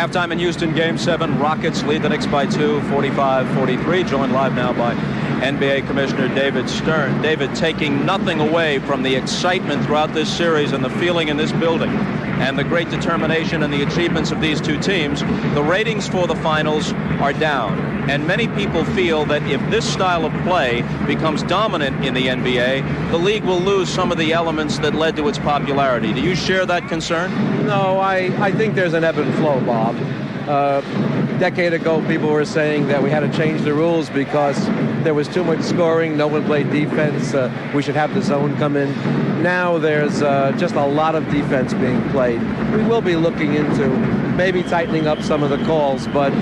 Halftime in Houston, Game 7. Rockets lead the Knicks by 2, 45-43. Joined live now by NBA Commissioner David Stern. David, taking nothing away from the excitement throughout this series and the feeling in this building and the great determination and the achievements of these two teams, the ratings for the finals are down. And many people feel that if this style of play becomes dominant in the NBA, the league will lose some of the elements that led to its popularity. Do you share that concern? No, I think there's an ebb and flow, Bob. A decade ago, people were saying that we had to change the rules because there was too much scoring, no one played defense, we should have the zone come in. Now there's just a lot of defense being played. We will be looking into maybe tightening up some of the calls, but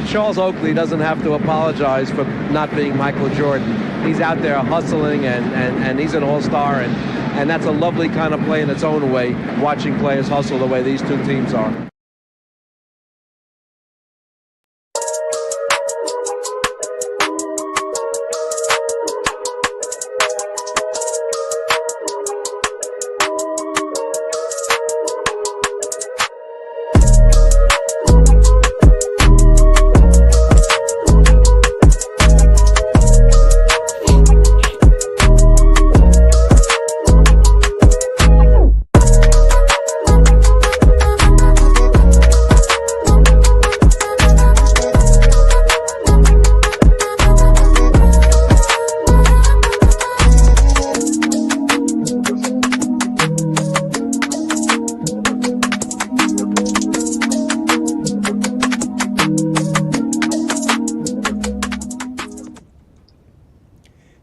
Charles Oakley doesn't have to apologize for not being Michael Jordan. He's out there hustling, and he's an all-star, and that's a lovely kind of play in its own way, watching players hustle the way these two teams are.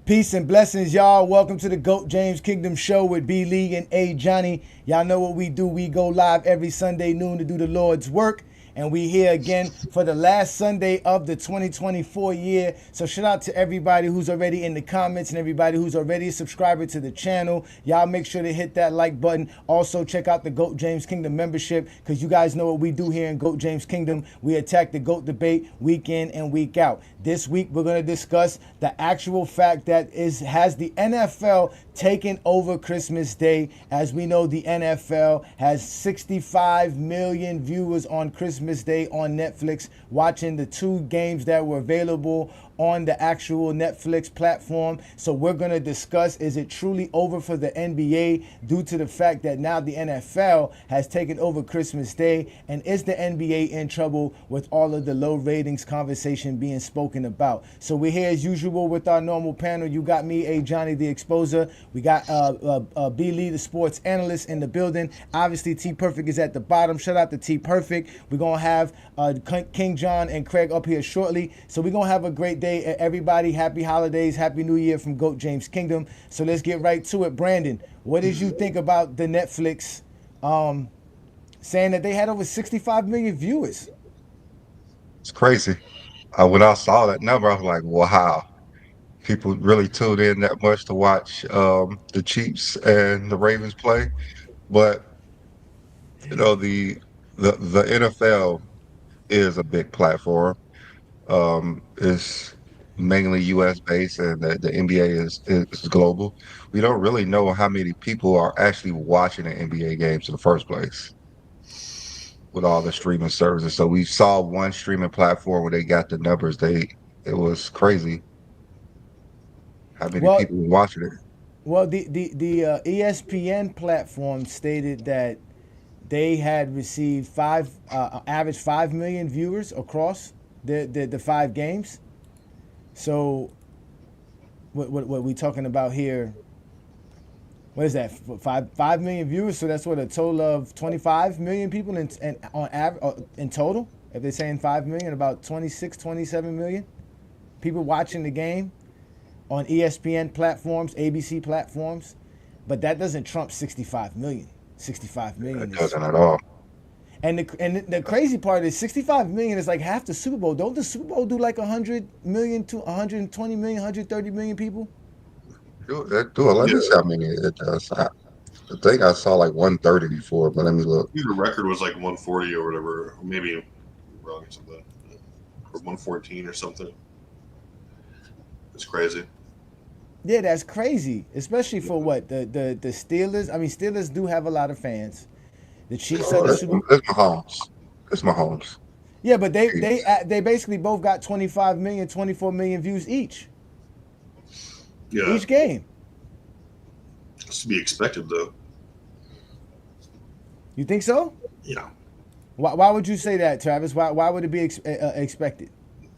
Peace and blessings, y'all. Welcome to the GOAT James Kingdom Show with B League and A Johnny. Y'all know what we do. We go live every Sunday noon to do the Lord's work. And we here again for the last Sunday of the 2024 year. So shout out to everybody who's already in the comments and everybody who's already a subscriber to the channel. Y'all make sure to hit that like button. Also check out the GOAT James Kingdom membership, because you guys know what we do here in GOAT James Kingdom. We attack the GOAT debate week in and week out. This week we're going to discuss the actual fact that has the NFL taken over Christmas Day. As we know, the NFL has 65 million viewers on Christmas Day on Netflix watching the two games that were available on the actual Netflix platform. So we're going to discuss, is it truly over for the NBA due to the fact that now the NFL has taken over Christmas Day? And is the NBA in trouble with all of the low ratings conversation being spoken about? So we're here as usual with our normal panel. You got me, A Johnny the Exposer. We got B Lee, the sports analyst, in the building. Obviously, T Perfect is at the bottom. Shout out to T Perfect. We're going to have King John and Craig up here shortly. So we're going to have a great day. Everybody, happy holidays, happy new year from GOAT James Kingdom. So let's get right to it. Brandon, what did you think about the Netflix saying that they had over 65 million viewers? It's crazy. When I saw that number, I was like, wow. People really tuned in that much to watch the Chiefs and the Ravens play. But, the NFL is a big platform. It's mainly U.S. based, and the NBA is global. We don't really know how many people are actually watching the NBA games in the first place with all the streaming services. So we saw one streaming platform where they got the numbers. It was crazy how many people were watching it. Well, the ESPN platform stated that they had received average 5 million viewers across the 5 games. So what we talking about here? What is that? 5 million viewers. So that's what, a total of 25 million people in total. If they're saying 5 million, about 26, 27 million people watching the game on ESPN platforms, ABC platforms. But that doesn't trump 65 million. 65 million. It doesn't at all. And the crazy part is 65 million is like half the Super Bowl. Don't the Super Bowl do like 100 million to 120 million, 130 million people? Let me see how many it does. I think I saw like 130 before, but let me look. The record was like 140 or whatever, or maybe I'm wrong or something, or 114 or something. It's crazy. Yeah, that's crazy, especially for what the Steelers. I mean, Steelers do have a lot of fans. The Chiefs are the It's, Super. it's Mahomes. It's Mahomes. Yeah, but they basically both got 25 million, 24 million views each. Yeah, Each game. it's to be expected though. You think so? Yeah. Why would you say that, Travis? Why would it be expected?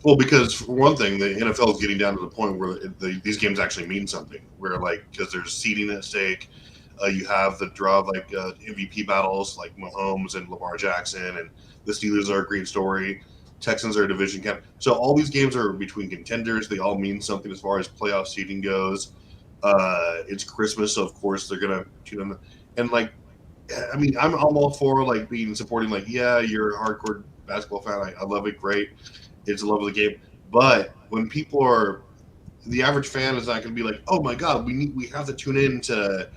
Well, because for one thing, the NFL is getting down to the point where these games actually mean something. Where because there's seeding at stake, you have the draw of MVP battles like Mahomes and Lamar Jackson, and the Steelers are a great story. Texans are a division camp. So all these games are between contenders. They all mean something as far as playoff seeding goes. It's Christmas, so of course they're gonna tune in. And I mean, I'm all for supporting. Yeah, you're a hardcore basketball fan. I love it. Great. It's a love of the game. But when people are, the average fan is not going to be like, oh my God, we have to tune in to,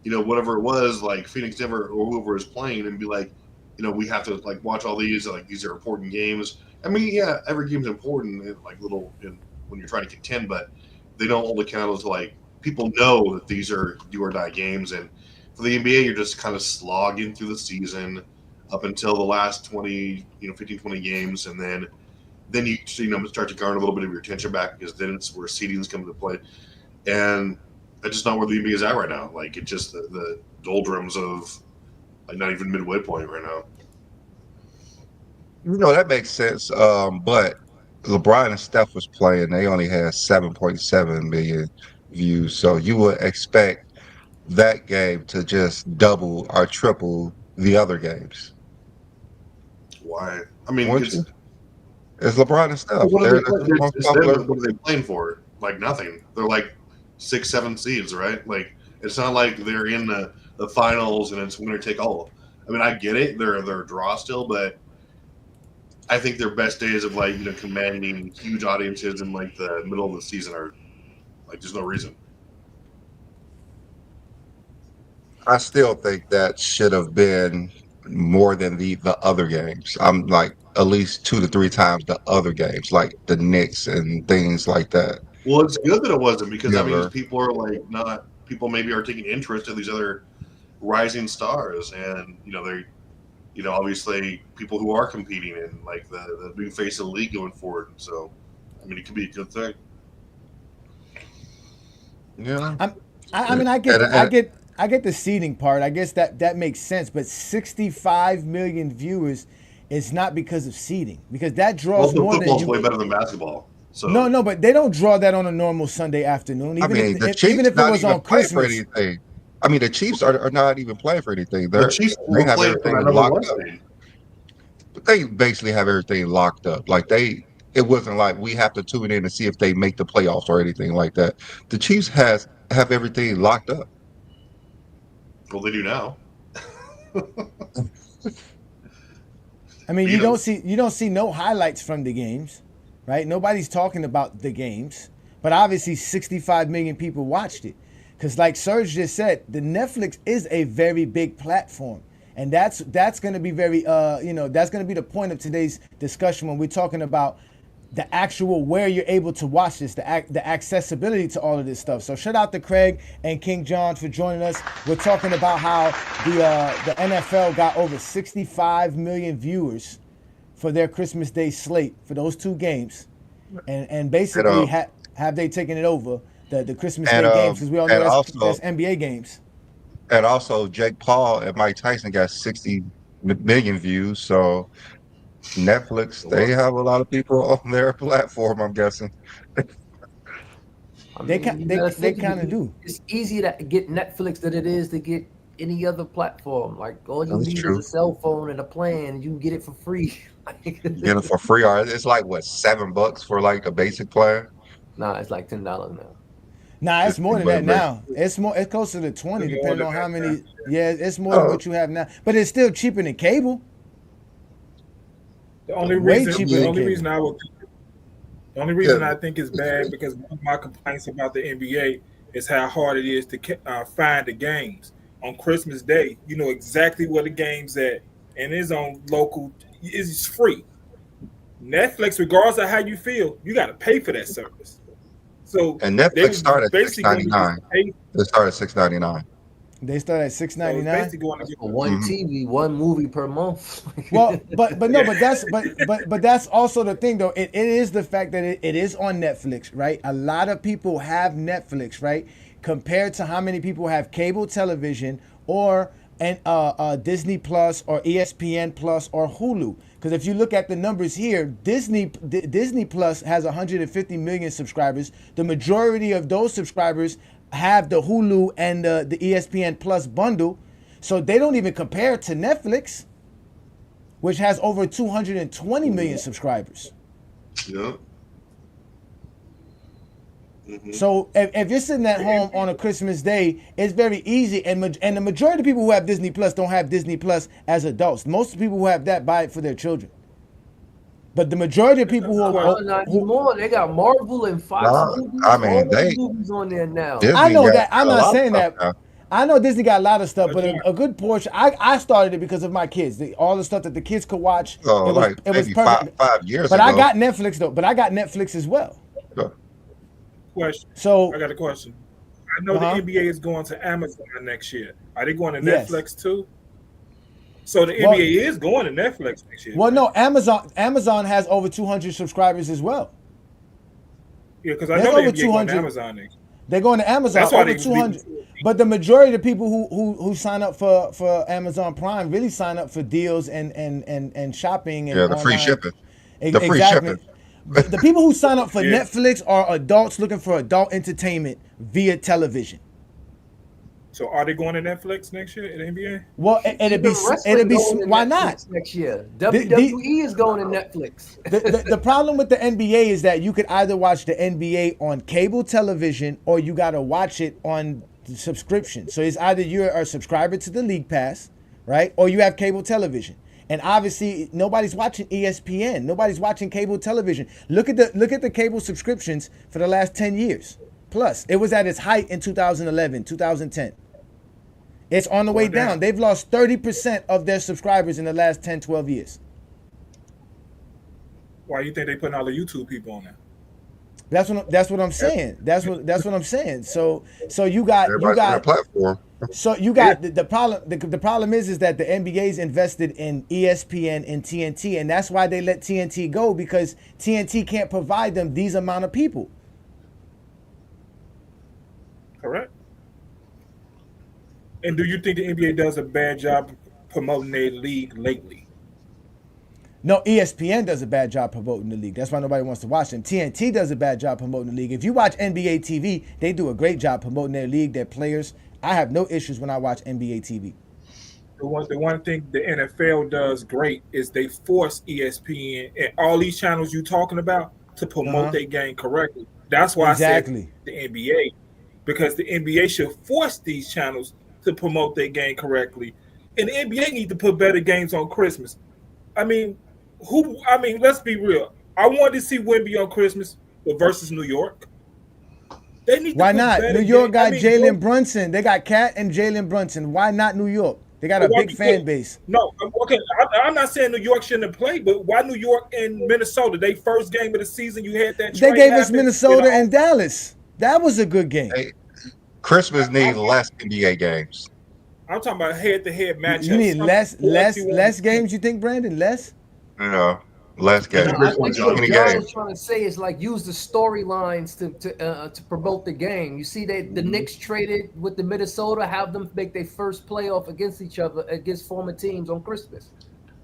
whatever it was, like Phoenix, Denver, or whoever is playing, and be like, we have to watch all these. These are important games. I mean, yeah, every game's important, when you're trying to contend, but they don't hold account to people know that these are do or die games. And for the NBA, you're just kind of slogging through the season up until the last 20, 15, 20 games, and then you start to garner a little bit of your attention back, because then it's where seedings come into play, and that's just not where the NBA is at right now. It's just the doldrums of not even midway point right now. That makes sense. But LeBron and Steph was playing. They only had 7.7 million views, so you would expect that game to just double or triple the other games. Why? I mean, it's LeBron and Steph. What They're are the most it's popular. them, what are they playing for? Nothing. They're 6, 7 seeds, right? It's not like they're in the finals and it's winner take all. I mean, I get it. They're a draw still, but I think their best days of commanding huge audiences in the middle of the season are there's no reason. I still think that should have been more than the other games. I'm at least 2 to 3 times the other games, like the Knicks and things like that. Well, it's good that it wasn't, because that means Together. people are not people maybe are taking interest in these other rising stars, and they're obviously people who are competing in the new face of the league going forward. So, I mean, it could be a good thing. Yeah. I mean, I get the seeding part. I guess that makes sense. But 65 million viewers is not because of seeding, because that draws more than football's way better than basketball. So No, but they don't draw that on a normal Sunday afternoon. Even if it was on Christmas. Anything. I mean, the Chiefs are not even playing for anything. The Chiefs they have play everything for number locked one up. seed. But they basically have everything locked up. It wasn't like we have to tune in to see if they make the playoffs or anything like that. The Chiefs have everything locked up. Well, they do now. I mean, you don't see no highlights from the games, right? Nobody's talking about the games, but obviously 65 million people watched it, because like Serge just said, the Netflix is a very big platform, and that's going to be very that's going to be the point of today's discussion when we're talking about the actual where you're able to watch this, the accessibility to all of this stuff. So shout out to Craig and King John for joining us. We're talking about how the NFL got over 65 million viewers for their Christmas Day slate for those 2 games, and basically have they taken it over the Christmas Day games, because we all know that's NBA games. And also, Jake Paul and Mike Tyson got 60 million views. So Netflix, they have a lot of people on their platform, I'm guessing. They kind of do. It's easier to get Netflix than it is to get any other platform. All you need is a cell phone and a plan. You can get it for free. Get it for free, or it's $7 for a basic plan. Nah, it's $10 now. Nah, it's more than that now. It's closer to 20, depending on how many. Yeah, it's more than what you have now, but it's still cheaper than cable. The only reason I think it's bad, because one of my complaints about the NBA is how hard it is to find the games on Christmas Day. You know exactly where the game's at, and it's on local. It's free. Netflix, regardless of how you feel, you got to pay for that service. So and Netflix started at $6.99. It started at $6.99. They start at So it's $6.99. basically going to get For one TV, one movie per month. Well, but no, but that's also the thing though. It is the fact that it is on Netflix, right? A lot of people have Netflix, right? Compared to how many people have cable television or Disney Plus or ESPN Plus or Hulu. Because if you look at the numbers here, Disney Plus has 150 million subscribers. The majority of those subscribers have the Hulu and the ESPN Plus bundle, so they don't even compare to Netflix, which has over 220 million subscribers. Yeah. Mm-hmm. So if you're sitting at home on a Christmas day, it's very easy. And the majority of people who have Disney Plus don't have Disney Plus as adults. Most people who have that buy it for their children. But the majority of people not anymore. They got Marvel and Fox movies. I mean, all those movies on there now. Disney I know got that. I'm a not lot saying of that. stuff now. I know Disney got a lot of stuff, but a good portion. I started it because of my kids. All the stuff that the kids could watch. Oh, it was maybe perfect. 5 years But ago. I got Netflix though. But I got Netflix as well. question. So I got a question. I know the NBA is going to Amazon next year. Are they going to Yes. Netflix too? So the NBA is going to Netflix next year. Well, no, Amazon has over 200 subscribers as well. Yeah, because I There's know the over NBA going to 200. Amazon next year. They're going to Amazon. That's why over they 200. But the majority of the people who sign up for Amazon Prime really sign up for deals and shopping and the free online. shipping. The free Exactly. shipping. The people who sign up for Yeah. Netflix are adults looking for adult entertainment via television. So are they going to Netflix next year at the NBA? Well, it'd be Wrestling going to why Netflix not? next year? WWE is going to Netflix. The problem with the NBA is that you could either watch the NBA on cable television or you got to watch it on the subscription. So it's either you're a subscriber to the League Pass, right, or you have cable television. And obviously, nobody's watching ESPN. Nobody's watching cable television. Look at the cable subscriptions for the last 10 years. Plus, it was at its height in 2011, 2010. It's on the way down. They've lost 30% of their subscribers in the last 10, 12 years. Why do you think they putting all the YouTube people on there? That's what I'm saying. That's what I'm saying. So you got Everybody's on their platform. So you got the problem. The problem is that the NBA's invested in ESPN and TNT, and that's why they let TNT go, because TNT can't provide them these amount of people. Correct. And do you think the NBA does a bad job promoting their league lately? No, ESPN does a bad job promoting the league. That's why nobody wants to watch them. TNT does a bad job promoting the league. If you watch NBA TV, they do a great job promoting their league, their players. I have no issues when I watch NBA TV. The one thing the NFL does great is they force ESPN and all these channels you talking about to promote their game correctly. That's why I said the NBA, because the NBA should force these channels to promote their game correctly, and the NBA need to put better games on Christmas. I mean, let's be real. I wanted to see Wemby on Christmas versus New York. They need. Why not? New York got Jalen Brunson. They got Cat and Jalen Brunson. Why not New York? They got a big fan base. No, okay. I'm not saying New York shouldn't have played, but why New York and Minnesota? They first game of the season, you had that. They gave us Minnesota and Dallas. That was a good game. Hey, Christmas needs less NBA games. I'm talking about head-to-head matchups. You need less games. You think, Brandon? Less? Less games. I think what John is trying to say is like use the storylines to promote the game. You see the Knicks traded with the Minnesota, have them make their first playoff against each other against former teams on Christmas.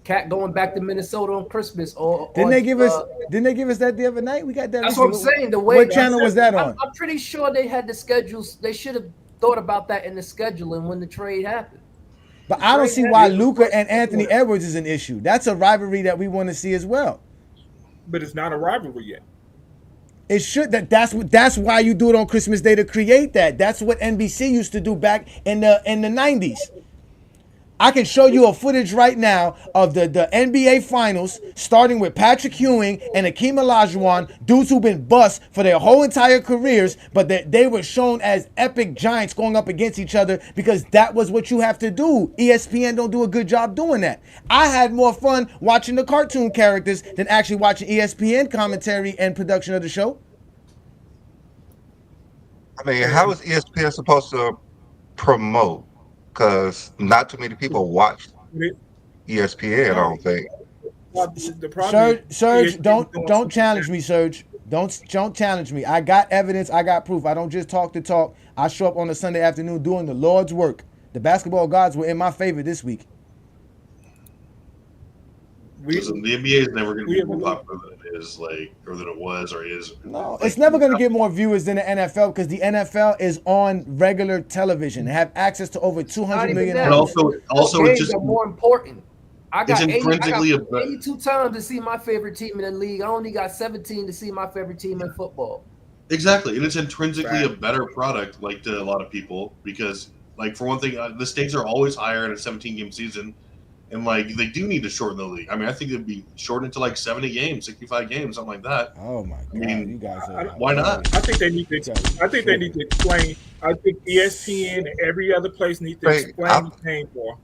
Cat going back to Minnesota on Christmas, didn't they give us that the other night? We got that. That's what I'm saying. What channel was that on? I'm pretty sure they had the schedules. They should have thought about that in the scheduling when the trade happened. But I don't see why Luka and Anthony Edwards is an issue. That's a rivalry that we want to see as well. But it's not a rivalry yet. It should. That's why you do it on Christmas Day, to create that. That's what NBC used to do back in the 90s. I can show you a footage right now of the NBA Finals, starting with Patrick Ewing and Akeem Olajuwon, dudes who've been bust for their whole entire careers, but they were shown as epic giants going up against each other because that was what you have to do. ESPN don't do a good job doing that. I had more fun watching the cartoon characters than actually watching ESPN commentary and production of the show. I mean, how is ESPN supposed to promote because not too many people watch ESPN. I No, don't think. the problem is Serge, ESPN don't doing don't something challenge else. me, Serge. Don't challenge me. I got evidence. I got proof. I don't just talk to talk. I show up on a Sunday afternoon doing the Lord's work. The basketball gods were in my favor this week. Listen, the NBA is never going to we be more popular than it is, or than it was, or is. No, Like, it's never going to get more viewers than the NFL because the NFL is on regular television. They have access to over 200 million But hours. also, it's games just are more important. I got, it's 80, I got intrinsically 82 times to see my favorite team in the league. I only got 17 to see my favorite team in football. exactly, and it's intrinsically a Right. better product, like to a lot of people, because, like, for one thing, the stakes are always higher in a 17-game season, and like they do need to shorten the league. I mean, I think it'd be shortened to like 70 games, 65 games, something like that. Oh my God, mean, you guys are why not? I think they need to. I think they need to explain. I think ESPN and every other place need to Hey, explain the game more.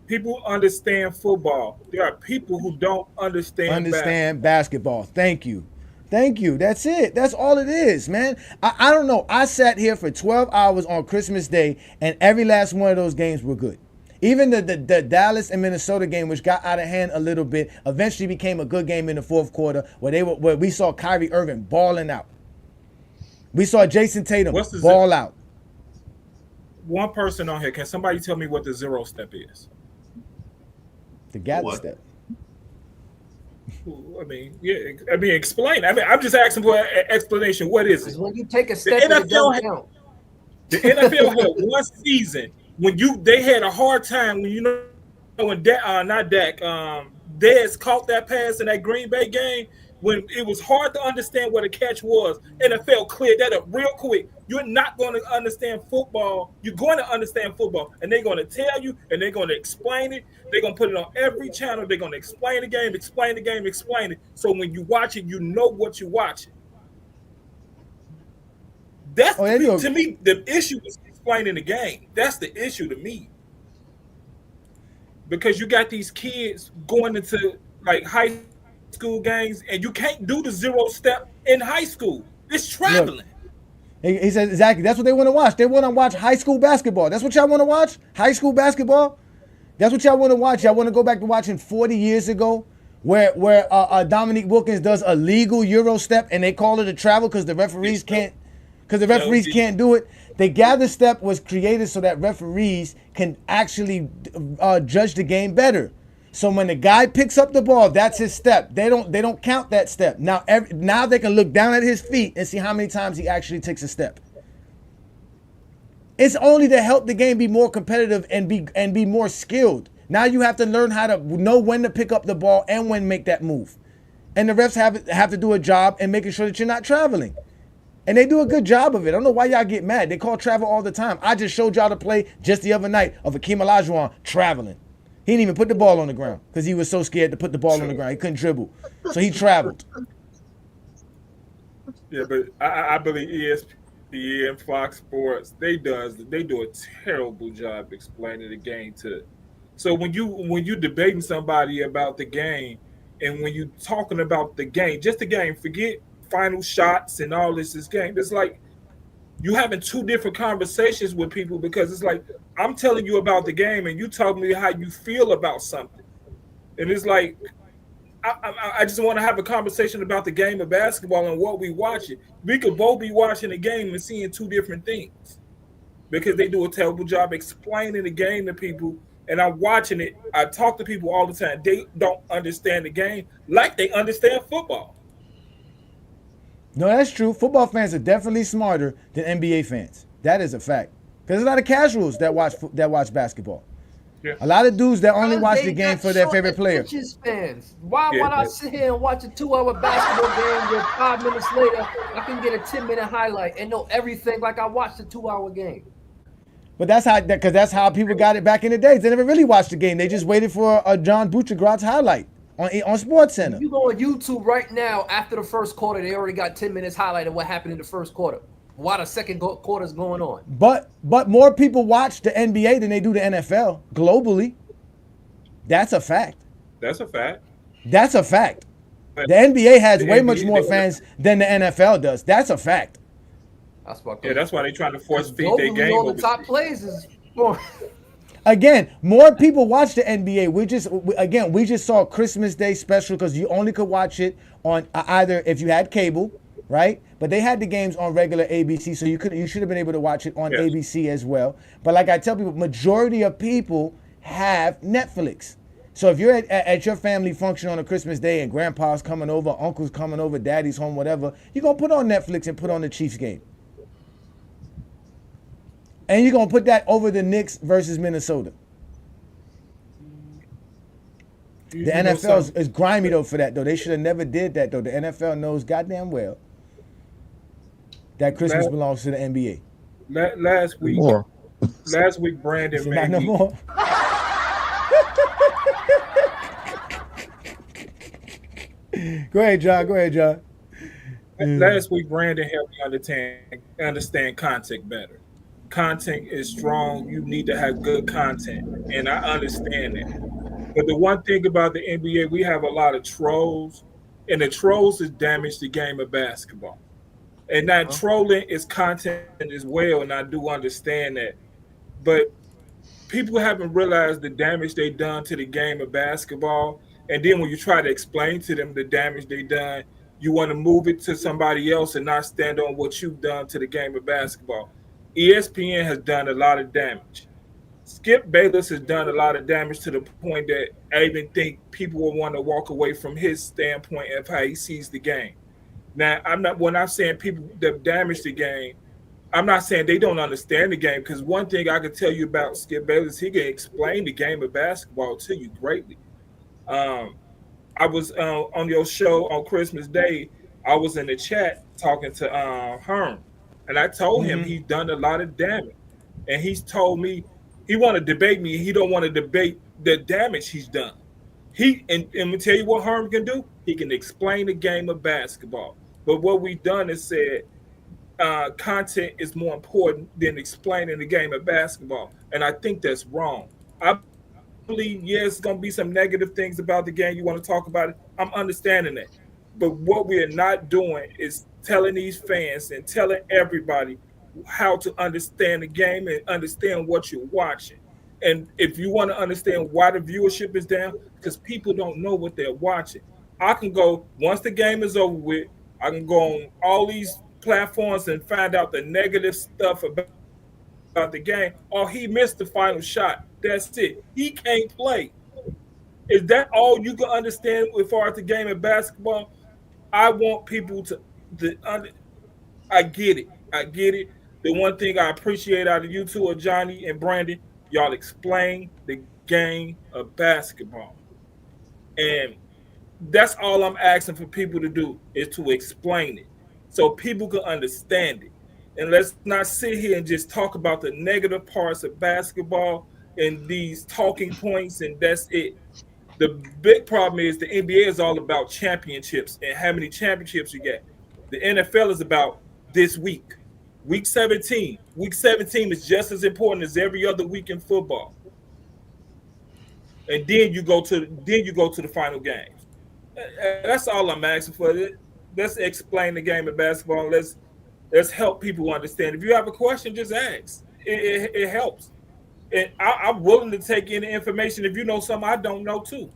People understand football. There are people who don't understand basketball. Thank you. Thank you. That's it. That's all it is, man. I don't know. I sat here for 12 hours on Christmas Day, and every last one of those games were good. Even the Dallas and Minnesota game, which got out of hand a little bit, eventually became a good game in the fourth quarter, where we saw Kyrie Irving balling out. We saw Jason Tatum ball out. One person on here, can somebody tell me what the zero step is? The gather step. I mean, explain. I mean, I'm just asking for an explanation. What is it? When you take a step, it don't count. The NFL had one season when they had a hard time when Dez caught that pass in that Green Bay game when it was hard to understand what a catch was. NFL cleared that up real quick. You're not going to understand football. You're going to understand football, and they're going to tell you, and they're going to explain it. They're going to put it on every channel. They're going to explain the game, explain it. So when you watch it, you know what you're watching. That's to me, the issue is explaining the game. That's the issue to me. Because you got these kids going into like high school games, and you can't do the zero step in high school. It's traveling. Look, he said exactly. That's what they want to watch. They want to watch high school basketball. That's what y'all want to watch? High school basketball? That's what y'all want to watch. Y'all want to go back to watching 40 years ago where Dominique Wilkins does a legal Euro step and they call it a travel because the referees can't do it. The gather step was created so that referees can actually judge the game better. So when the guy picks up the ball, that's his step. They don't count that step. Now they can look down at his feet and see how many times he actually takes a step. It's only to help the game be more competitive and be more skilled. Now you have to learn how to know when to pick up the ball and when to make that move. And the refs have to do a job in making sure that you're not traveling. And they do a good job of it. I don't know why y'all get mad. They call travel all the time. I just showed y'all the play just the other night of Akeem Olajuwon traveling. He didn't even put the ball on the ground because he was so scared to put the ball on the ground. He couldn't dribble. So he traveled. Yeah, but I believe ESPN, Fox Sports, they do a terrible job explaining the game to. So when you debating somebody about the game, and when you talking about the game, just the game, forget final shots and all this game. It's like you having two different conversations with people because it's like I'm telling you about the game and you telling me how you feel about something, and it's like I just want to have a conversation about the game of basketball and what we watching. We could both be watching the game and seeing two different things because they do a terrible job explaining the game to people. And I'm watching it. I talk to people all the time. They don't understand the game like they understand football. No, that's true. Football fans are definitely smarter than NBA fans. That is a fact. Because there's a lot of casuals that watch basketball. Yeah. A lot of dudes that only watch the game for their favorite player. Fans. Why would I sit here and watch a 2-hour basketball game where 5 minutes later I can get a 10-minute highlight and know everything like I watched a 2-hour game? But that's how people got it back in the days. They never really watched the game. They just waited for a John Butchergrat's highlight on SportsCenter. If you go on YouTube right now, after the first quarter, they already got 10 minutes highlight of what happened in the first quarter. While the second quarter is going on. But more people watch the NBA than they do the NFL globally. That's a fact. That's a fact. That's a fact. The NBA has way much more fans than the NFL does. That's a fact. That's why. Yeah, that's why they're trying to force feed their game. All the top players is. Again, more people watch the NBA. We just saw Christmas Day special because you only could watch it on either if you had cable, right? But they had the games on regular ABC, so you should have been able to watch it on Yes. ABC as well. But like I tell people, majority of people have Netflix. So if you're at your family function on a Christmas Day and grandpa's coming over, uncle's coming over, daddy's home, whatever, you're going to put on Netflix and put on the Chiefs game. And you're going to put that over the Knicks versus Minnesota. The NFL is grimy, though, for that, though. They should have never did that, though. The NFL knows goddamn well that Christmas belongs to the NBA. Last week, Brandon Is it made not no me. more? Go ahead, John. Last week, Brandon helped me understand content better. Content is strong. You need to have good content, and I understand that. But the one thing about the NBA, we have a lot of trolls, and the trolls has damaged the game of basketball. And that trolling is content as well, and I do understand that. But people haven't realized the damage they've done to the game of basketball. And then when you try to explain to them the damage they done, you want to move it to somebody else and not stand on what you've done to the game of basketball. ESPN has done a lot of damage. Skip Bayless has done a lot of damage to the point that I even think people will want to walk away from his standpoint of how he sees the game. Now, when I'm saying people that damage the game, I'm not saying they don't understand the game, because one thing I can tell you about Skip Bayless, he can explain the game of basketball to you greatly. I was on your show on Christmas Day. I was in the chat talking to Herm, and I told him he's done a lot of damage, and he's told me he want to debate me. He don't want to debate the damage he's done. And let me tell you what Herm can do. He can explain the game of basketball. But what we've done is said content is more important than explaining the game of basketball, and I think that's wrong. I believe, yes, going to be some negative things about the game. You want to talk about it. I'm understanding that. But what we are not doing is telling these fans and telling everybody how to understand the game and understand what you're watching. And if you want to understand why the viewership is down, because people don't know what they're watching. I can go, once the game is over with, I can go on all these platforms and find out the negative stuff about the game. Oh, he missed the final shot. That's it. He can't play. Is that all you can understand as far as the game of basketball? I want people to I get it. The one thing I appreciate out of you two, Johnny and Brandon, y'all explain the game of basketball. And that's all I'm asking for people to do, is to explain it so people can understand it. And let's not sit here and just talk about the negative parts of basketball and these talking points, and that's it. The big problem is the NBA is all about championships and how many championships you get. The NFL is about this week. Week 17. Week 17 is just as important as every other week in football. And then you go to the final games. That's all I'm asking for. Let's explain the game of basketball. Let's help people understand. If you have a question, just ask. It helps. And I'm willing to take any information if you know something I don't know too.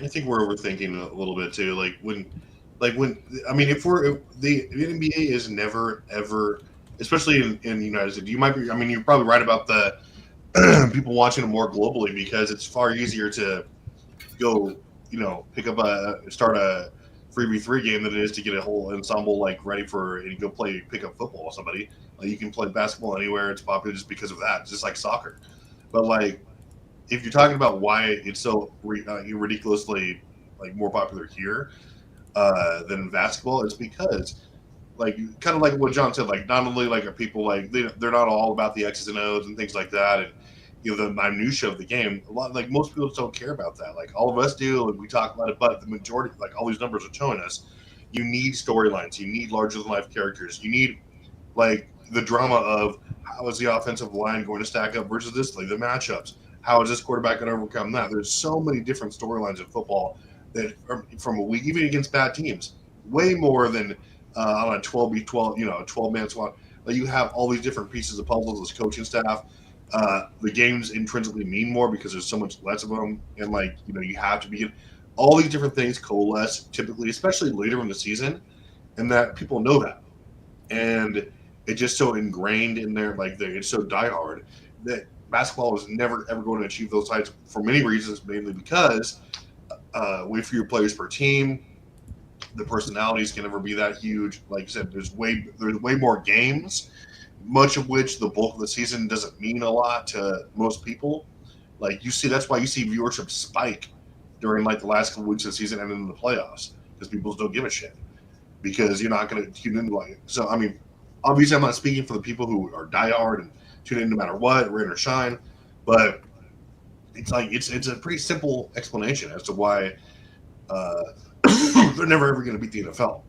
I think we're overthinking a little bit too. If the NBA is never ever, especially in the United States, you're probably right about the people watching it more globally, because it's far easier to go, start a 3v3 game than it is to get a whole ensemble ready for and go pick up football with somebody. You can play basketball anywhere. It's popular just because of that. It's just like soccer. But if you're talking about why it's so ridiculously more popular here than basketball, it's because kind of like what John said, not only are people they're not all about the X's and O's and things like that, and the minutia of the game. A lot most people don't care about that. All of us do, and we talk about it, but the majority, all these numbers are showing us, you need storylines, you need larger than life characters, you need the drama of how is the offensive line going to stack up versus this, the matchups. How is this quarterback going to overcome that? There's so many different storylines in football that are from a week, even against bad teams, way more than on a 12v12, 12-man squad. You have all these different pieces of puzzles as coaching staff. The games intrinsically mean more because there's so much less of them, and you have to be all these different things coalesce typically, especially later in the season, and that people know that, and it's just so ingrained in there, it's so diehard that basketball is never ever going to achieve those heights for many reasons, mainly because way fewer players per team. The personalities can never be that huge. Like you said, there's way more games, much of which the bulk of the season doesn't mean a lot to most people. That's why you see viewership spike during the last couple weeks of the season and in the playoffs, because people don't give a shit, because you're not going to tune in it. So I mean, obviously I'm not speaking for the people who are diehard and tune in no matter what, rain or shine, but it's a pretty simple explanation as to why they're never ever going to beat the NFL.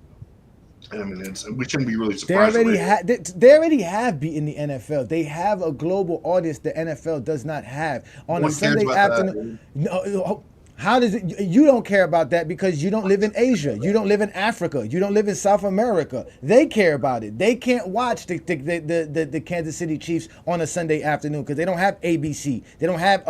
And I mean, we shouldn't be really surprised. They already have beaten the NFL. They have a global audience the NFL does not have. On a Sunday afternoon, how does it? You don't care about that because you don't live in Asia. You don't live in Africa. You don't live in South America. They care about it. They can't watch the Kansas City Chiefs on a Sunday afternoon because they don't have ABC. They don't have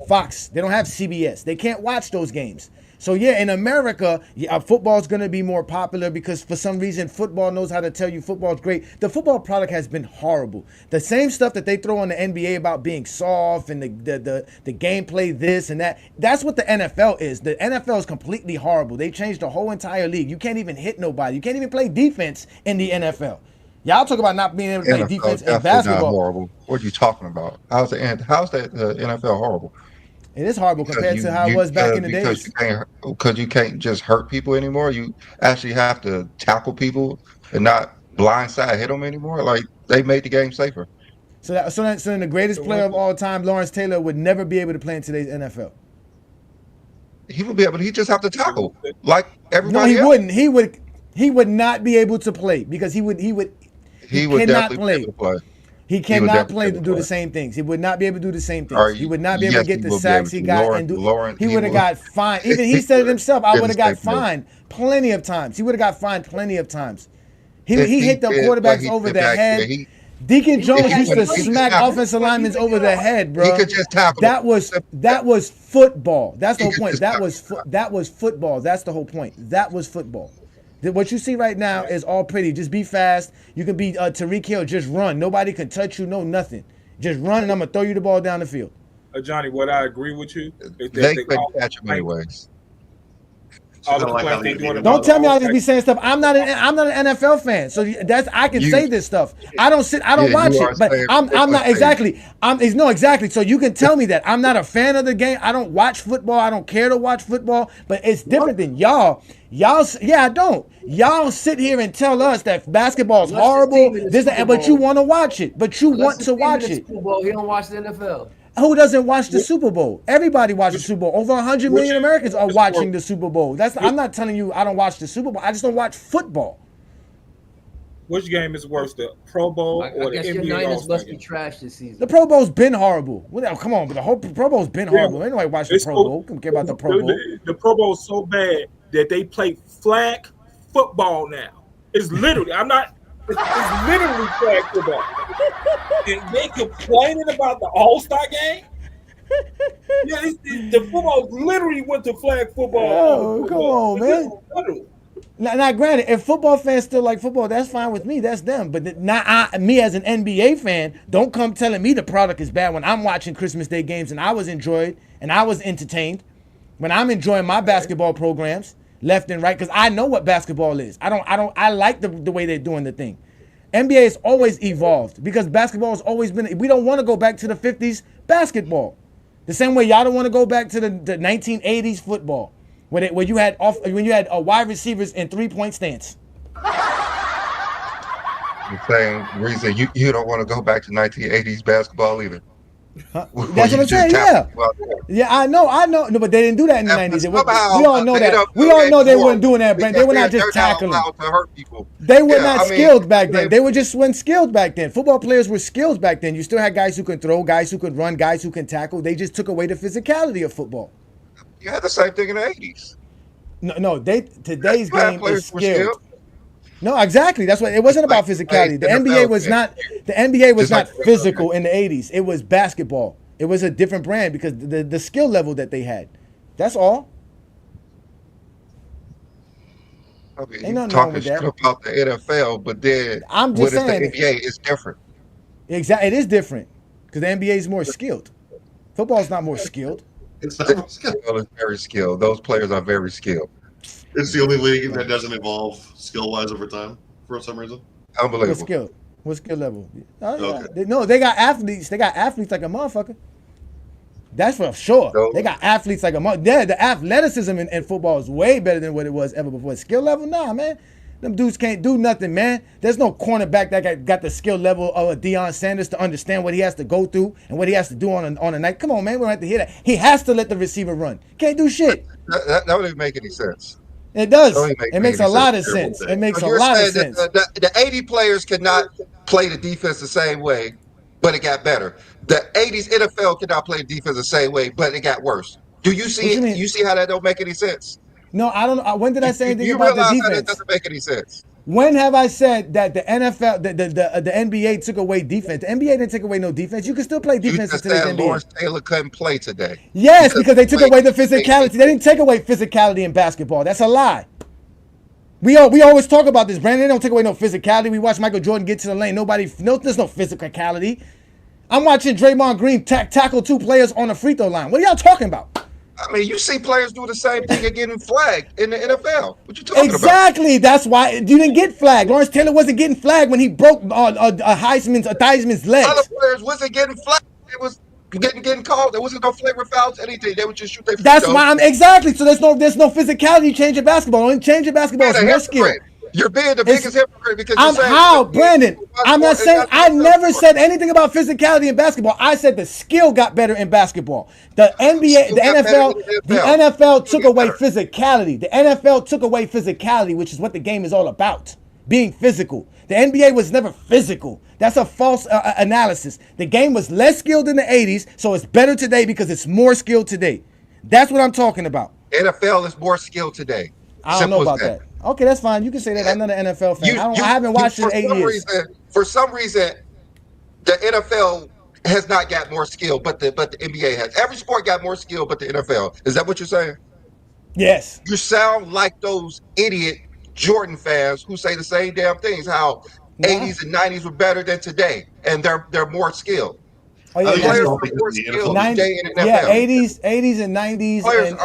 Fox. They don't have CBS. They can't watch those games. So yeah, in America, football is going to be more popular because for some reason football knows how to tell you football is great. The football product has been horrible. The same stuff that they throw on the NBA about being soft and the gameplay this and that. That's what the NFL is. The NFL is completely horrible. They changed the whole entire league. You can't even hit nobody. You can't even play defense in the NFL. Y'all talk about not being able to play defense in basketball. Not horrible. What are you talking about? How's the NFL horrible? It is horrible compared to how it was back in the days. Because you can't just hurt people anymore. You actually have to tackle people and not blindside hit them anymore. They made the game safer. So then the greatest player of all time, Lawrence Taylor, would never be able to play in today's NFL. He would be able. He just have to tackle like everybody. No, he wouldn't. He would not be able to play because he would cannot play. He cannot play to do the same things. He would not be able to do the same things. He would not be able to get the sacks he got and do. He would have got fined. Even he said it himself. I would have got fined plenty of times. He would have got fined plenty of times. He hit the quarterbacks over the head. Deacon Jones used to smack offensive linemen over the head, bro. He could just tackle. That was football. That's the whole point. That was football. That's the whole point. That was football. What you see right now is all pretty. Just be fast. You can be Tyreek Hill. Just run. Nobody can touch you. No, nothing. Just run, and I'm going to throw you the ball down the field. Johnny, what I agree with you is that they couldn't catch him anyways. Don't tell me I just be saying stuff. I'm not an NFL fan, so I can say this stuff. I don't watch it, but I'm not exactly. Exactly. So you can tell me that I'm not a fan of the game. I don't watch football. I don't care to watch football. But it's different than y'all. I don't. Y'all sit here and tell us that basketball is horrible. But you want to watch it. But you want to watch it. He don't watch the NFL. Who doesn't watch the Super Bowl? Everybody watches the Super Bowl. Over 100 million Americans are watching the Super Bowl. I'm not telling you I don't watch the Super Bowl. I just don't watch football. Which game is worse, the Pro Bowl or the NBA? Your Niners must be trash this season. The Pro Bowl's been horrible. Come on, but the whole Pro Bowl's been horrible. Ain't nobody watch the Pro Bowl. Don't care about the Pro Bowl. The Pro Bowl's so bad that they play flag football now. It's literally, it's literally flag football. And they complaining about the All-Star game? Yeah, the football literally went to flag football. Oh, come on, man. Now, granted, if football fans still like football, that's fine with me. That's them. But me as an NBA fan, don't come telling me the product is bad when I'm watching Christmas Day games and I was enjoyed and I was entertained. When I'm enjoying my basketball programs left and right, because I know what basketball is. I like the way they're doing the thing. NBA has always evolved because basketball has always been. We don't want to go back to the 50s basketball, the same way y'all don't want to go back to the 1980s football, where you had wide receivers in 3-point stance. The same reason you don't want to go back to 1980s basketball either. Huh? That's what I'm saying. Yeah, I know. No, but they didn't do that in the 90s. We all know that. We all know they weren't doing that, Brent. They were not just tackling. To hurt people. They were not skilled back then. They were just skilled back then. Football players were skilled back then. You still had guys who could throw, guys who could run, guys who can tackle. They just took away the physicality of football. You had the same thing in the 80s. No. Today's game is skilled. No, exactly. That's what it wasn't about physicality. The NBA was not. The NBA was not physical in the '80s. It was basketball. It was a different brand because the skill level that they had. That's all. Okay, Ain't you nothing wrong talking with shit that. about the NFL, but then I'm what just is the saying. NBA is different. Exactly. It is different because the NBA is more skilled. Football's not more skilled. It's The not. NFL is very skilled. Those players are very skilled. It's the only league that doesn't evolve skill-wise over time for some reason. What Unbelievable. skill? What skill level? Oh, yeah. Okay. No, they got athletes. They got athletes like a motherfucker. That's for sure. No. They got athletes like a mother. Yeah, the athleticism in football is way better than what it was ever before. Skill level, nah, man. Them dudes can't do nothing, man. There's no cornerback that got the skill level of a Deion Sanders to understand what he has to go through and what he has to do on a night. Come on, man. We don't have to hear that. He has to let the receiver run. Can't do shit. That don't even make any sense. It does. Don't even It makes a any lot of sense. sense. It makes So a you're lot of saying sense. that the 80 players cannot play the defense the same way, but it got better. The 80s NFL cannot play the defense the same way, but it got worse. Do you see? What you mean? You see how that don't make any sense? No, I don't know. When did I say anything You about the realize how that defense? doesn't make any sense? When have I said that the NFL, the NBA took away defense? The NBA didn't take away no defense. You can still play You defense in just today's said NBA. Lawrence Taylor couldn't play today. Yes, because they took away the physicality. They didn't take away physicality in basketball. That's a lie. We always talk about this, Brandon. They don't take away no physicality. We watch Michael Jordan get to the lane. There's no physicality. I'm watching Draymond Green tackle two players on the free throw line. What are y'all talking about? I mean, you see players do the same thing and getting flagged in the NFL. What you talking about? Exactly. That's why you didn't get flagged. Lawrence Taylor wasn't getting flagged when he broke Theismann's legs. Other players wasn't getting flagged. It was getting called. There wasn't no flagrant fouls, anything. They would just shoot their free That's throws. why I'm exactly. So there's no physicality change in basketball. Only change in basketball is more skill. You're being the biggest hypocrite because I'm you're saying how, Brandon. I'm not saying I never said anything about physicality in basketball. I said the skill got better in basketball. The NBA, the NFL took away physicality. The NFL took away physicality, which is what the game is all about. Being physical. The NBA was never physical. That's a false analysis. The game was less skilled in the 80s, so it's better today because it's more skilled today. That's what I'm talking about. NFL is more skilled today. I don't know about that. Okay, that's fine. You can say that. I'm not an NFL fan. I haven't watched it in 8 years. For some reason, the NFL has not got more skill, but the NBA has. Every sport got more skill, but the NFL. Is that what you're saying? Yes. You sound like those idiot Jordan fans who say the same damn things. How 80s and 90s were better than today, and they're more skilled. Oh yeah, players are more skilled today in the NFL. Yeah, 80s and 90s Players and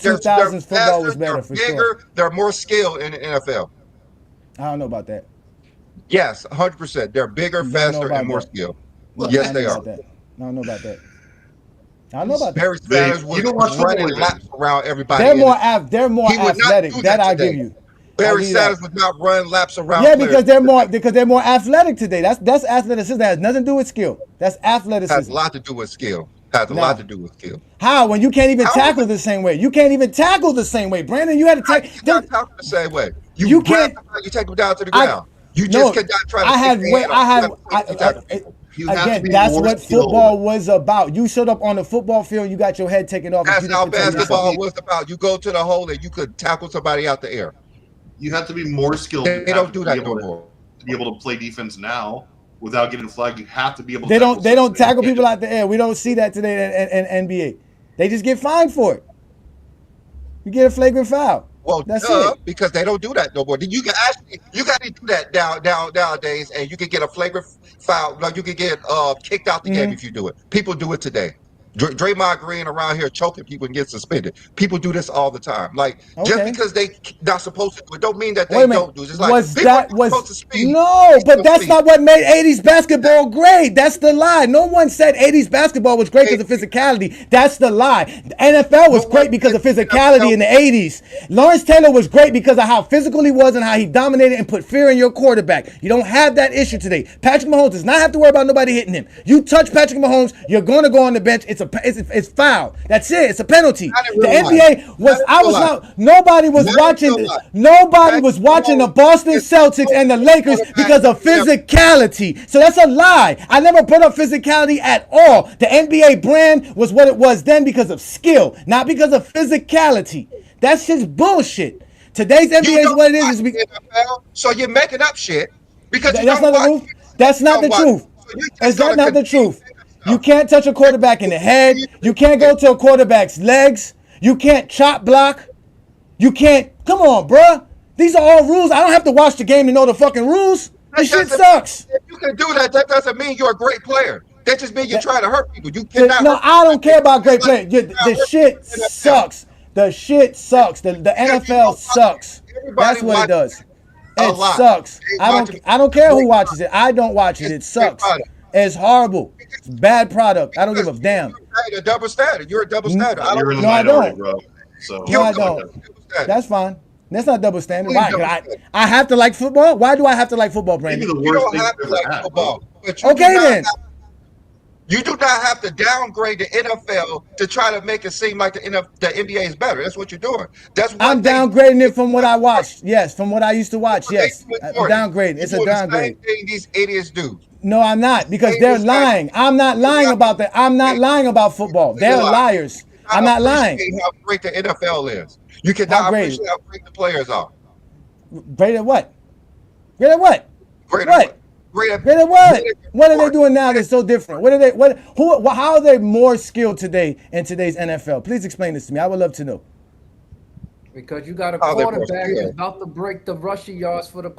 2000s football was better for sure. They're more skilled in the NFL. I don't know about that. Yes, 100%. They're bigger, faster, and more skilled. Yes, they are. I don't know about that. I don't know about that. Barry Sanders was running laps around everybody. They're more athletic. That I give you. Barry Sanders would not run laps around. Yeah, because they're more athletic today. That's athleticism. That has nothing to do with skill. That's athleticism. Has a lot to do with skill. Has a lot to do with skill. How? When you can't even tackle the same way. You can't even tackle the same way. Brandon, you had to tackle. You can't tackle the same way. You can't. You take them down to the ground. You just cannot try to. Again, that's what football was about. You showed up on the football field, you got your head taken off. That's how basketball was about. You go to the hole and you could tackle somebody out the air. You have to be more skilled. They don't do that no more. To be able to play defense now without getting flagged, you have to be able to. They don't tackle people out the air. We don't see that today in NBA. They just get fined for it. You get a flagrant foul. Well, that's it. Because they don't do that no more. You can do that nowadays, and you can get a flagrant foul. Like you can get kicked out the game if you do it. People do it today. Draymond Green around here choking people and get suspended. People do this all the time. Like just because they not supposed to do it, don't mean that they don't do it. It's like no, but that's not what made 80s basketball great. That's the lie. No one said 80s basketball was great because of physicality. That's the lie. The NFL was great because of physicality in the 80s. Lawrence Taylor was great because of how physical he was and how he dominated and put fear in your quarterback. You don't have that issue today. Patrick Mahomes does not have to worry about nobody hitting him. You touch Patrick Mahomes, you're going to go on the bench. It's foul. That's it. It's a penalty. The NBA was. Nobody was watching. Nobody was watching the Boston Celtics and the Lakers because of physicality. So that's a lie. I never brought up physicality at all. The NBA brand was what it was then because of skill, not because of physicality. That's just bullshit. Today's NBA is what it is. NFL, so you're making up shit because you That's don't not the watch. truth. That's not the truth. Is that not the truth? You can't touch a quarterback in the head. You can't go to a quarterback's legs. You can't chop block. You can't. Come on, bruh. These are all rules. I don't have to watch the game to know the fucking rules. This shit sucks. If you can do that, that doesn't mean you're a great player. That just means you're trying to hurt people. You cannot. No, I don't care about great players. The shit sucks. The shit sucks. The NFL sucks. That's what it does. It sucks. I don't care who watches it. I don't watch it. It sucks. It's horrible. It's bad product. I don't give a damn. You're a double standard. You're a double standard. I don't. No, I don't. That's fine. That's not double standard. Why? I have to like football? Why do I have to like football, Brandon? You don't have to like football. Okay, then. You do not have to downgrade the NFL to try to make it seem like the NBA is better. That's what you're doing. I'm downgrading it from what I watched. Yes, from what I used to watch. Yes, I'm downgrading. It's a downgrade. The same thing these idiots do. No, I'm not, because they're lying. I'm not lying about that. I'm not lying about football. They're liars. I'm not lying. How great the NFL is. You cannot appreciate how great the players are. Great at what? Great at what? Great at what? Great at what? What are they doing now that's so different? What are they? How are they more skilled today in today's NFL? Please explain this to me. I would love to know. Because you got a quarterback that's about to break the rushing yards for the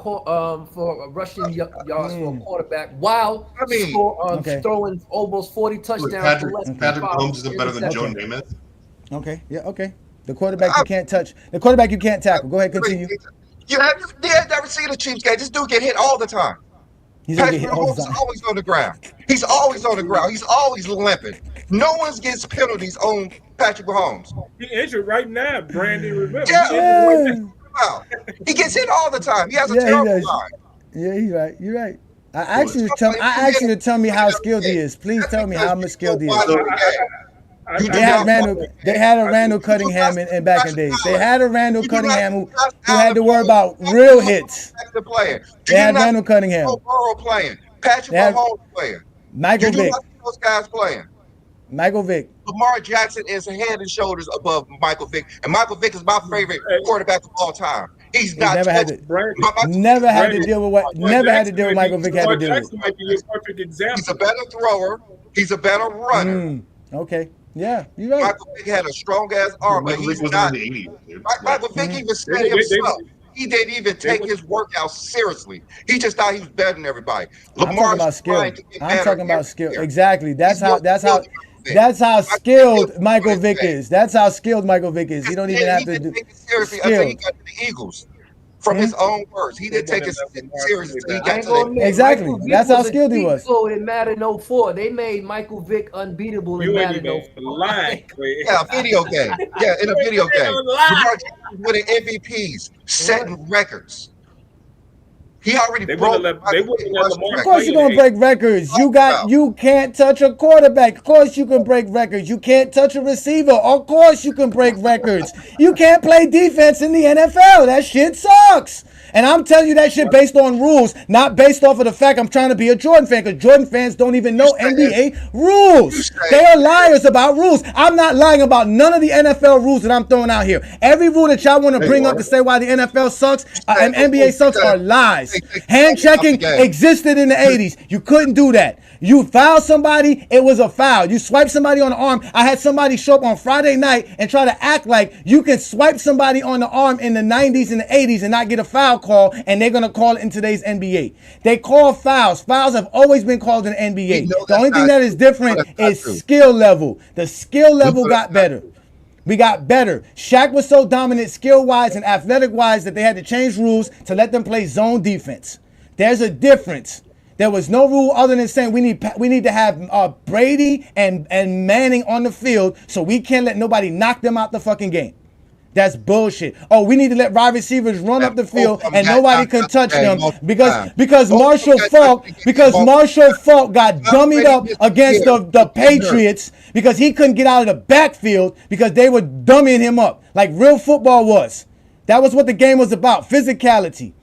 rushing yards for a quarterback while throwing almost 40 touchdowns. Patrick Mahomes isn't better than Joe Namath. Okay. Yeah. Okay. The quarterback you can't touch. The quarterback you can't tackle. Go ahead. Continue. You have never seen a Chiefs game. This dude get hit all the time. Patrick Mahomes is always on the ground. He's always on the ground. He's always limping. No one gets penalties on Patrick Mahomes. He injured right now, Brandon. Remember? Yeah. He gets hit all the time. He has a terrible line. Yeah, he's right. You're right. I asked you to tell me how skilled he is. Please tell me how much skilled he is. They had a Randall Cunningham in back in the days. They had a Randall Cunningham who had to worry about real hits. They had Randall Cunningham. Burrow playing. Patrick Mahomes playing. Michael Vick. Those guys playing. Michael Vick. Lamar Jackson is head and shoulders above Michael Vick, and Michael Vick is my favorite quarterback of all time. He's not. Never had to deal with what. Never had to deal with Michael Vick. Had to deal with. Might be a perfect example. He's a better thrower. He's a better runner. Okay. Yeah, you're right. Michael Vick had a strong ass arm, but he's not. Michael Vick even said himself. He didn't even take his workout seriously. He just thought he was better than everybody. I'm talking about skill. I'm talking about skill. Exactly. That's how skilled Michael Vick is. That's how skilled Michael Vick is. He don't even have to do it seriously until he got to the Eagles. From his own words, he didn't take it seriously until he got to the Exactly. That's how skilled he was. So in Madden 04, they made Michael Vick unbeatable in Madden 04. Yeah, a video game. Yeah, in a video game. Winning MVPs, setting records. He already broke. Of course you're gonna break records. You can't touch a quarterback. Of course you can break records. You can't touch a receiver. Of course you can break records. You can't play defense in the NFL. That shit sucks. And I'm telling you that shit based on rules, not based off of the fact I'm trying to be a Jordan fan, because Jordan fans don't even know NBA rules. They are liars about rules. I'm not lying about none of the NFL rules that I'm throwing out here. Every rule that y'all want to bring up to say why the NFL sucks and NBA sucks are lies. Hand checking existed in the 80s. You couldn't do that. You fouled somebody, it was a foul. You swipe somebody on the arm. I had somebody show up on Friday night and try to act like you can swipe somebody on the arm in the 90s and the 80s and not get a foul call, and they're going to call it in today's NBA. They call fouls. Fouls have always been called in the NBA. The only thing that is different is skill level. The skill level got better. We got better. Shaq was so dominant skill-wise and athletic-wise that they had to change rules to let them play zone defense. There's a difference. There was no rule other than saying we need to have Brady and Manning on the field so we can't let nobody knock them out the fucking game. That's bullshit. Oh, we need to let wide receivers run up the field and nobody can touch them because Marshall Faulk got dummied up against the Patriots because he couldn't get out of the backfield because they were dummying him up like real football was. That was what the game was about. Physicality.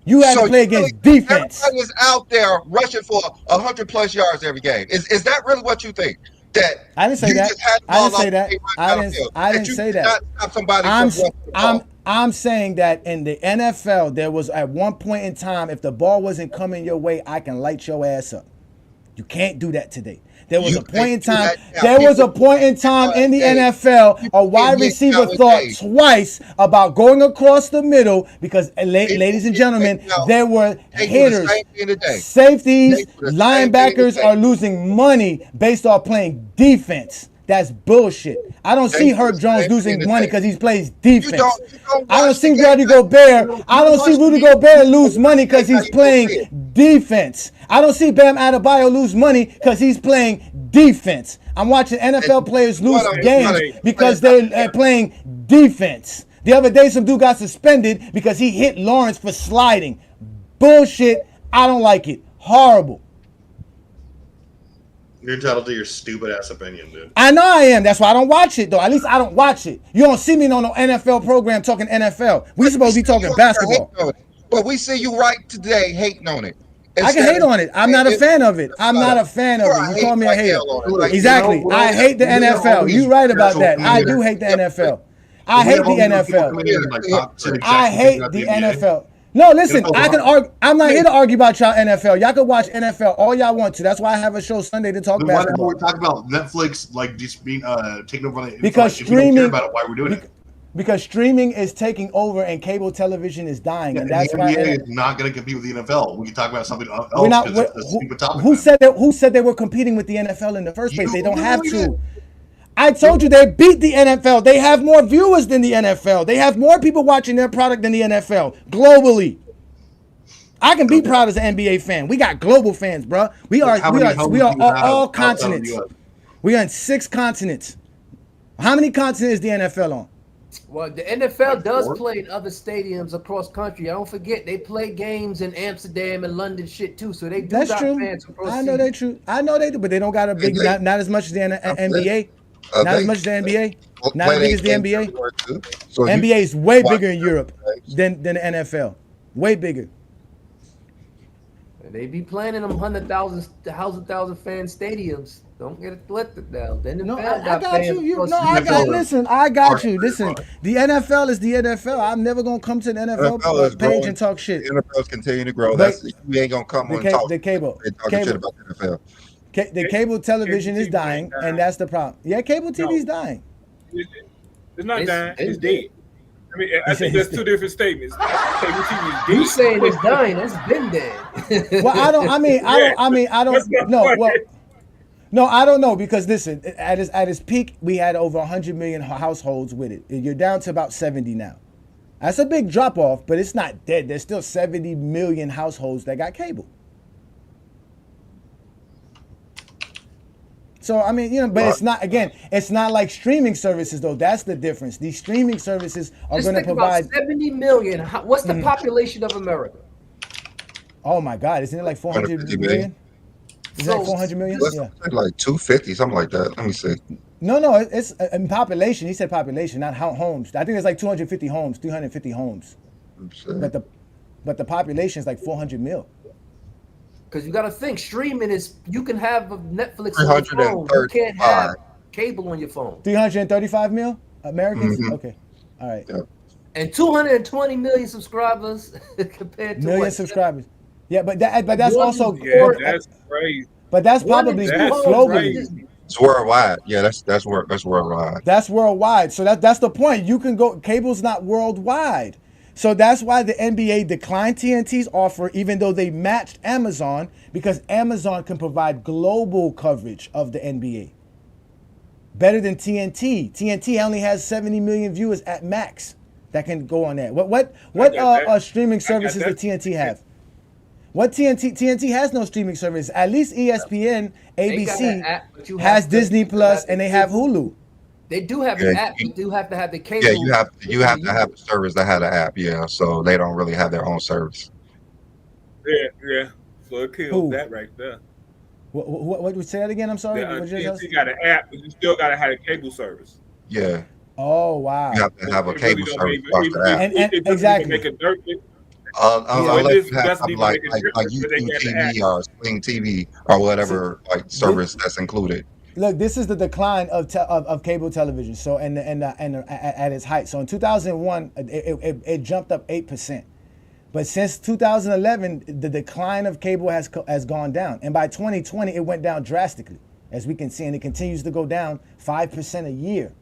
You had to play against defense. Everybody is out there rushing for 100+ yards every game. Is that really what you think? I didn't say that. I didn't say that. I'm saying that in the NFL, there was at one point in time, if the ball wasn't coming your way, I can light your ass up. You can't do that today. There was a point in time. There was a point in time in the NFL. A wide receiver thought twice about going across the middle because, ladies and gentlemen, there were hitters, safeties, linebackers are losing money based off playing defense. That's bullshit. I don't see Herb Jones losing money because he plays defense. I don't see Rudy Gobert. I don't see Rudy Gobert lose money because he's playing defense. I don't see Bam Adebayo lose money because he's playing defense. I'm watching NFL players lose games because they're playing defense. The other day, some dude got suspended because he hit Lawrence for sliding. Bullshit. I don't like it. Horrible. You're entitled to your stupid ass opinion, dude. I know I am. That's why I don't watch it, though. At least I don't watch it. You don't see me on no NFL program talking NFL. We supposed to be talking basketball. But we see you right today hating on it. I can hate on it. I'm not a fan of it. I'm not a fan of it. You call me a hater. Exactly. I hate the NFL. You're right about that. I do hate the NFL. I hate the NFL. I hate the NFL. No, listen, I can argue. I'm not here to argue about y'all NFL. Y'all can watch NFL all y'all want to. That's why I have a show Sunday to talk basketball. Why we're talking about Netflix, like just being taking over the because like, streaming. If you don't care about it, why we're doing it? Because streaming is taking over and cable television is dying, and that's the why NBA is not going to compete with the NFL. We can talk about something else. We're not. Who said that? Who said they were competing with the NFL in the first place? They don't have to. I told you they beat the NFL. They have more viewers than the NFL. They have more people watching their product than the NFL globally. I can be proud as an NBA fan. We got global fans, bro. We are all continents. We are in 6 continents. How many continents is the NFL on? Well, the NFL does play in other stadiums across country. I don't forget they play games in Amsterdam and London shit too. So they do got fans across. I know they true. I know they do, but they don't got a big not as much as the NBA. Not as much as the NBA. Not as big as the NBA. NBA is way bigger in Europe than the NFL. Way bigger. They be playing in them 100,000 fan stadiums. Don't get it twisted now. No, I got you. Listen, I got you. Listen, the NFL is the NFL. I'm never gonna come to the NFL page and talk shit. The NFL's continuing to grow. You ain't gonna come on and talk. The cable. Shit about the NFL. The cable television is dying, and that's the problem. Yeah, cable TV is dying. It's not dying. It's dead. I mean, I think that's 2 different statements. Cable TV is dead. You saying it's dying? It's been dead. Well, I don't know. Well. No, I don't know because listen, at its peak, we had over 100 million households with it. You're down to about 70 now. That's a big drop off, but it's not dead. There's still 70 million households that got cable. So I mean, but it's not. Again, it's not like streaming services though. That's the difference. These streaming services are going to provide 70 million. What's the population of America? Oh my God, isn't it like 400 million? Is that 400 million? Yeah. Like 250, something like that. Let me see. No, it's in population. He said population, not homes. I think it's like 250 homes, 350 homes. But the population is like 400 mil. Because you got to think, streaming is, you can have Netflix on your phone. You can't have cable on your phone. 335 mil Americans? Mm-hmm. Okay. All right. Yeah. And 220 million subscribers compared to subscribers. Yeah, but that's also that's crazy. But that's probably globally. It's worldwide. Yeah, that's worldwide. That's worldwide. So that's the point. You can go. Cable's not worldwide. So that's why the NBA declined TNT's offer, even though they matched Amazon, because Amazon can provide global coverage of the NBA. Better than TNT. TNT only has 70 million viewers at max that can go on that. What streaming services does TNT have? What TNT has no streaming service. At least ESPN, ABC has Disney Plus, and they have Hulu. They do have an app. You do have to have the cable. Yeah, you have to have a service that had an app. Yeah, so they don't really have their own service. Yeah. So it kills that right there. What would you say that again? I'm sorry. TNT got an app, but you still got to have a cable service. Yeah. Oh wow. You have to have a cable service across the app. And exactly. Unless you have something like YouTube TV or Sling TV or whatever like service that's included. look, this is the decline of cable television. So and at its height. So in 2001, it jumped up 8%. But since 2011, the decline of cable has gone down, and by 2020, it went down drastically, as we can see, and it continues to go down 5% a year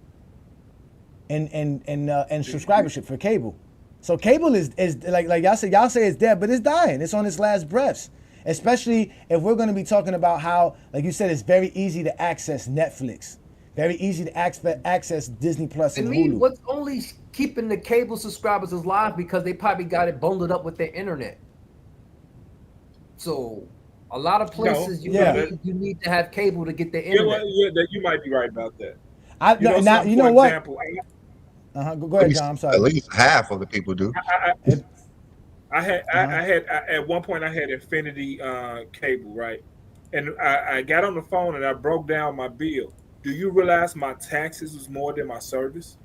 in subscribership for cable. So cable is like y'all say it's dead, but it's dying. It's on its last breaths. Especially if we're going to be talking about how, like you said, it's very easy to access Netflix, very easy to access Disney Plus and Hulu. What's only keeping the cable subscribers alive because they probably got it bundled up with their internet. So a lot of places you need to have cable to get the internet. You might be right about that. You know what? Go ahead, John. I'm sorry. At least half of the people do. I had at one point I had Infinity cable, right? And I got on the phone and I broke down my bill. Do you realize my taxes was more than my service?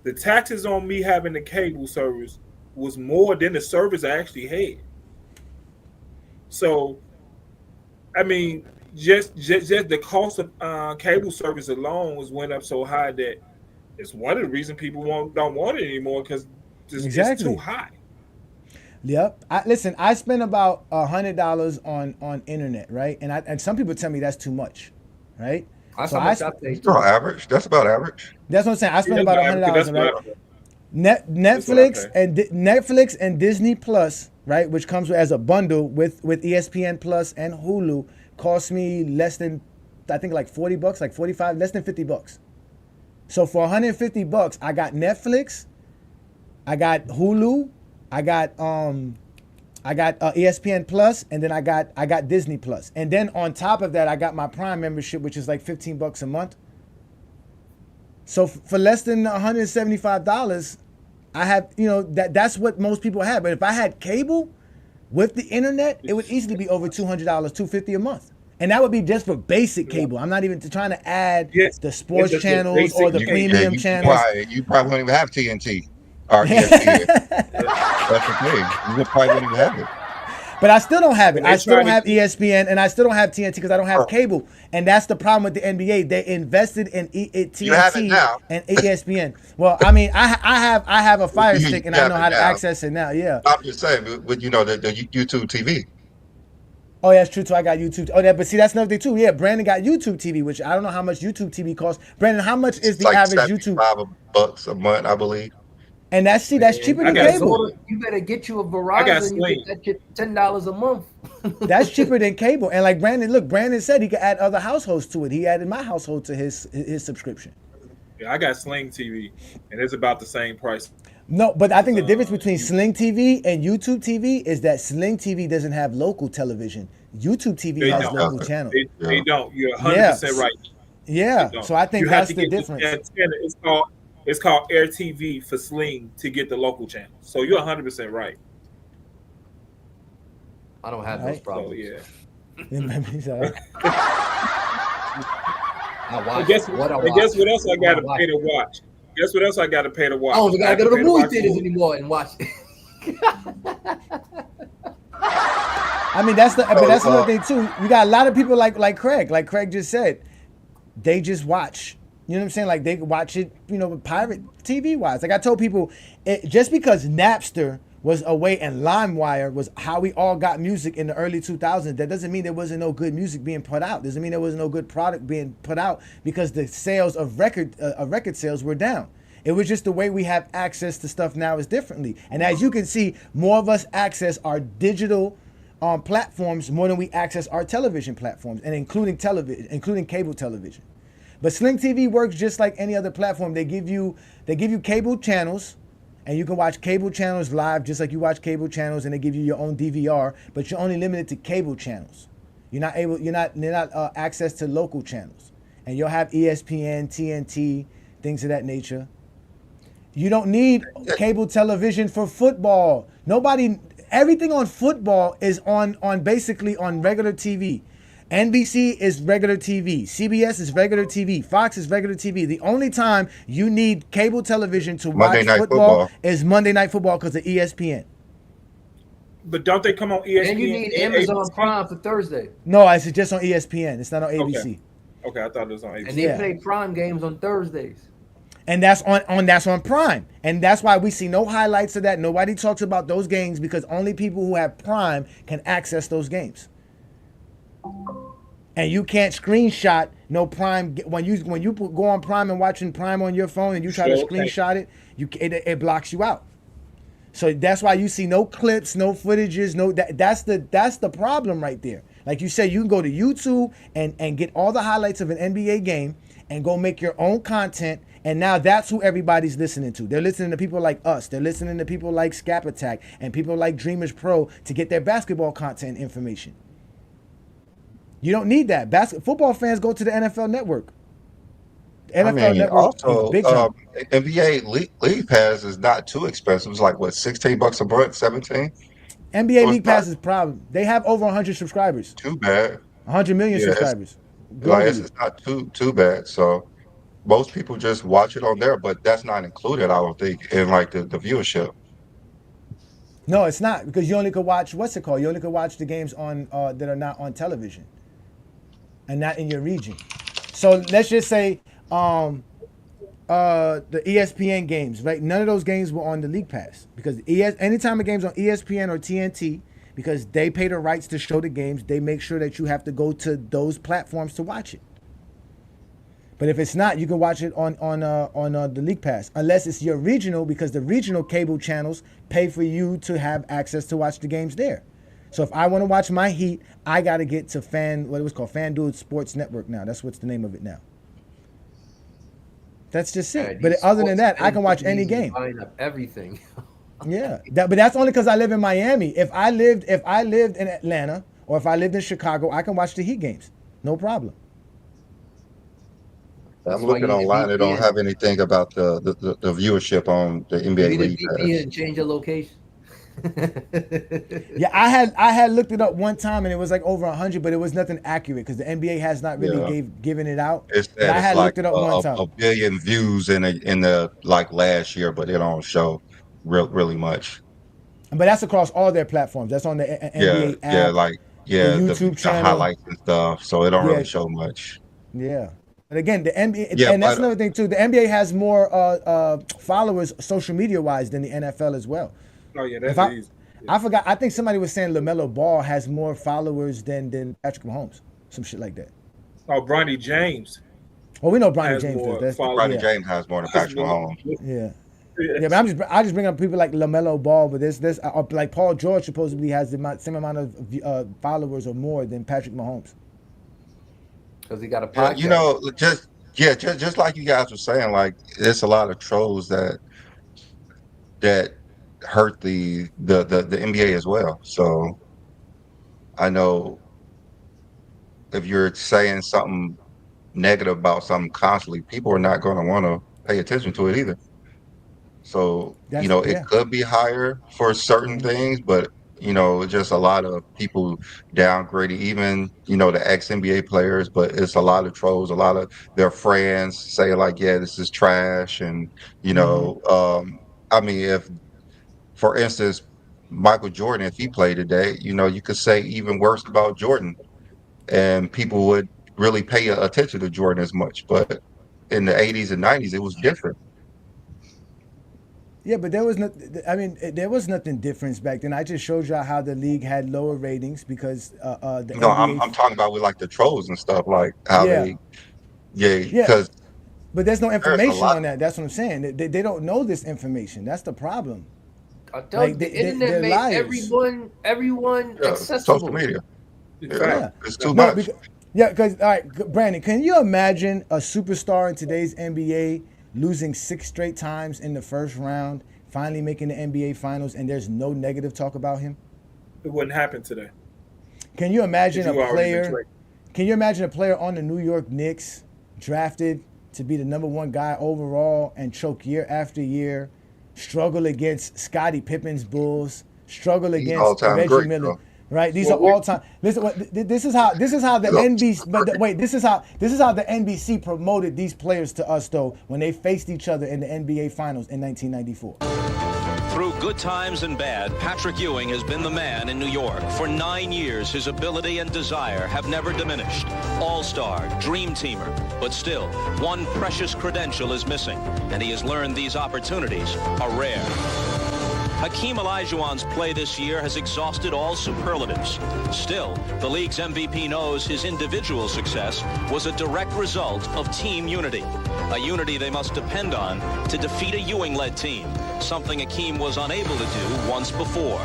The taxes on me having the cable service was more than the service I actually had. So, I mean, just the cost of cable service alone went up so high that it's one of the reasons people don't want it anymore because it's too high. Yep. Listen, I spend about $100 on internet, right? And some people tell me that's too much, right? That's about average. That's about average. That's what I'm saying. I spend about $100, right? Netflix and Disney Plus, right, which comes as a bundle with ESPN Plus and Hulu, cost me less than, I think, like $40, like 45, less than $50. So for $150, I got Netflix, I got Hulu, I got ESPN Plus, and then I got Disney Plus, and then on top of that, I got my Prime membership, which is like $15 a month. So for less than $175, I have, that's what most people have. But if I had cable with the internet, it would easily be over $200, $250 a month, and that would be just for basic cable. I'm not even trying to add the sports channels or the premium channels. You probably won't even have TNT. Or ESPN. That's the thing. You probably wouldn't even have it. But I still don't have it. I still don't have ESPN, and I still don't have TNT because I don't have cable. And that's the problem with the NBA. They invested in TNT and ESPN. Well, I mean, I have a Fire Stick, and I know how to access it now. Yeah. I'm just saying, but the YouTube TV. Oh, yeah, that's true too. I got YouTube. Oh, yeah, but see, that's another thing too. Yeah, Brandon got YouTube TV, which I don't know how much YouTube TV costs. Brandon, how much is the average YouTube? $75 a month, I believe. And that's cheaper than cable. You better get you a Verizon. You get that $10 a month. That's cheaper than cable. And like Brandon said, he could add other households to it. He added my household to his subscription. Yeah, I got Sling TV, and it's about the same price. No, but I think the difference between Sling TV and YouTube TV is that Sling TV doesn't have local television. YouTube TV has local channels. They don't. You're 100% right. Yeah. So I think that's the difference. It's called Air TV for Sling to get the local channel. So you're 100% right. I don't have those problems. So, Guess what else I got to pay to watch? Guess what else I got to pay to watch? Oh, we got to go to the movie theaters anymore and watch it. I mean, that's another thing too. You got a lot of people like Craig. Like Craig just said, they just watch. You know what I'm saying? Like they watch it, pirate TV wise. Like I told people, just because Napster was a way and LimeWire was how we all got music in the early 2000s, that doesn't mean there wasn't no good music being put out. Doesn't mean there was no good product being put out because the sales of record sales were down. It was just the way we have access to stuff now is differently. And as you can see, more of us access our digital platforms more than we access our television platforms, and including cable television. But Sling TV works just like any other platform. They give you cable channels, and you can watch cable channels live just like you watch cable channels, and they give you your own DVR, but you're only limited to cable channels. You're not access to local channels. And you'll have ESPN, TNT, things of that nature. You don't need cable television for football. Everything on football is basically on regular TV. NBC is regular TV. CBS is regular TV. Fox is regular TV. The only time you need cable television to watch football is Monday Night Football because of ESPN. But don't they come on ESPN? And you need and Amazon ABC? Prime for Thursday. No, it's just on ESPN. It's not on ABC. Okay, I thought it was on ABC. And they play Prime games on Thursdays. And that's on Prime. And that's why we see no highlights of that. Nobody talks about those games because only people who have Prime can access those games. And you can't screenshot no Prime when you go on Prime and watching Prime on your phone and you try to screenshot it, it blocks you out. So that's why you see no clips, no footages, that's the problem right there. Like you said, you can go to YouTube and get all the highlights of an NBA game and go make your own content. And now that's who everybody's listening to. They're listening to people like us. They're listening to people like Scap Attack and people like Dreamers Pro to get their basketball content information. You don't need that. Football fans go to the NFL Network. The NFL Network is big time. NBA League Pass is not too expensive. It's like, what, $16 a month, 17? NBA League Pass is problem. They have over 100 subscribers. Too bad. 100 million subscribers. It's not too bad. So most people just watch it on there, but that's not included, I don't think, in like the viewership. No, it's not, because you only could watch, what's it called? You only could watch the games on that are not on television and not in your region. So let's just say the ESPN games, right? None of those games were on the League Pass because anytime a game's on ESPN or TNT, because they pay the rights to show the games, they make sure that you have to go to those platforms to watch it. But if it's not, you can watch it on the League Pass, unless it's your regional, because the regional cable channels pay for you to have access to watch the games there. So if I want to watch my Heat, I got to get to FanDuel Sports Network now. That's what's the name of it now. That's just it. But other than that, I can watch any game. Buying up everything. Yeah, but that's only because I live in Miami. If I lived in Atlanta or if I lived in Chicago, I can watch the Heat games, no problem. I'm looking online. They don't have anything about the viewership on the NBA League Pass. And change your location. Yeah, I had looked it up one time and it was like over 100, but it was nothing accurate because the NBA has not really given it out. I had looked it up one time. A billion views in the like last year, but it don't show really much. But that's across all their platforms. That's on the NBA app. The YouTube channel, the highlights and stuff. So it don't really show much. Yeah. But again, the NBA, and that's another thing too. The NBA has more followers social media wise than the NFL as well. Oh yeah, that's easy. I forgot. I think somebody was saying LaMelo Ball has more followers than Patrick Mahomes. Some shit like that. Oh, Bronny James. Well, we know Bronny James does. Bronny James has more than Patrick Mahomes. Yeah. Yeah, but I just bring up people like LaMelo Ball, but this like Paul George supposedly has the same amount of followers or more than Patrick Mahomes. Because he got a podcast. You know, just like you guys were saying, like there's a lot of trolls that hurt the NBA as well. So I know if you're saying something negative about something constantly, people are not going to want to pay attention to it either. So it could be higher for certain things, but just a lot of people downgrading, even the ex-NBA players. But it's a lot of trolls, a lot of their friends say like, yeah, this is trash, and I mean, if for instance Michael Jordan, if he played today, you could say even worse about Jordan, and people would really pay attention to Jordan as much. But in the 80s and 90s, it was different. Yeah, but there was nothing different back then. I just showed you how the league had lower ratings because I'm talking about with like the trolls and stuff, like how because but there's no information on that. That's what I'm saying. They don't know this information. That's the problem. I tell you, the internet made everyone accessible. Social media. Yeah. It's too much. Because all right, Brandon, can you imagine a superstar in today's NBA losing 6 straight times in the first round, finally making the NBA Finals, and there's no negative talk about him? It wouldn't happen today. Can you imagine a player? Can you imagine a player on the New York Knicks drafted to be the #1 guy overall and choke year after year, struggle against Scottie Pippen's Bulls, struggle against Reggie Miller? Right, these are all time. Listen, this is how the NBC. But wait, this is how the NBC promoted these players to us though when they faced each other in the NBA Finals in 1994. Through Good times and bad, Patrick Ewing has been the man in New York. For 9 years, his ability and desire have never diminished. All-star, dream teamer. But still, one precious credential is missing, and he has learned these opportunities are rare. Hakeem Olajuwon's play this year has exhausted all superlatives. Still, the league's MVP knows his individual success was a direct result of team unity. A unity they must depend on to defeat a Ewing-led team, something Hakeem was unable to do once before.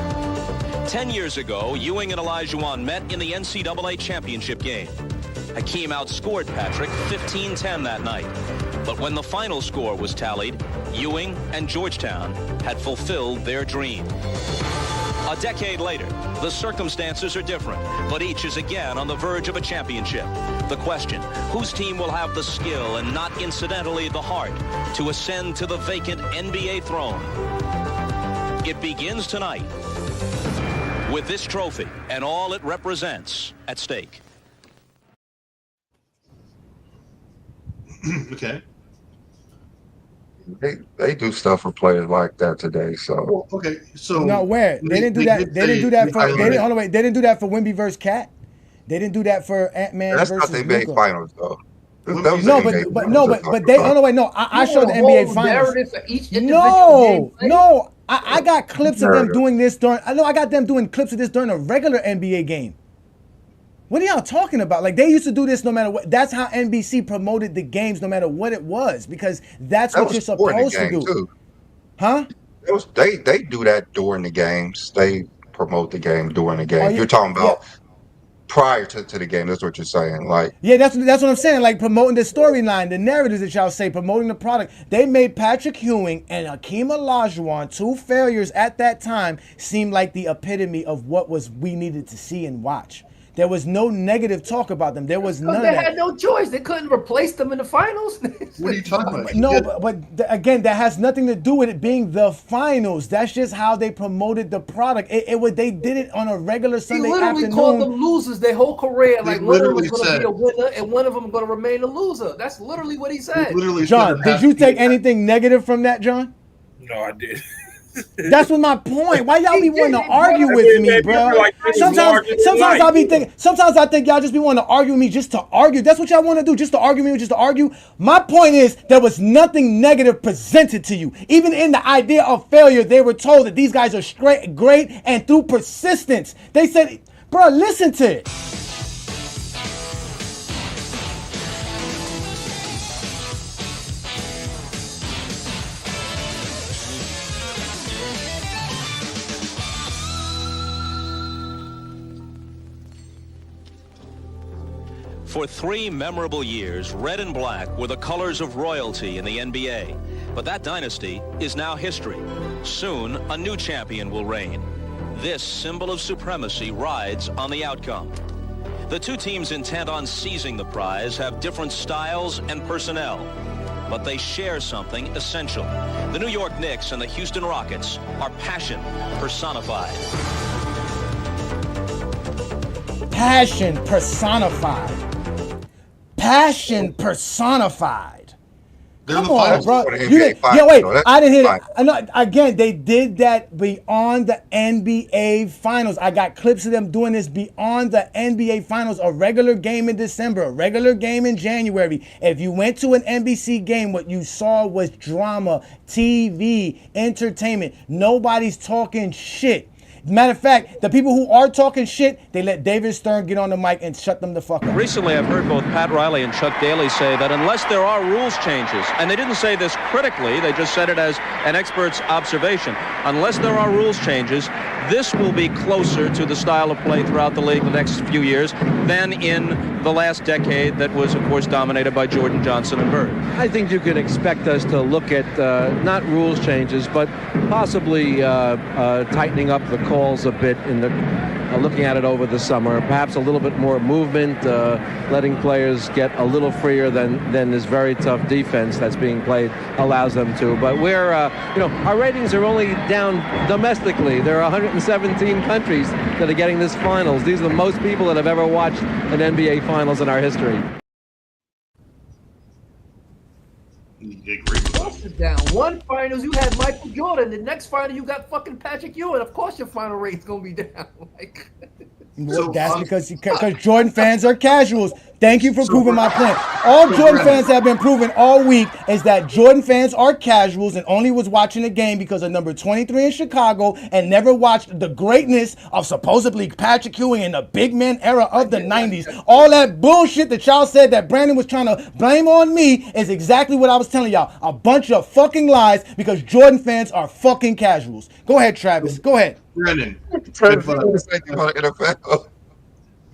10 years ago, Ewing and Olajuwon met in the NCAA championship game. Hakeem outscored Patrick 15-10 that night. But when the final score was tallied, Ewing and Georgetown had fulfilled their dream. A decade later, the circumstances are different, but each is again on the verge of a championship. The question, whose team will have the skill and not incidentally the heart to ascend to the vacant NBA throne? It begins tonight with this trophy and all it represents at stake. Okay. They do stuff for players like that today. So Well, okay. So No, where they didn't do that. They didn't do that for. They didn't. Hold on, wait. They didn't do that for Wemby versus Cat. They didn't do that for Ant-Man that's not versus the NBA Luka. Finals, though. That was No, the NBA but Finals no, we're but they. talking Oh no, wait, no. I showed the NBA Finals. Narrative for each individual game. No. I got clips of them Narrative. doing this during. I know I got them doing clips of this during a regular NBA game. What are y'all talking about? Like, they used to do this no matter what. That's how NBC promoted the games no matter what it was, because that's what you're supposed to do. Too. Huh? They do that during the games. They promote the game during the game. Oh, yeah. You're talking about prior to the game. That's what you're saying. Like, Yeah, that's what I'm saying. Like, promoting the storyline, the narratives that y'all say, promoting the product. They made Patrick Ewing and Hakeem Olajuwon, two failures at that time, seem like the epitome of what we needed to see and watch. There was no negative talk about them. There was none of They that. had no choice. They couldn't replace them in the finals. What are you talking about? No, again, that has nothing to do with it being the finals. That's just how they promoted the product. They did it on a regular He Sunday literally afternoon. called them losers their whole career. Like, one of them was literally going to said- be a winner and one of them going to remain a loser. That's literally what he said. Literally John, said did you take anything negative from that, John? No, I did. That's what my point. Why y'all be wanting to did, argue bro. with me, Maybe bro? like this is larger than Sometimes life. I be thinking. Sometimes I think y'all just be wanting to argue with me just to argue. That's what y'all want to do, just to argue with me, just to argue. My point is, there was nothing negative presented to you. Even in the idea of failure, they were told that these guys are great, and through persistence, they said, "Bro, listen to it." For 3 memorable years, red and black were the colors of royalty in the NBA. But that dynasty is now history. Soon, a new champion will reign. This symbol of supremacy rides on the outcome. The two teams intent on seizing the prize have different styles and personnel, but they share something essential. The New York Knicks and the Houston Rockets are passion personified. Passion personified. Passion personified. They're Come the on, finals. bro. for the You NBA did, finals, yeah, wait. though. That's I didn't hear fine. it. I know, again, they did that beyond the NBA Finals. I got clips of them doing this beyond the NBA Finals. A regular game in December, a regular game in January. If you went to an NBC game, what you saw was drama, TV, entertainment. Nobody's talking shit. Matter of fact, the people who are talking shit, they let David Stern get on the mic and shut them the fuck up. Recently, I've heard both Pat Riley and Chuck Daly say that unless there are rules changes, and they didn't say this critically, they just said it as an expert's observation, unless there are rules changes, this will be closer to the style of play throughout the league the next few years than in the last decade that was, of course, dominated by Jordan, Johnson, and Bird. I think you can expect us to look at not rules changes, but possibly tightening up the calls a bit in the looking at it over the summer. Perhaps a little bit more movement, letting players get a little freer than this very tough defense that's being played allows them to. But we're, our ratings are only down domestically. There are 117 countries that are getting this finals. These are the most people that have ever watched an NBA Finals in our history. agree with Of course it's down. One finals you had Michael Jordan. The next final you got fucking Patrick Ewing. Of course your final rate's gonna be down. Like, Well, that's because Jordan fans are casuals. Thank you for proving my point. All Jordan fans have been proven all week is that Jordan fans are casuals and only was watching the game because of number 23 in Chicago and never watched the greatness of supposedly Patrick Ewing in the big man era of the 90s. All that bullshit that y'all said that Brandon was trying to blame on me is exactly what I was telling y'all. A bunch of fucking lies because Jordan fans are fucking casuals. Go ahead, Travis. Go ahead. Brennan. NFL.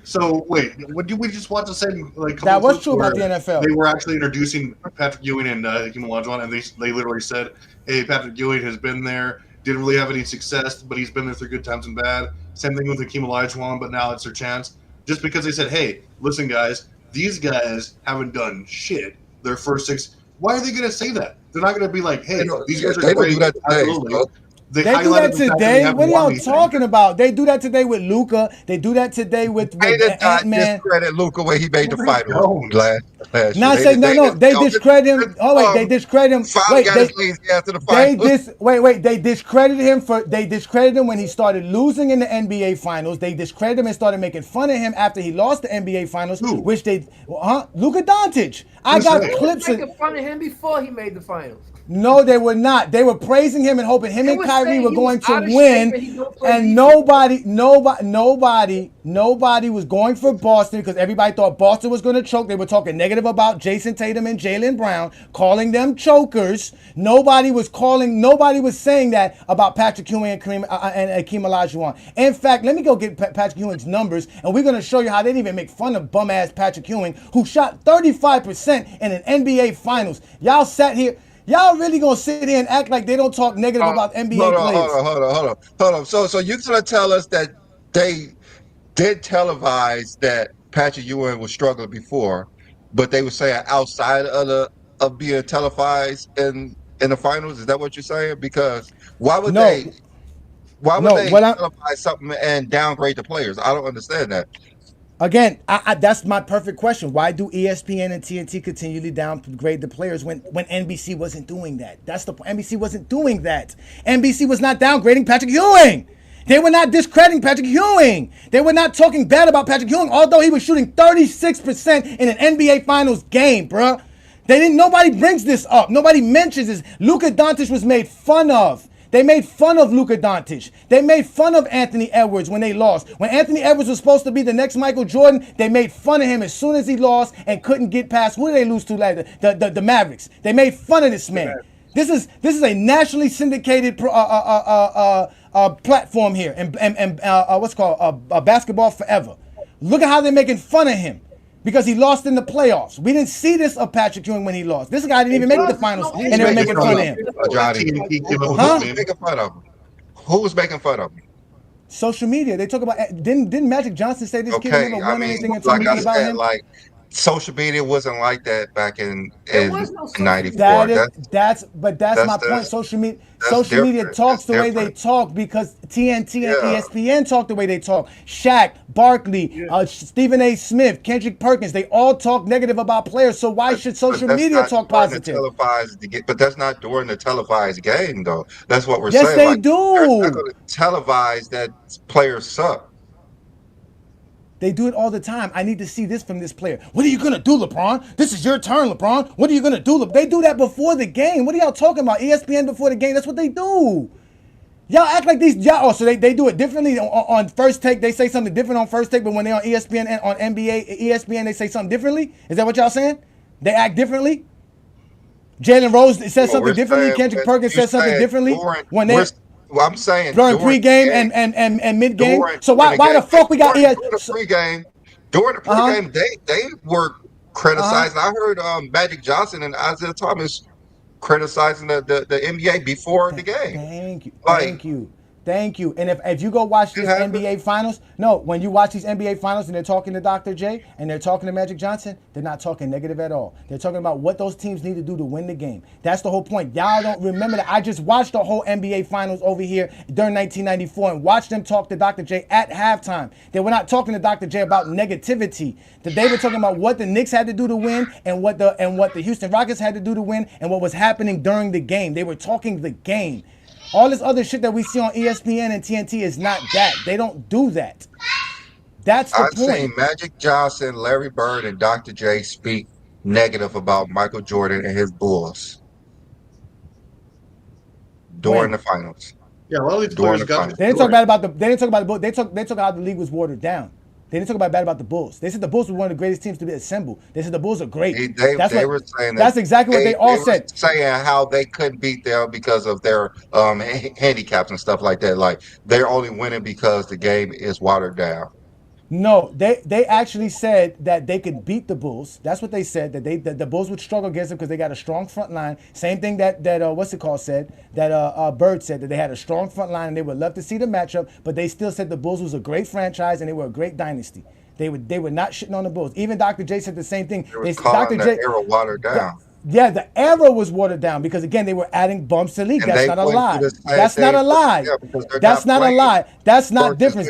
So wait, what did we just watch the same like? That was true about the NFL. They were actually introducing Patrick Ewing and Hakeem Olajuwon, and they literally said, "Hey, Patrick Ewing has been there, didn't really have any success, but he's been there through good times and bad." Same thing with Hakeem Olajuwon, but now it's their chance. Just because they said, "Hey, listen, guys, these guys haven't done shit. Their first 6." Why are they going to say that? They're not going to be like, "Hey, these guys are great." Absolutely. They do that today. What are y'all talking about? They do that today with Luka. They do that today with Ant-Man. Discredit Luka when he made the final last year. They discredit him. Oh wait, they discredit him. They discredited him They discredited him when he started losing in the NBA Finals. They discredited him and started making fun of him after he lost the NBA Finals. Who? Which Luka Doncic. I got clips of making fun of him before he made the finals. No, they were not. They were praising him and hoping him and Kyrie were going to win. And nobody was going for Boston because everybody thought Boston was going to choke. They were talking negative about Jason Tatum and Jaylen Brown, calling them chokers. Nobody was saying that about Patrick Ewing and Hakeem Olajuwon. In fact, let me go get Patrick Ewing's numbers, and we're going to show you how they didn't even make fun of bum-ass Patrick Ewing, who shot 35% in an NBA Finals. Y'all sat here. Y'all really gonna sit here and act like they don't talk negative about NBA players? Hold on. So you're gonna tell us that they did televise that Patrick Ewing was struggling before, but they were saying outside of being televised in the finals? Is that what you're saying? Because why would they televise something and downgrade the players? I don't understand that. Again, that's my perfect question. Why do ESPN and TNT continually downgrade the players when NBC wasn't doing that? That's the point. NBC wasn't doing that. NBC was not downgrading Patrick Ewing. They were not discrediting Patrick Ewing. They were not talking bad about Patrick Ewing, although he was shooting 36% in an NBA Finals game, bruh. Nobody brings this up. Nobody mentions this. Luka Doncic was made fun of. They made fun of Luka Doncic. They made fun of Anthony Edwards when they lost. When Anthony Edwards was supposed to be the next Michael Jordan, they made fun of him as soon as he lost and couldn't get past. Who did they lose to later? The Mavericks. They made fun of this man. This is a nationally syndicated platform here, and what's called Basketball Forever. Look at how they're making fun of him. Because he lost in the playoffs. We didn't see this of Patrick Ewing when he lost. This guy didn't even make the finals, and they were making fun of him. Who was making fun of him? Social media. They talk about. Didn't Magic Johnson say this kid never won anything until like about him? Like social media wasn't like that back in '94. That's my point. Social media talks the way they talk because TNT and ESPN talk the way they talk. Shaq, Barkley, Stephen A. Smith, Kendrick Perkins, they all talk negative about players. So why should social media talk positive? But that's not during the televised game, though. That's what we're saying. Yes, they do. They're not going to televise that players suck. They do it all the time. I need to see this from this player. What are you going to do, LeBron? This is your turn, LeBron. What are you going to do? They do that before the game. What are y'all talking about? ESPN before the game. That's what they do. Y'all act like these. So they do it differently on First Take. They say something different on First Take, but when they're on ESPN and on NBA, ESPN, they say something differently. Is that what y'all saying? They act differently? Jalen Rose says something differently. Kendrick Perkins says something differently. I'm saying during pregame and mid-game. So why the fuck we got during the pregame, they were criticizing. I heard Magic Johnson and Isaiah Thomas criticizing the NBA before the game. Thank Thank you. And if you go watch this happened. NBA Finals, no, when you watch these NBA Finals and they're talking to Dr. J and they're talking to Magic Johnson, they're not talking negative at all. They're talking about what those teams need to do to win the game. That's the whole point. Y'all don't remember that. I just watched the whole NBA Finals over here during 1994 and watched them talk to Dr. J at halftime. They were not talking to Dr. J about negativity. That they were talking about what the Knicks had to do to win and what the Houston Rockets had to do to win and what was happening during the game. They were talking the game. All this other shit that we see on ESPN and TNT is not that. They don't do that. That's the I've point. seen Magic Johnson, Larry Bird, and Dr. J speak negative about Michael Jordan and his Bulls during the finals. Yeah, a lot of these During players the got. finals. They didn't talk bad about the. They didn't talk about the Bulls. They talk how the league was watered down. They didn't talk bad about the Bulls. They said the Bulls were one of the greatest teams to be assembled. They said the Bulls are great. They were saying that's exactly what they all said. Saying how they couldn't beat them because of their handicaps and stuff like that. Like they're only winning because the game is watered down. No, they actually said that they could beat the Bulls. That's what they said, that the Bulls would struggle against them because they got a strong front line. Same thing that said, that Bird said, that they had a strong front line and they would love to see the matchup, but they still said the Bulls was a great franchise and they were a great dynasty. They were not shitting on the Bulls. Even Dr. J said the same thing. Dr. J era watered down. Yeah, the era was watered down because, again, they were adding bumps to the league. That's not a lie. That's not a lie. That's not a lie. That's not difference.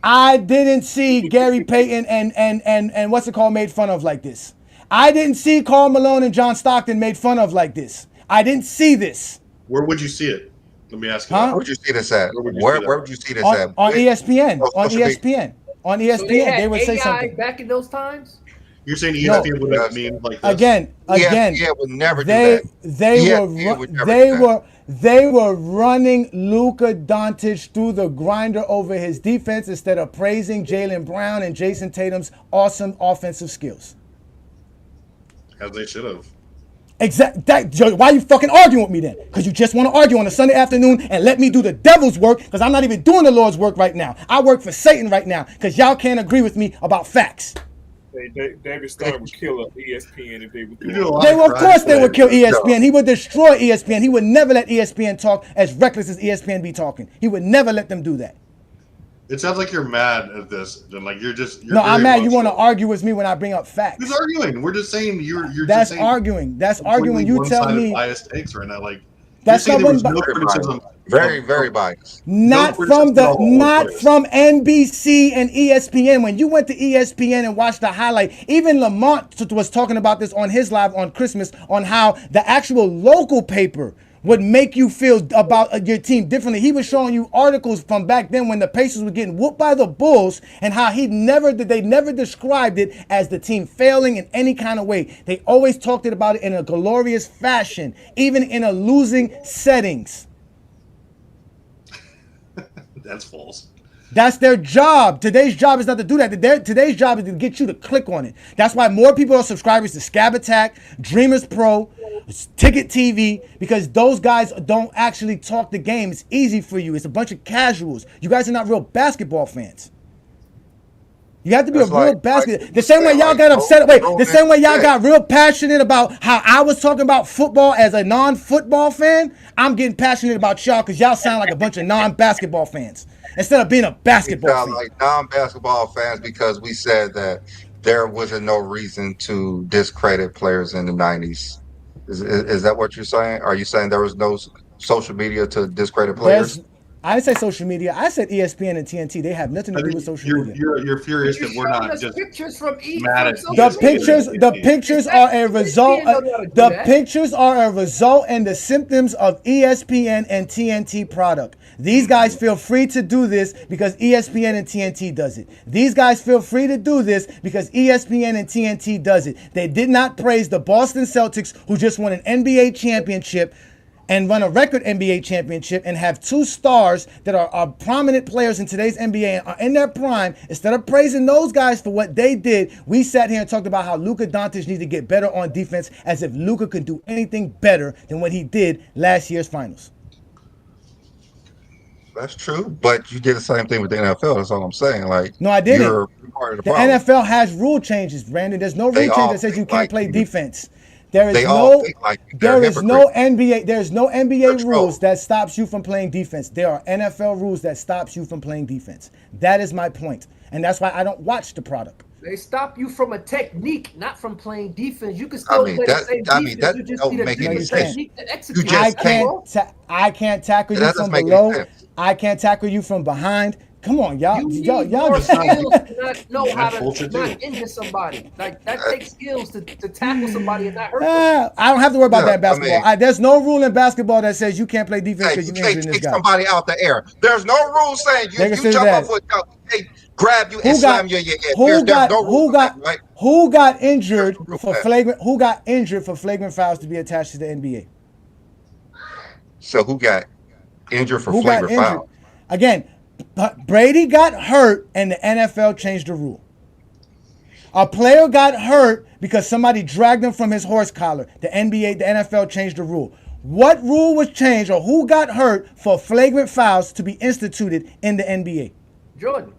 I didn't see Gary Payton and what's it called made fun of like this. I didn't see Karl Malone and John Stockton made fun of like this. I didn't see this. Where would you see it? Let me ask you. Huh? Where would you see this at? Where would you see this at? On ESPN. On ESPN. On ESPN. They would say something. Back in those times? You're saying ESPN would have mean like this? Again, ESPN would never do that. They were running Luka Doncic through the grinder over his defense instead of praising Jaylen Brown and Jason Tatum's awesome offensive skills. As they should have. Why are you fucking arguing with me then? Because you just want to argue on a Sunday afternoon and let me do the devil's work because I'm not even doing the Lord's work right now. I work for Satan right now because y'all can't agree with me about facts. David Stern would kill ESPN if they would do it. Of course they would kill ESPN. He would destroy ESPN. He would never let ESPN talk as reckless as ESPN be talking. He would never let them do that. It sounds like you're mad at this. Like you're no, I'm mad. You want to argue with me when I bring up facts. Who's arguing? We're just saying you're That's just saying arguing. That's arguing. You tell me. Biased takes right now. Like that's not one. Very, very biased. Not from NBC and ESPN. When you went to ESPN and watched the highlight, even Lamont was talking about this on his live on Christmas on how the actual local paper would make you feel about your team differently. He was showing you articles from back then when the Pacers were getting whooped by the Bulls and how they never described it as the team failing in any kind of way. They always talked about it in a glorious fashion, even in a losing settings. That's false. That's their job. Today's job is not to do that. Today's job is to get you to click on it. That's why more people are subscribers to Scab Attack, Dreamers Pro, Ticket TV, because those guys don't actually talk the game. It's easy for you. It's a bunch of casuals. You guys are not real basketball fans. You have to be a real basketball. The same way y'all got upset. The same way y'all got real passionate about how I was talking about football as a non-football fan. I'm getting passionate about y'all because y'all sound like a bunch of non-basketball fans instead of being a basketball fan. Like non-basketball fans because we said that there wasn't no reason to discredit players in the 90s. Is that what you're saying? Are you saying there was no social media to discredit players? I didn't say social media. I said ESPN and TNT. They have nothing to do with social media. You're furious that we're not just pictures from mad at the pictures are a result. The pictures are a result and the symptoms of ESPN and TNT product. These guys feel free to do this because ESPN and TNT does it. These guys feel free to do this because ESPN and TNT does it. They did not praise the Boston Celtics, who just won an NBA championship and run a record NBA championship and have two stars that are prominent players in today's NBA and are in their prime. Instead of praising those guys for what they did, we sat here and talked about how Luka Doncic needs to get better on defense, as if Luka could do anything better than what he did last year's finals. That's true, but you did the same thing with the NFL. That's all I'm saying. Like, no, I didn't. You're part of the NFL has rule changes, Brandon. There's no rule change that says you can't play defense. There is They all no think like they're there is no hypocrites. NBA there's no NBA Control. rules that stops you from playing defense. There are NFL rules that stops you from playing defense. That is my point. And that's why I don't watch the product. They stop you from a technique, not from playing defense. You can still play the same defense. that You just don't need a make different any sense. technique to execute. You just I can't tackle you That from doesn't make any below. sense. I can't tackle you from behind. Come on, y'all. You need Y'all. more skills to not know how to bullshit not too. injure somebody. Like that takes skills to tackle somebody and not hurt them. I don't have to worry about that in Yeah, I basketball. mean- there's no rule in basketball that says you can't play defense Hey, because you you're can't injuring this kick guy. somebody out the air. There's no rule saying They you consider jump that. off with they grab you and slam you in your head. There's no rule for that, right? who got injured There's no rule for for that. flagrant fouls to be attached to the NBA? So who got injured for Who got flagrant injured? foul? Again, Brady got hurt and the NFL changed the rule. A player got hurt because somebody dragged him from his horse collar. The NFL changed the rule. What rule was changed or who got hurt for flagrant fouls to be instituted in the NBA? Jordan.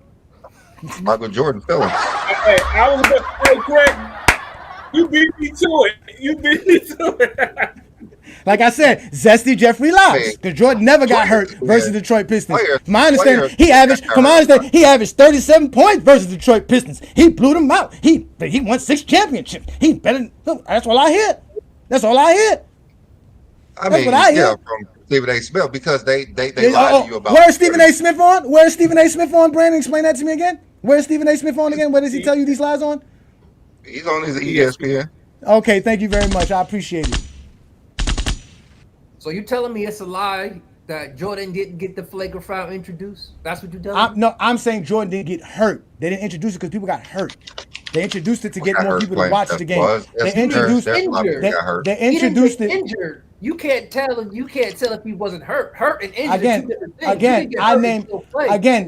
Michael Jordan Phillips. Hey, I was about to say, Greg, you beat me to it. Like I said, zesty Jeffrey Lyles. Because Jordan never got hurt versus Detroit Pistons. My understanding, he averaged 37 points versus Detroit Pistons. He blew them out. He won 6 championships. He's better. That's all I hear. That's all I hear. That's what I hear. from Stephen A. Smith because they lied to you about. Where's Stephen A. Smith on? Where's Stephen A. Smith on, Brandon? Explain that to me again. Where's Stephen A. Smith on again? Where does he tell you these lies on? He's on his ESPN. Okay, thank you very much. I appreciate it. So you telling me it's a lie that Jordan didn't get the flagrant foul introduced? That's what you're telling me? No, I'm saying Jordan didn't get hurt. They didn't introduce it because people got hurt. They introduced it to get more people to watch the game. They introduced it. They introduced it. Injured. You can't tell if he wasn't hurt. Hurt and injured. Again,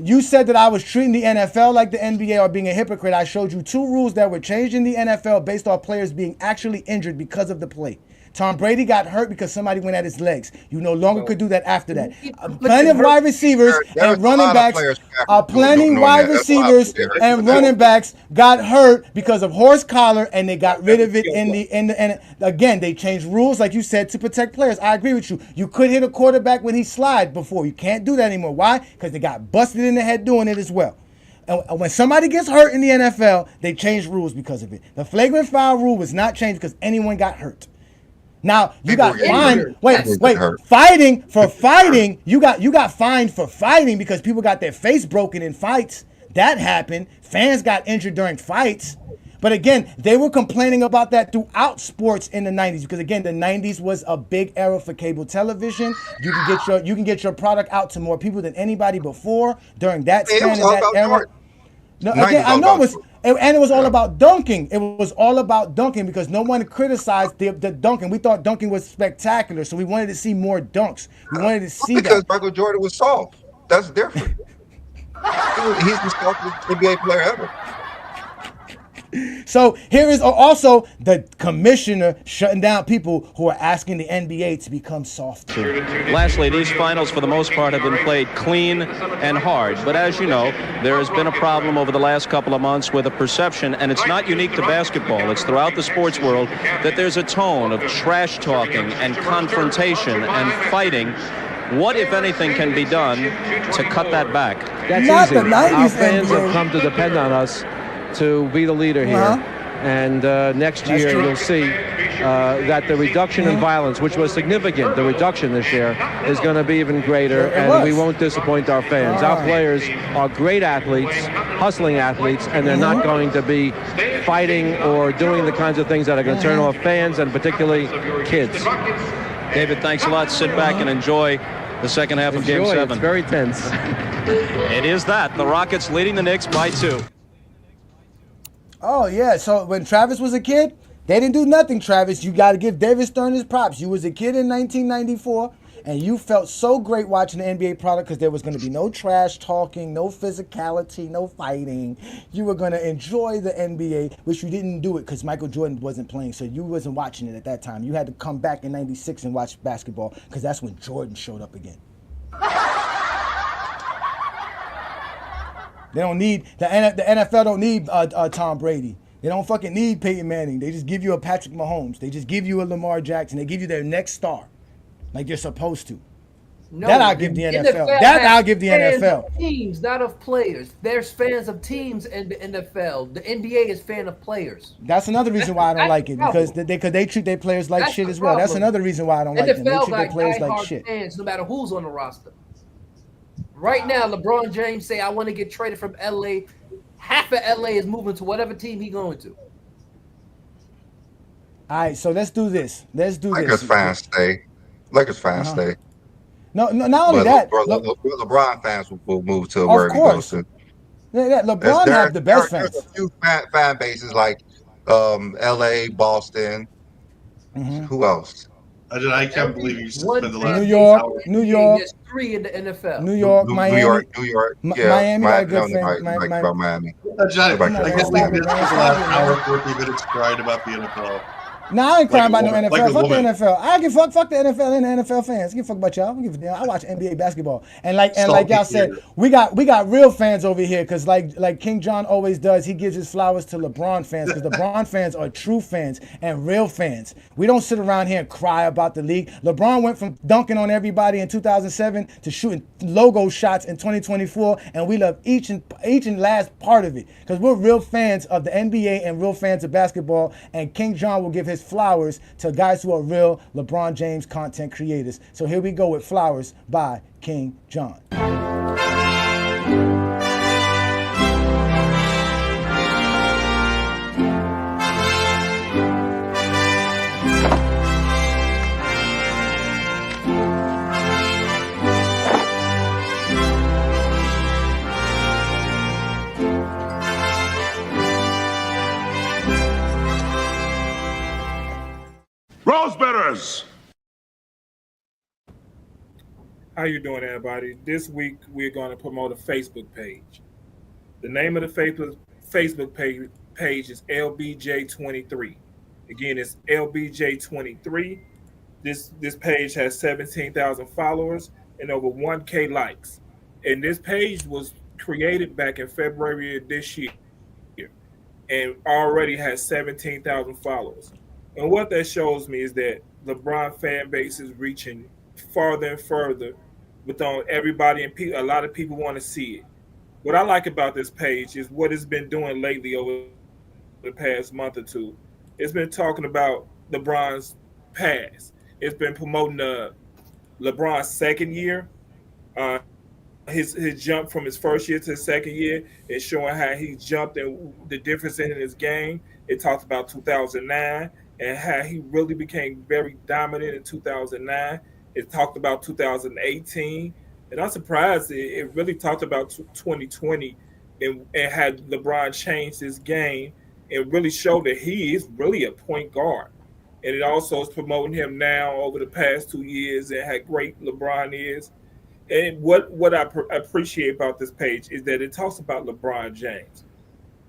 you said that I was treating the NFL like the NBA or being a hypocrite. I showed you 2 rules that were changed in the NFL based on players being actually injured because of the play. Tom Brady got hurt because somebody went at his legs. You no longer could do that after that. Plenty of wide receivers and running backs got hurt because of horse collar, and they got rid of it and again, they changed rules, like you said, to protect players. I agree with you. You could hit a quarterback when he slid before. You can't do that anymore. Why? Because they got busted in the head doing it as well. And when somebody gets hurt in the NFL, they change rules because of it. The flagrant foul rule was not changed because anyone got hurt. Now you got fined. Fighting. You got fined for fighting because people got their face broken in fights. That happened. Fans got injured during fights. But again, they were complaining about that throughout sports in the 90s because again, the 90s was a big era for cable television. You can get your product out to more people than anybody before during that span in that era. No, again, I know it was all about dunking. It was all about dunking because no one criticized the dunking. We thought dunking was spectacular, so we wanted to see more dunks. We wanted to see because that. Michael Jordan was soft. That's different. He's the softest NBA player ever. So here is also the commissioner shutting down people who are asking the NBA to become softer. Lastly, these finals for the most part have been played clean and hard. But as you know, there has been a problem over the last couple of months with a perception, and it's not unique to basketball. It's throughout the sports world that there's a tone of trash talking and confrontation and fighting. What, if anything, can be done to cut that back? That's Not easy. the 90s Our fans NBA. have come to depend on us to be the leader here. And next year you'll see that the reduction in violence, which was significant, the reduction this year, is going to be even greater, and we won't disappoint our fans. Our players are great athletes, hustling athletes, and they're not going to be fighting or doing the kinds of things that are going to turn off fans and particularly kids. David, thanks a lot. Sit back and enjoy the second half of Game 7. It's very tense. It is that. The Rockets leading the Knicks by 2. Oh, yeah. So when Travis was a kid, they didn't do nothing, Travis. You got to give David Stern his props. You was a kid in 1994, and you felt so great watching the NBA product because there was going to be no trash talking, no physicality, no fighting. You were going to enjoy the NBA, which you didn't do it because Michael Jordan wasn't playing, so you wasn't watching it at that time. You had to come back in 96 and watch basketball because that's when Jordan showed up again. They don't need the NFL. Don't need Tom Brady. They don't fucking need Peyton Manning. They just give you a Patrick Mahomes. They just give you a Lamar Jackson. They give you their next star, like they're supposed to. No, that I'll give the NFL. That I'll give the NFL. Teams, not of players. There's fans of teams in the NFL. The NBA is fan of players. That's another reason why I don't like it, because they treat their players like shit as well. That's another reason why I don't like them. They treat their players like shit. Fans, no matter who's on the roster. Right now, LeBron James say, I want to get traded from LA. Half of LA is moving to whatever team he's going to. All right, so let's do this. Lakers fans stay. Lakers fans stay. No, not only that. LeBron fans will move to where he goes to. LeBron have the best fans. There's a few fan bases like LA, Boston. Mm-hmm. Who else? I can't believe you spent the last New York. There's 3 in the NFL. New York, Miami. New York. Yeah, Miami got a good fan. Miami. I guess they did the last hour 40 minutes cried about the NFL. Nah, I ain't crying about no NFL. Fuck the NFL. I give fuck the NFL and the NFL fans. I give a fuck about y'all. I give a damn. I watch NBA basketball. And like y'all said, we got real fans over here, because like King John always does, he gives his flowers to LeBron fans, because LeBron fans are true fans and real fans. We don't sit around here and cry about the league. LeBron went from dunking on everybody in 2007 to shooting logo shots in 2024, and we love each and last part of it, because we're real fans of the NBA and real fans of basketball. And King John will give his flowers to guys who are real LeBron James content creators. So here we go with Flowers by King John. Rosebetters! How you doing, everybody? This week we're going to promote a Facebook page. The name of the Facebook page is LBJ23. Again, it's LBJ23. This page has 17,000 followers and over 1K likes. And this page was created back in February of this year and already has 17,000 followers. And what that shows me is that LeBron fan base is reaching farther and further with everybody, and a lot of people want to see it. What I like about this page is what it's been doing lately over the past month or two. It's been talking about LeBron's past. It's been promoting LeBron's second year, his jump from his first year to his second year. It's showing how he jumped and the difference in his game. It talked about 2009 and how he really became very dominant in 2009. It talked about 2018. And I'm surprised it really talked about 2020 and had LeBron changed his game and really showed that he is really a point guard. And it also is promoting him now over the past 2 years and how great LeBron is. And what I appreciate about this page is that it talks about LeBron James.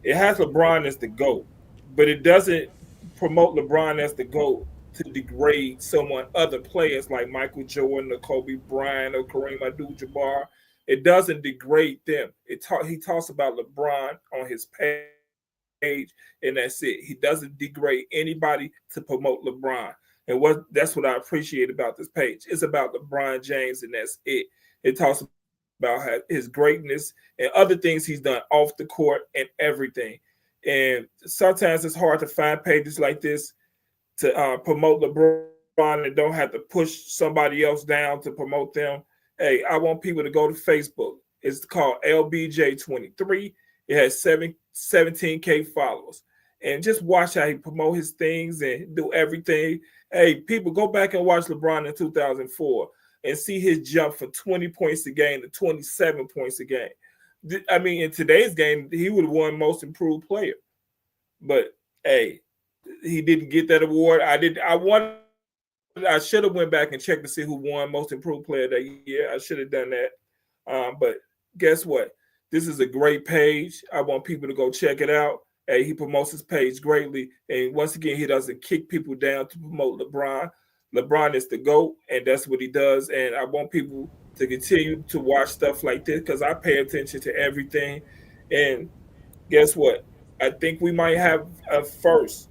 It has LeBron as the GOAT, but it doesn't promote LeBron as the GOAT to degrade other players like Michael Jordan or Kobe Bryant or Kareem Abdul-Jabbar. It doesn't degrade them. He talks about LeBron on his page, and that's it. He doesn't degrade anybody to promote LeBron. And that's what I appreciate about this page. It's about LeBron James, and that's it. It talks about his greatness and other things he's done off the court and everything. And sometimes it's hard to find pages like this to promote LeBron and don't have to push somebody else down to promote them. Hey, I want people to go to Facebook. It's called LBJ23. It has 17K followers. And just watch how he promote his things and do everything. Hey, people, go back and watch LeBron in 2004 and see his jump from 20 points a game to 27 points a game. I mean, in today's game, he would have won Most Improved Player. But, hey, he didn't get that award. I should have went back and checked to see who won Most Improved Player that year. I should have done that. But guess what? This is a great page. I want people to go check it out. Hey, he promotes his page greatly. And once again, he doesn't kick people down to promote LeBron. LeBron is the GOAT, and that's what he does. And I want people to continue to watch stuff like this because I pay attention to everything. And guess what? I think we might have a first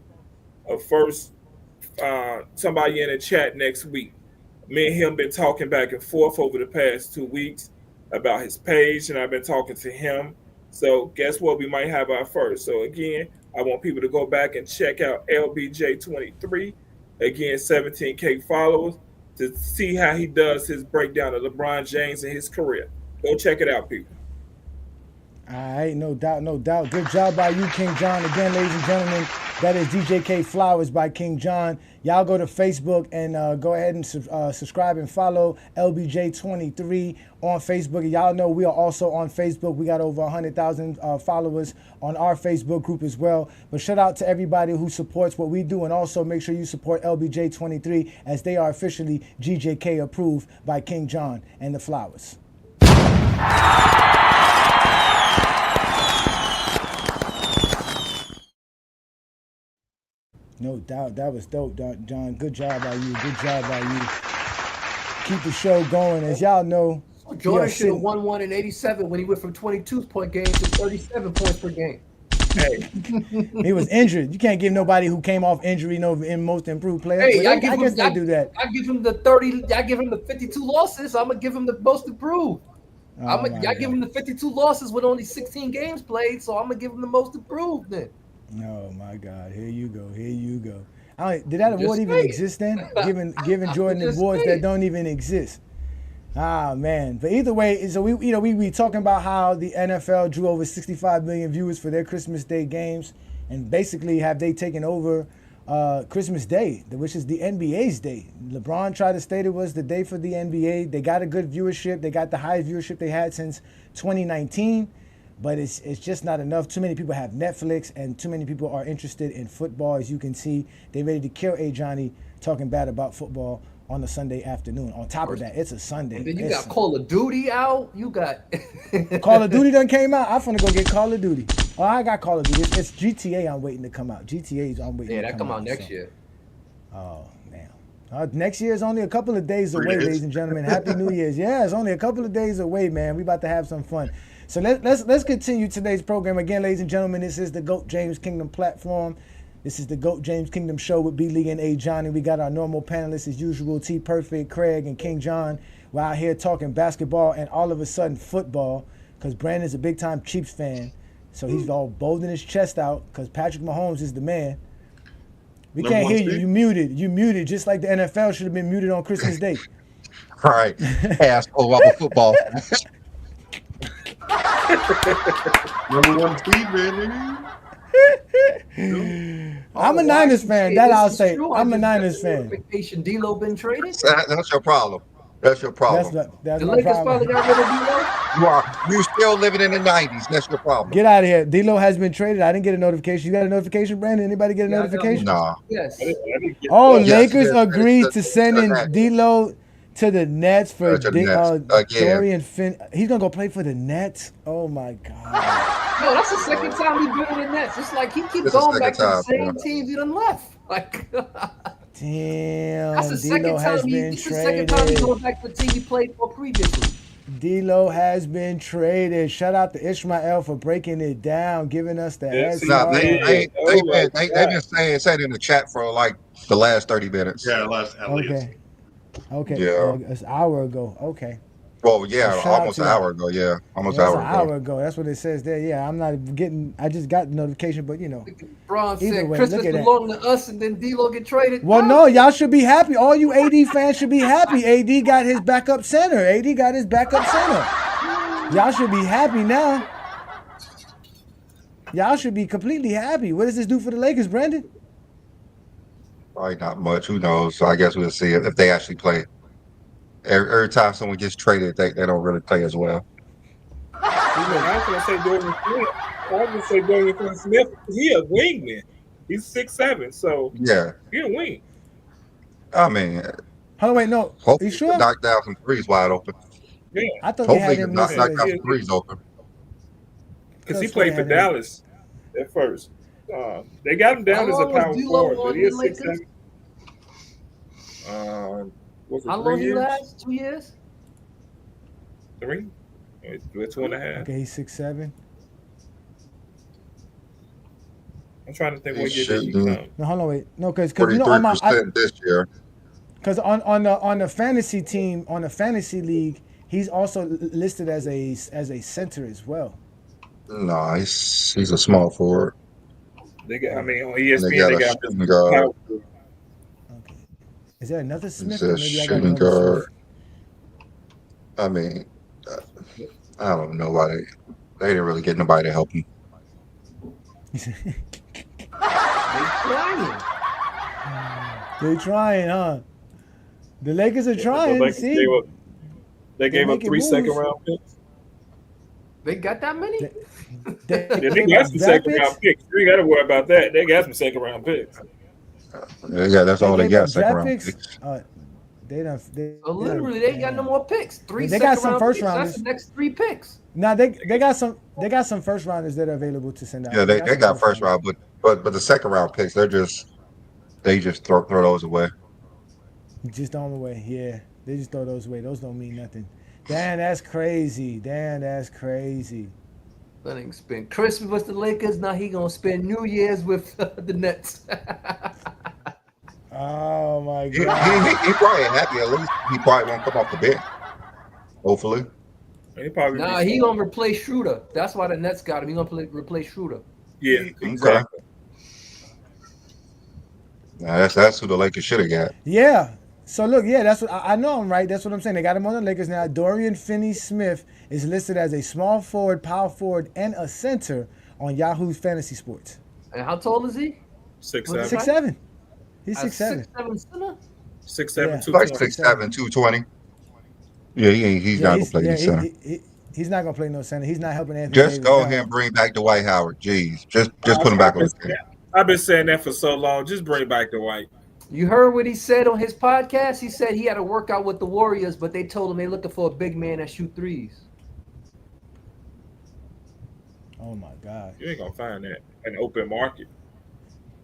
somebody in the chat next week. Me and him been talking back and forth over the past 2 weeks about his page, and I've been talking to him. So guess what? We might have our first. So again, I want people to go back and check out LBJ23. Again, 17K followers to see how he does his breakdown of LeBron James and his career. Go check it out, people. All right, no doubt, no doubt. Good job by you, King John. Again, ladies and gentlemen, that is DJ K Flowers by King John. Y'all go to Facebook and go ahead and subscribe and follow LBJ23 on Facebook. And y'all know we are also on Facebook. We got over 100,000 followers on our Facebook group as well. But shout out to everybody who supports what we do. And also make sure you support LBJ23 as they are officially GJK approved by King John and the Flowers. No doubt. That was dope, John. Good job by you. Good job by you. Keep the show going. As y'all know, Jordan should have won one in 87 when he went from 22-point games to 37 points per game. Hey. He was injured. You can't give nobody who came off injury no most improved player. Hey, I guess they do that. I give him the 30. I give him the 52 losses. I'm gonna give him the most improved. I give him the 52 losses with only 16 games played. So I'm gonna give him the most improved then. Oh my God! Here you go. Here you go. Did that award even exist then? Giving Jordan awards that don't even exist. Ah man! But either way, so we talking about how the NFL drew over 65 million viewers for their Christmas Day games, and basically have they taken over Christmas Day, which is the NBA's day. LeBron tried to state it was the day for the NBA. They got a good viewership. They got the highest viewership they had since 2019. But it's just not enough. Too many people have Netflix, and too many people are interested in football. As you can see, they ready to kill Johnny talking bad about football on a Sunday afternoon. On top of that, it's a Sunday. And then you got Call of Duty out. You got Call of Duty done came out. I'm finna go get Call of Duty. Oh, I got Call of Duty. It's GTA I'm waiting to come out. GTA's I'm waiting to come out. Yeah, that come out next year. Oh, man. Next year is only a couple of days away, ladies and gentlemen. Happy New Year's. Yeah, it's only a couple of days away, man. We about to have some fun. So let's continue today's program. Again, ladies and gentlemen, this is the GOAT James Kingdom platform. This is the GOAT James Kingdom show with B-League and A. Johnny. We got our normal panelists as usual, T. Perfect, Craig, and King John. We're out here talking basketball and all of a sudden football because Brandon's a big-time Chiefs fan. So he's all bolting his chest out because Patrick Mahomes is the man. We can't hear you. You muted. You muted just like the NFL should have been muted on Christmas Day. All right. Asshole about football. Number one speed, baby. I'm a Niners fan. That I'll say. I'm a Niners fan. D'Lo been traded? That's your problem. That's your problem. That's the my Lakers problem. finally got rid of D'Lo? You still living in the 90s. That's your problem. Get out of here. D'Lo has been traded. I didn't get a notification. You got a notification, Brandon? Anybody get a notification? No. Yes. Oh, Lakers agreed to sending D'Lo to the Nets for Dorian Finn. He's gonna go play for the Nets. Oh my God! No, that's the second time he's been in the Nets. It's like he keeps going back to the same teams he done left. Like, damn. That's the second time he's going back to the team he played for previously. D'Lo has been traded. Shout out to Ishmael for breaking it down, giving us the they've been saying in the chat for like the last 30 minutes. Yeah, at least. Okay. Yeah. It's an hour ago. Okay. Well, yeah, almost an hour ago. Yeah, almost an hour ago. That's what it says there. Yeah, I'm not getting. I just got the notification, but you know. LeBron said Christmas belonged to us, and then D'Lo get traded. Well, no, y'all should be happy. All you AD fans should be happy. AD got his backup center. Y'all should be happy now. Y'all should be completely happy. What does this do for the Lakers, Brandon? Probably not much. Who knows? So I guess we'll see if they actually play. Every time someone gets traded, they don't really play as well. I was going to say Dorian Smith. I was going to say Dorian Smith. He a wingman. He's 6'7", so yeah, he a wing. I mean, oh wait, no. Hopefully, you sure? Knock down some threes wide open. Yeah, I thought hopefully he knock down some threes open. Because he played for Dallas at first. They got him down as a power forward, but he is 6'7". How long you last? 2 years? 3? 2.5. Okay, he's 6'7". I'm trying to think He's what year did he shooting come. No, hold on, wait. No, because you know on my 43% this year. because on the fantasy team on the fantasy league, he's also listed as a center as well. No, he's a small forward. They got, I mean, on And they ESPN got they a got shooting Mr. guard. Power. Okay. Is there another He Smith? Or says maybe I got shooting another guard. I mean, I don't know why they didn't really get nobody to help him. Smith? They trying. They trying, huh? The Lakers are trying. They See, gave up, they gave up making 3 moves. second-round picks. They got that many? They Yeah, they gave got up some draft second-round picks. You ain't got to worry about that. They got some second-round picks. Yeah, that's all they gave got. up Second draft round picks. picks. They done. So literally, they ain't got no more picks. 3 They got second some round first picks. rounders. That's the next 3 picks. Now they got some first rounders that are available to send out. Yeah, they some got first round, but the second round picks, they just throw those away. Just throw them away. Yeah, they just throw those away. Those don't mean nothing. Damn, that's crazy. That ain't spend Christmas with the Lakers. Now he gonna spend New Year's with the Nets. Oh my He god. probably ain't happy. At least he probably won't come off the bench. Hopefully. He probably Nah, he gonna replace Schroeder. That's why the Nets got him. He gonna replace Schroeder. Yeah, exactly. Now that's who the Lakers should have got. Yeah. So look, yeah, that's what I know. I'm right. That's what I'm saying. They got him on the Lakers now. Dorian Finney-Smith is listed as a small forward, power forward, and a center on Yahoo's Fantasy Sports. And how tall is he? 6'7". 6'7". He's A 6'7". 6'7" center? 6'7", Yeah. 220. Like 6'7", 220. Yeah, he's not gonna play the center. He's not gonna play no center. He's not helping Anthony Just Davis go out. ahead and bring back Dwight Howard. Jeez, just put him back on the team. I've been saying that for so long. Just bring back Dwight. You heard what he said on his podcast? He said he had to work out with the Warriors, but they told him they're looking for a big man that shoot threes. Oh my God. You ain't gonna find that in the open market.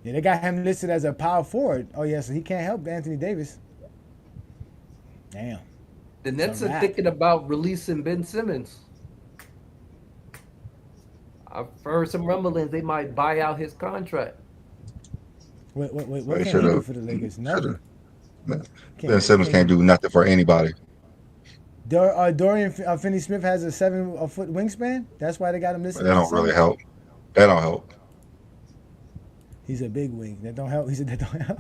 Yeah, they got him listed as a power forward. Oh yeah, so he can't help Anthony Davis. Damn. The Nets a are wrap. thinking about releasing Ben Simmons. I've heard some rumblings they might buy out his contract. What They can he do should've- for the Lakers? Nothing. Ben Simmons can't do nothing for anybody. Dorian Finney-Smith has a 7-foot wingspan. That's why they got him listed. That as don't a really center? help. That don't help. He's a big wing. That don't help. He said that don't help.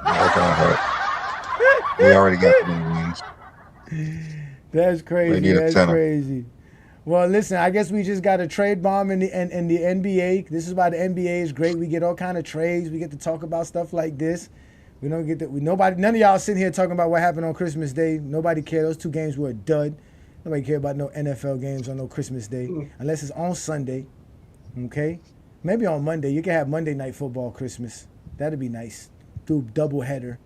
That don't help. They already got too many wings. That's They crazy. need a That's center. crazy. Well, listen, I guess we just got a trade bomb in the NBA. This is why the NBA is great. We get all kind of trades. We get to talk about stuff like this. We don't get that. None of y'all sitting here talking about what happened on Christmas Day. Nobody cared. Those 2 games were a dud. Nobody care about no NFL games on no Christmas Day unless it's on Sunday. Okay, maybe on Monday. You can have Monday Night Football Christmas. That'd be nice. Do double header.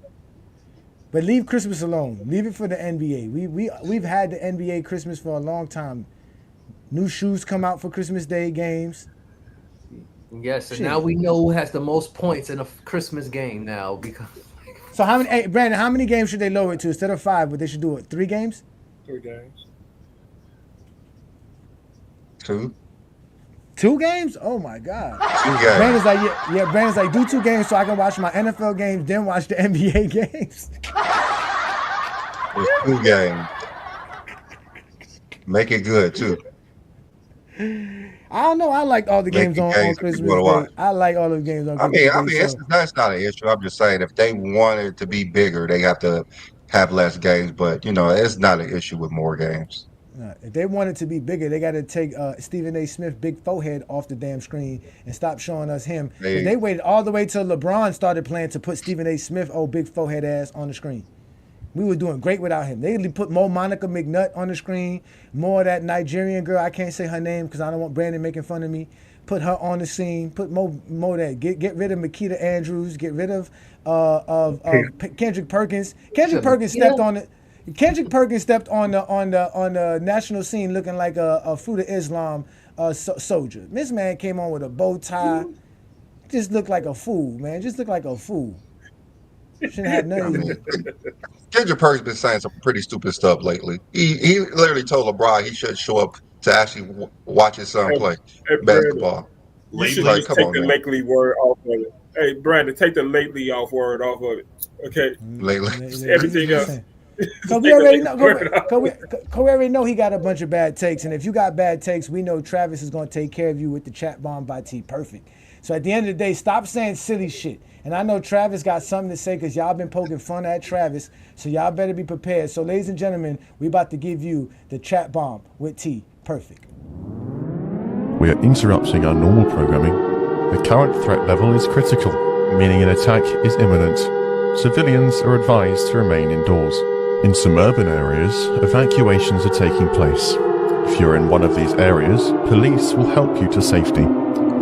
But leave Christmas alone. Leave it for the NBA. We've had the NBA Christmas for a long time. New shoes come out for Christmas Day games. Yes, and Shit. now we know who has the most points in a Christmas game now because So how many? Hey, Brandon, how many games should they lower it to instead of 5? But they should do it 3 games. 3 games. 2 2 games? Oh my God. games. Brandon's like, yeah. Brandon's like, do 2 games so I can watch my NFL games, then watch the NBA games. It's 2 games. Make it good too. I don't know. I like all the Make games the on games Christmas you wanna watch. Day. I like all the games on I Christmas mean, Day. it's, that's not an issue. I'm just saying if they wanted it to be bigger, they have to have less games. But it's not an issue with more games. If they want it to be bigger, they got to take Stephen A. Smith, big forehead, off the damn screen and stop showing us him. They waited all the way till LeBron started playing to put Stephen A. Smith, big forehead ass, on the screen. We were doing great without him. They put more Monica McNutt on the screen, more of that Nigerian girl. I can't say her name because I don't want Brandon making fun of me. Put her on the scene. Put more of that. Get rid of Makita Andrews. Get rid of Kendrick Perkins. Kendrick Perkins stepped on it. Kendrick Perkins stepped on the national scene looking like a Fruit of Islam soldier. This man came on with a bow tie. Just looked like a fool, man. Just looked like a fool. Shouldn't have none. Kendrick Perkins been saying some pretty stupid stuff lately. He literally told LeBron he should show up to actually watch his son play basketball. You should Lately, just take the lately word off of it. Hey, Brandon, take the lately off word off of it. Okay. Lately. Everything else. Listen, Cause we already know. Cause we already know he got a bunch of bad takes, and if you got bad takes, we know Travis is gonna take care of you with the chat bomb by T. Perfect. So at the end of the day, stop saying silly shit. And I know Travis got something to say because y'all been poking fun at Travis, so y'all better be prepared. So ladies and gentlemen, we about to give you the chat bomb with T. Perfect. We are interrupting our normal programming. The current threat level is critical, meaning an attack is imminent. Civilians are advised to remain indoors. In some urban areas, evacuations are taking place. If you're in one of these areas, police will help you to safety.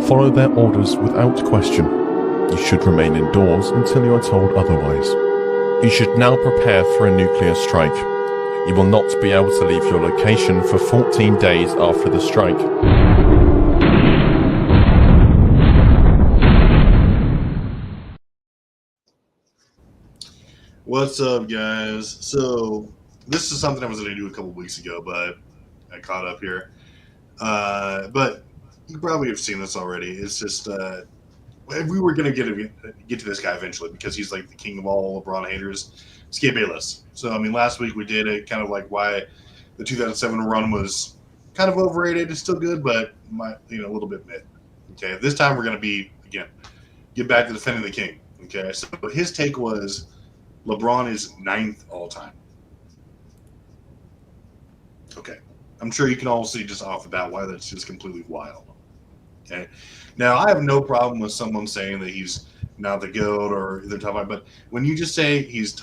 Follow their orders without question. You should remain indoors until you are told otherwise. You should now prepare for a nuclear strike. You will not be able to leave your location for 14 days after the strike. What's up, guys? So this is something I was going to do a couple weeks ago, but I caught up here. But you probably have seen this already. It's just we were going to get to this guy eventually because he's like the king of all LeBron haters, Skip Bayless. So I mean, last week we did it kind of like why the 2007 run was kind of overrated. It's still good, but a little bit mid. Okay, this time we're going to get back to defending the king. Okay, so his take was LeBron is 9th all time. Okay. I'm sure you can all see just off the bat why that's just completely wild. Okay. Now, I have no problem with someone saying that he's not the GOAT or they're talking about, but when you just say he's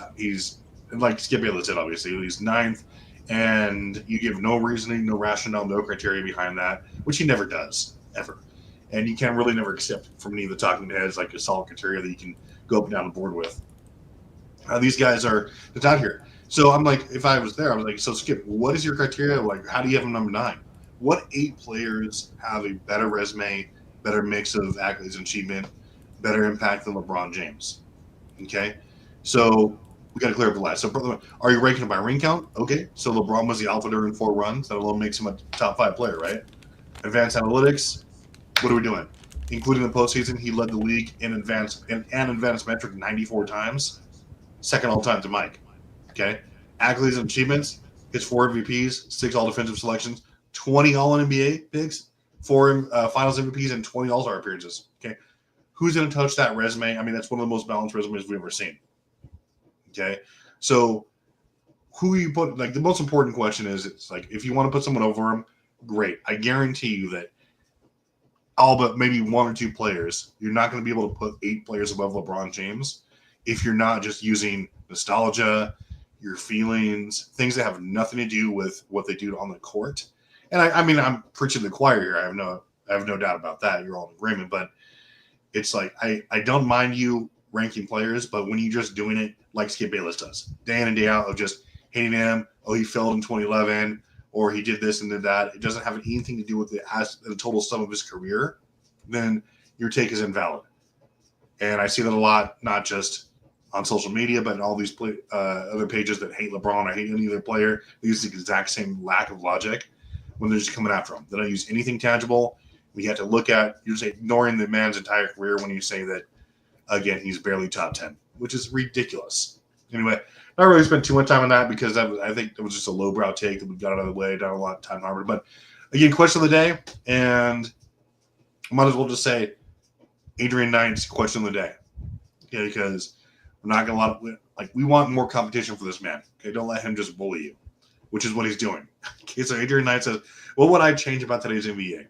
like Skip Bayless said, obviously, he's 9th, and you give no reasoning, no rationale, no criteria behind that, which he never does, ever. And you can really never accept from any of the talking heads like a solid criteria that you can go up and down the board with. These guys are it's out here. So I'm like, if I was there, I was like, so Skip, what is your criteria? Like, how do you have him number 9? What 8 players have a better resume, better mix of accolades and achievement, better impact than LeBron James? Okay, so we got to clear up the list. So, are you ranking him by ring count? Okay, so LeBron was the alpha during 4 runs. That alone makes him a top 5 player, right? Advanced analytics. What are we doing? Including the postseason, he led the league in advanced metric 94 times. Second all time to Mike. Okay. Accolades and achievements. Hits 4 MVPs, 6 all defensive selections, 20 all NBA picks, 4 finals MVPs, and 20 all-star appearances. Okay. Who's going to touch that resume? I mean, that's one of the most balanced resumes we've ever seen. Okay. So who you put, like, the most important question is, it's like, if you want to put someone over him, great. I guarantee you that all but maybe 1 or 2 players, you're not going to be able to put 8 players above LeBron James if you're not just using nostalgia, your feelings, things that have nothing to do with what they do on the court. And I mean, I'm preaching to the choir here. I have no doubt about that. You're all in agreement. But it's like I don't mind you ranking players, but when you're just doing it like Skip Bayless does, day in and day out, of just hating him, oh, he failed in 2011, or he did this and did that, it doesn't have anything to do with the total sum of his career, then your take is invalid. And I see that a lot, not just on social media, but in all these other pages that hate LeBron or hate any other player. They use the exact same lack of logic when they're just coming after him. They don't use anything tangible. We have to look at, you're just ignoring the man's entire career when you say that, again, he's barely top 10, which is ridiculous. Anyway, not really spend too much time on that because I think it was just a lowbrow take that we got out of the way, not a lot of time harbored. But again, question of the day, and I might as well just say Adrian Knight's question of the day. Okay, because we're not going to we want more competition for this man. Okay, don't let him just bully you, which is what he's doing. Okay, so Adrian Knight says, what would I change about today's NBA?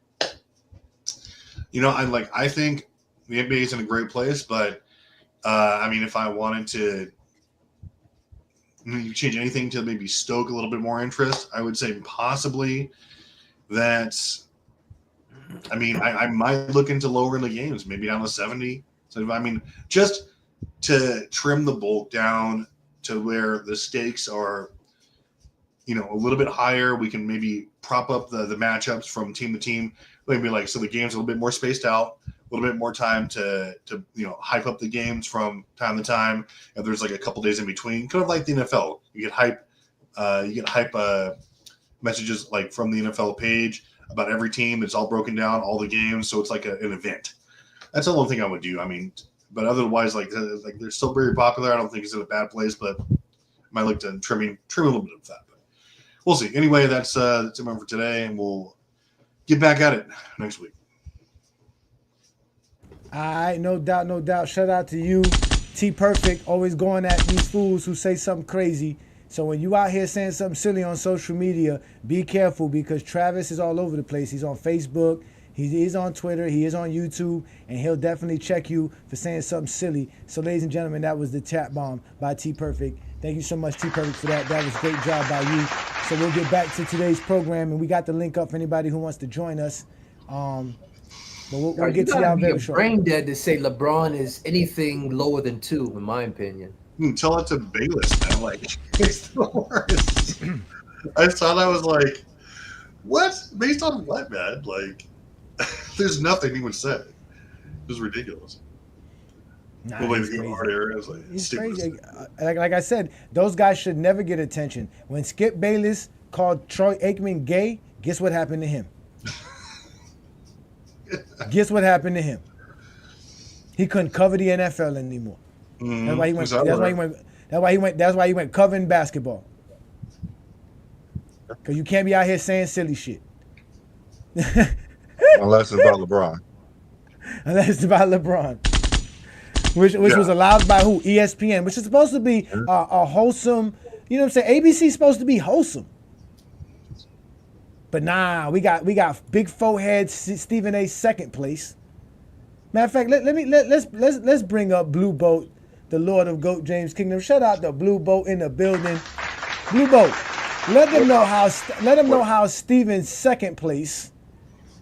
I think the NBA is in a great place, but I mean, if I wanted to change anything to maybe stoke a little bit more interest, I would say possibly that. I mean, I might look into lowering the games, maybe down to 70. So I mean, just to trim the bulk down to where the stakes are, a little bit higher. We can maybe prop up the matchups from team to team. Maybe so the game's a little bit more spaced out, a little bit more time to hype up the games from time to time. If there's a couple days in between, kind of like the NFL, you get hype messages from the NFL page about every team. It's all broken down, all the games, so it's like an event. That's the only thing I would do. I mean, but otherwise, like they're still very popular. I don't think it's in a bad place, but I might look to trim a little bit of that. But we'll see. Anyway, that's it for today, and we'll get back at it next week. All right, no doubt, no doubt. Shout out to you, T Perfect, always going at these fools who say something crazy. So when you out here saying something silly on social media, be careful because Travis is all over the place. He's on Facebook, he is on Twitter, he is on YouTube, and he'll definitely check you for saying something silly. So ladies and gentlemen, that was the chat bomb by T Perfect. Thank you so much, T Perfect, for that. That was a great job by you. So we'll get back to today's program, and we got the link up for anybody who wants to join us. But we'll get to y'all very shortly. Brain dead to say LeBron is anything lower than 2, in my opinion. Tell it to Bayless, man. Like, it's the worst. I thought I was like, what? Based on what, man? Like, there's nothing he would say. It was ridiculous. Nah, he's crazy. Like I said, those guys should never get attention. When Skip Bayless called Troy Aikman gay, guess what happened to him? Guess what happened to him? He couldn't cover the NFL anymore. Mm-hmm. That's why he went. That's why he went covering basketball. Because you can't be out here saying silly shit. Unless it's about LeBron. Unless it's about LeBron. Which was allowed by who? ESPN, which is supposed to be a wholesome. You know what I'm saying? ABC's supposed to be wholesome. But nah, we got big forehead Stephen A. second place. Matter of fact, let's bring up Blue Boat, the Lord of Goat James Kingdom. Shout out to Blue Boat in the building. Blue Boat, let them know how Stephen's second place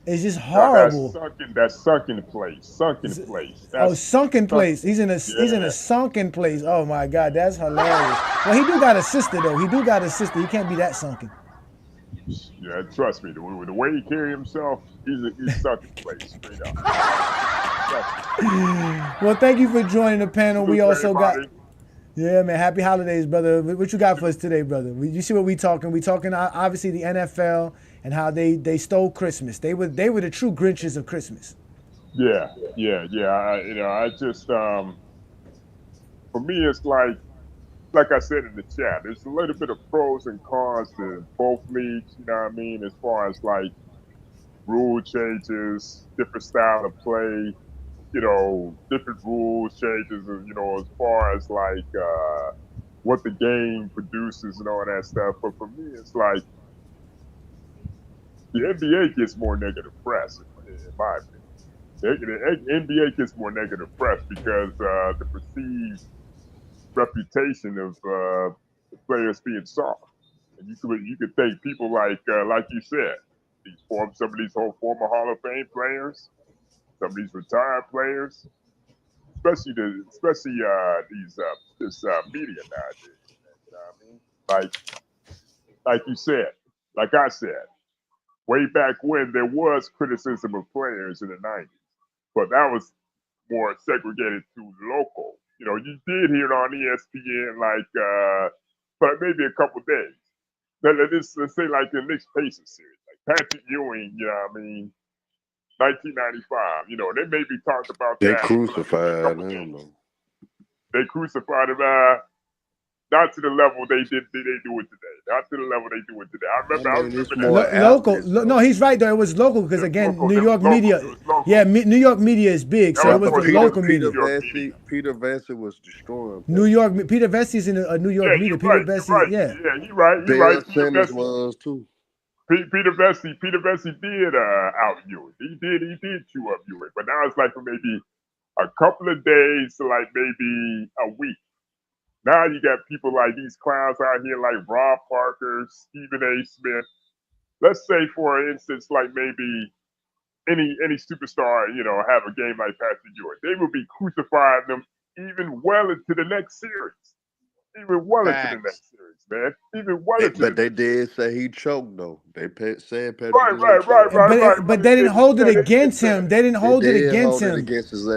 is just horrible. That's sunken place. Sunken place. He's in a sunken place. Oh my God, that's hilarious. Well, he do got a sister though. He can't be that sunken. Yeah, trust me. The way he carry himself, he's sunken place. Straight up. Well, thank you for joining the panel. We also got, man. Happy holidays, brother. What you got for us today, brother? You see what we talking? We talking obviously the NFL and how they stole Christmas. They were the true Grinches of Christmas. Yeah. I just for me, it's like I said in the chat, there's a little bit of pros and cons to both leagues. You know what I mean? As far as like rule changes, different style of play. Different rules changes, as far as like what the game produces and all that stuff. But for me, it's like the NBA gets more negative press, in my opinion. The NBA gets more negative press because the perceived reputation of the players being soft. And you could think people like you said, some of these former Hall of Fame players, some of these retired players, especially this media nowadays. You know what I mean? Like you said, like I said, way back when there was criticism of players in the 90s, but that was more segregated to local. You did hear it on ESPN but maybe a couple days. Let's say like the Knicks Pacers series, like Patrick Ewing, 1995, they maybe talked about they that. Crucified him. They crucified him, not to the level they do it today. Not to the level they do it today. I remember local. No, he's right though. It was local because again, New York media. Yeah, New York media is big, so it was the local media. Peter Vesey was destroying. Peter Vesey's in a New York media. Peter Vesey, yeah, you're right. Dale Simmons was too. Peter Vesey did out Ewing. He did chew up Ewing, but now it's like for maybe a couple of days to like maybe a week. Now you got people like these clowns out here like Rob Parker, Stephen A. Smith. Let's say, for instance, like maybe any superstar, have a game like Patrick Ewing. They will be crucifying them even well into the next series. Even well into the next series, man. Even well into But they did say he choked, though. They said Patrick Right. But they didn't hold it against him. They didn't hold it against him.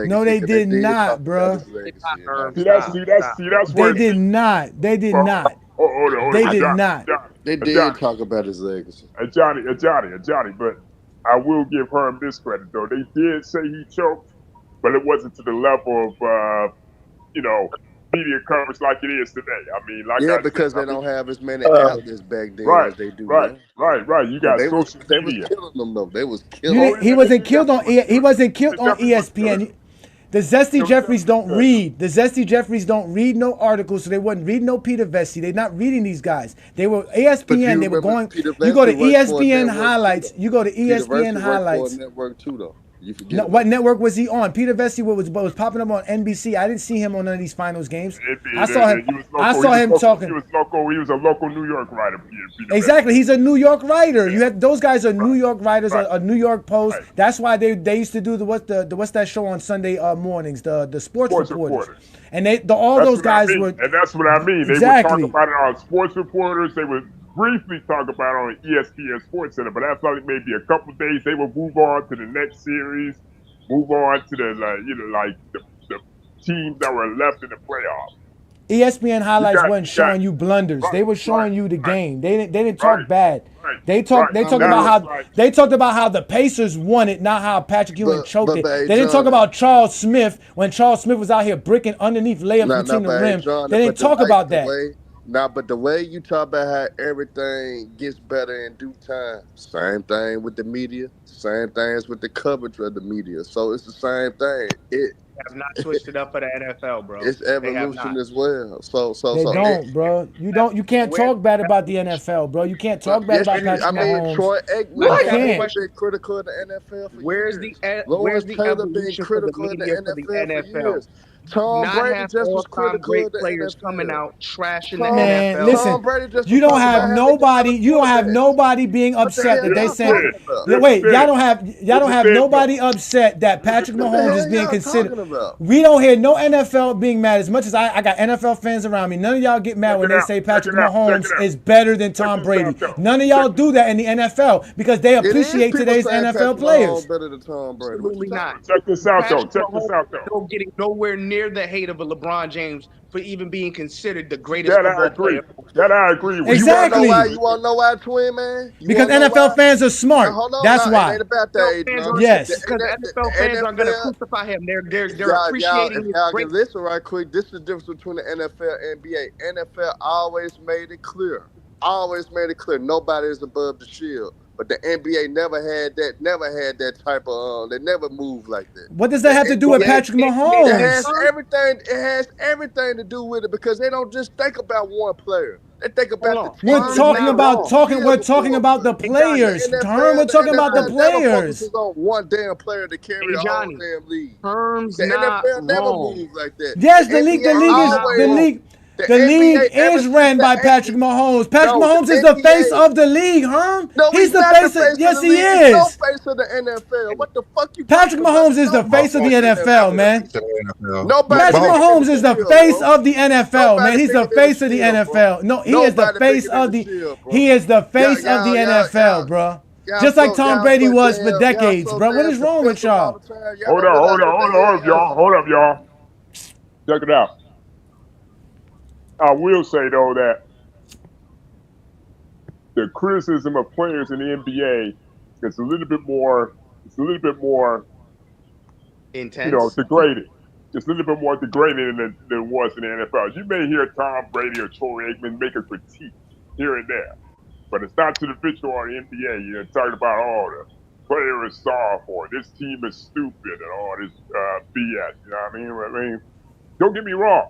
No, they did not, bro. See, that's where they did not. They did not. Hold on. They did not. They did talk about his legacy. Johnny, but I will give Herm this credit though. They did say he choked, but it wasn't to the level of media coverage like it is today. I mean, like Yeah, I because said, they don't have as many uh, outlets back then right, as they do right, now. right. You got social They was media. killing them though. They was You killing. didn't, he wasn't killed on he wasn't killed on Definitely was good. ESPN. The Zesty It was Jeffries don't definitely good. read. The Zesty Jeffries don't read no articles, so they wasn't reading no Peter Vesey. They're not reading these guys. They were But you ESPN. They were remember going. Peter You go to Vesey worked for a ESPN network too, highlights. though. You go to Peter ESPN Vesey worked for a highlights. network too, though. You forget No, about what that. network was he on? Peter Vesey was popping up on NBC. I didn't see him on none of these finals games. I saw him. I saw him talking. He was a local New York writer. Peter Exactly, he's a New York writer. Yeah. You have those guys are New York writers, Right. a New York Post. Right. That's why they used to do the what's that show on Sunday mornings, the sports reporters. And all those guys were. And that's what I mean. They Exactly. would talk about it on sports reporters. They would briefly talk about it on ESPN Sports Center, but after like maybe a couple of days, they would move on to the next series, move on to the teams that were left in the playoffs. ESPN highlights wasn't you showing got- you blunders. right, they were showing right, you the right. game. They didn't talk Right, bad. right, They talked right. about how Right. they talked about how the Pacers won it, not how Patrick Ewing choked it. hey, They didn't talk John, about Charles Smith when Charles Smith was out here bricking underneath layups between the rim. They didn't talk about that. But the way you talk about how everything gets better in due time, same thing with the media, same things with the coverage of the media. So it's the same thing. It have not switched it up for the NFL, bro. It's evolution as well. So They don't, bro. You can't talk bad about the NFL, bro. You can't talk bad about Patrick Mahomes. Troy Aikman can't. has been critical of the NFL for Where's years. where's the Taylor been evolution for the critical of the media for the NFL for NFL? years. Tom Not Brady have just was all-time critical great of the players NFL. coming out trashing Tom- the Man, NFL. listen, Tom Brady just you was don't talking have about nobody. having You don't have quarterbacks. nobody being What the upset hell that they y'all saying. talking about? Wait, y'all don't have What you nobody upset that Patrick What the Mahomes hell is being y'all considered. talking about? We don't hear no NFL being mad. As much as I got NFL fans around me, none of y'all get mad Check when it they out, say check Patrick it out, check Mahomes it out. is better than Check Tom this Brady. out, though. None of y'all do that in the NFL because they It is appreciate people today's saying NFL Patrick players. Mahomes better than Tom Brady. What you Absolutely talking not. Check this out though. Patrick Check this Mahomes out though. don't getting nowhere near the hate of a LeBron James for even being considered the greatest That I football agree. player. That I agree with. Exactly. You want to know why, twin man? Because wanna know NFL why? fans are smart. Hold on, That's now, why. It ain't about that, NFL fans Adrian. are Yes. because NFL fans are going to crucify him. They're appreciating If his y'all great. can listen right quick, this is the difference between the NFL and NBA. NFL always made it clear. Nobody is above the shield. But the NBA never had that type of they never moved like that. What does that have to do with Patrick It has Mahomes? everything to do with it because they don't just think about one player. They think about the We're team. talking Not about wrong. talking. We're talking Before. about the players. The Herm, we're talking about the NFL never players. focuses on one damn player to carry a whole Johnny, damn league. Herm's The not NFL never wrong. moves like that. Yes, the league is ran by Patrick Mahomes. Patrick Mahomes is the face of the league, Herm. No, He's the not face the of. Yes, the he league. He's no is. face of the NFL. What the fuck you? Patrick Mahomes is the face of the NFL, man. Patrick Mahomes is the face of the NFL, man. He's the face of the NFL. No, he is the face of the. He is the face of the NFL, bro. Just like Tom Brady was for decades, bro. What is wrong with y'all? Hold up, y'all. Hold up, y'all. Check it out. I will say though that the criticism of players in the NBA is a little bit more Intense. degraded. It's a little bit more degraded than it was in the NFL. You may hear Tom Brady or Troy Aikman make a critique here and there, but it's not to the visual or the NBA. You're talking about the player is soft or this team is stupid and all this BS. You know what I mean? Don't get me wrong.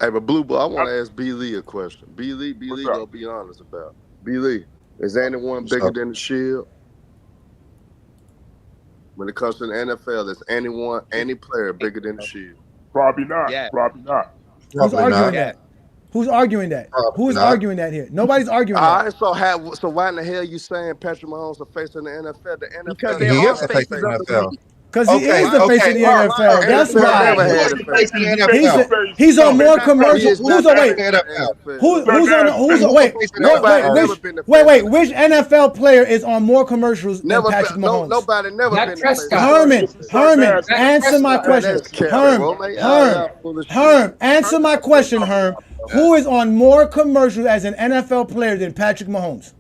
Hey, but Blue Ball, I want to ask B. Lee a question. B. Lee, gonna be honest about it. B. Lee, is anyone bigger than the Shield? When it comes to the NFL, is any player bigger than the Shield? Probably not. Yeah. Probably not. Who's Probably arguing not. that? Who's arguing that? Who's not. arguing that here? Nobody's arguing All that. right, so why in the hell you saying Patrick Mahomes the face of the NFL? The NFL Because He they're all is the face of the NFL. Because he is the face of the all right, NFL. That's NFL why. never had He's a the face. face of the NFL. He's on more He commercials. is not Who's the on wait? face of the NFL. Wait, which NFL player is on more commercials than Never Patrick been, Mahomes? Nobody never Dak been the Prescott. face of the Herman, answer my question. That's cap, Herm, bro. Like, y'all full of shit. Herm, answer my question, Herm. Who is on more commercials as an NFL player than Patrick Mahomes?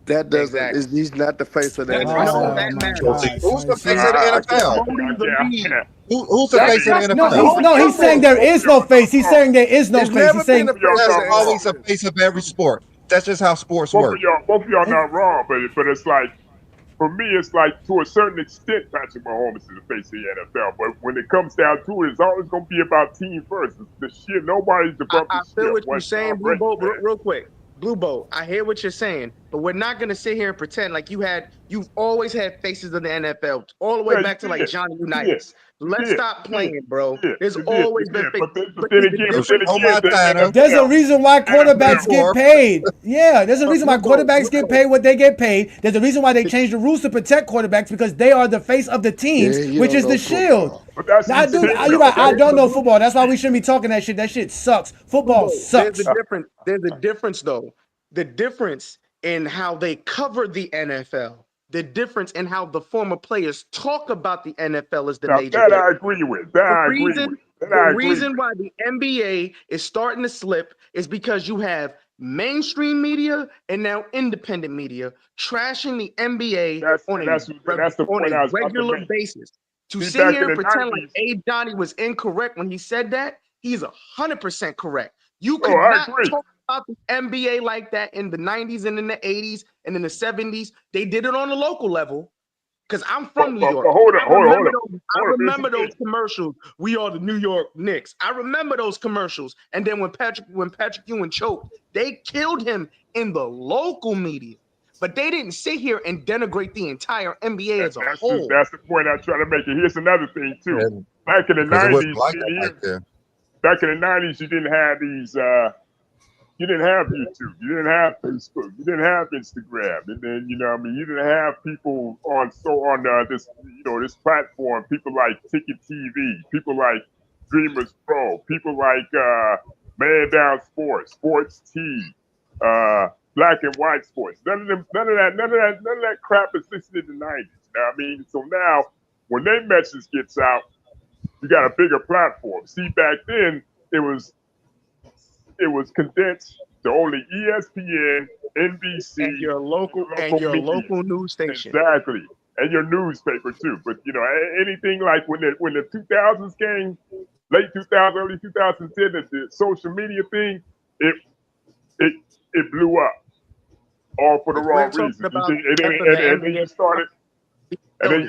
That doesn't. He's not the face of the NFL. Oh, that my matters. God, Who's the son. face of the NFL? Promoting the league. Who's the face of the NFL? No, he's saying there is no face. He's saying there is no He's face. never He's saying been a face There's of the always a NFL. face of every sport. That's just how sports Both work. of y'all not wrong, but it's like, for me, it's like to a certain extent, Patrick Mahomes is the face of the NFL. But when it comes down to it, it's always going to be about team first. The shit, nobody's above I the shit. feel what you're saying, Blue Boat, real quick. Blue Boat, I hear what you're saying, but we're not going to sit here and pretend like you've always had faces of the NFL, all the way back to like Johnny Unitas. Let's stop playing, bro. There's always been faces. But then again, there's a reason why quarterbacks get paid. Yeah, there's a reason why quarterbacks get paid what they get paid. There's a reason why they changed the rules to protect quarterbacks because they are the face of the teams, which is the shield. Now, you're right. I don't know football. That's why we shouldn't be talking that shit. That shit sucks. Football sucks. There's a difference, though. The difference in how they cover the NFL. The difference in how the former players talk about the NFL is the major difference. I agree with. The reason why the NBA is starting to slip is because you have mainstream media and now independent media trashing the NBA on a regular basis. To sit here and pretend like A. Johnny was incorrect when he said that, he's 100% correct. You could not talk about the NBA like that in the 90s and in the 80s and in the 70s. They did it on the local level because I'm from New York. I remember those commercials. We are the New York Knicks. I remember those commercials. And then when Patrick Ewing choked, they killed him in the local media. But they didn't sit here and denigrate the entire NBA as a whole. That's the point I'm trying to make. And here's another thing too. Back in the 90s, you didn't have these. You didn't have YouTube. You didn't have Facebook. You didn't have Instagram. And then you didn't have people on this platform. People like Ticket TV. People like Dreamers Pro. People like Man Down Sports, Sports T. Black and white sports. None of that crap existed in the 90s. You know what I mean? So now, when their message gets out, you got a bigger platform. See, back then it was condensed to only ESPN, NBC, and your local news station. Exactly, and your newspaper too. But anything like when the 2000s came, late 2000, early 2010, the social media thing, it blew up. All for the wrong reasons. And then you started, and then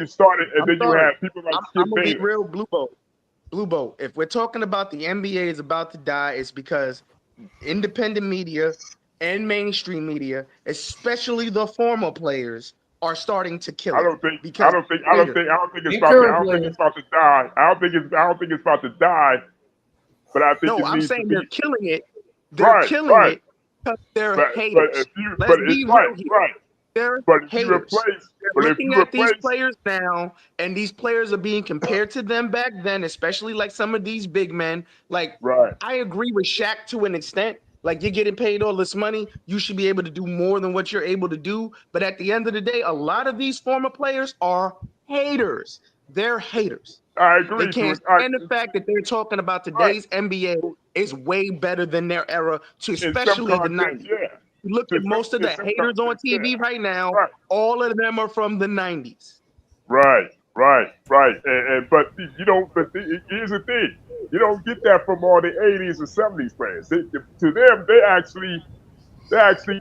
you had people like Skip I'm gonna be real, Blue Boat. If we're talking about the NBA is about to die, it's because independent media and mainstream media, especially the former players, are starting to kill it. I don't think it's about to die. I don't think it's about to die. But I think I'm saying they're killing it. They're killing it. They're haters. Let's be real here. They're haters. They're looking at these players now, and these players are being compared to them back then, especially like some of these big men. Like, I agree with Shaq to an extent. Like, you're getting paid all this money, you should be able to do more than what you're able to do. But at the end of the day, a lot of these former players are haters. They're haters. I agree. They can't stand the fact that they're talking about today's NBA is way better than their era, especially the 90s. Look at most of the haters on TV right now. All of them are from the 90s. Right. But here's the thing: you don't get that from all the 80s or 70s players. To them, they actually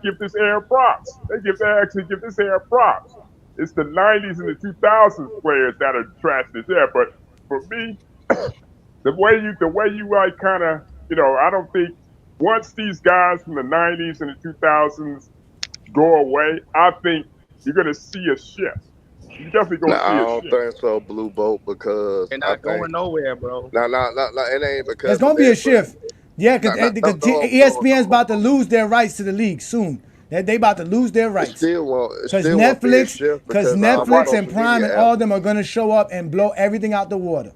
give this era props. They actually give this era props. It's the 90s and the 2000s players that are trashing this era. But for me, the way you like kind of, I don't think once these guys from the 90s and the 2000s go away, I think you're going to see a shift. You're definitely going to see a shift. I don't think so, Blue Boat, because they're not going nowhere, bro. No, it ain't because there's going to be a shift. Yeah, because ESPN's about to lose their rights to the league soon. They about to lose their rights. Because Netflix and Prime and all of them are going to show up and blow everything out the water.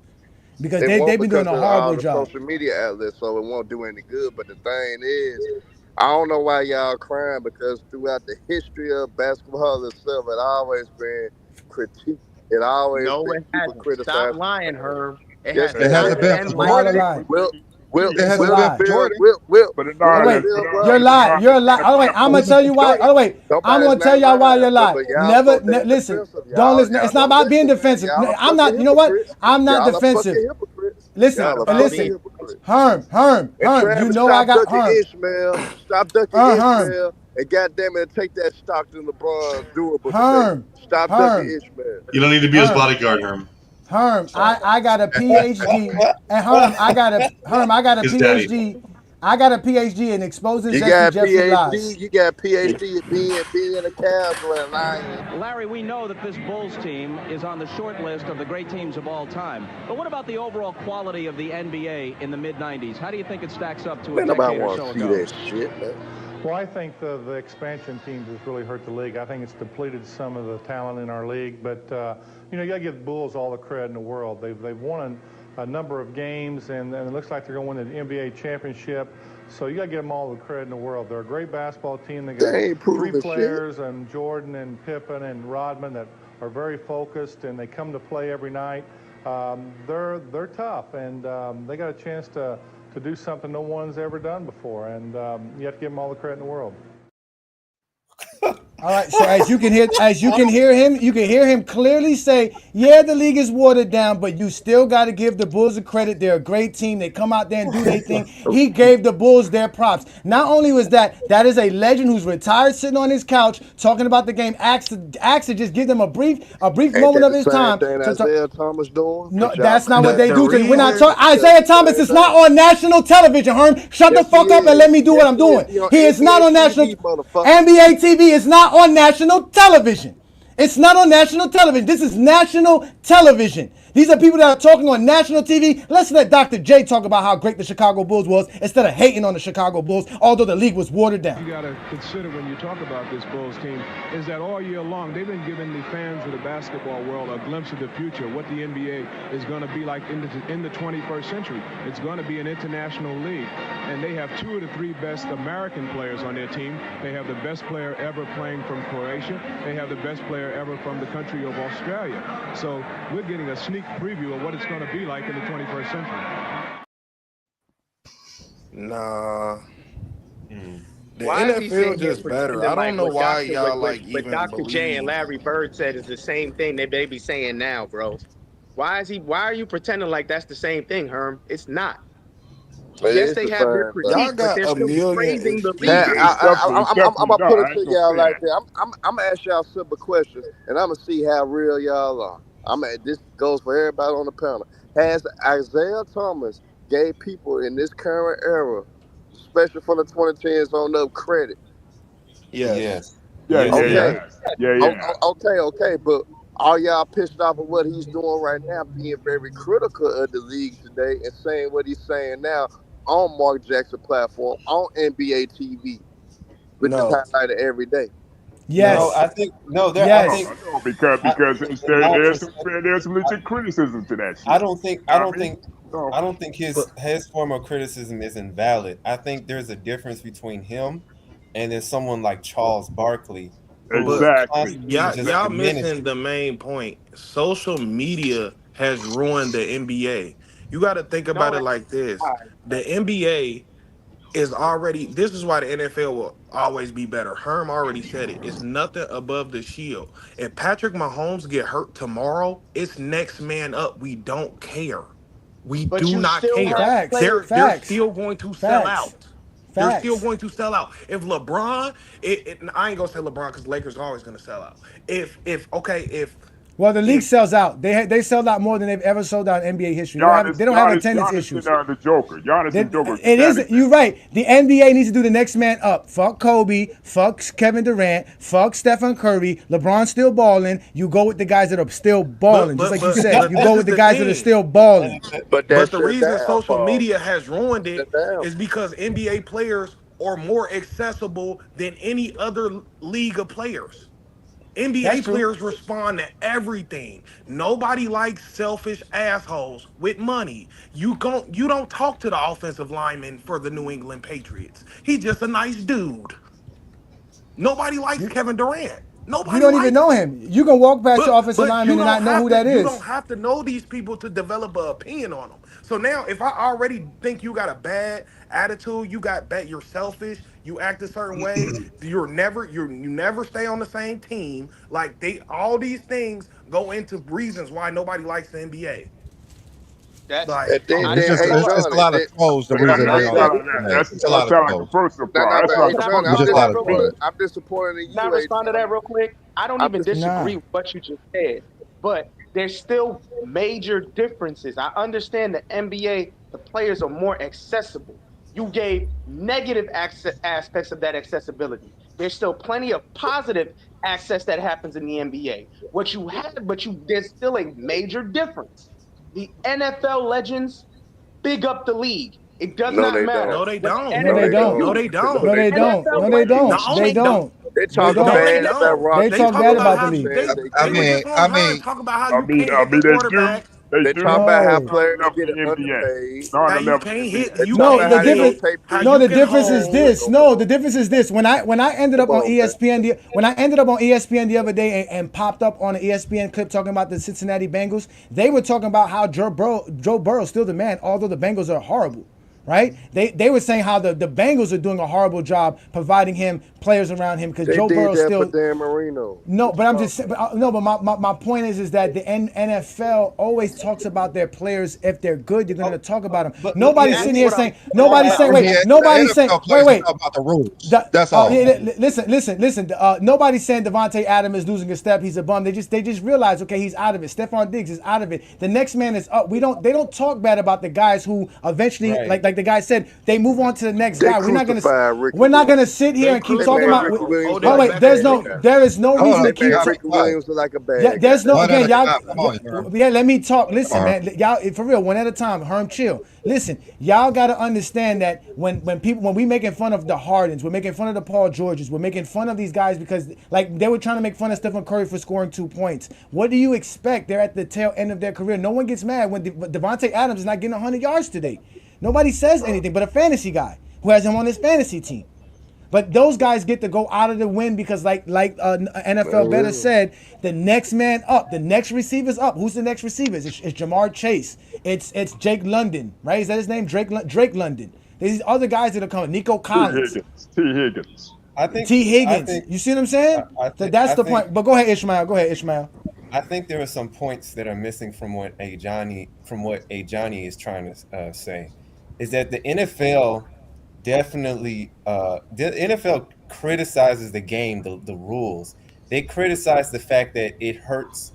Because they've been doing a horrible job. Social media outlets, so it won't do any good. But the thing is, I don't know why y'all crying, because throughout the history of basketball itself, it always been critiqued. It always been people criticized. Stop lying, Herb. It hasn't been. Well, Will, It hasn't Will, been for Bill, Jordan. Will, But hold on, no, Bill, bro. You're lying. You're lying. Oh wait, I'm gonna tell you why. Oh wait, I'm Nobody's gonna tell not y'all why lying, you're lying. but y'all so damn Listen. defensive. Don't listen. Y'all It's not don't about being listen, man. defensive. Y'all are I'm not. fucking You know what? hypocrites. I'm not Y'all are defensive. fucking hypocrites. Listen. Y'all are fucking Listen. hypocrites. Herm. And You Travis, know I stop got ducking Herm. Ishmael. Stop ducking Herm. Ishmael. And goddamn it, take that Stockton LeBron durable today. Herm. Stop ducking Ishmael. You don't need to be his bodyguard, Herm. Herm, I got a PhD, and Herm, I got a His daddy. PhD. I got a PhD in exposing You Jesse got Jeffrey lies. PhD. You got PhD at being a Cavs lion. Larry, we know that this Bulls team is on the short list of the great teams of all time. But what about the overall quality of the NBA in the mid-90s? How do you think it stacks up to a decade or so ago? That shit, man. Well, I think the expansion teams has really hurt the league. I think it's depleted some of the talent in our league. But, you got to give the Bulls all the credit in the world. They've won a number of games, and it looks like they're going to win the NBA championship. So you got to give them all the credit in the world. They're a great basketball team. They got three players, and Jordan and Pippen and Rodman, that are very focused, and they come to play every night. They're tough, and they got a chance to do something no one's ever done before, and you have to give them all the credit in the world. All right, so as you can hear him clearly say, yeah, the league is watered down, but you still got to give the Bulls the credit. They're a great team. They come out there and do their thing. He gave the Bulls their props. Not only was that is a legend who's retired, sitting on his couch talking about the game. Asked to just give them a brief moment of his time. Isaiah Thomas doing? No, that's not what they do. We're not talking. Isaiah Thomas is not on national television. Herm, shut the fuck up and let me do what I'm doing. He is not on national. NBA TV is not on national television. It's not on national television. This is national television. These are people that are talking on national TV. Let's let Dr. J talk about how great the Chicago Bulls was instead of hating on the Chicago Bulls, although the league was watered down. You got to consider when you talk about this Bulls team is that all year long they've been giving the fans of the basketball world a glimpse of the future, what the NBA is going to be like in the 21st century. It's going to be an international league, and they have two of the three best American players on their team. They have the best player ever playing from Croatia. They have the best player ever from the country of Australia. So we're getting a sneak preview of what it's going to be like in the 21st century. Nah. The NFL just better. I don't know why y'all like even believe. But Dr. J and Larry Bird said it's the same thing that they be saying now, bro. Why are you pretending like that's the same thing, Herm? It's not. Yes, they have their critiques, but they're still praising the league. I'm gonna put it to y'all like that. I'm gonna ask y'all simple questions, and I'm gonna see how real y'all are. This goes for everybody on the panel. Has Isaiah Thomas gave people in this current era, especially for the 2010s, on up credit? Yes. Okay. But are y'all pissed off of what he's doing right now, being very critical of the league today and saying what he's saying now on Mark Jackson platform, on NBA TV, which is highlighted every day? Yes. No, I think no. Because there's some legit criticism to that shit. I don't think his form of criticism is invalid. I think there's a difference between him and then someone like Charles Barkley. Exactly. Y'all missing the main point. Social media has ruined the NBA. You got to think about it like this. The NBA is already, this is why the NFL will always be better. Herm already said it. It's nothing above the shield. If Patrick Mahomes get hurt tomorrow, it's next man up. We don't care. We do not care. They're still going to sell out. They're still going to sell out. If LeBron, I ain't gonna say LeBron because Lakers are always gonna sell out. Well, the league sells out. They sell out more than they've ever sold out in NBA history. They don't have attendance issues. The Joker. You're right. The NBA needs to do the next man up. Fuck Kobe. Fuck Kevin Durant. Fuck Stephen Curry. LeBron's still balling. You go with the guys that are still balling. Just like you said, you go with the guys that are still balling. But the reason social media has ruined it is because NBA players are more accessible than any other league of players. NBA players respond to everything. Nobody likes selfish assholes with money. You don't talk to the offensive lineman for the New England Patriots. He's just a nice dude. Nobody likes Kevin Durant. Nobody. You don't even know him. You can walk past your offensive lineman and not know who that is. You don't have to know these people to develop an opinion on them. So now, if I already think you got a bad attitude, you're selfish, you act a certain way, you never stay on the same team. Like all these things go into reasons why nobody likes the NBA. And Like, then, It's just hey, it's John, a lot of trolls. The reason they That don't like sound the like NBA. It's a lot of that sound like a trolls. personal no, problem. That's but not hey, the John, personal It's just a lot of trolls. I'm disappointed in Can I you, respond to John. that real quick? I don't I'm even just disagree with what you just said, but there's still major differences. I understand the NBA, the players are more accessible. You gave negative aspects of that accessibility. There's still plenty of positive access that happens in the NBA. There's still a major difference. The NFL legends big up the league. It does No, not they matter. no, don't. they What don't. No, they NFL don't. No, do, they don't. No, No, they they don't. don't. NFL No, they legends don't. No, They they don't. don't. They They talking No, don't. they bad about don't. They Roger They talk talk bad Goodell. about about the how They league. saying they they I they can't. mean, just on I time mean, talk about how you can't I hit the mean, they do. quarterback. They They do. talk about how No. Starting players level get in the NBA. underpaid. How Starting you level in can't the hit, They NBA. you talk No, can't about the how they don't difference. hit, pay how No, you the can difference is preseason. hold. this. No, the difference is this. When I ended up Come on on, man. ESPN the other day and popped up on an ESPN clip talking about the Cincinnati Bengals, they were talking about how Joe Burrow is still the man, although the Bengals are horrible. Right? They were saying how the Bengals are doing a horrible job providing him players around him because They Joe did Burrow that for still. Dan Marino. No, What you but I'm talking just saying. No, but my point is that the NFL always talks about their players. If they're good, you're going to talk about them. but Nobody's yeah, sitting let here me. saying. I mean, Nobody's the saying. NFL Wait, players wait. talk about the rules. That's all. Listen. Nobody's saying Devontae Adams is losing a step. He's a bum. They just realize, okay, he's out of it. Stephon Diggs is out of it. The next man is up. They don't talk bad about the guys who eventually, Right. like the guy said, they move on to the next They guy. crucified Ricky We're not gonna Williams. sit here and keep They talking made about. Ricky Williams Oh look like wait, a bad guy. there is no reason They to keep made talking. Ricky Williams look like a bad guy. There's no One at again, a y'all. time. Come on, Herm. Yeah, let me talk. Listen, Come on. man, y'all for real, one at a time. Herm, chill. Listen, y'all got to understand that when we making fun of the Hardens, we're making fun of the Paul Georges, we're making fun of these guys because like they were trying to make fun of Stephen Curry for scoring 2 points. What do you expect? They're at the tail end of their career. No one gets mad when Devontae Adams is not getting 100 yards today. Nobody says anything but a fantasy guy who has him on his fantasy team. But those guys get to go out of the win because, like NFL Better said, the next man up, the next receiver's up. Who's the next receiver? It's Jamar Chase. It's Jake London, right? Is that his name? Drake London. There's these other guys that are coming. Nico Collins. T. Higgins. T. Higgins. You see what I'm saying? That's the point. But go ahead, Ishmael. I think there are some points that are missing from what Johnny is trying to say, is that the NFL definitely the NFL criticizes the game, the rules. They criticize the fact that it hurts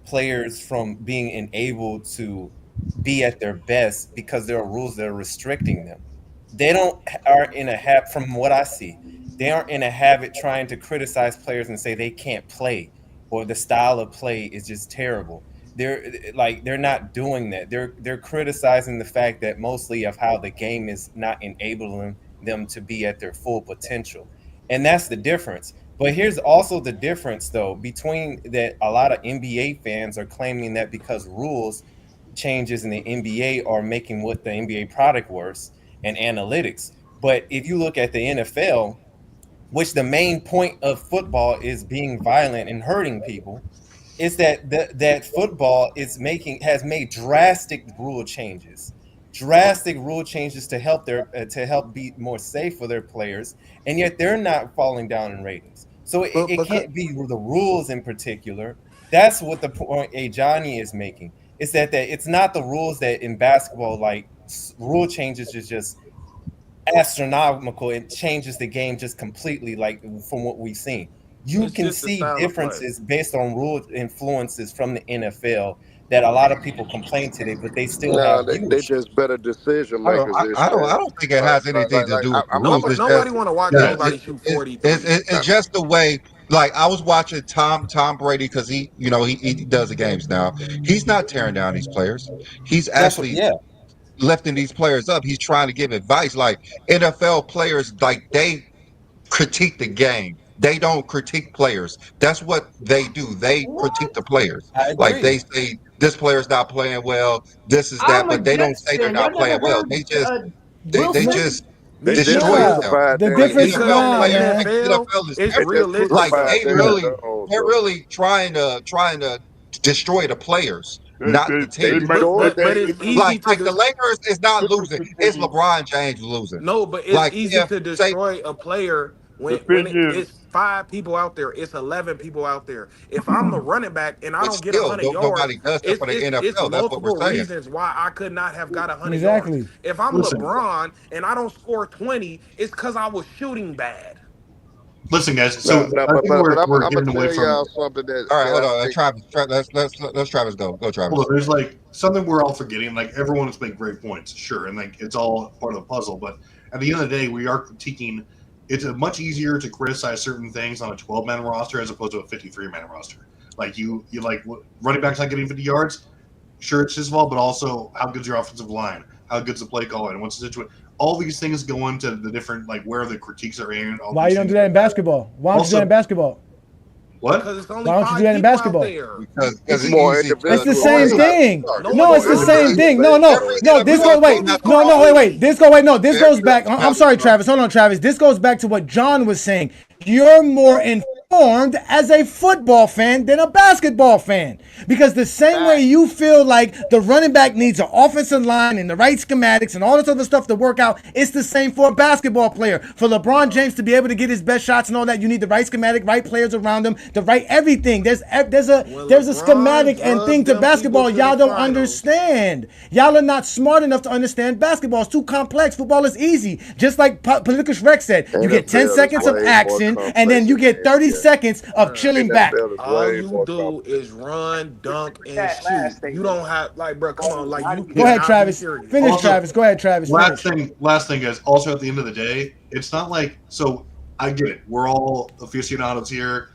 players from being enabled to be at their best because there are rules that are restricting them. They aren't in a habit, from what I see, they aren't in a habit trying to criticize players and say they can't play or the style of play is just terrible. They're not doing that. They're criticizing the fact that mostly of how the game is not enabling them to be at their full potential. And that's the difference. But here's also the difference though between that a lot of NBA fans are claiming that because rules changes in the NBA are making what the NBA product worse and analytics. But if you look at the NFL, which the main point of football is being violent and hurting people, is that football has made drastic rule changes to help be more safe for their players, and yet they're not falling down in ratings. So it can't be the rules in particular. That's what the point Johnny is making. Is that it's not the rules that in basketball, like rule changes is just astronomical. It changes the game just completely, like from what we've seen. You can see differences based on rule influences from the NFL that a lot of people complain today, but they still have they viewership. just better decision makers. I don't think it has anything to do with the rules. Nobody want to watch anybody shoot 43. It's just the way. Like I was watching Tom Brady because he does the games now. He's not tearing down these players. He's actually lifting these players up. He's trying to give advice. Like NFL players, like they critique the game. They don't critique players. That's what they do. They critique the players. Like they say this player's not playing well, this is that, but they don't say they're not playing well. They just destroy them. The difference NFL NFL is is realistic. realistic. Like they're really trying to destroy the players. not the team. But it's easy like the Lakers is not losing. It's LeBron James losing. No, but it's like easy to destroy a player when it's 5 people out there, it's 11 people out there. If I'm the running back and I don't get 100 yards, nobody does that for the NFL. It's That's what multiple we're saying. reasons why I could not have got 100 Exactly. yards. If I'm LeBron and I don't score 20, it's because I was shooting bad. Listen, guys. So I'm gonna tell y'all something that. All right, hold on, Travis. Let's Travis go. Go, Travis. Hold on, there's like something we're all forgetting. Like everyone has made great points, sure, and like it's all part of the puzzle. But at the end of the day, we are critiquing. It's much easier to criticize certain things on a 12-man roster as opposed to a 53-man roster. Like you like running backs not getting 50 yards. Sure, it's his fault, but also how good's your offensive line? How good's the play calling? What's the situation? All these things go into the different, like, where the critiques are aimed. Why you don't do that in basketball? Why don't you do that in basketball? What? Because it's only Why don't you do that in basketball? Because it's the same thing. No, it's the same thing. No. This goes back. I'm sorry, Travis. Hold on, Travis. This goes back to what John was saying. You're more informed as a football fan than a basketball fan. Because the same way you feel like the running back needs an offensive line and the right schematics and all this other stuff to work out, it's the same for a basketball player. For LeBron James to be able to get his best shots and all that, you need the right schematic, right players around him, the right everything. There's a schematic and thing to basketball y'all don't understand. Y'all are not smart enough to understand basketball. It's too complex. Football is easy. Just like Politicus Rex said, you get 10 seconds of action and then you get 30 seconds of chilling back. All you do is run, dunk, and shoot. You don't have, like, bro, come on. Like, you go ahead, Travis. Finish, Travis. Go ahead, Travis. Last thing, guys. Also, at the end of the day, it's not like, so I get it. We're all aficionados here.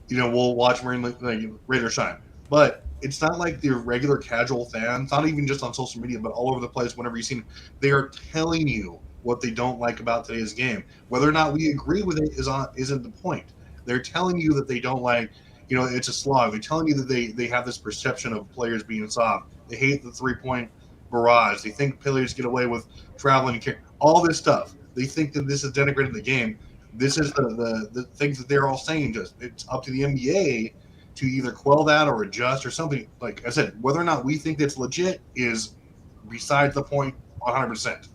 You know, we'll watch Raiders shine. But it's not like the regular casual fans, not even just on social media, but all over the place, whenever you see them, they are telling you what they don't like about today's game. Whether or not we agree with it isn't the point. They're telling you that they don't like, you know, it's a slog. They're telling you that they have this perception of players being soft. They hate the 3-point barrage. They think players get away with traveling, all this stuff. They think that this is denigrating the game. This is the things that they're all saying. Just it's up to the NBA to either quell that or adjust or something. Like I said, whether or not we think that's legit is besides the point 100%.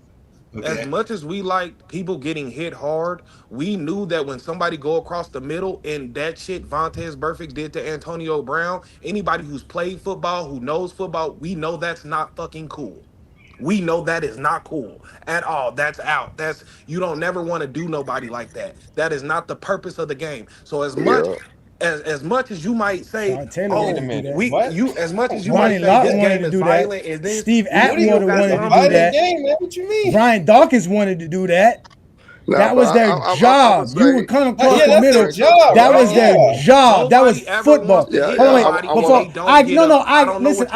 Okay. As much as we like people getting hit hard, we knew that when somebody go across the middle and that shit Vontaze Burfict did to Antonio Brown, anybody who's played football, who knows football, we know that's not fucking cool. We know that is not cool at all. That's out. You don't never want to do nobody like that. That is not the purpose of the game. So as much as you might say, as much as you might say this game is violent, and then Steve Atwater wanted to do that. What you mean? Brian Dawkins wanted to do that. That was their job. You would come across the middle. That was their job. That was football. Listen.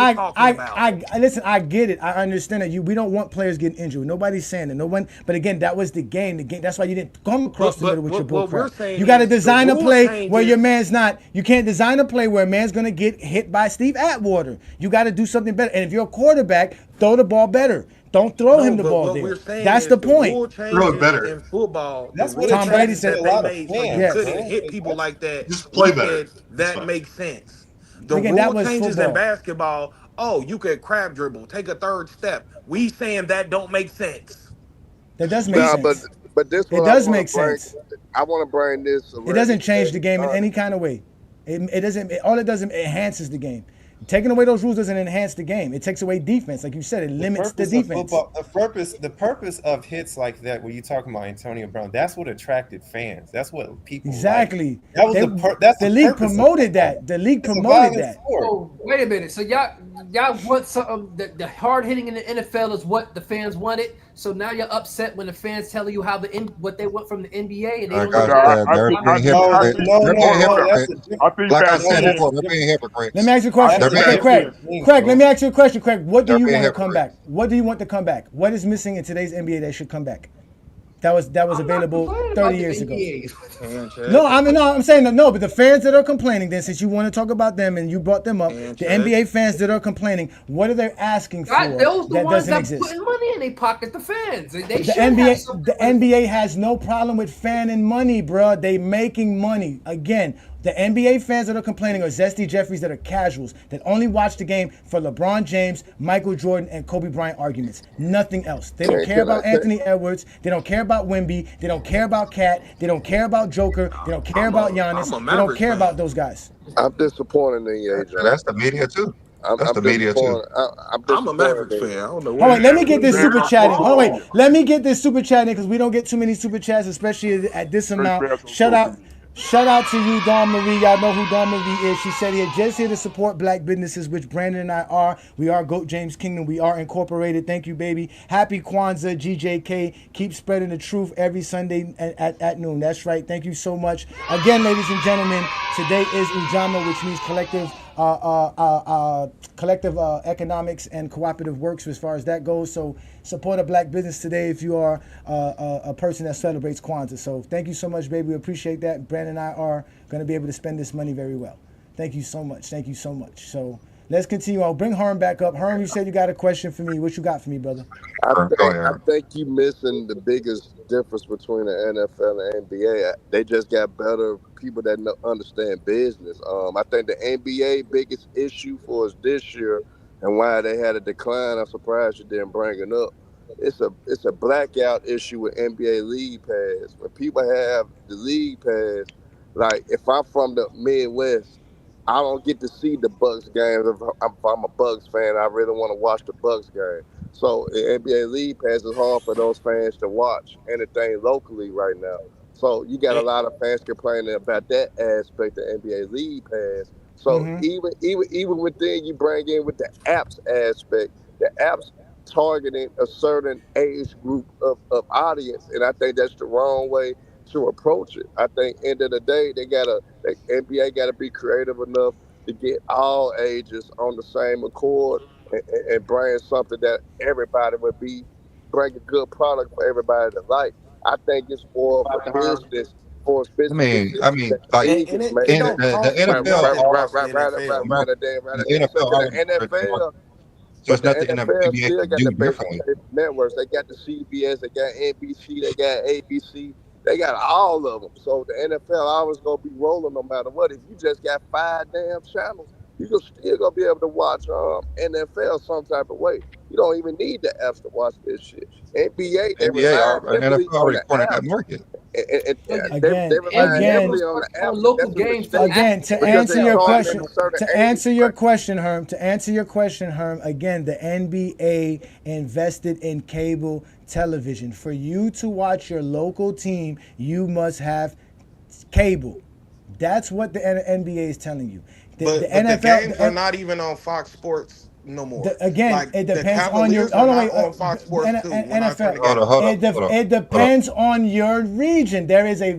I get it. I understand that we don't want players getting injured. Nobody's saying that. No one. But again, that was the game. That's why you didn't come across the middle with your bull crap. You got to design a play where your man's not. You can't design a play where a man's gonna get hit by Steve Atwater. You got to do something better. And if you're a quarterback, throw the ball better. Don't throw him the ball there. That's the point. Throw it better. In football, that's what Tom Brady said. They couldn't hit people like that. Just play better. That makes sense. The rule changes in basketball. Oh, you could crab dribble, take a third step. We saying that don't make sense. That does make sense. But this it does make sense. I want to bring this. It doesn't change the game in any kind of way. It doesn't. All it does is enhances the game. Taking away those rules doesn't enhance the game. It takes away defense, like you said. It limits the defense. The purpose of hits like that, when you talking about Antonio Brown, that's what attracted fans. That's what people exactly. Like. The league promoted that. The league promoted that. Oh, wait a minute. So y'all want something? The hard hitting in the NFL is what the fans wanted. So now you're upset when the fans tell you what they want from the NBA, and they don't. Like I said before, they're being hypocrites. Let me ask you a question. Craig, let me ask you a question, Craig. What do you want to come back? What do you want to come back? What is missing in today's NBA that should come back? That was available 30 years ago. No, I'm saying no, but the fans that are complaining, then since you want to talk about them and you brought them up, the NBA fans that are complaining, what are they asking for those that ones doesn't that exist? putting money in their pocket, the fans. The NBA has no problem with fan and money, bro. They making money. Again, The NBA fans that are complaining are Zesty Jeffries that are casuals, that only watch the game for LeBron James, Michael Jordan, and Kobe Bryant arguments. Nothing else. They don't care about Anthony Edwards. They don't care about Wemby. They don't care about Cat. They don't care about Joker. They don't care about Giannis. They don't care about those guys. I'm disappointed in you, AJ. That's the media too. That's the media too. I'm a Mavericks fan. I don't know. Hold on, let me get this super chat in. Hold on, wait. Let me get this super chat in because we don't get too many super chats, especially at this amount. Shout out to you, Dawn Marie. Y'all know who Dawn Marie is. She said here, just here to support black businesses, which Brandon and I are. We are GOAT James Kingdom. We are incorporated. Thank you, baby. Happy Kwanzaa, GJK. Keep spreading the truth every Sunday at noon. That's right. Thank you so much. Again, ladies and gentlemen, today is Ujamaa, which means collective economics and cooperative works as far as that goes. So support a black business today if you are a person that celebrates Kwanzaa. So thank you so much, baby. We appreciate that. Brandon and I are going to be able to spend this money very well. Thank you so much. Thank you so much. So let's continue. I'll bring Herm back up. Herm, you said you got a question for me. What you got for me, brother? I think you missing the biggest difference between the NFL and the NBA. They just got better people that understand business. I think the NBA biggest issue for us this year and why they had a decline, I'm surprised you didn't bring it up. It's a blackout issue with NBA League Pass. When people have the League Pass, like if I'm from the Midwest, I don't get to see the Bucks games. If I'm a Bucks fan, I really want to watch the Bucks game. So the NBA League Pass is hard for those fans to watch anything locally right now. So you got a lot of fans complaining about that aspect of NBA League Pass. So even within you bring in with the apps aspect, the apps targeting a certain age group of audience, and I think that's the wrong way to approach it. I think end of the day, the NBA got to be creative enough to get all ages on the same accord and bring something that everybody would bring a good product for everybody to like. I think it's more for business. I mean, like and it don't cost the NFL. So it's But nothing the the NFL NBA still can got do the basic differently. networks. They got the CBS, they got NBC, they got ABC, they got all of them. So the NFL always gonna be rolling no matter what. If you just got 5 damn channels, you still gonna be able to watch NFL some type of way. You don't even need the apps to watch this shit. NBA, they rely heavily NFL on already the cornered that apps. market. They rely heavily on the apps. Local games Again, to answer your question, Herm. Again, the NBA invested in cable television. For you to watch your local team, you must have cable. That's what the NBA is telling you. But the games are not even on Fox Sports no more. It depends on your. Hold on, wait. On Fox Sports too. NFL. It depends on your region. There is a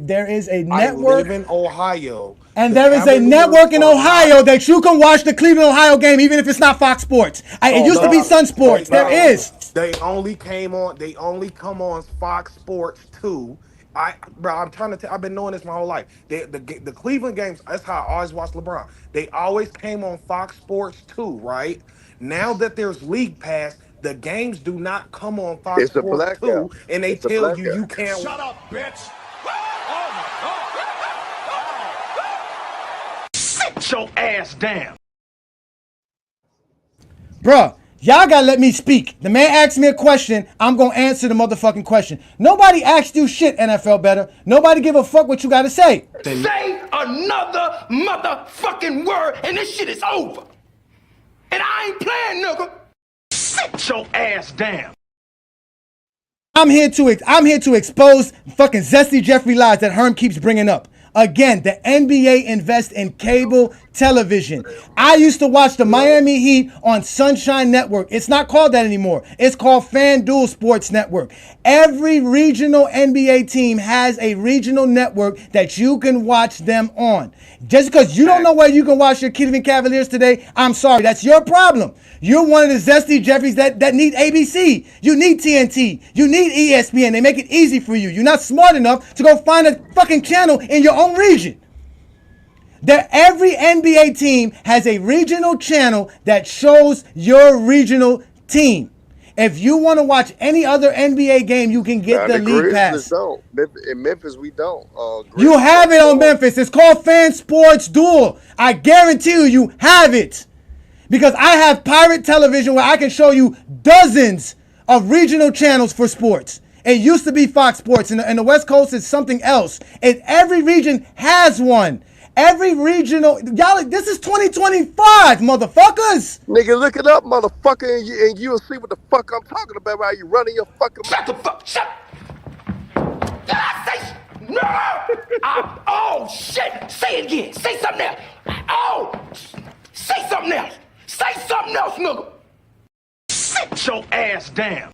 network. I live in Ohio, and there is a network in Ohio that you can watch the Cleveland, Ohio game, even if it's not Fox Sports. It used to be Sun Sports. There is. They only come on Fox Sports 2. I'm trying to tell. I've been knowing this my whole life. The Cleveland games. That's how I always watched LeBron. They always came on Fox Sports 2, right? Now that there's League Pass, the games do not come on Fox Sports 2, and they tell you can't. Shut up, bitch! Sit your ass down. Bruh. Y'all gotta let me speak. The man asked me a question. I'm gonna answer the motherfucking question. Nobody asked you shit, NFL better. Nobody give a fuck what you gotta say. Say another motherfucking word and this shit is over. And I ain't playing, nigga. Sit your ass down. I'm here to expose fucking Zesty Jeffrey lies that Herm keeps bringing up. Again, the NBA invests in cable television. I used to watch the Miami Heat on Sunshine Network. It's not called that anymore. It's called FanDuel Sports Network. Every regional NBA team has a regional network that you can watch them on. Just because you don't know where you can watch your Cleveland Cavaliers today, I'm sorry. That's your problem. You're one of the Zesty Jeffries that need ABC. You need TNT. You need ESPN. They make it easy for you. You're not smart enough to go find a fucking channel in your own region. Every NBA team has a regional channel that shows your regional team. If you want to watch any other NBA game, you can get the League Grizzlies Pass. don't. In Memphis, we don't. You have it on Memphis. It's called Fan Sports Duel. I guarantee you have it. Because I have pirate television where I can show you dozens of regional channels for sports. It used to be Fox Sports. In the West Coast, it's something else. And every region has one. Every regional, y'all, this is 2025, motherfuckers. Nigga, look it up, motherfucker, and you'll see what the fuck I'm talking about while you running your fucking mouth. Shut the fuck, shut. Did I say, no? Oh, shit. Say it again. Say something else. Oh, say something else. Say something else, nigga. Sit your ass down.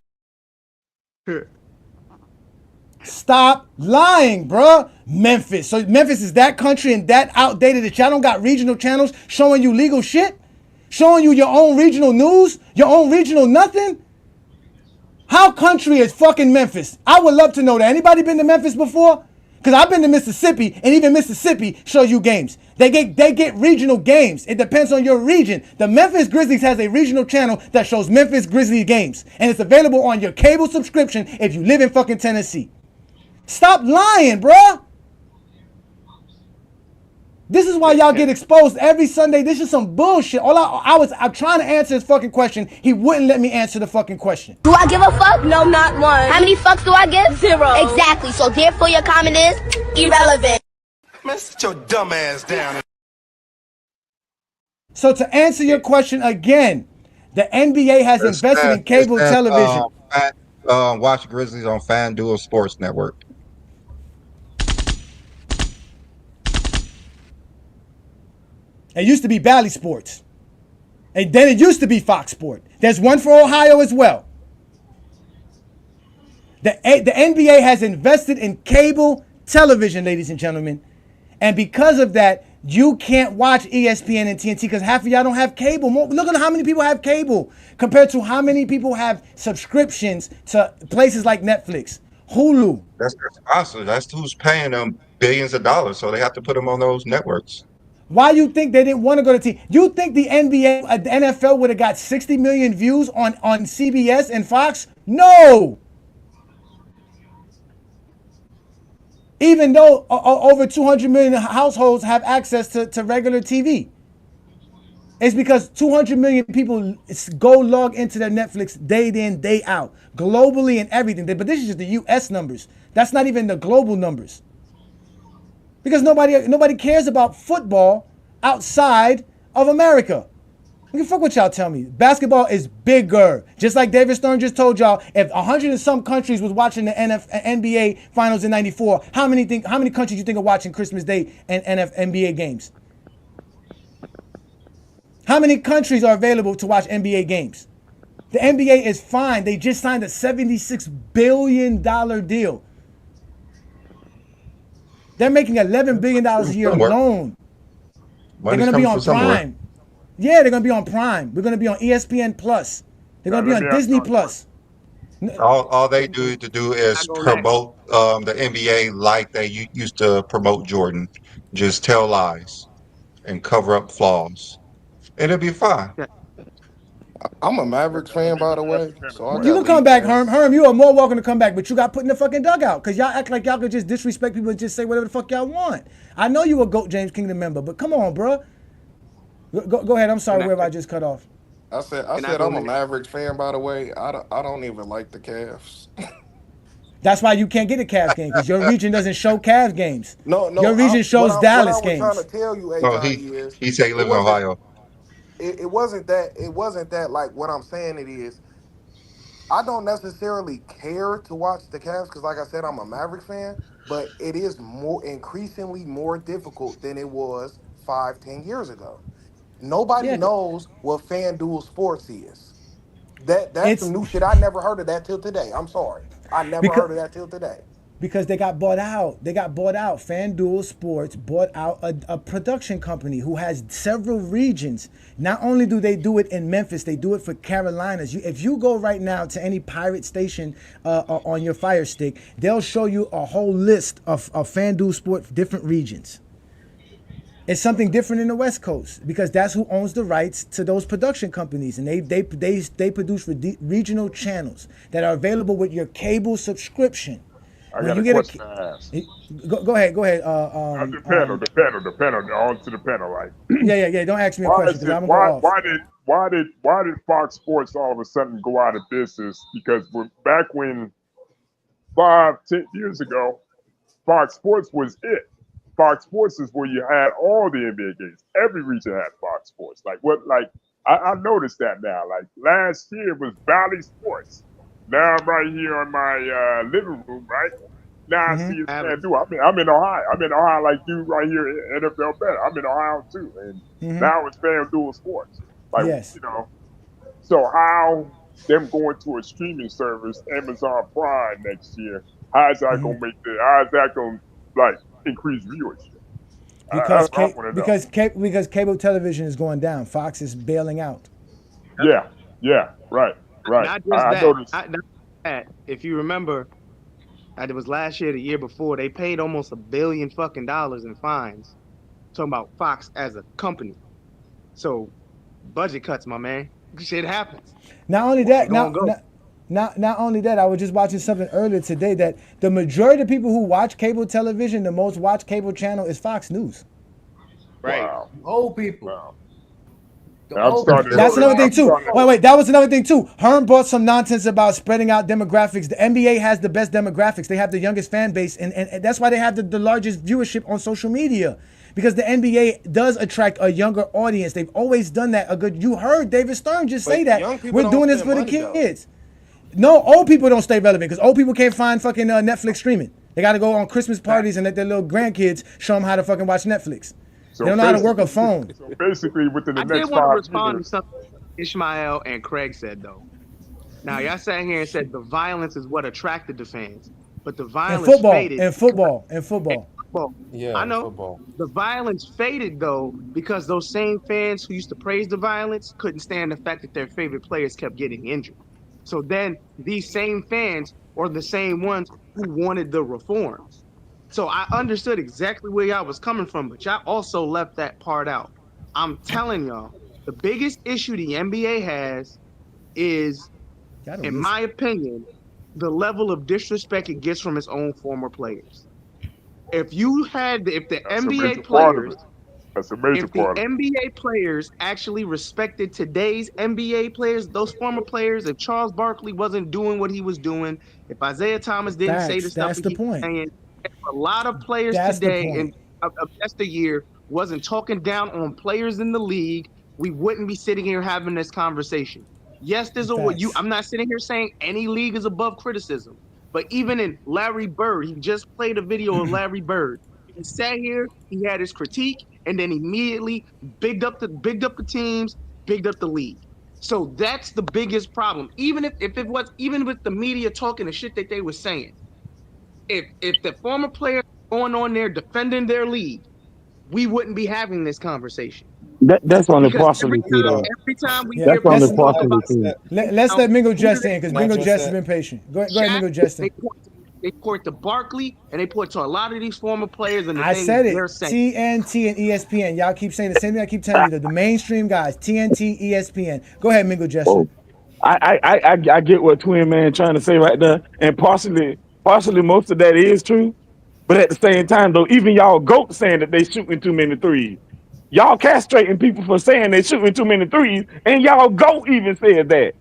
Stop lying, bruh. Memphis. So Memphis is that country and that outdated that y'all don't got regional channels showing you legal shit? Showing you your own regional news? Your own regional nothing? How country is fucking Memphis? I would love to know that. Anybody been to Memphis before? Because I've been to Mississippi, and even Mississippi shows you games. They get regional games. It depends on your region. The Memphis Grizzlies has a regional channel that shows Memphis Grizzlies games. And it's available on your cable subscription if you live in fucking Tennessee. Stop lying, bruh. This is why y'all get exposed every Sunday. This is some bullshit. I'm trying to answer his fucking question. He wouldn't let me answer the fucking question. Do I give a fuck? No, not one. How many fucks do I give? 0. Exactly. So therefore your comment is irrelevant. Man, sit your dumb ass down. So to answer your question again, the NBA has invested in cable television. Watch Grizzlies on FanDuel Sports Network. It used to be Bally Sports. And then it used to be Fox Sport. There's one for Ohio as well. The NBA has invested in cable television, ladies and gentlemen. And because of that, you can't watch ESPN and TNT because half of y'all don't have cable. Look at how many people have cable compared to how many people have subscriptions to places like Netflix, Hulu. That's their sponsor. That's who's paying them billions of dollars. So they have to put them on those networks. Why you think they didn't want to go to TV? You think the NBA, the NFL would have got 60 million views on CBS and Fox? No. Even though over 200 million households have access to regular TV. It's because 200 million people go log into their Netflix day in, day out, globally and everything. But this is just the U.S. numbers. That's not even the global numbers. Because nobody cares about football outside of America. You can fuck what y'all tell me. Basketball is bigger. Just like David Stern just told y'all, if 100 and some countries was watching the NBA Finals in '94, how many countries you think are watching Christmas Day and NBA games? How many countries are available to watch NBA games? The NBA is fine. They just signed a $76 billion deal. They're making $11 billion a year alone. They're going to be on Prime. Yeah, they're going to be on Prime. We're going to be on ESPN Plus. They're going to be on Disney Plus. All they do is promote the NBA like they used to promote Jordan. Just tell lies and cover up flaws. And it'll be fine. I'm a Mavericks fan, by the way. So You can come back, Herm. Herm, you are more welcome to come back, but you got put in the fucking dugout because y'all act like y'all could just disrespect people and just say whatever the fuck y'all want. I know you a GOAT James Kingdom member, but come on, bro. Go ahead. I'm sorry, wherever I just cut off. I said I'm a Mavericks fan, by the way. I don't even like the Cavs. That's why you can't get a Cavs game because your region doesn't show Cavs games. No. Your region shows Dallas games. What I was trying to tell you, he said he lives in Ohio. It wasn't that like what I'm saying it is. I don't necessarily care to watch the Cavs because, like I said, I'm a Mavericks fan, but it is increasingly more difficult than it was 5-10 years ago. Nobody knows what FanDuel Sports is. That's some new shit. I never heard of that till today. I'm sorry. I never heard of that till today. Because they got bought out. FanDuel Sports bought out a production company who has several regions. Not only do they do it in Memphis, they do it for Carolinas. If you go right now to any pirate station on your Fire Stick, they'll show you a whole list of FanDuel Sports different regions. It's something different in the West Coast because that's who owns the rights to those production companies, and they produce regional channels that are available with your cable subscription. I got a question to ask. Go ahead. The panel. On to the panel, right? Yeah. Don't ask me a question because I'm gonna go off. Why did Fox Sports all of a sudden go out of business? Because back when 5-10 years ago, Fox Sports was it. Fox Sports is where you had all the NBA games. Every region had Fox Sports. I noticed that now. Like last year was Valley Sports. Now I'm right here on my living room, right? Now I see it's FanDuel. I'm in Ohio. I'm in Ohio like you right here at NFL Bet. I'm in Ohio too. And now it's FanDuel Sports. Yes. So how them going to a streaming service, Amazon Prime next year, how is that gonna increase viewership? Because cable television is going down. Fox is bailing out. Yeah, right. Not just that. If you remember, it was last year, the year before, they paid almost $1 billion in fines. Talking about Fox as a company. So, budget cuts, my man. Shit happens. Not only that, not only that, I was just watching something earlier today that the majority of people who watch cable television, the most watched cable channel is Fox News. Right. Wow. Old people. Wow. That's another thing too. Wait, that was another thing too. Herm brought some nonsense about spreading out demographics. The NBA has the best demographics. They have the youngest fan base, and that's why they have the largest viewership on social media. Because the NBA does attract a younger audience. They've always done that. You heard David Stern just say that. We're doing this for the kids. No, old people don't stay relevant because old people can't find fucking Netflix streaming. They got to go on Christmas parties and let their little grandkids show them how to fucking watch Netflix. They don't know how to work a phone. So basically, within the next 5 years. I did want to respond to something Ishmael and Craig said, though. Now, y'all sat here and said the violence is what attracted the fans. But the violence faded. In football. Yeah, I know. Football. The violence faded, though, because those same fans who used to praise the violence couldn't stand the fact that their favorite players kept getting injured. So then these same fans are the same ones who wanted the reforms. So I understood exactly where y'all was coming from, but y'all also left that part out. I'm telling y'all, the biggest issue the NBA has is, in my opinion, the level of disrespect it gets from its own former players. If the NBA players, that's a major part. If the NBA players actually respected today's NBA players, those former players, if Charles Barkley wasn't doing what he was doing, if Isaiah Thomas didn't say the stuff that he was saying, if a lot of players today and of yesteryear wasn't talking down on players in the league, we wouldn't be sitting here having this conversation. Yes, I'm not sitting here saying any league is above criticism, but even in Larry Bird, he just played a video of Larry Bird. He sat here, he had his critique, and then immediately bigged up the teams, bigged up the league. So that's the biggest problem. Even with the media talking the shit that they were saying, if the former players going on there defending their league, we wouldn't be having this conversation. That's on the partially true, though. Every time we that's on the partially true. Let's let Mingo Just in because Mingo Just has been patient. Go ahead, Mingo Just in. They point to Barkley and they point to a lot of these former players and I said it. TNT and ESPN. Y'all keep saying the same thing I keep telling you. The mainstream guys. TNT, ESPN. Go ahead, Mingo Just. I get what Twin Man trying to say right there, and partially most of that is true. But at the same time, though, even y'all GOAT saying that they shooting too many threes. Y'all castrating people for saying they shooting too many threes, and y'all GOAT even said that.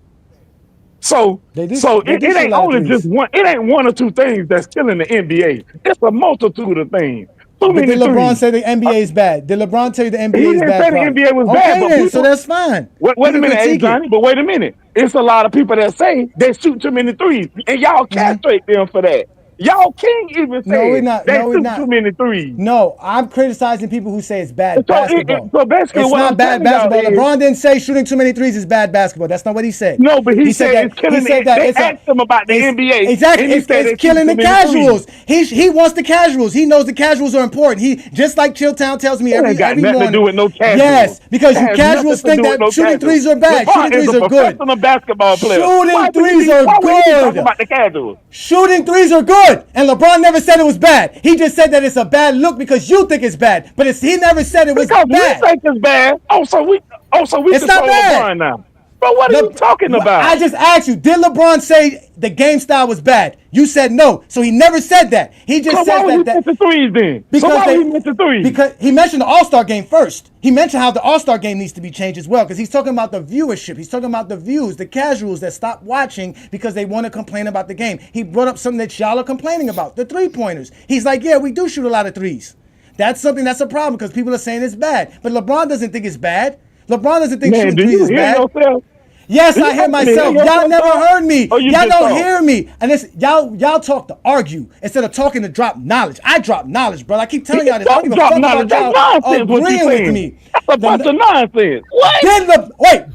So it ain't only just one. It ain't one or two things that's killing the NBA. It's a multitude of things. But did LeBron say the NBA is bad? Did LeBron tell you the NBA is bad? He didn't say the NBA was bad. But then, so that's fine. Wait a minute, Johnny. But wait a minute. It's a lot of people that say they shoot too many threes, and y'all castrate them for that. Y'all can't even say they shoot too many threes. No, I'm criticizing people who say it's bad basketball. So basically, it's not bad basketball. LeBron didn't say shooting too many threes is bad basketball. That's not what he said. No, but he said it's killing the NBA. They asked him about the NBA. Exactly, it's killing the casuals. He wants the casuals. He knows the casuals are important. He just like Chilltown tells me every morning. Nothing to do with no casuals. Yes, because you casuals think that shooting threes are bad. Shooting threes are good. Professional basketball player. Shooting threes are good. About the casuals. Shooting threes are good. good. And LeBron never said it was bad. He just said that it's a bad look because you think it's bad. But he never said it was because bad. We think it's bad. So we it's not bad. LeBron now. But what are you talking about? I just asked you, did LeBron say the game style was bad? You said no. So he never said that. He just said that. Why would he miss the threes then? Because he miss the threes? Because he mentioned the All-Star game first. He mentioned how the All-Star game needs to be changed as well because he's talking about the viewership. He's talking about the views, the casuals that stop watching because they want to complain about the game. He brought up something that y'all are complaining about, the three-pointers. He's like, yeah, we do shoot a lot of threes. That's something that's a problem because people are saying it's bad. But LeBron doesn't think it's bad. LeBron doesn't think shooting threes is bad. Yourself? Yes, I hear myself. Y'all never heard me. Y'all don't hear me. And y'all talk to argue instead of talking to drop knowledge. I drop knowledge, bro. I keep telling y'all this. I don't give a fuck about y'all agreeing with me. That's a bunch of nonsense. What?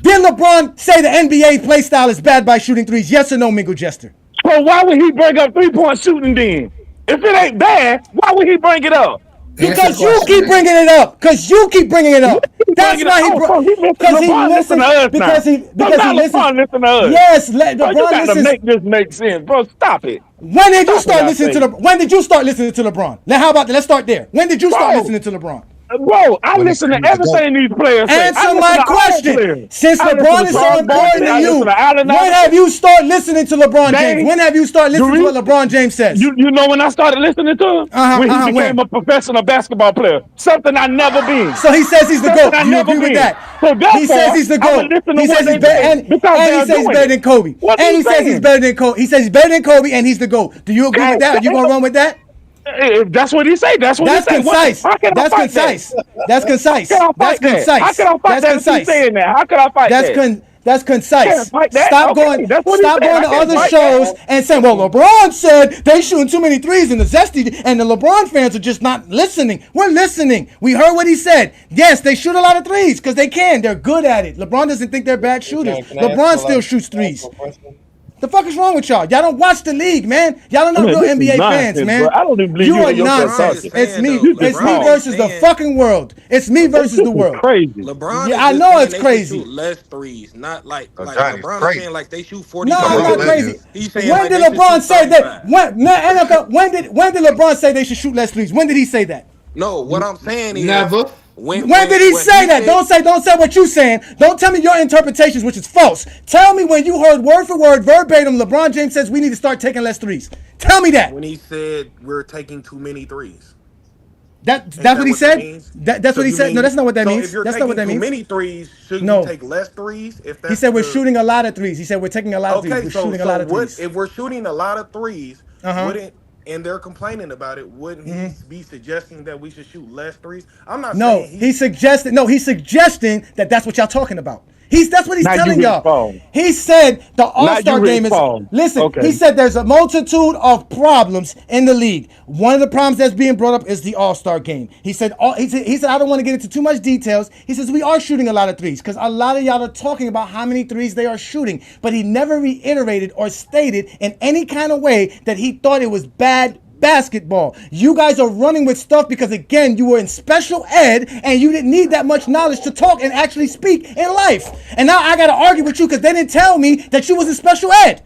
Did LeBron say the NBA play style is bad by shooting threes? Yes or no, Mingle Jester? So why would he bring up 3-point shooting then? If it ain't bad, why would he bring it up? Because you keep bringing it up. That's why he brought. Because he listens. Because he listens. Listen to us. Yes, LeBron listens. To make this make sense, bro. Stop it. When did you start listening to When did you start listening to LeBron? Now, how about that? Let's start there. When did you start listening to LeBron? Bro, I listen to everything these players say. Answer my question. Since LeBron is so important to you, when have you started listening to LeBron James? When have you started listening to what LeBron James says? You know when I started listening to him? When he became a professional basketball player. Something I never been. So he says he's the GOAT. Do you agree with that? So he says he's the GOAT. He says he's better, and he says he's better than Kobe. And he says he's better than Kobe. He says he's better than Kobe, and he's the GOAT. Do you agree with that? Are you gonna run with that? If that's what he say. That's what he say. Concise. That's concise. That's concise. That's concise. How can I fight that? That's saying that. How can I fight that? That's concise. Stop going to other shows and saying, well, LeBron said they shooting too many threes and the Zesty and the LeBron fans are just not listening. We're listening. We heard what he said. Yes, they shoot a lot of threes because they can. They're good at it. LeBron doesn't think they're bad shooters. LeBron still shoots threes. The fuck is wrong with y'all? Y'all don't watch the league, man. Y'all are not real NBA fans, man. Bro. I don't even believe you are nonsense. It's me. It's me versus the fucking world. It's me versus the world. Crazy. LeBron. Yeah, I know it's crazy. Shoot less threes, not like LeBron is saying like they shoot 40. No, I'm not crazy. He's saying when did LeBron say that? When did LeBron say they should shoot less threes? When did he say that? No, what I'm saying is never. When did he say that? Don't say what you saying. Don't tell me your interpretations, which is false. Tell me when you heard word for word, verbatim, LeBron James says we need to start taking less threes. Tell me that. When he said we're taking too many threes. That's what he said? That's what he said? No, that's not what that means. That's not what that means. Too many threes, shouldn't you take less threes? He said we're shooting a lot of threes. He said we're taking a lot of threes. We're shooting a lot of threes. If we're shooting a lot of threes, wouldn't and they're complaining about it, wouldn't he be suggesting that we should shoot less threes? I'm not saying he's suggesting that that's what y'all talking about. That's what he's telling y'all. He said the All-Star game is. Listen, he said there's a multitude of problems in the league. One of the problems that's being brought up is the All-Star game. He said I don't want to get into too much details. He says we are shooting a lot of threes because a lot of y'all are talking about how many threes they are shooting, but he never reiterated or stated in any kind of way that he thought it was bad basketball. You guys are running with stuff because, again, you were in special ed and you didn't need that much knowledge to talk and actually speak in life. And now I got to argue with you because they didn't tell me that you was in special ed.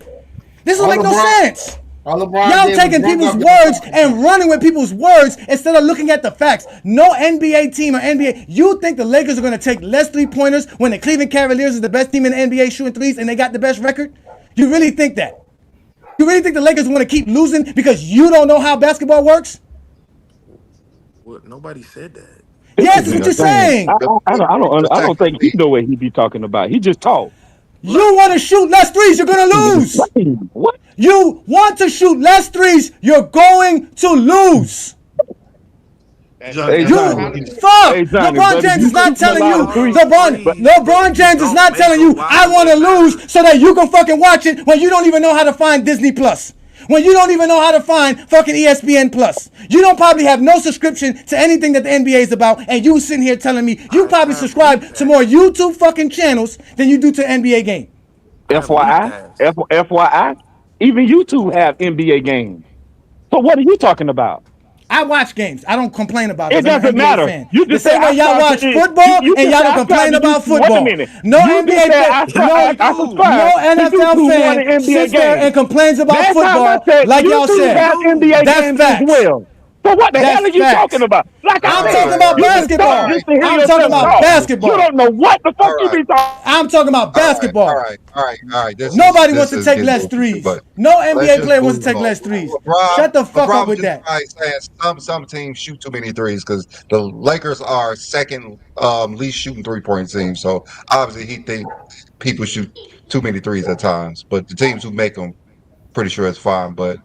This doesn't make no sense. Y'all taking people's words and running with people's words instead of looking at the facts. No NBA team or NBA. You think the Lakers are going to take less three-pointers when the Cleveland Cavaliers is the best team in the NBA shooting threes and they got the best record? You really think that? You really think the Lakers want to keep losing because you don't know how basketball works? Well, nobody said that. Yes, that's what you're saying. I don't think he know what he be talking about. He just talk. You want to shoot less threes, you're going to lose. What? You want to shoot less threes, you're going to lose. LeBron James is not telling you. LeBron James is not telling you I want to lose so that you can fucking watch it when you don't even know how to find Disney Plus. When you don't even know how to find fucking ESPN Plus. You don't probably have no subscription to anything that the NBA is about, and you sitting here telling me you probably subscribe to more YouTube fucking channels than you do to the NBA game. FYI, even YouTube have NBA games. So what are you talking about? I watch games. I don't complain about it. It I'm an doesn't NBA matter. fan. You The just said same way y'all watch football you and just y'all said don't I complain tried to do. about Wait a football. minute. No You just NBA said I no subscribe to NFL YouTube more than fan NBA sits there games. and complains about Last time I football said like y'all YouTube said. has NBA That's games as facts. well. So what the hell That's are you talking facts. about? Like I I'm said, talking about you just talk basketball. just to hear I'm talking yourself about talk. You basketball. don't know what the fuck All you right, be talking. I'm talking about basketball. all right. Nobody wants This to is take getting less bullshit, threes. but No let's NBA just player wants to move take on. less threes. Shut the fuck LeBron up was with just that. probably saying some teams shoot too many threes because the Lakers are second least shooting 3-point team. So obviously he think people shoot too many threes at times, but the teams who make them, pretty sure it's fine. But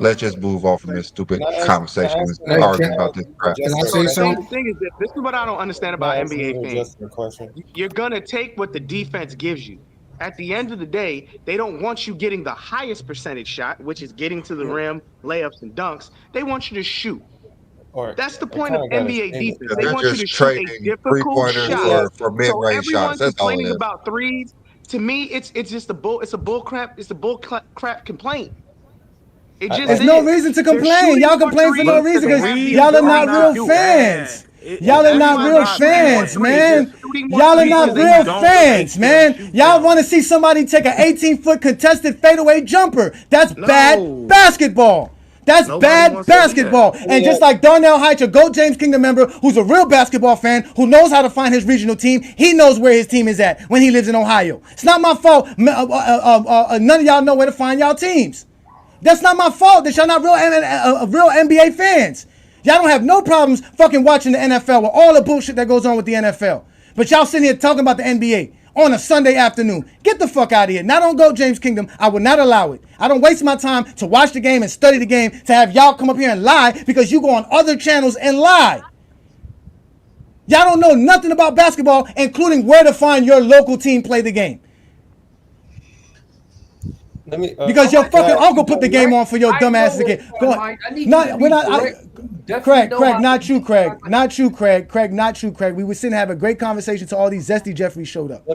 let's just move on from this stupid conversation and arguing about this crap. So the thing is that this is what I don't understand about Can I ask NBA Mingo fans. Justin a question? You're gonna take what the defense gives you. At the end of the day, they don't want you getting the highest percentage shot, which is getting to the rim, layups and dunks. They want you to shoot. That's the point of NBA defense. They They're want you just to shoot a trading difficult 3-pointers shot. for mid-range So everyone shots. That's all complaining it is. about threes, to me, it's just a bull crap complaint. It just There's is. no reason to They're complain. shooting Y'all more complain for no threes reason because they have because the y'all are ability not to real do it. fans. Y'all are not real fans, man. Shooting more Y'all are threes not because they real don't fans, man. Y'all want to see somebody take an 18-foot contested fadeaway jumper. That's bad basketball. That's bad basketball. And just like Darnell Heights, a GOAT James Kingdom member, who's a real basketball fan, who knows how to find his regional team, he knows where his team is at when he lives in Ohio. It's not my fault. None of y'all know where to find y'all teams. That's not my fault that y'all not real NBA fans. Y'all don't have no problems fucking watching the NFL with all the bullshit that goes on with the NFL. But y'all sitting here talking about the NBA on a Sunday afternoon. Get the fuck out of here. Not on GOAT James Kingdom. I would not allow it. I don't waste my time to watch the game and study the game to have y'all come up here and lie because you go on other channels and lie. Y'all don't know nothing about basketball, including where to find your local team play the game. Because your fucking uncle put the game on for your dumb asses again. Go on. Craig, not you, Craig. Not you, Craig. Craig, not you, Craig. We were sitting having a great conversation till all these Zesty Jeffries showed up.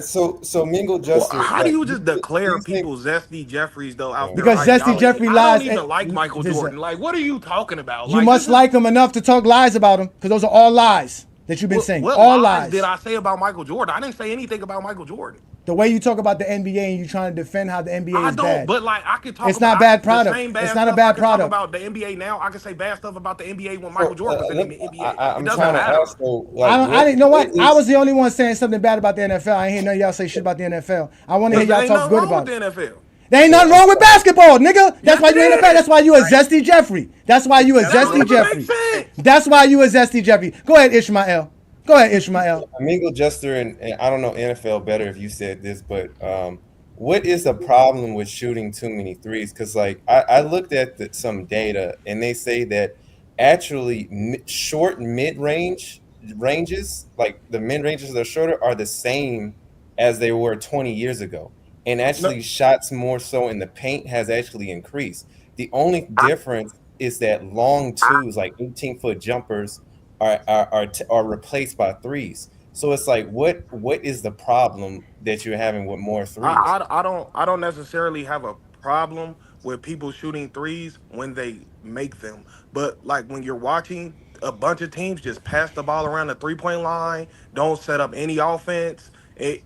So Mingo Justin. How do you just declare people Zesty Jeffries though out there? Because Zesty Jeffrey lies. I don't even like Michael Jordan. Like, what are you talking about? You must like him enough to talk lies about him, because those are all lies that you've been saying. What all lies did I say about Michael Jordan? I didn't say anything about Michael Jordan. The way you talk about the NBA and you trying to defend how the NBA is bad. But like I can talk. It's not bad product. It's not a bad product. product. About the NBA now, I can say bad stuff about the NBA when Michael Jordan was in the NBA. I'm trying to ask though. I didn't know what. I was the only one saying something bad about the NFL. I ain't hear none of y'all say shit about the NFL. I want to hear y'all talk good about the NFL. There ain't nothing wrong with basketball, nigga. That's why you ain't a fan. That's why you a Zesty Jeffrey. That's why you a Zesty Jeffrey. That's why you a Zesty Jeffrey. Go ahead, Ishmael. Go ahead, Ishmael. Mingo Juster, and I don't know NFL better if you said this, but what is the problem with shooting too many threes? Because like I looked at some data, and they say that actually short and ranges, like the mid ranges that are shorter, are the same as they were 20 years ago. And actually, shots more so in the paint has actually increased. The only difference is that long twos, like 18-foot jumpers, are replaced by threes. So it's like, what is the problem that you're having with more threes? I don't necessarily have a problem with people shooting threes when they make them, but like when you're watching a bunch of teams just pass the ball around the 3-point line, don't set up any offense,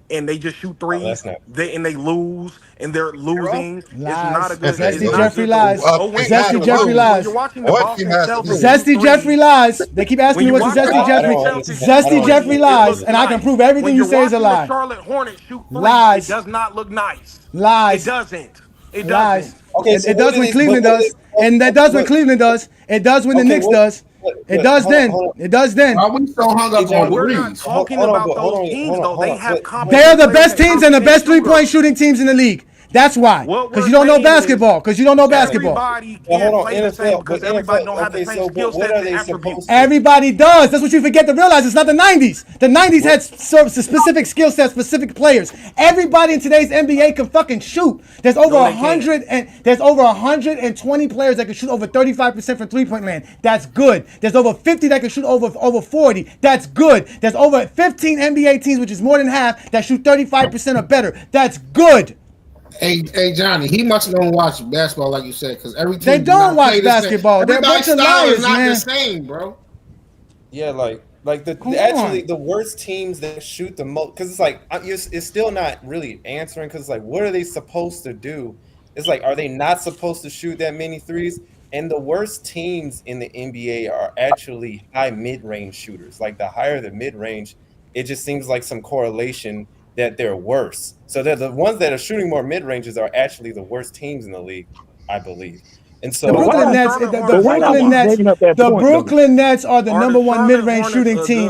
and they just shoot threes, and they lose, and they're losing. It's not a good. Zesty Jeffrey lies. Zesty Jeffrey lies. Zesty Jeffrey lies. They keep asking me what's a Zesty Jeffrey. Zesty Jeffrey lies, and I can prove everything you say is a lie. Charlotte Hornets shoot threes, lies. It does not look nice. Lies. It doesn't. It lies. doesn't. Okay, it does when Cleveland does, and that does when Cleveland does. It does when the Knicks does. It does then. It does then. Why we so hung up on We're not talking about those teams though. They have They are the best teams and the best 3-point shooting teams in the league. That's why. Because you don't know basketball. Because you don't know basketball. Everybody can't play the same because everybody don't have the same skill sets and attributes. Everybody does. That's what you forget to realize. It's not the 90s. The 90s had specific skill sets, specific players. Everybody in today's NBA can fucking shoot. There's over 100 and there's over 120 players that can shoot over 35% from 3-point land. That's good. There's over 50 that can shoot over 40. That's good. There's over 15 NBA teams, which is more than half, that shoot 35% or better. That's good. Hey, Johnny, he must don't watch basketball like you said, because every team They don't watch basketball. They're a bunch of liars, not man. the same, bro. Yeah, like Come actually on. the worst teams that shoot the most, because it's like it's still not really answering, because like what are they supposed to do? It's like, are they not supposed to shoot that many threes? And the worst teams in the NBA are actually high mid-range shooters. Like the higher the mid-range, it just seems like some correlation that they're worse. So they're the ones that are shooting more mid-ranges are actually the worst teams in the league, I believe. And so The Brooklyn Nets, the Brooklyn Nets are the number one mid-range shooting team.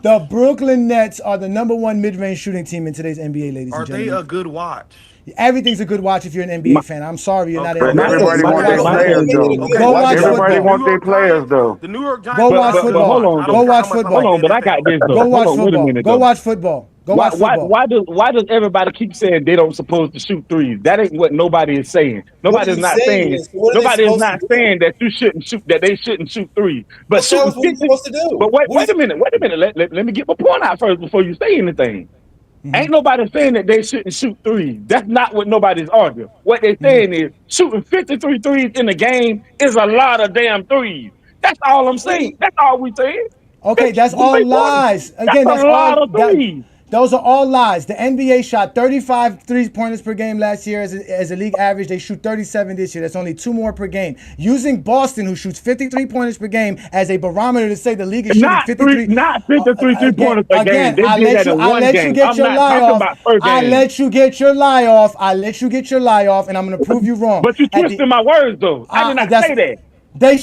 The Brooklyn Nets are the number one mid-range shooting team in today's NBA, ladies and Are they gentlemen. a good watch? Everything's a good watch if you're an NBA fan. I'm sorry you're not an But NBA everybody fan. want their players though. Go watch Everybody football. want their players though. The New York Giants. Go watch But football. hold on, Go watch football. Hold on, but I got this though. Go watch Hold on, wait a football. minute, Go though. watch football. Go watch football. Why does everybody keep saying they don't supposed to shoot threes? That ain't what nobody is saying. Nobody's not saying that you shouldn't shoot, that they shouldn't shoot threes. But what are you supposed to do? But wait a minute. Let me get my point out first before you say anything. Ain't nobody saying that they shouldn't shoot threes. That's not what nobody's arguing. What they're saying is shooting 53 threes in a game is a lot of damn threes. That's all I'm saying. That's all we saying. Okay, that's all lies. Again, that's a lot all. of threes. Those are all lies. The NBA shot 35 3-pointers per game last year as a league average. They shoot 37 this year. That's only 2 more per game. Using Boston, who shoots 53 pointers per game, as a barometer to say the league is shooting 53. Not 53 3-pointers per game. They I did let that in you one game. get I'm your not lie talking off. about per I game. let you get your lie off. I let you get your lie off, and I'm going to prove you wrong. But you twisted my words, though. I did not say that. They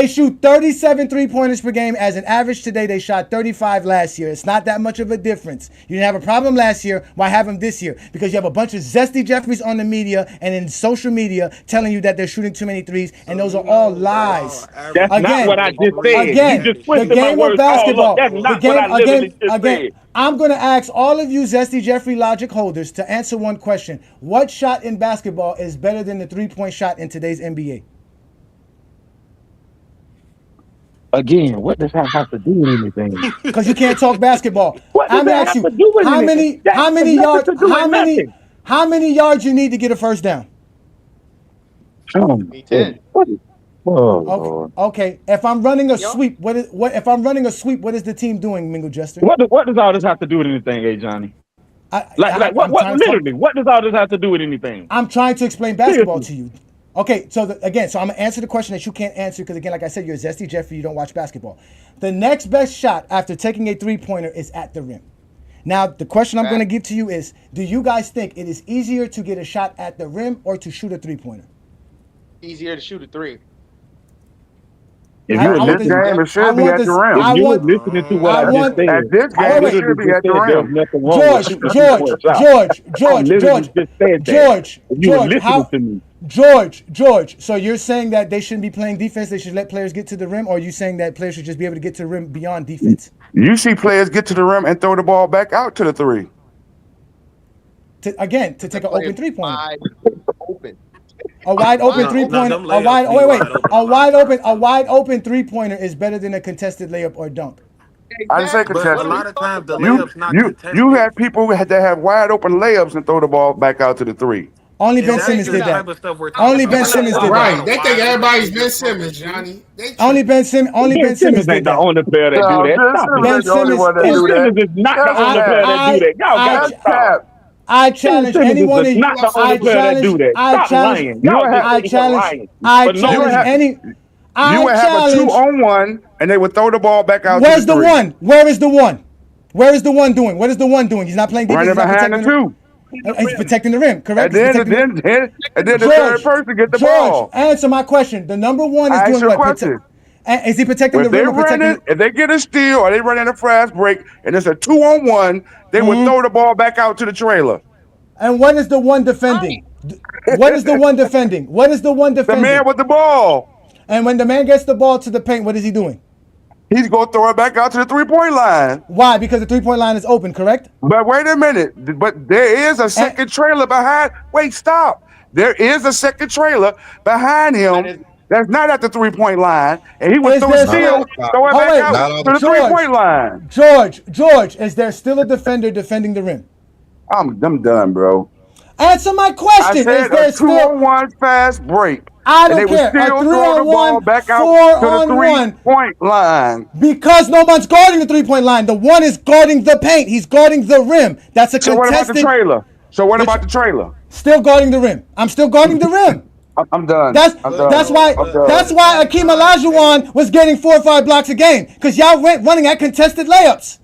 shoot 37 3-pointers per game as an average today. They shot 35 last year. It's not that much of a difference. You didn't have a problem last year. Why have them this year? Because you have a bunch of zesty Jeffries on the media and in social media telling you that they're shooting too many threes, and those are all lies. That's not what I just said. Again, You just the twisted my game of words all basketball. up. That's not what I literally just said. I'm going to ask all of you zesty Jeffrey logic holders to answer one question. What shot in basketball is better than the 3-point shot in today's NBA? Again, what does that have to do with anything? Because you can't talk basketball. What does that have to do with anything? How many yards you need to get a first down? 10. Okay. If I'm running a sweep, what is the team doing, Mingle Jester? What does all this have to do with anything, Joni? What does all this have to do with anything? I'm trying to explain basketball to you. Okay, so I'm gonna answer the question that you can't answer because again, like I said, you're a zesty Jeffrey, you don't watch basketball. The next best shot after taking a 3-pointer is at the rim. Now, the question I'm gonna give to you is, do you guys think it is easier to get a shot at the rim or to shoot a 3-pointer? Easier to shoot a 3. If you're in this game, it should be at the rim. If you were listening to what I just said, at this game, it should be at the rim. George, so you're saying that they shouldn't be playing defense, they should let players get to the rim, or are you saying that players should just be able to get to the rim beyond defense? You see players get to the rim and throw the ball back out to the 3. To take an open 3-pointer. Open. A wide open 3-pointer. A wide open 3-pointer is better than a contested layup or dunk. I didn't say contested. But a lot of times the layup's not contested. You had people that have wide open layups and throw the ball back out to the 3. Only Ben Simmons did that. Only Ben Simmons did that. Right. They think everybody's Ben Simmons, Johnny. Only Ben Simmons did that. The only player that do that. Ben Simmons is not the only player that do that. Y'all got to stop. I challenge any one of you. Not the only player that do that. Stop lying. I challenge any. You would have a 2-on-1, and they would throw the ball back out. Where's the 1? Where is the 1? Where is the 1 doing? What is the 1 doing? He's not playing defense. Running behind the 2. He's protecting the rim, correct? And then the third person get the ball. Answer my question. The number 1 is doing what? Is he protecting the rim or protecting? If they get a steal or they run in a fast break and it's a 2-on-1, they would throw the ball back out to the trailer. And what is the 1 defending? What is the 1 defending? What is the 1 defending? The man with the ball. And when the man gets the ball to the paint, what is he doing? He's going to throw it back out to the 3-point line. Why? Because the 3-point line is open, correct? But wait a minute. But there is a second trailer behind. Wait, stop. There is a second trailer behind him that's not at the 3-point line. And he would throw it back out to the 3-point line. George, is there still a defender defending the rim? I'm done, bro. Answer my question. I said a 2-on-1 fast break. I don't and they care. Would still a throw the ball 3-on-1, back out 4-on-1 to the 3-point line. Because no one's guarding the 3-point line. The one is guarding the paint. He's guarding the rim. That's a contested. So what about the trailer? About the trailer? Still guarding the rim. I'm still guarding the rim. I'm done. That's why Akeem Olajuwon was getting 4 or 5 blocks a game, because y'all went running at contested layups.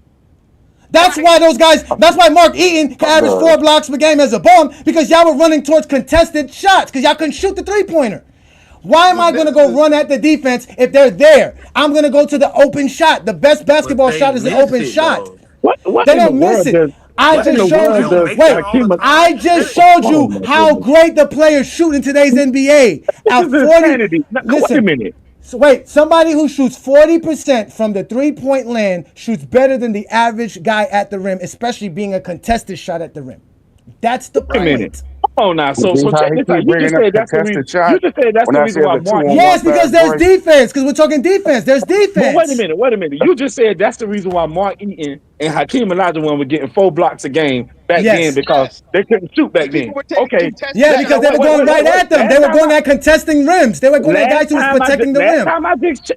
That's why those guys. That's why Mark Eaton can average 4 blocks per game as a bum, because y'all were running towards contested shots, because y'all couldn't shoot the 3-pointer. Why am I going to go run at the defense if they're there? I'm going to go to the open shot. The best basketball shot is the open shot. They don't miss it. I just showed you. Wait, I just showed you how great the players shoot in today's NBA. At 40, listen, wait a minute. So wait, somebody who shoots 40% from the 3-point land shoots better than the average guy at the rim, especially being a contested shot at the rim. That's the point. Wait a minute. Come on now. So check this out. You just said that's the reason. You just said that's the reason why Mark. Yes, because there's defense. Because we're talking defense. There's defense. Well, wait a minute. You just said that's the reason why Mark Eaton and Hakeem Olajuwon were getting 4 blocks a game back then, because they couldn't shoot back then. Okay. Yeah, because they were going right at them. They were going at contesting rims. They were going at guys who was protecting the rim.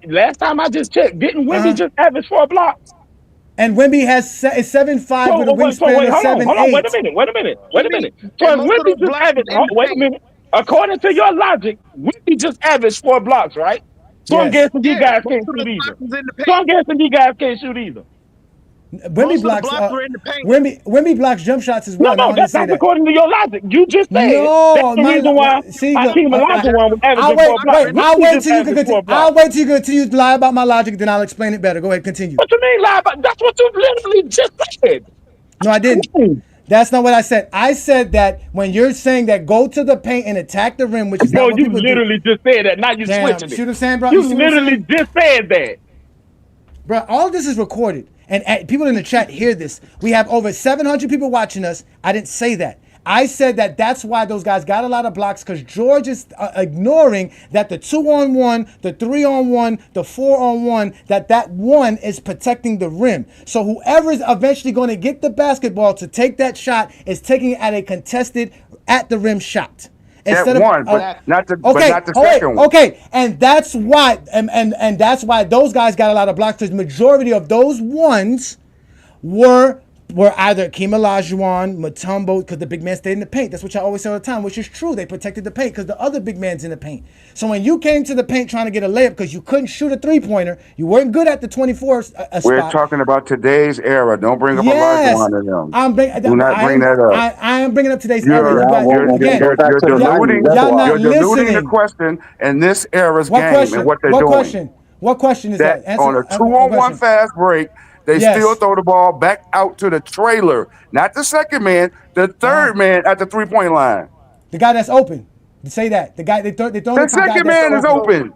Last time I just checked, didn't Wemby just average 4 blocks? And Wemby has 7'5" with a wingspan of 7'8". Hold on, wait a minute. So Wemby just averaged. Wait a minute. According to your logic, Wemby just averaged 4 blocks, right? So I'm guessing these guys can't shoot either. Wemby blocks jump shots as well. No, that's not according to your logic. You just said that's the reason why Hakeem Olajuwon was averaging 4 blocks. I'll wait till you continue. I'll wait till you continue to lie about my logic, then I'll explain it better. Go ahead, continue. What you mean lie about? That's what you literally just said. No, I didn't. That's not what I said. I said that when you're saying that go to the paint and attack the rim, which is not what people do. You literally just said that. Now you switching it. See what I'm saying, bro? You literally just said that. Bro, all of this is recorded. And people in the chat hear this. We have over 700 people watching us. I didn't say that. I said that that's why those guys got a lot of blocks, because George is ignoring that the 2-on-1, the 3-on-1, the 4-on-1, that one is protecting the rim. So whoever is eventually going to get the basketball to take that shot is taking it at a contested at the rim shot. Instead of one, but not the second one. Okay, and that's why, and that's why those guys got a lot of blocks, because the majority of those ones were either Akeem Olajuwon, Mutombo, because the big man stayed in the paint. That's what y'all always say all the time, which is true. They protected the paint because the other big man's in the paint. So when you came to the paint trying to get a layup because you couldn't shoot a 3-pointer, you weren't good at the 24 spot. We're talking about today's era. Don't bring up Olajuwon to them. Do not bring that up. I am bringing up today's era. You're diluting the question in this era's game and what they're doing. What question is that? On a 2-on-1 fast break, they still throw the ball back out to the trailer, not the second man, the third man at the 3-point line. The guy that's open. Say that. The guy they throw the second man is open.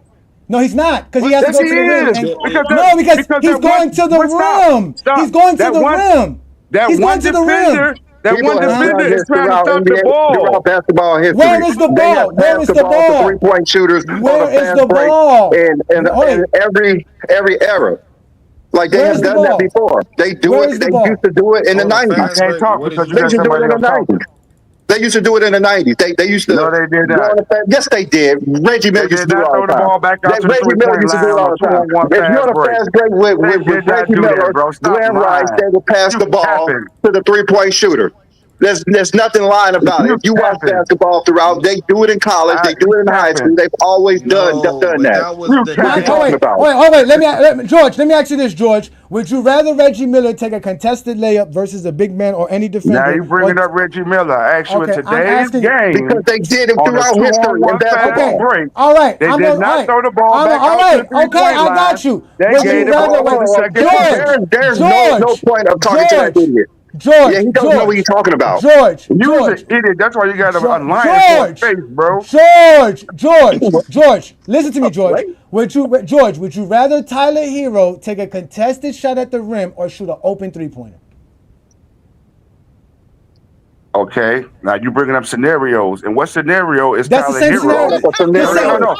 No, he's not, because he has to go to the rim. Because he's going to the rim. He's going to the rim. That one defender. That one defender is trying to stop the ball. Basketball history. Where is the ball? Where is the ball? 3-point shooters. Where is the ball? And every era. Like they have done that before. They do it. They used to do it in the 90s. I can't talk because you got somebody else talking. They used to do it in the 90s. They used to. No, they did not. Yes, they did. Reggie Miller used to do it all the time. Reggie Miller used to do it all the time. If you're on a fast break with Reggie Miller, Glenn Rice, they would pass the ball to the 3-point shooter. There's nothing lying about it. If you watch basketball throughout, they do it in college, they do it in high school. They've always done that. Wait, George, let me ask you this, George. Would you rather Reggie Miller take a contested layup versus a big man or any defender? Now you're bringing up Reggie Miller. Actually, today's game, because they did it throughout history. All right. They did not throw the ball back out to the 3-point line. I got you. They gave the ball to the second. There's no point of talking to that idiot. George, he doesn't know what you're talking about. George, you're an idiot. That's why you got a lion in your face, bro. George, listen to me, George. Would you rather Tyler Hero take a contested shot at the rim or shoot an open 3-pointer? Okay, now you're bringing up scenarios, and what scenario is That's Tyler the same Hero? scenario. No.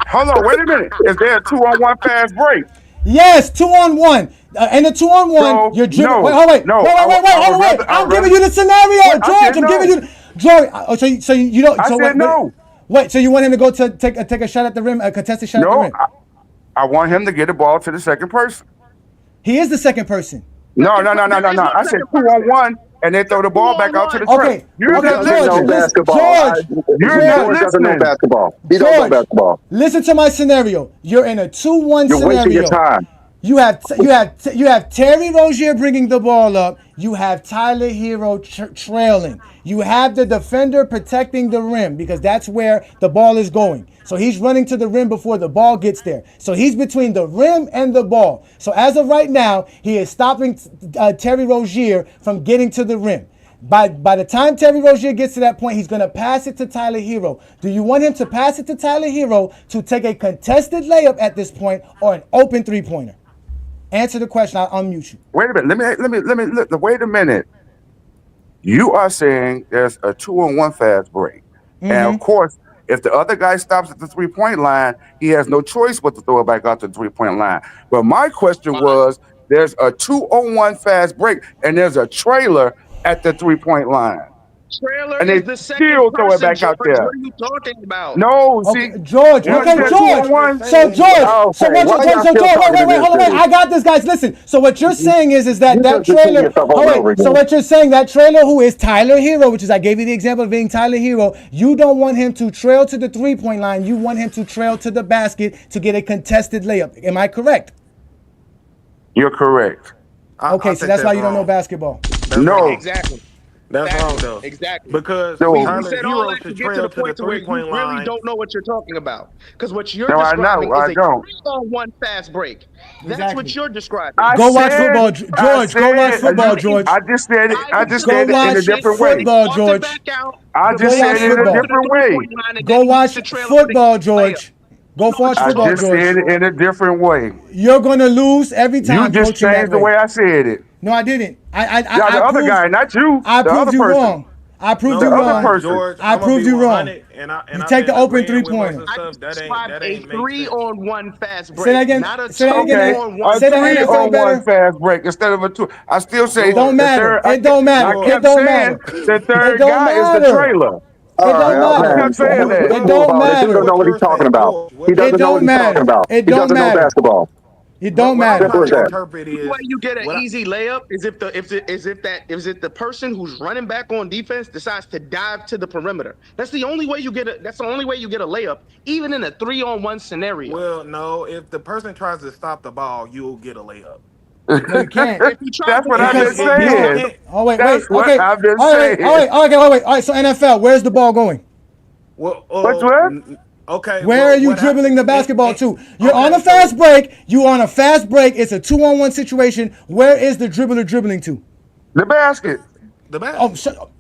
Hold on, wait a minute. Is there a 2-on-1 fast break? Yes, 2-on-1. In the 2-on-1, you're dribbling. Wait. I'm giving you the scenario, George. I'm giving you, George. So you don't. I said no. Wait. So you want him to go to take a shot at the rim, a contested shot at the rim? I want him to get the ball to the second person. He is the second person. No. I said 2-on-1, and they throw the ball back out to the okay. You're not listening. George doesn't know basketball. He don't know basketball. Listen to my scenario. You're in a 2-1 scenario. You're wasting your time. You have Terry Rozier bringing the ball up. You have Tyler Hero trailing. You have the defender protecting the rim because that's where the ball is going. So he's running to the rim before the ball gets there. So he's between the rim and the ball. So as of right now, he is stopping Terry Rozier from getting to the rim. By the time Terry Rozier gets to that point, he's going to pass it to Tyler Hero. Do you want him to pass it to Tyler Hero to take a contested layup at this point or an open three-pointer? Answer the question. I'll unmute you. Wait a minute. Let me look. Wait a minute. You are saying there's a 2-on-1 fast break. Mm-hmm. And of course, if the other guy stops at the 3-point line, he has no choice but to throw it back out to the 3-point line. But my question was, there's a 2-on-1 fast break and there's a trailer at the 3-point line. Trailer and is they the second still throw it back out there. What are you talking about? No, okay, see, George. Okay, George. So George. So wait. Hold on. I got this, guys. Listen. So what you're saying is that trailer. So what you're saying, that trailer who is Tyler Hero, which is I gave you the example of being Tyler Hero. You don't want him to trail to the 3-point line. You want him to trail to the basket to get a contested layup. Am I correct? You're correct. Okay, so that's why you don't know basketball. No, exactly. That's wrong though. Exactly. Because you said all that to get to the point where you really don't know what you're talking about. Because what you're describing is a 3-on-1 fast break. That's what you're describing. Go watch football, George. Go watch football, George. I just said it in a different way. Football, George. I just said it in a different way. Go watch football, George. Go watch football, George. I just said it in a different way. You're gonna lose every time. You just changed the way I said it. No, I didn't. The other guy, not you. I proved you wrong. I proved you wrong. George, I proved you wrong. You take the open 3-pointer. I described a 3-on-1 fast break. Say that again. Not a Say that again. A 3-on-1 fast break instead of a 2. I still say it don't matter. It don't matter. I kept saying the third guy is the trailer. It don't matter. It don't matter. He doesn't know what he's talking about. He doesn't know what he's talking about. He doesn't know basketball. It don't matter. The way you get an easy layup is if the person who's running back on defense decides to dive to the perimeter. That's the only way you get a layup, even in a 3-on-1 scenario. Well, no, if the person tries to stop the ball, you'll get a layup. No, you can't. That's what I've been saying. Oh wait. Okay. I've been saying. All right. So NFL, where's the ball going? Well, what's where? Okay. Where are you dribbling the basketball to? You're on a fast break. You're on a fast break. It's a 2-on-1 situation. Where is the dribbler dribbling to? The basket. The basket. Oh, shut up.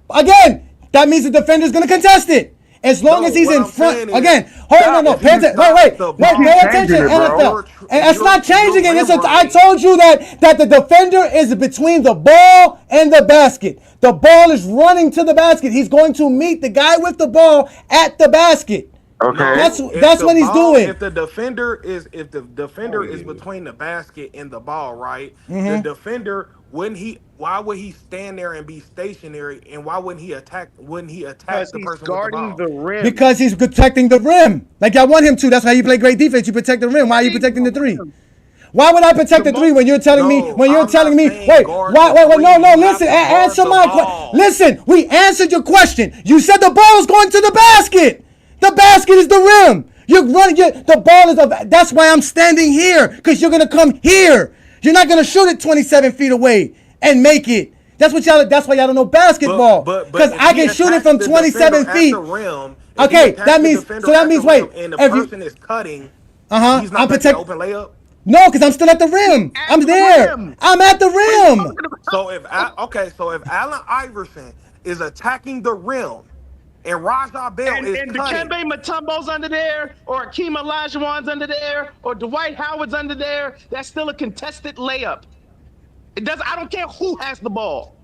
Again, that means the defender's going to contest it. As long as he's in front. Again, hold on, no. Pay attention. Wait. Pay attention, NFL. And it's not changing it. I told you that the defender is between the ball and the basket. The ball is running to the basket. He's going to meet the guy with the ball at the basket. Okay. That's what he's doing. If the defender is between the basket and the ball, right? Mm-hmm. The defender why would he stand there and be stationary, and why wouldn't he attack the person guarding with the ball? the rim? Because he's protecting the rim. Like I want him to. That's why you play great defense. You protect the rim. Why are you protecting the 3? Why would I protect the 3 when you're telling me? Wait. No. Listen. Answer my question. Listen. We answered your question. You said the ball is going to the basket. The basket is the rim. You're running. The ball is. That's why I'm standing here, because you're gonna come here. You're not gonna shoot it 27 feet away and make it. That's why y'all don't know basketball. Because I can shoot it from 27 feet. Okay, that means wait. And the person is cutting. He's not protecting open layup. No, because I'm still at the rim. I'm there. I'm at the rim. So if Allen Iverson is attacking the rim, and Raja Bell is and cutting. Dikembe Mutombo's under there, or Akeem Olajuwon's under there, or Dwight Howard's under there, that's still a contested layup. I don't care who has the ball.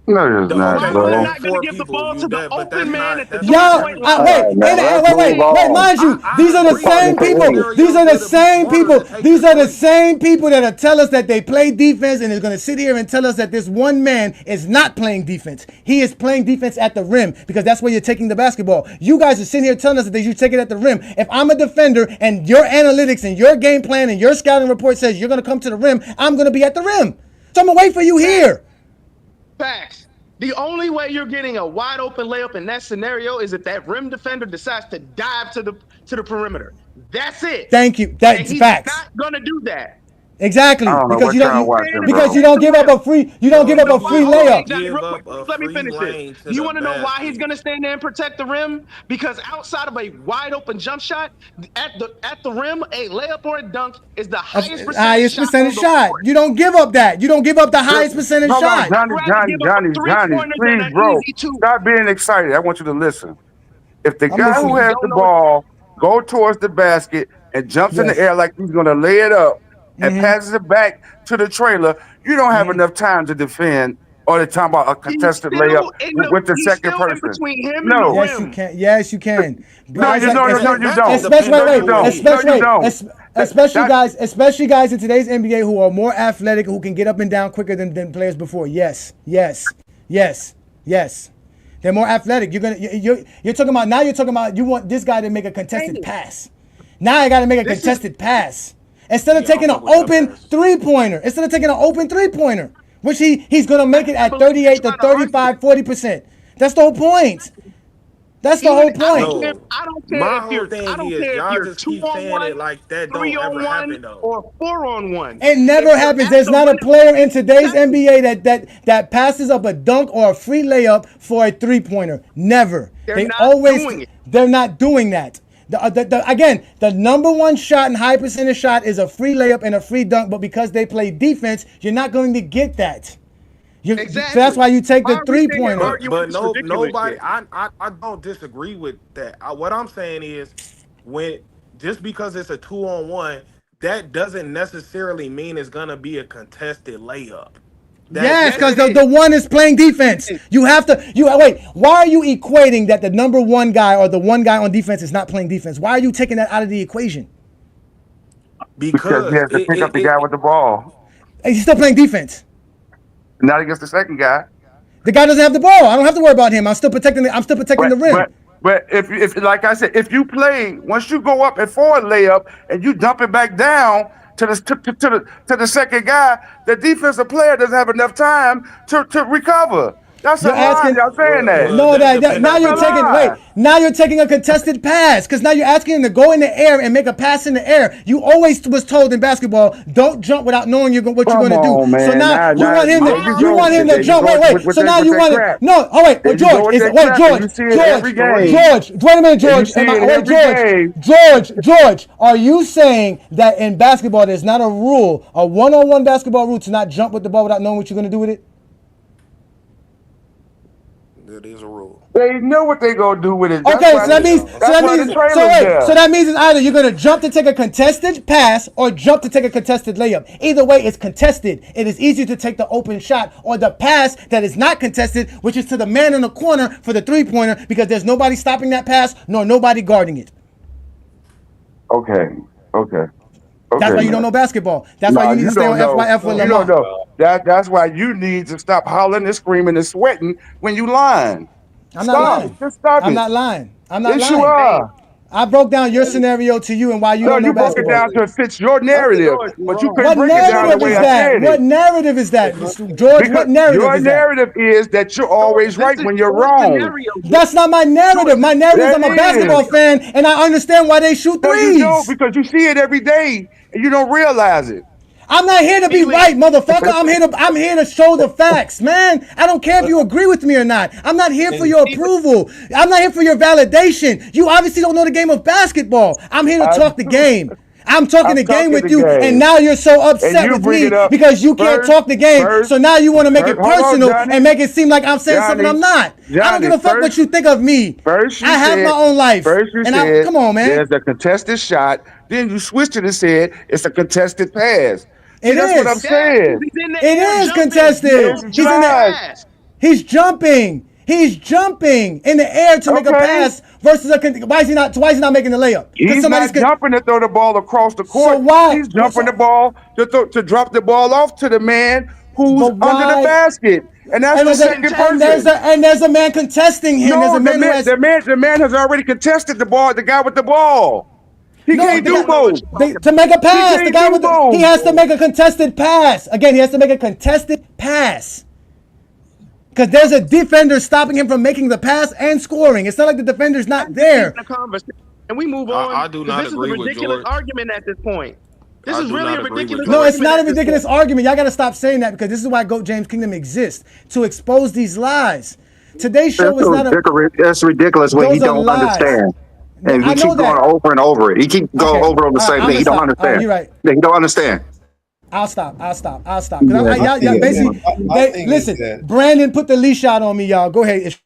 No, it's not, Okay, bro. well, not going to give the ball to the open man at the three-point line. Wait, mind you, these are the same people. These are the same people. These are the same people that tell us that they play defense and is going to sit here and tell us that this one man is not playing defense. He is playing defense at the rim because that's where you're taking the basketball. You guys are sitting here telling us that you take it at the rim. If I'm a defender and your analytics and your game plan and your scouting report says you're going to come to the rim, I'm going to be at the rim. So I'm going to wait for you here. Facts. The only way you're getting a wide open layup in that scenario is if that rim defender decides to dive to the perimeter. That's it. Thank you. That's facts. He's not gonna do that. Exactly, because you don't give up a free layup. Let me finish this. You want to know why he's going to stand there and protect the rim? Because outside of a wide open jump shot at the rim, a layup or a dunk is the highest percentage shot. You don't give up that. You don't give up the highest percentage shot. Johnny, please, bro, stop being excited. I want you to listen. If the guy who has the ball go towards the basket and jumps in the air like he's going to lay it up, and passes it back to the trailer, you don't have enough time to defend or to talk about a contested layup with the second person. No. Yes, you can. Yes, you can. No, you don't. Especially guys in today's NBA who are more athletic, who can get up and down quicker than players before. Yes. They're more athletic. You're talking about you want this guy to make a contested pass. Now I got to make a contested pass. Instead of taking an open three-pointer, which he's going to make it at 38 to 35, 40%. That's the whole point. I don't care My if you're, whole thing I don't is care y'all if you're just keep 2-on-1, saying it like that don't ever happen though. or 4-on-1. It never happens. There's not a player in today's NBA that passes up a dunk or a free layup for a three-pointer. Never. They're not doing that. Again, the number one shot and high percentage shot is a free layup and a free dunk, but because they play defense, you're not going to get that. Exactly. So that's why you take the three-pointer. But nobody, I don't disagree with that. What I'm saying is, just because it's a 2-on-1, that doesn't necessarily mean it's gonna be a contested layup. Yes, because the one is playing defense. You have to. Wait. Why are you equating that the number one guy or the one guy on defense is not playing defense? Why are you taking that out of the equation? Because he has to pick up the guy with the ball. He's still playing defense. Not against the second guy. The guy doesn't have the ball. I don't have to worry about him. I'm still protecting the rim. But if like I said, if you play, once you go up and for a layup and you dump it back down to the second guy, the defensive player doesn't have enough time to recover. That's a lie. Y'all saying that? No, now you're taking a contested pass because now you're asking him to go in the air and make a pass in the air. You always was told in basketball, don't jump without knowing what you're going to do. Man. So now you want him to jump. Wait. So now you want it? No. Oh wait, George. Wait a minute, George. George. Are you saying that in basketball there's not a rule, a one-on-one basketball rule, to not jump with the ball without knowing what you're going to do with it? That is a rule. They know what they gonna do with it. Okay, so that means it's either you're gonna jump to take a contested pass or jump to take a contested layup. Either way, it's contested. It is easier to take the open shot or the pass that is not contested, which is to the man in the corner for the three-pointer, because there's nobody stopping that pass nor nobody guarding it. Okay. That's why you don't know basketball. That's why you need to stay on FYF with Lamar. You don't know. That's why you need to stop hollering and screaming and sweating when you lying. I'm not lying. Just stop it. I'm not lying. Yes, you are. I broke down your scenario to you and why you don't know basketball. You broke it down to fit your narrative, but you couldn't break it down the way I said it. What narrative is that, George? What narrative is that? Your narrative is that you're always right when you're wrong. That's not my narrative. My narrative is I'm a basketball fan and I understand why they shoot threes. No, because you see it every day and you don't realize it. I'm not here to be right, motherfucker. I'm here to show the facts, man. I don't care if you agree with me or not. I'm not here for your approval. I'm not here for your validation. You obviously don't know the game of basketball. I'm here to talk the game. I'm talking the game with you, and now you're so upset with me because you can't talk the game. So now you want to make it personal and make it seem like I'm saying something I'm not. I don't give a fuck what you think of me. I have my own life. Come on, man. There's a contested shot. Then you switched it and said it's a contested pass. That's what I'm saying. It is contested. He's jumping. He's jumping in the air to make a pass versus why is he not making the layup? He's not jumping to throw the ball across the court. So why? He's jumping the ball to drop the ball off to the man who's under the basket. And that's the second person. And there's a man contesting him. No, the man has already contested the ball, the guy with the ball. He can't do both. To make a pass, the guy he has to make a contested pass. Again, he has to make a contested pass. Because there's a defender stopping him from making the pass and scoring. It's not like the defender's not there. And we move on. I do not agree with George. This is a ridiculous argument at this point. This is really a ridiculous argument. No, it's not a ridiculous argument. Y'all got to stop saying that because this is why GOAT James Kingdom exists, to expose these lies. Today's show is not a... That's ridiculous when he don't understand. And he keep going over and over it. He keep going over the same thing. He don't understand. You're right. He don't understand. I'll stop. Listen, Brandon put the leash out on me, y'all. Go ahead.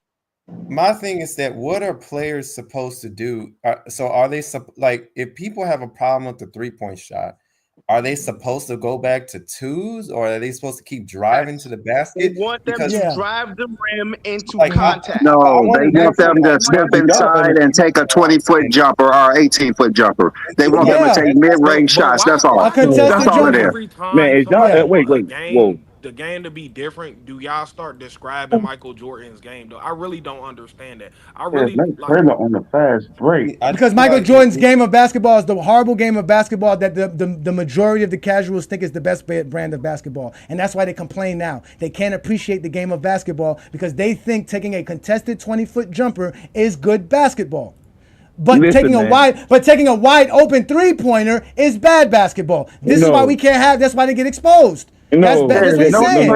My thing is that what are players supposed to do? So are they like if people have a problem with the 3-point shot, are they supposed to go back to twos or are they supposed to keep driving to the basket? They want them to drive the rim into Like, contact. No, they want them to step inside and take a 20-foot jumper or 18-foot jumper. They want them to take mid-range shots. That's all. That's all it is. Man, wait, whoa. The game to be different, do y'all start describing Michael Jordan's game though? I really don't understand that. I really on the fast break. Because Michael Jordan's game of basketball is the horrible game of basketball that the majority of the casuals think is the best brand of basketball. And that's why they complain now. They can't appreciate the game of basketball because they think taking a contested 20-foot jumper is good basketball. But taking a wide open 3-pointer is bad basketball. This is why we can't have. That's why they get exposed. That's what he's saying.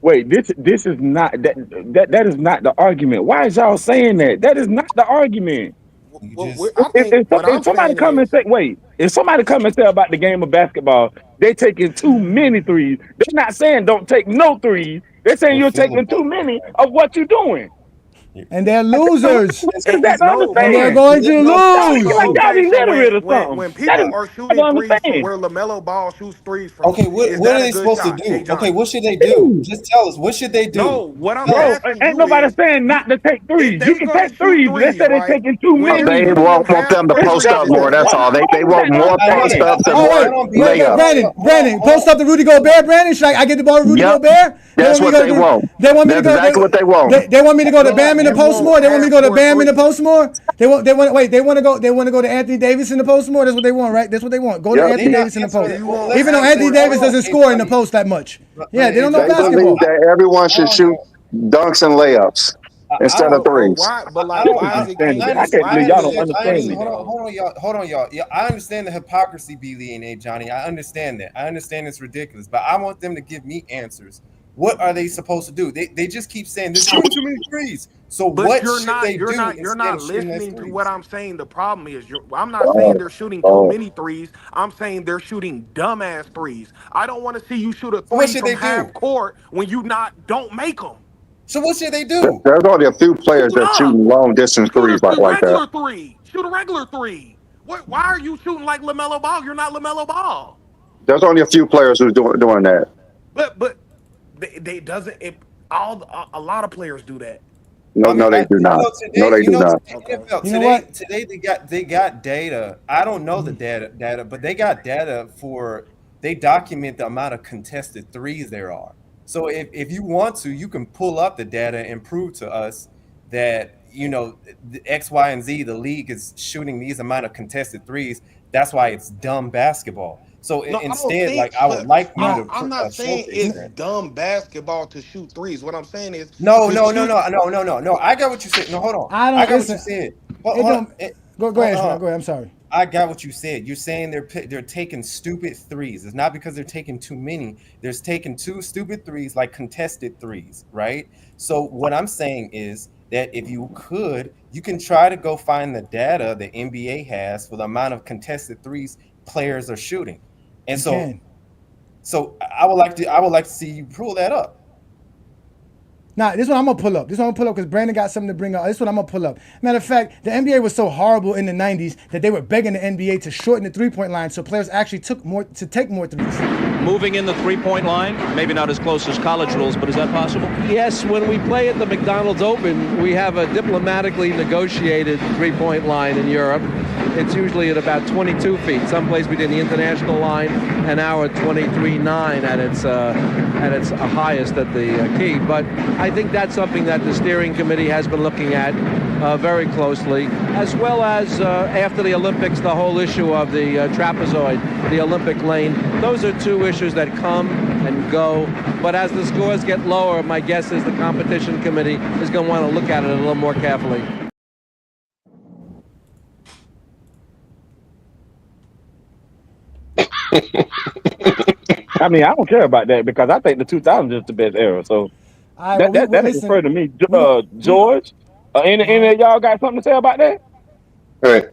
Wait. This is not that is not the argument. Why is y'all saying that? That is not the argument. If somebody come and say about the game of basketball, they taking too many threes. They're not saying don't take no threes. They're saying you're taking too many of what you're doing. And they're losers. And they're going to lose. When people are shooting threes from where LaMelo Ball shoots threes from. Okay, what are they supposed to do? Okay, what should they do? Just tell us. What should they do? No, what I'm asking ain't nobody saying not to take threes. You can take threes. They said they're taking too many. They want them to post up more. That's all. They want more post ups and more layups. Brandon, post up the Rudy Gobert. Brandon, should I get the ball to Rudy Gobert? That's what they want. That's exactly what they want. They want me to go to Bam in the post more. They want me to go to Bam in the post more. They want to go to Anthony Davis in the post more. That's what they want, right? That's what they want. Go to Anthony Davis in the post. Even though Anthony Davis doesn't score in the post that much. Yeah, they don't know basketball. They believe that everyone should shoot dunks and layups instead of threes. But why is it? I can't believe y'all don't understand me. Hold on, y'all. Yeah, I understand the hypocrisy, B-Lee and A. Johnny. I understand that. I understand it's ridiculous, but I want them to give me answers. What are they supposed to do? They just keep saying there's too many threes. So what should they do? You're not listening to what I'm saying. The problem is I'm not saying they're shooting too many threes. I'm saying they're shooting dumbass threes. I don't want to see you shoot a three from half court when you don't make them. So what should they do? There's only a few players that shoot long distance threes like that. Shoot a regular three. Why are you shooting like LaMelo Ball? You're not LaMelo Ball. There's only a few players who's doing that. But a lot of players do that. No, they do not. No, they do not. Today they got data. I don't know the data, but they got data they document the amount of contested threes there are. So if you want to, you can pull up the data and prove to us that the X, Y, and Z, the league is shooting these amount of contested threes. That's why it's dumb basketball. So instead, I would like you to. I'm not saying it's dumb basketball to shoot threes. What I'm saying is no. I got what you said. No, hold on. I got what you said. Go ahead, Sean. Go ahead. I'm sorry. I got what you said. You're saying they're taking stupid threes. It's not because they're taking too many. They're taking two stupid threes, like contested threes, right? So what I'm saying is that if you can try to go find the data the NBA has for the amount of contested threes players are shooting. And so I would like to see you pull that up. Nah, this one I'm gonna pull up. Because Brandon got something to bring up. This one I'm gonna pull up. Matter of fact, the NBA was so horrible in the 90s that they were begging the NBA to shorten the 3-point line so players actually take more threes. moving in the three-point line? Maybe not as close as college rules, but is that possible? Yes, when we play at the McDonald's Open, we have a diplomatically negotiated three-point line in Europe. It's usually at about 22 feet, someplace between the international line and our 23.9 at its highest at the key. But I think that's something that the steering committee has been looking at very closely, as well as after the Olympics, the whole issue of the trapezoid, the Olympic lane. Those are two issues that come and go. But as the scores get lower, my guess is the competition committee is going to want to look at it a little more carefully. I mean, I don't care about that because I think the 2000s is the best era. So that is referred to me. George, any of y'all got something to say about that? Hey,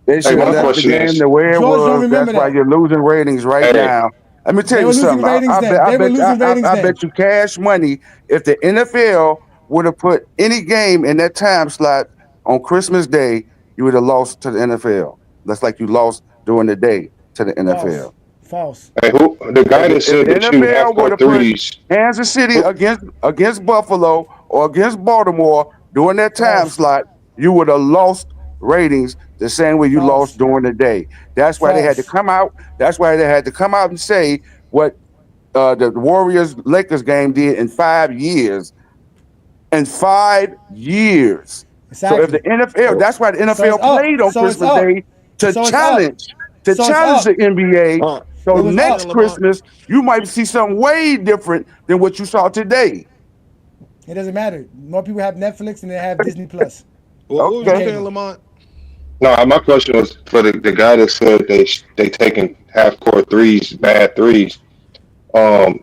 They should have left the game the way it was. That's why you're losing ratings right now. Let me tell you something. I bet you cash money if the NFL would have put any game in that time slot on Christmas Day, you would have lost to the NFL. That's like you lost during the day to the NFL. False. Hey, the guy that said that you have would threes. Kansas City against Buffalo or against Baltimore during that time slot, you would have lost ratings the same way you lost during the day. That's why they had to come out. That's why they had to come out and say what the Warriors-Lakers game did in 5 years. In 5 years. Exactly. So if the NFL, that's why the NFL played on Christmas Day to challenge the NBA. So next Christmas, you might see something way different than what you saw today. It doesn't matter. More people have Netflix than they have Disney Plus. What was you saying, Lamont? No, my question was for the guy that said they taking half-court threes, bad threes. Give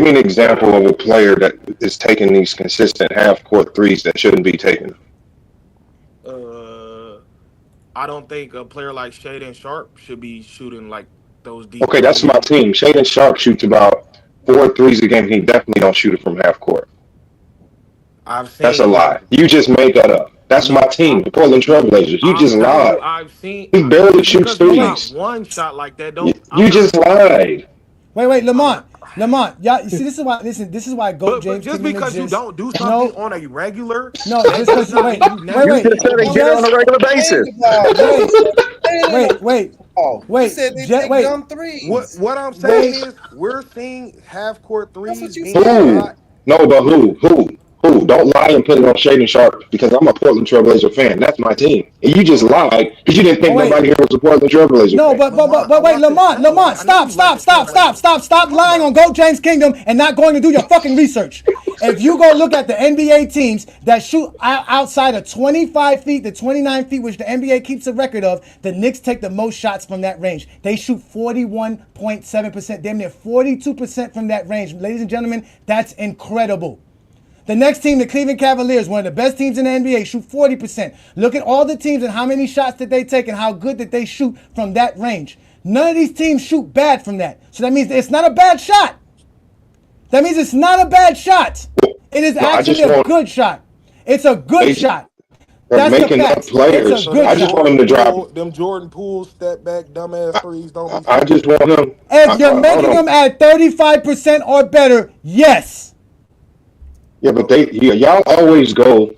me an example of a player that is taking these consistent half-court threes that shouldn't be taken. I don't think a player like Shaedon Sharpe should be shooting like those deep. Okay, that's my team. Shaedon Sharpe shoots about 4 threes a game. He definitely don't shoot it from half court. That's a lie. You just made that up. That's my team, the Portland Trailblazers. You just lied. I've seen. He barely shoots threes. One shot like that. You just lied. Wait, Lamont, y'all. You see, this is why. Listen, this is why Goat James. Just because you don't do something on a regular. No, just because wait. You just said they get on a regular basis. Wait. Dumb threes. What I'm saying is we're seeing half court threes. Who? No, but who? Don't lie and put it on Shaedon Sharpe because I'm a Portland Trailblazer fan. That's my team. And you just lied because you didn't think nobody here was a Portland Trailblazer fan. No, but wait, Lamont, stop lying on Goat James Kingdom and not going to do your fucking research. If you go look at the NBA teams that shoot outside of 25 feet to 29 feet, which the NBA keeps a record of, the Knicks take the most shots from that range. They shoot 41.7%, damn near 42% from that range. Ladies and gentlemen, that's incredible. The next team, the Cleveland Cavaliers, one of the best teams in the NBA, shoot 40%. Look at all the teams and how many shots that they take and how good that they shoot from that range. None of these teams shoot bad from that. So that means it's not a bad shot. That means it's not a bad shot. It is actually a good shot. It's a good shot. That's making up players. I just want them to drop them Jordan Poole step back dumbass threes. Don't be. I just want them. If you're making them at 35% or better, yes. Yeah, but y'all always go to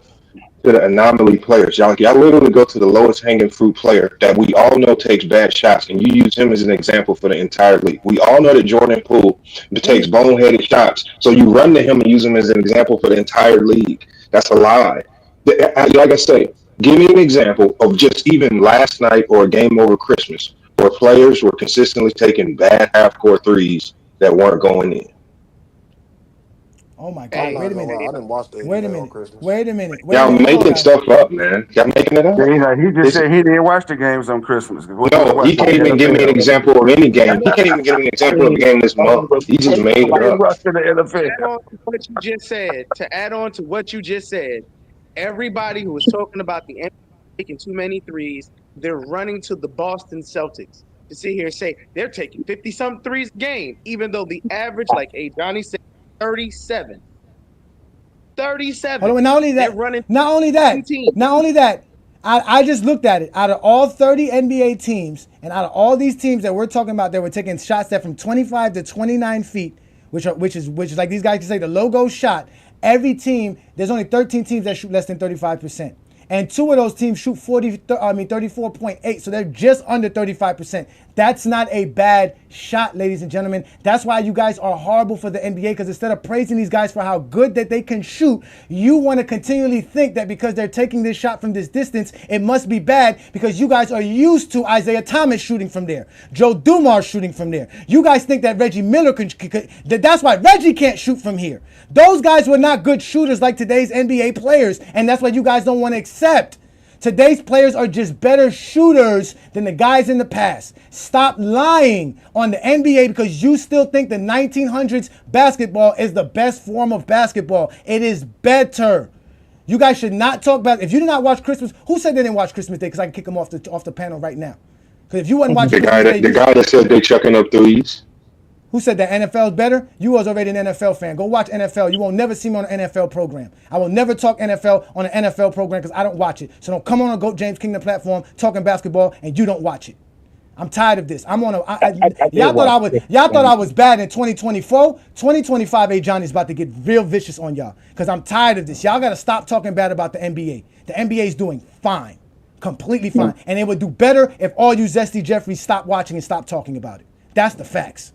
the anomaly players. Y'all literally go to the lowest hanging fruit player that we all know takes bad shots, and you use him as an example for the entire league. We all know that Jordan Poole takes boneheaded shots, so you run to him and use him as an example for the entire league. That's a lie. Like I say, give me an example of just even last night or a game over Christmas where players were consistently taking bad half-court threes that weren't going in. Oh my God! Wait a minute! I didn't watch the Wait a minute! Y'all making stuff up, man. Y'all making it up. He just said he didn't watch the games on Christmas. No, he can't even give me an example of any game. He can't even give me an example of a game this month. He just made it up. To add on to what you just said, everybody who was talking about the NBA taking too many threes, they're running to the Boston Celtics to sit here and say they're taking 50-some threes a game, even though the average, like Johnny said, 37. Hold on, not only that. I just looked at it. Out of all 30 NBA teams, and out of all these teams that we're talking about, that were taking shots that from 25 to 29 feet, which is like these guys can say the logo shot. Every team, there's only 13 teams that shoot less than 35%. And 2 of those teams shoot 34.8, so they're just under 35%. That's not a bad shot, ladies and gentlemen. That's why you guys are horrible for the NBA, because instead of praising these guys for how good that they can shoot, you want to continually think that because they're taking this shot from this distance, it must be bad, because you guys are used to Isaiah Thomas shooting from there, Joe Dumars shooting from there. You guys think that Reggie Miller that's why Reggie can't shoot from here. Those guys were not good shooters like today's NBA players, and that's why you guys don't want to accept. Today's players are just better shooters than the guys in the past. Stop lying on the NBA because you still think the 1900s basketball is the best form of basketball. It is better. You guys should not talk about, if you did not watch Christmas, who said they didn't watch Christmas Day? Because I can kick them off the panel right now. Because if you wasn't watching the guy that said they chucking up threes. Who said that NFL is better? You was already an NFL fan. Go watch NFL. You won't never see me on an NFL program. I will never talk NFL on an NFL program because I don't watch it. So don't come on a GOAT James Kingdom platform talking basketball and you don't watch it. I'm tired of this. I'm on y'all thought I was bad in 2024. 2025, Johnny's about to get real vicious on y'all because I'm tired of this. Y'all got to stop talking bad about the NBA. The NBA is doing fine, completely fine, and it would do better if all you Zesty Jeffries stopped watching and stopped talking about it. That's the facts.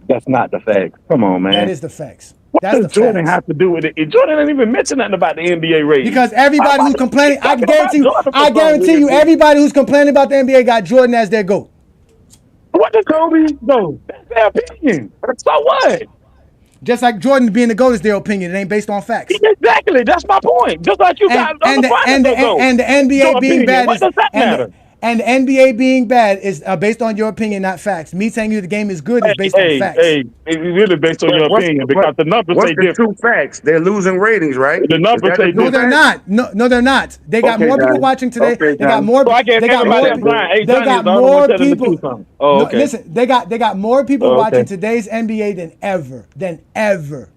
That's not the facts. Come on, man. That is the facts. What That's does the Jordan facts. have to do with it? Jordan didn't even mention nothing about the NBA rating. Because everybody who's complaining, I guarantee you, everybody who's complaining about the NBA got Jordan as their GOAT. What does Kobe know? That's their opinion. So what? Just like Jordan being the GOAT is their opinion. It ain't based on facts. Exactly. That's my point. Just like you got and the NBA being bad is, and the NBA being bad is based on your opinion, not facts. Me saying you the game is good is based on facts. It's really based on your opinion because the numbers say different. What's the 2 facts? They're losing ratings, right? The numbers say no, they're not. No, they're not. They got more people watching today. They got more. They got more people. Listen, they got more people watching today's NBA than ever.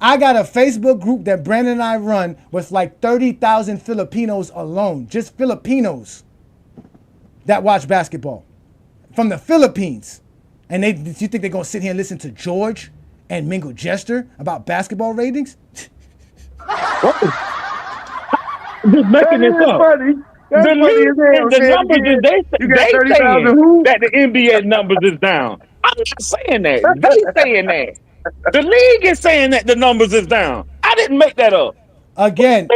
I got a Facebook group that Brandon and I run with like 30,000 Filipinos alone, just Filipinos that watch basketball from the Philippines. And you think they're gonna sit here and listen to George and Mingle Jester about basketball ratings? Just making this up. Funny. The numbers is they saying that the NBA numbers is down. I'm not saying that. They saying that. The league is saying that the numbers is down. I didn't make that up. Again,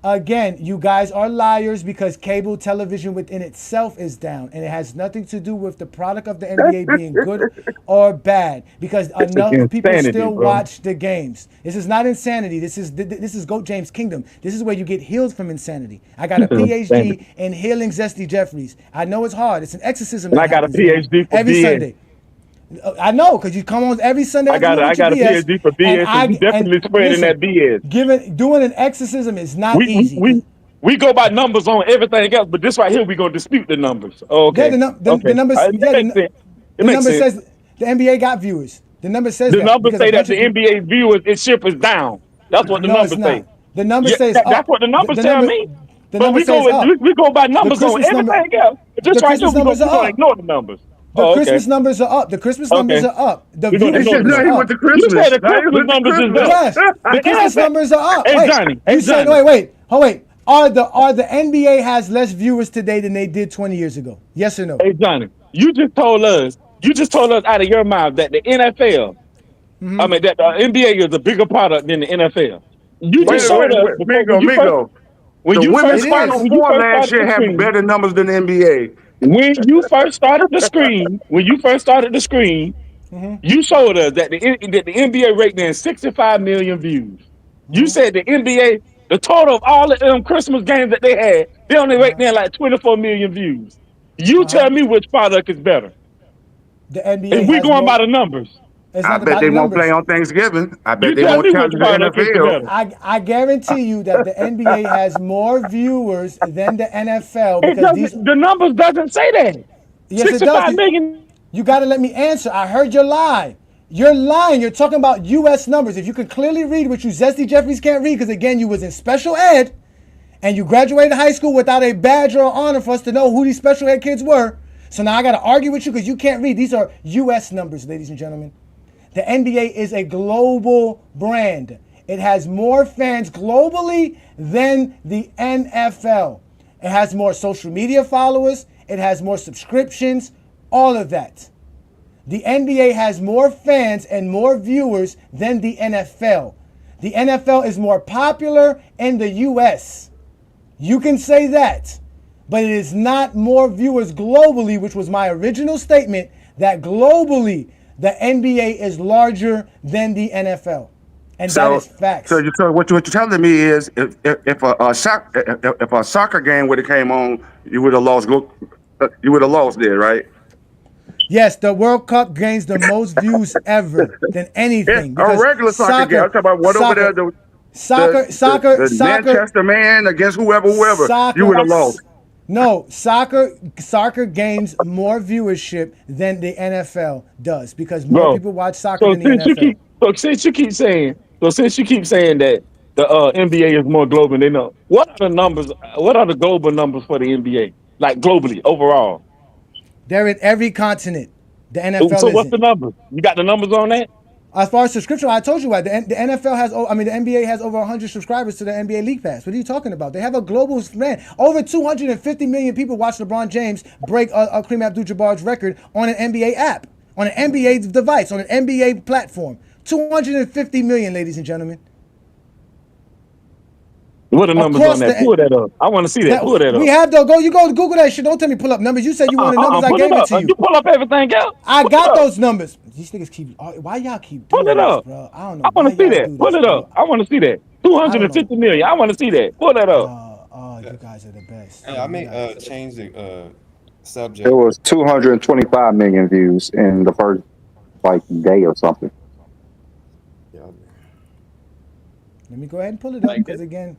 Again, you guys are liars because cable television within itself is down, and it has nothing to do with the product of the NBA being good or bad. Because enough people still watch the games. This is not insanity. This is GOAT James Kingdom. This is where you get healed from insanity. I got a PhD in healing Zesty Jeffries. I know it's hard. It's an exorcism. And I got a PhD for every BS. Sunday. I know, because you come on every Sunday. I got a PhD for BS, and you definitely spreading that BS. Doing an exorcism is not easy. We go by numbers on everything else, but this right here, we're going to dispute the numbers. Oh, okay. Yeah, the numbers, the number says the NBA got viewers. The number says the numbers say that the NBA viewership is down. That's what the numbers say. The number says that's what the numbers tell me. But we go by numbers on everything else. Just right here, we're going to ignore the numbers. The Christmas numbers are up. The Christmas numbers are up. The Christmas numbers is up. Yes, the Christmas numbers are up. Hey, Johnny. Wait. Are the NBA has less viewers today than they did 20 years ago? Yes or no? Hey, Johnny, you just told us out of your mouth that the NFL, I mean that the NBA is a bigger product than the NFL. You just showed us. Mingo. When the women's Final Four last year had better numbers than the NBA. When you first started the screen, you showed us that the NBA rating is 65 million views. You said the NBA, the total of all of them Christmas games that they had, they only rate there like 24 million views. You tell me which product is better. The NBA. If we going by the numbers. I bet they won't play on Thanksgiving. I bet they won't challenge the NFL. I guarantee you that the NBA has more viewers than the NFL. Because the numbers doesn't say that. Yes, it does. You got to let me answer. I heard your lie. You're lying. You're talking about U.S. numbers. If you could clearly read, which you Zesty Jeffries can't read, because again, you was in special ed, and you graduated high school without a badge or honor for us to know who these special ed kids were. So now I got to argue with you because you can't read. These are U.S. numbers, ladies and gentlemen. The NBA is a global brand. It has more fans globally than the NFL. It has more social media followers. It has more subscriptions, all of that. The NBA has more fans and more viewers than the NFL. The NFL is more popular in the U.S. You can say that, but it is not more viewers globally, which was my original statement, that globally the NBA is larger than the NFL. And that is facts. So what you're telling me is if a soccer game would have came on, you would have lost. You would have lost there, right? Yes, the World Cup gains the most views ever than anything. A regular soccer game. I'm talking about what over there. The Manchester man against whoever, you would have lost. No, soccer gains more viewership than the NFL does because more people watch soccer than the NFL. Since you keep saying that the NBA is more global, they know what are the numbers? What are the global numbers for the NBA? Like globally, overall. They're in every continent. The NFL. So what's the number? You got the numbers on that? As far as subscription, I told you what the NFL has. I mean, the NBA has over 100 subscribers to the NBA League Pass. What are you talking about? They have a global brand. Over 250 million people watch LeBron James break Kareem Abdul-Jabbar's record on an NBA app, on an NBA device, on an NBA platform. 250 million, ladies and gentlemen. What are the numbers on that? Pull that up. I want to see that. Pull that up. We have though. You go to Google that shit. Don't tell me pull up numbers. You said you wanted numbers. I gave it to you. You pull up everything else. I got those numbers. These niggas keep. Why y'all keep doing this, bro? I don't know. I want to see that. Pull it up. I want to see that. 250 million. I want to see that. Pull that up. Oh, you guys are the best. Hey, I may change the subject. It was 225 million views in the first day or something. Let me go ahead and pull it up because again,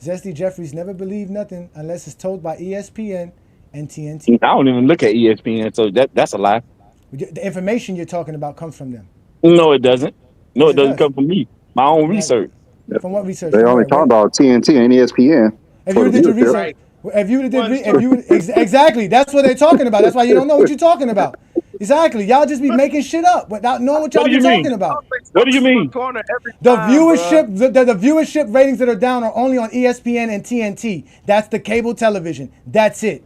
Zesty Jeffries never believed nothing unless it's told by ESPN and TNT. I don't even look at ESPN, so that's a lie. The information you're talking about comes from them. No, it doesn't. No, it doesn't come from me. My own research. From what research? They only talk about TNT and ESPN. If you did your research, exactly, that's what they're talking about. That's why you don't know what you're talking about. Exactly, y'all just be making shit up without knowing what y'all be talking about. What do you mean? The viewership ratings that are down are only on ESPN and TNT. That's the cable television. That's it.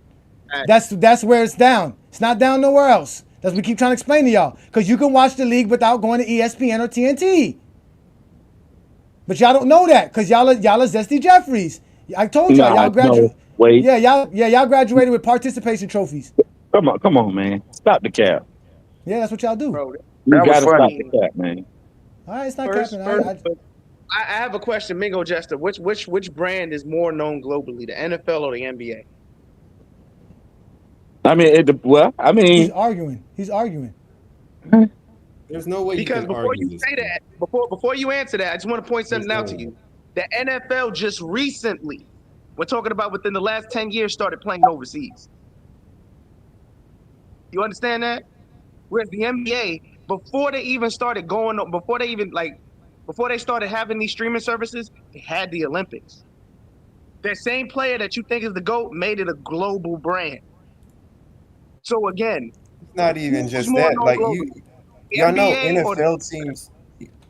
That's where it's down. It's not down nowhere else. That's what we keep trying to explain to y'all. Because you can watch the league without going to ESPN or TNT. But y'all don't know that because y'all are Zesty Jeffries. I told y'all, y'all graduated. Y'all graduated with participation trophies. Come on, man. Stop the cap. Yeah, that's what y'all do. Bro, you gotta stop the cap, man. All right, it's not capping. I have a question, Mingo Jester. Which brand is more known globally, the NFL or the NBA? I mean, he's arguing. There's no way because before you say that, before you answer that, I just want to point something out to you. The NFL just recently, we're talking about within the last 10 years, started playing overseas. You understand that? Whereas the NBA, before they started having these streaming services, they had the Olympics. That same player that you think is the GOAT made it a global brand. So again, it's not even just that. Like y'all know NFL teams,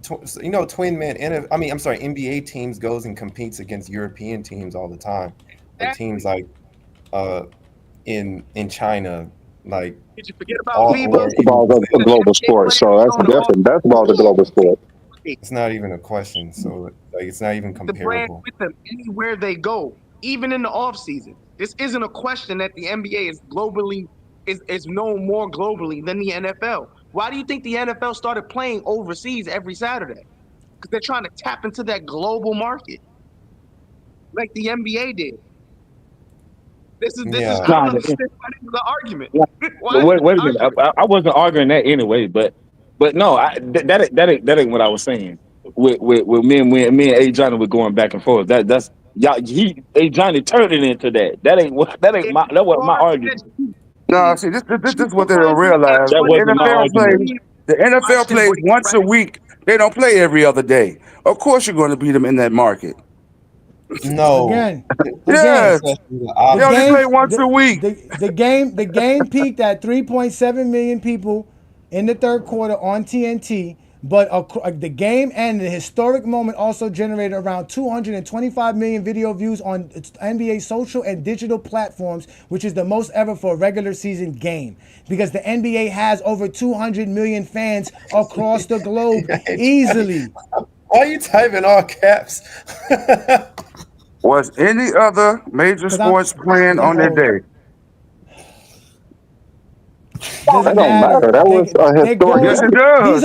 twin man. NBA teams goes and competes against European teams all the time. Like teams like in China. Like, did you forget about basketball is a global sport, so that's different. Basketball is a global sport. It's not even a question. So it's not even comparable. The brand with them anywhere they go, even in the off season. This isn't a question that the NBA is globally is known more globally than the NFL. Why do you think the NFL started playing overseas every Saturday? Because they're trying to tap into that global market, like the NBA did. This is I don't understand the argument. Wait a minute. I wasn't arguing that anyway, but no, that ain't what I was saying. With me and A Johnny were going back and forth. That's y'all. A Johnny turned it into that. That wasn't my argument. No, see, this is what they don't realize. That wasn't my argument. The NFL plays once a week. They don't play every other day. Of course, you're going to beat them in that market. No. Again, Yes. the They only play once a week. The game peaked at 3.7 million people in the third quarter on TNT. But the game and the historic moment also generated around 225 million video views on NBA social and digital platforms, which is the most ever for a regular season game. Because the NBA has over 200 million fans across the globe easily. Why are you typing all caps? Was any other major sports playing on their day? Doesn't don't matter. That was a historic. Yes, it does.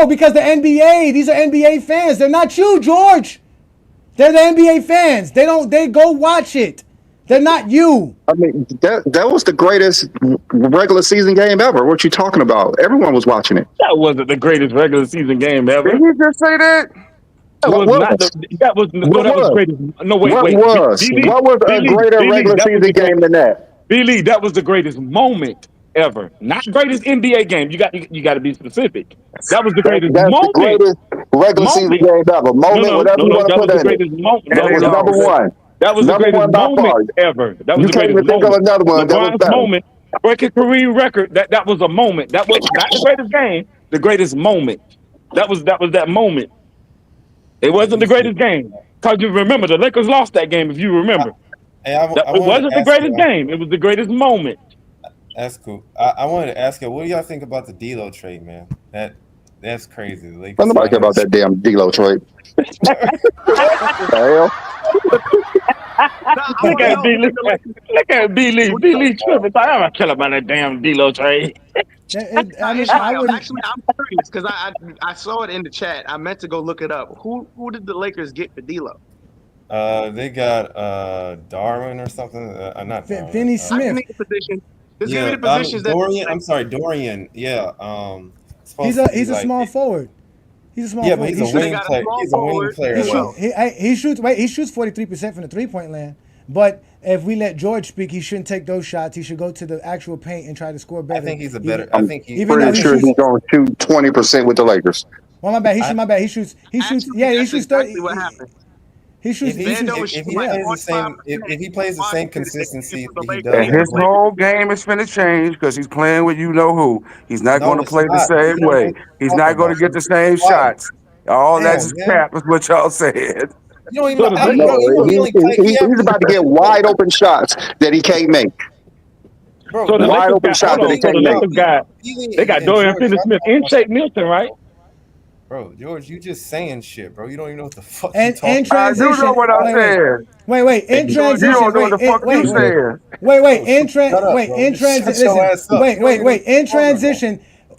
Because the NBA. These are NBA fans. They're not you, George. They're the NBA fans. They go watch it. They're not you. I mean, that was the greatest regular season game ever. What you talking about? Everyone was watching it. That wasn't the greatest regular season game ever. Did he just say that? What was greatest. No, wait. What was a greater regular season game than that? B-Lee, that was the greatest moment ever. Not greatest NBA game. You got to be specific. That was the greatest moment. The greatest regular season game ever. Moment, whatever you want to put in it. That was number one. That was the greatest moment ever. That was the greatest think of another one. LeBron's moment, breaking career record. That was a moment. That was not the greatest game. The greatest moment. That was that moment. It wasn't the greatest game. Because you remember, the Lakers lost that game, if you remember. It wasn't the greatest game. It was the greatest moment. That's cool. I wanted to ask you, what do y'all think about the D'Lo trade, man? That's crazy. Nobody care about that damn D'Lo trade. Hell. Look at B-Lee. B-Lee tripping. I'm going to kill about that damn D'Lo trade. I'm curious because I saw it in the chat. I meant to go look it up. Who did the Lakers get for D'Lo? They got Darwin or something. Not Darwin. Finney Smith. Dorian. I'm sorry, Dorian. Yeah. He's a small forward. He's a small forward. But he's a wing player. He's a wing player. He shoots 43% from the 3-point land. But if we let George speak, he shouldn't take those shots. He should go to the actual paint and try to score better. I think he's a better. I'm pretty sure he's going to shoot 20% with the Lakers. Well, my bad. He shoots. Yeah, he shoots 30. What happened? He shoots. If he plays the same consistency he does, and his whole game is finna change because he's playing with you know who. He's not going to play the same way. He's not going to get the same shots. All that's cap is what y'all said. He's about to get wide open shots that he can't make. Bro, so wide open shots that he can't make. They got Dorian Finney-Smith and Shake Milton, right? Bro, George, you just saying shit, bro. You don't even know what the fuck you're talking about. I do know what I'm saying. Wait. In transition. You don't know what the fuck you saying.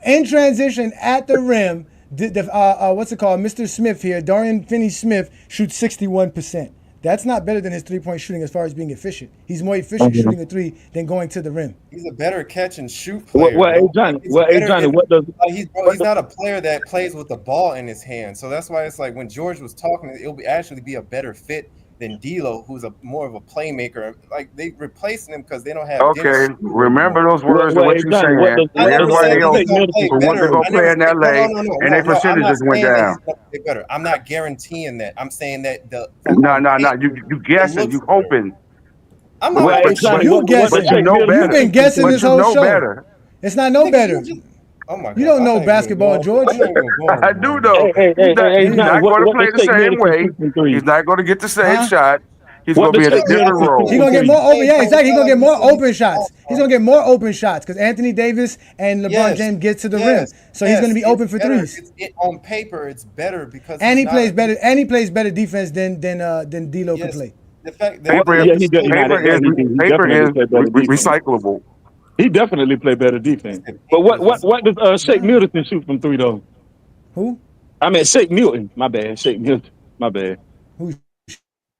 In transition at the rim, what's it called? Mr. Smith here, Dorian Finney-Smith shoots 61%. That's not better than his three-point shooting as far as being efficient. He's more efficient shooting a three than going to the rim. He's a better catch and shoot player. He's not a player that plays with the ball in his hand. So that's why it's like when George was talking, it'll actually be a better fit than D'Lo, who's more of a playmaker. Like they replacing him because they don't have. Okay, remember those words and what you're saying. Here's why they want to go play in LA, and their percentages went down. Better. I'm not guaranteeing that. I'm saying that No. You guessing. You hoping. I'm not. You guessing. You've been guessing this whole show. It's not no better. Oh my God. You don't know basketball, George. I do know. He's not going to play the same way. He's not going to get the same shot. He's going to be in a different role. He's going to get more open. Yeah, exactly. He's going to get more open shots. He's going to get more open shots because Anthony Davis and LeBron James get to the rim. So he's going to be open for threes. On paper, it's better because he plays better. And he plays better defense than D'Lo can play. The fact that paper is recyclable. He definitely play better defense. But what does Shake Milton shoot from three though? Who? I mean Shake Milton. My bad. Shake Milton. My bad. Who?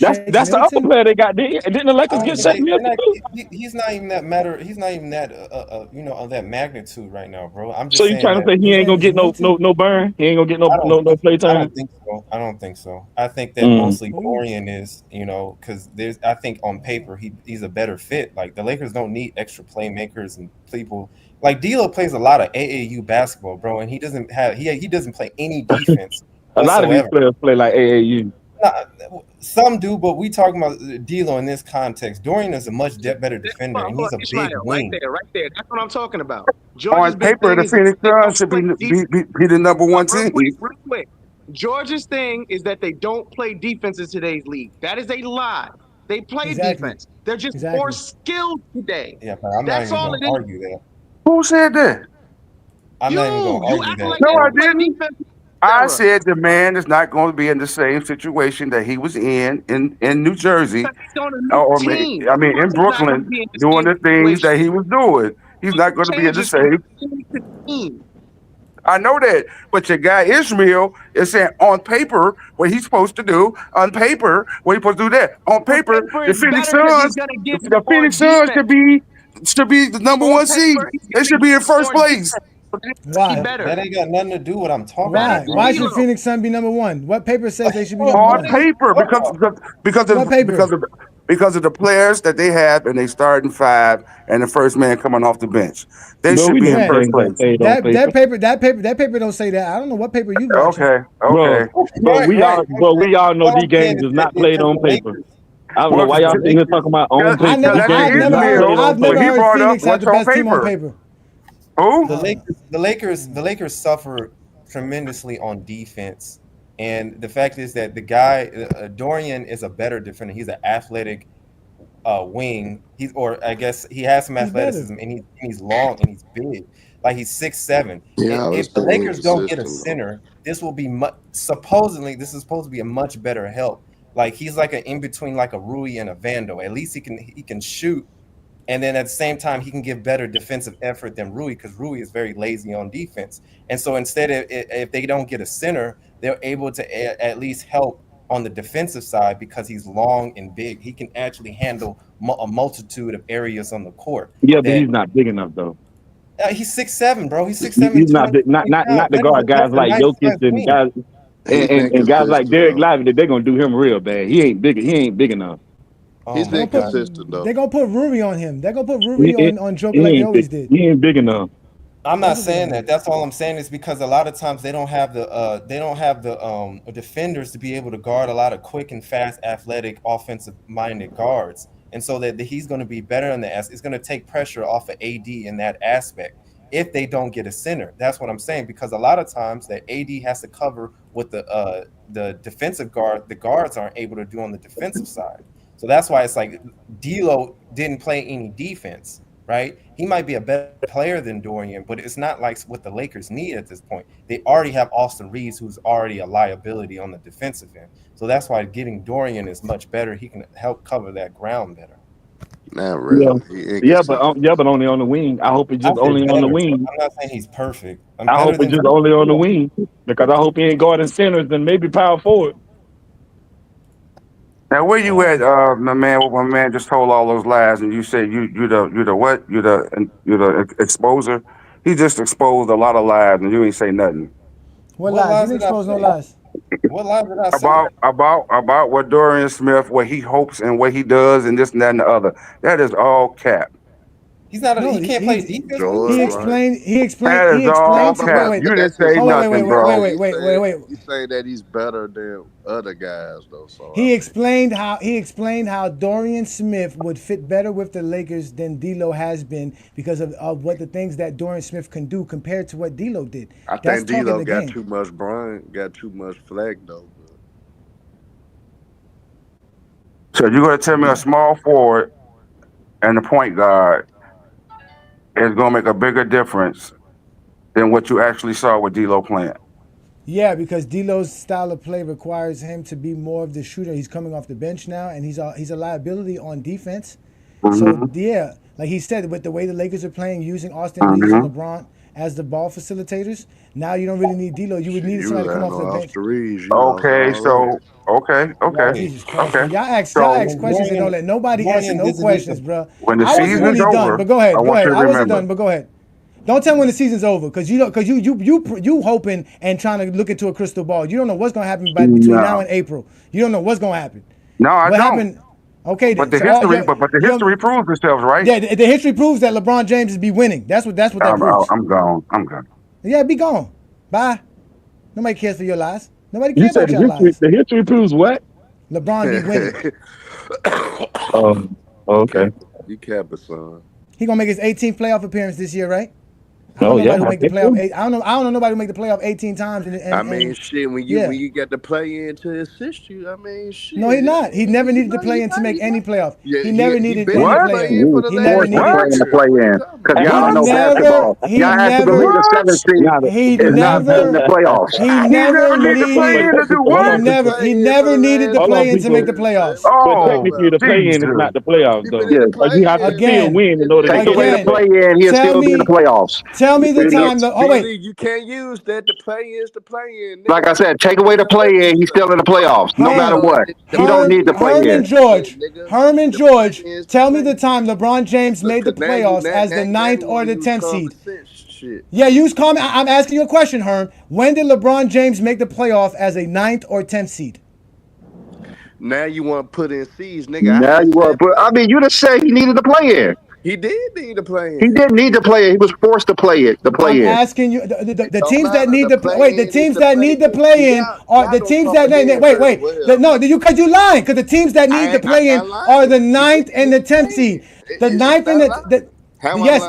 That's the other player they got there. And didn't the Lakers get Shake Milton? He's not even that matter. He's not even that of that magnitude right now, bro. I'm just. So you trying to say he ain't gonna get no burn? He ain't gonna get no play time? I don't think so. I think that mostly Dorian is, because I think on paper he's a better fit. Like the Lakers don't need extra playmakers and people Like D'Lo plays a lot of AAU basketball, bro, and he doesn't play any defense A lot of these whatsoever. players play like AAU. Some do, but we talking about D'Lo in this context. Dorian is a much better defender, and he's a big wing. Right there. That's what I'm talking about. On paper, the Phoenix Suns should be the number one team. Real quick. Georgia's thing is that they don't play defense in today's league. That is a lie. They play defense. They're just more skilled today. Yeah, but I'm That's not all even it going is. to argue that. Who said that? I'm not even going to argue that. Like No, I didn't. I said the man is not going to be in the same situation that he was in New Jersey, or in Brooklyn, doing the things that he was doing. He's not going to be in the same. I know that, but your guy Ishmael is saying on paper what he's supposed to do. On paper, what he's supposed to do that. On paper, the Phoenix Suns should be the number one seed. They should be in first place. Why? That ain't got nothing to do with what I'm talking Why? about. Why should Phoenix Sun be number one? What paper says they should be number On one? paper, because of the players that they have, and they starting five, and the first man coming off the bench. They should be in first place. That paper don't say that. I don't know what paper you watching. Okay. But we all know these games is not played on paper. I don't know why y'all sitting here talking about on paper. I've never heard Phoenix have the best team on paper. Who? The Lakers suffer tremendously on defense, and the fact is that the guy Dorian is a better defender. He's an athletic wing. I guess he has some athleticism, and he's long and he's big. Like he's 6'7". If the Lakers don't get a center, this will be supposedly this is supposed to be a much better help. Like he's like an in between, like a Rui and a Vando. At least he can shoot. And then at the same time, he can give better defensive effort than Rui, because Rui is very lazy on defense. And so instead, if they don't get a center, they're able to at least help on the defensive side because he's long and big. He can actually handle a multitude of areas on the court. Yeah, but he's not big enough though. He's 6'7", bro. He's 6'7". He's not the guard guys like Jokic and guys and guys like Derek Lively. They're gonna do him real bad. He ain't big enough. He's inconsistent though. They're gonna put Rui on him. They're gonna put Rui on Joker like they always did. He ain't big enough. I'm not saying that. That's all I'm saying is because a lot of times they don't have the defenders to be able to guard a lot of quick and fast, athletic, offensive-minded guards, and so that he's going to be better in the it's going to take pressure off of AD in that aspect if they don't get a center. That's what I'm saying, because a lot of times that AD has to cover what the defensive guard, the guards aren't able to do on the defensive side. So that's why it's like D'Lo didn't play any defense, right? He might be a better player than Dorian, but it's not like what the Lakers need at this point. They already have Austin Reeves, who's already a liability on the defensive end. So that's why getting Dorian is much better. He can help cover that ground better. Not really. Yeah, but only on the wing. I hope it's just only on the wing. I'm not saying he's perfect. I hope it's just only on the wing, because I hope he ain't guarding centers and maybe power forward. Now, where you at, my man just told all those lies, and you said you're the what? You're the exposer. He just exposed a lot of lies, and you ain't say nothing. What lies? He didn't expose no lies. What lies did I say? About what Dorian Smith, what he hopes and what he does, and this and that and the other. That is all cap. He's not. He can't play defense. He explained. That is all cap. You didn't say nothing, bro. Wait. He's saying that he's better than other guys, though. So he explained how Dorian Smith would fit better with the Lakers than D'Lo has been because of what the things that Dorian Smith can do compared to what D'Lo did. I think D'Lo got too much brain, got too much flag though. So you're gonna tell me a small forward and a point guard is going to make a bigger difference than what you actually saw with D'Lo playing? Yeah, because D'Lo's style of play requires him to be more of the shooter. He's coming off the bench now, and he's a liability on defense. So, yeah, like he said, with the way the Lakers are playing, using Austin Reeves and LeBron as the ball facilitators, now you don't really need D'Lo. You would need somebody to come off the bench. Okay. Y'all ask questions and don't let nobody answer no questions, bro. When the season's really over, done, but go ahead. I wasn't done, but go ahead. Don't tell me when the season's over, because you hoping and trying to look into a crystal ball. You don't know what's gonna happen between now and April. You don't know what's gonna happen. No, I don't. Okay, then. But the history proves itself, right? Yeah, the history proves that LeBron James be winning. That's what that proves. I'm gone. I'm gone. Yeah, be gone. Bye. Nobody cares for your lies. Nobody You cares said about your lies. the history proves what? LeBron be winning. Okay. You capping, son. He gonna make his 18th playoff appearance this year, right? I Oh, don't know yeah. nobody who make the playoff. I don't know nobody who make the playoff 18 times. I mean, shit. When you get to play in to assist you, I mean, shit. No, he's not. He never needed to play in to make any playoff. Yeah, he never needed to play in. You He never needed to play in because y'all don't know basketball. He Y'all have to believe the 7th seed is not in the playoffs. He never needed He never needed to play in to make the playoffs. But technically, the play-in is not the playoffs, though. Like, you have to still win in order to take get away the play-in. He'll still be in the playoffs. Tell me the time. Oh wait, you can't use that. The play-in is the play-in. Like I said, take away the play-in. He's still in the playoffs, no matter what. He don't need the play-in. Herman George, tell me the time LeBron James made the playoffs as the 9th or the 10th seed. Yeah, use common. I'm asking you a question, Herm. When did LeBron James make the playoff as a 9th or 10th seed? Now you want to put in seeds, nigga. Now you want to put. I mean, you just said he needed to play in. He did need to play in. He didn't need to play in. He was forced to play it. I'm asking you, the teams that need to wait. The teams that need to play in are the teams that wait. No, because you lying. Because the teams that need to play in are the 9th and the 10th seed. The 9th and the yes.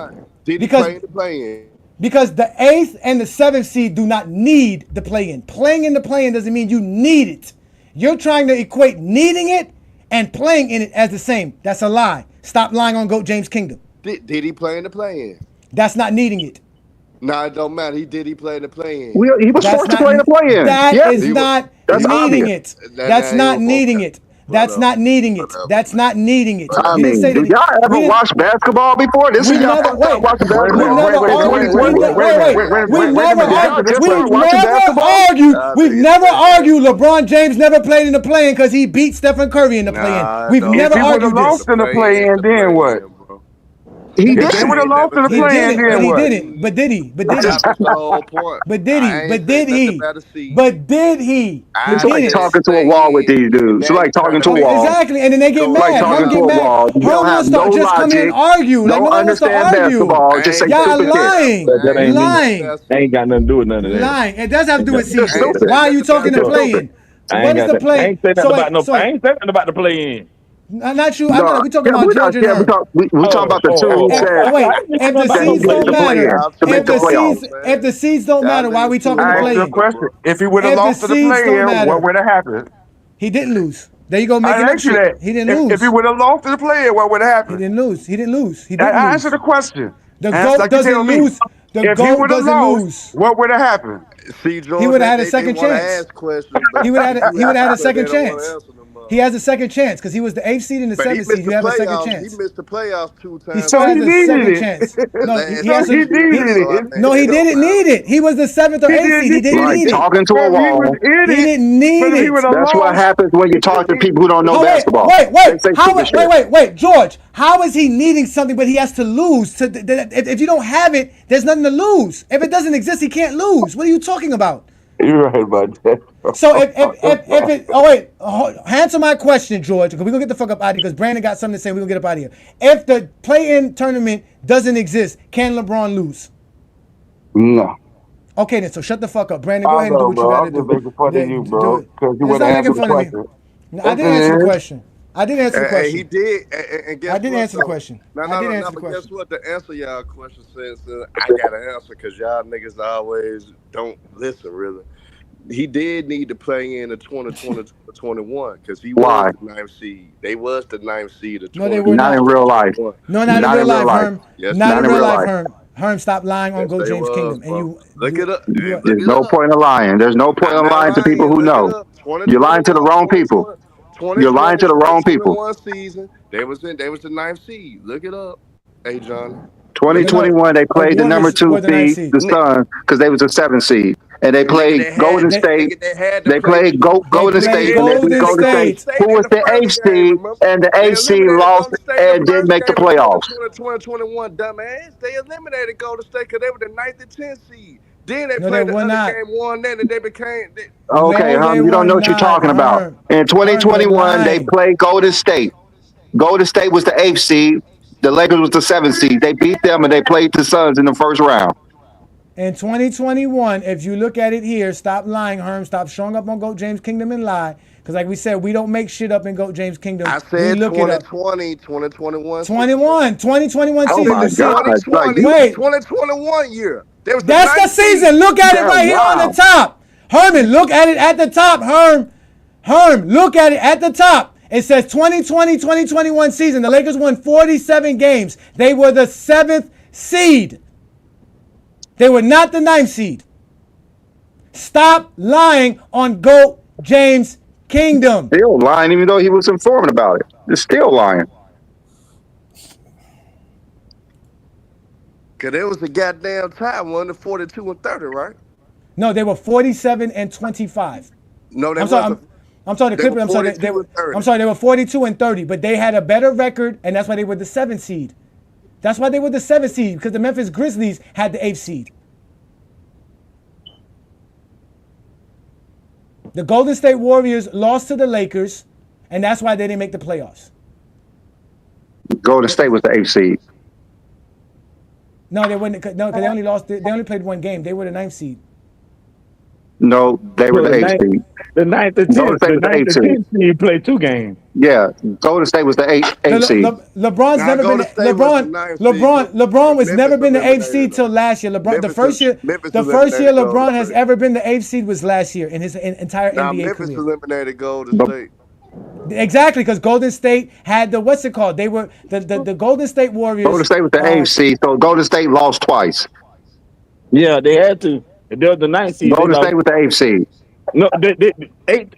Did he play in the play-in? Because the 8th and the 7th seed do not need the play-in. Playing in the play-in doesn't mean you need it. You're trying to equate needing it and playing in it as the same. That's a lie. Stop lying on GOAT James Kingdom. Did he play in the play-in? That's not needing it. No, it don't matter. He play in the play-in. He was forced to play in the play-in. That is not needing it. That's not needing it. That's not needing it. That's not needing it. I mean, did y'all ever watch basketball before? This is y'all first time watching basketball. We've never argued LeBron James never played in the play-in because he beat Stephen Curry in the play-in. We've never argued this. Lost in the play-in, then what? He did. They would have lost in the play-in, then what? He didn't. But did he? But did he? That's the whole point. But did he? But did he? But did he? It's like talking to a wall with these dudes. It's like talking to a wall. Exactly, and then they get mad. Like talking to a wall. You don't have no logic. Don't understand basketball. Just say y'all stupid lying. shit. Lying. Ain't got nothing to do with none of that. Lying. It does have to do with season. Why are you talking to play-in? What is the play? I ain't saying nothing about the play-in. Not you. We talking about Georgia. We talking about the two who said. Wait, if the seeds don't matter, if the seeds don't matter, why are we talking about play-in? Question: if he would have lost to the play-in, what would have happened? He didn't lose. There you go, making up shit. He didn't lose. If he would have lost to the play-in, what would have happened? He didn't lose. He didn't lose. I answer the question. The GOAT doesn't lose. The GOAT doesn't lose. What would have happened? See, George, he would have had a second chance. He would have had a second chance. He has a second chance because he was the 8th seed and the 7th seed. You have a second chance. He missed the playoffs 2 times. He still has a second chance. No, he didn't need it. He was the 7th or 8th seed. He didn't need it. Talking to a wall. He didn't need it. That's what happens when you talk to people who don't know basketball. Wait, George. How is he needing something but he has to lose? If you don't have it, there's nothing to lose. If it doesn't exist, he can't lose. What are you talking about? You're right about that. So answer my question, George, because we're going to get the fuck up out of here because Brandon got something to say. We're going to get up out of here. If the play-in tournament doesn't exist, can LeBron lose? No. Okay, then, so shut the fuck up. Brandon, go ahead and do what you got to do. I'm just making fun of you, bro. Because you would answer the question. I didn't answer the question. I didn't answer the question. He did. And guess I didn't what, answer the question. I didn't answer the question. Guess what? The answer y'all question says I got an answer because y'all niggas always don't listen, really. He did need to play in the 2020-21 because he was the 9th seed. They was the 9th seed. No, they were not in real life. No, not in real life, Herm. Yes, not in real life, Herm. Herm, stop lying on GOAT James Kingdom. And you look it up. There's no point in lying. There's no point in lying to people who know. You're lying to the wrong people. You're lying to the wrong people. Season, they was the 9th seed. Look it up. Hey, John. 2021, they played the number 2 seed, the Suns, because they was a 7th seed. And they played Golden State. They played Golden State. And they beat Golden State, who was the 8th seed, and the 8th seed lost and didn't make the playoffs. 2021, dumbass. They eliminated Golden State because they were the 9th and 10th seed. Then they played the other game, won that, and they became. Okay, you don't know what you're talking about. In 2021, they played Golden State. Golden State was the 8th seed. The Lakers was the 7th seed. They beat them and they played the Suns in the first round. In 2021, if you look at it here, stop lying, Herm. Stop showing up on GOAT James Kingdom and lie. Because like we said, we don't make shit up in GOAT James Kingdom. I said we look 2020, 2021. 2021 Oh season. my God. 2020, Wait. 2021 year. That's the season. Look at it right here on the top. Herman, look at it at the top. Herm, look at it at the top. It says 2020-2021 season. The Lakers won 47 games. They were the 7th seed. They were not the 9th seed. Stop lying on GOAT James Kingdom. Still lying, even though he was informed about it. They're still lying. Cause there was a goddamn time, wasn't it 42 and 30, right? No, they were 47 and 25. No, they I'm sorry. wasn't. I'm sorry. The They Clippers. were I'm sorry. 42 and 30. I'm sorry. They were 42 and 30, but they had a better record, and that's why they were the 7th seed. That's why they were the 7th seed, because the Memphis Grizzlies had the 8th seed. The Golden State Warriors lost to the Lakers, and that's why they didn't make the playoffs. Golden State was the 8th seed. No, they wouldn't. No, because they only lost. They only played one game. They were the 9th seed. No, they were the 8th seed. The 9th and 10th. The 9th and 10th seed played 2 games. Yeah, Golden State was the 8th seed. LeBron's never been. LeBron was never been the 8th seed till last year. The first year LeBron has ever been the 8th seed was last year in his entire NBA Memphis career. eliminated Golden State. Exactly, because Golden State had the what's it called? They were the Golden State Warriors. Golden State was the 8th seed, so Golden State lost twice. Yeah, they had to. They're the 9th seed. Golden State was the 8th seed. No, the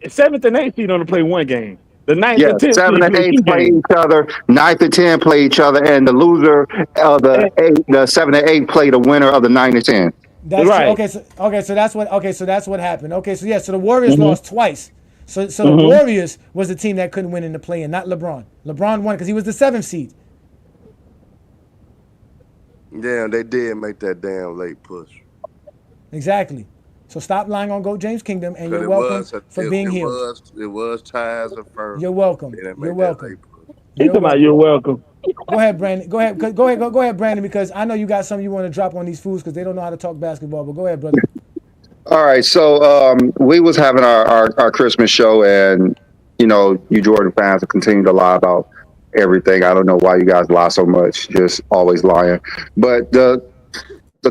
7th and 8th seed only play one game. The 9th and 10th 7 and 8 play each other. 9th and 10 play each other, and the loser of the 7 and 8 play the winner of the 9 and 10. That's right. So that's what happened. Okay, so yeah, so the Warriors lost twice. So the Warriors was the team that couldn't win in the play-in, not LeBron. LeBron won because he was the 7th seed. Yeah, they did make that damn late push. Exactly. So stop lying on GOAT James Kingdom, and you're welcome for being here. It was ties and first. You're welcome. You're welcome. You're welcome. Go ahead, Brandon. Go ahead, Brandon, because I know you got something you want to drop on these fools because they don't know how to talk basketball. But go ahead, brother. All right, so we was having our Christmas show, and you Jordan fans continue to lie about everything. I don't know why you guys lie so much, just always lying. But the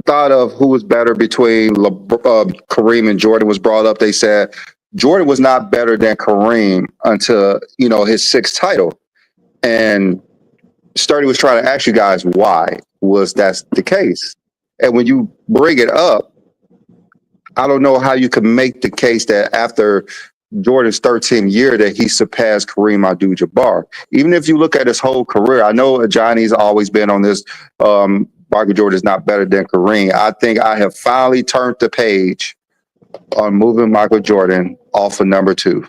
thought of who was better between Kareem and Jordan was brought up. They said Jordan was not better than Kareem until his 6th title, and Sturdy was trying to ask you guys why was that the case. And when you bring it up, I don't know how you can make the case that after Jordan's 13th year that he surpassed Kareem Abdul-Jabbar. Even if you look at his whole career, I know Johnny's always been on this. Michael Jordan is not better than Kareem. I think I have finally turned the page on moving Michael Jordan off of number 2.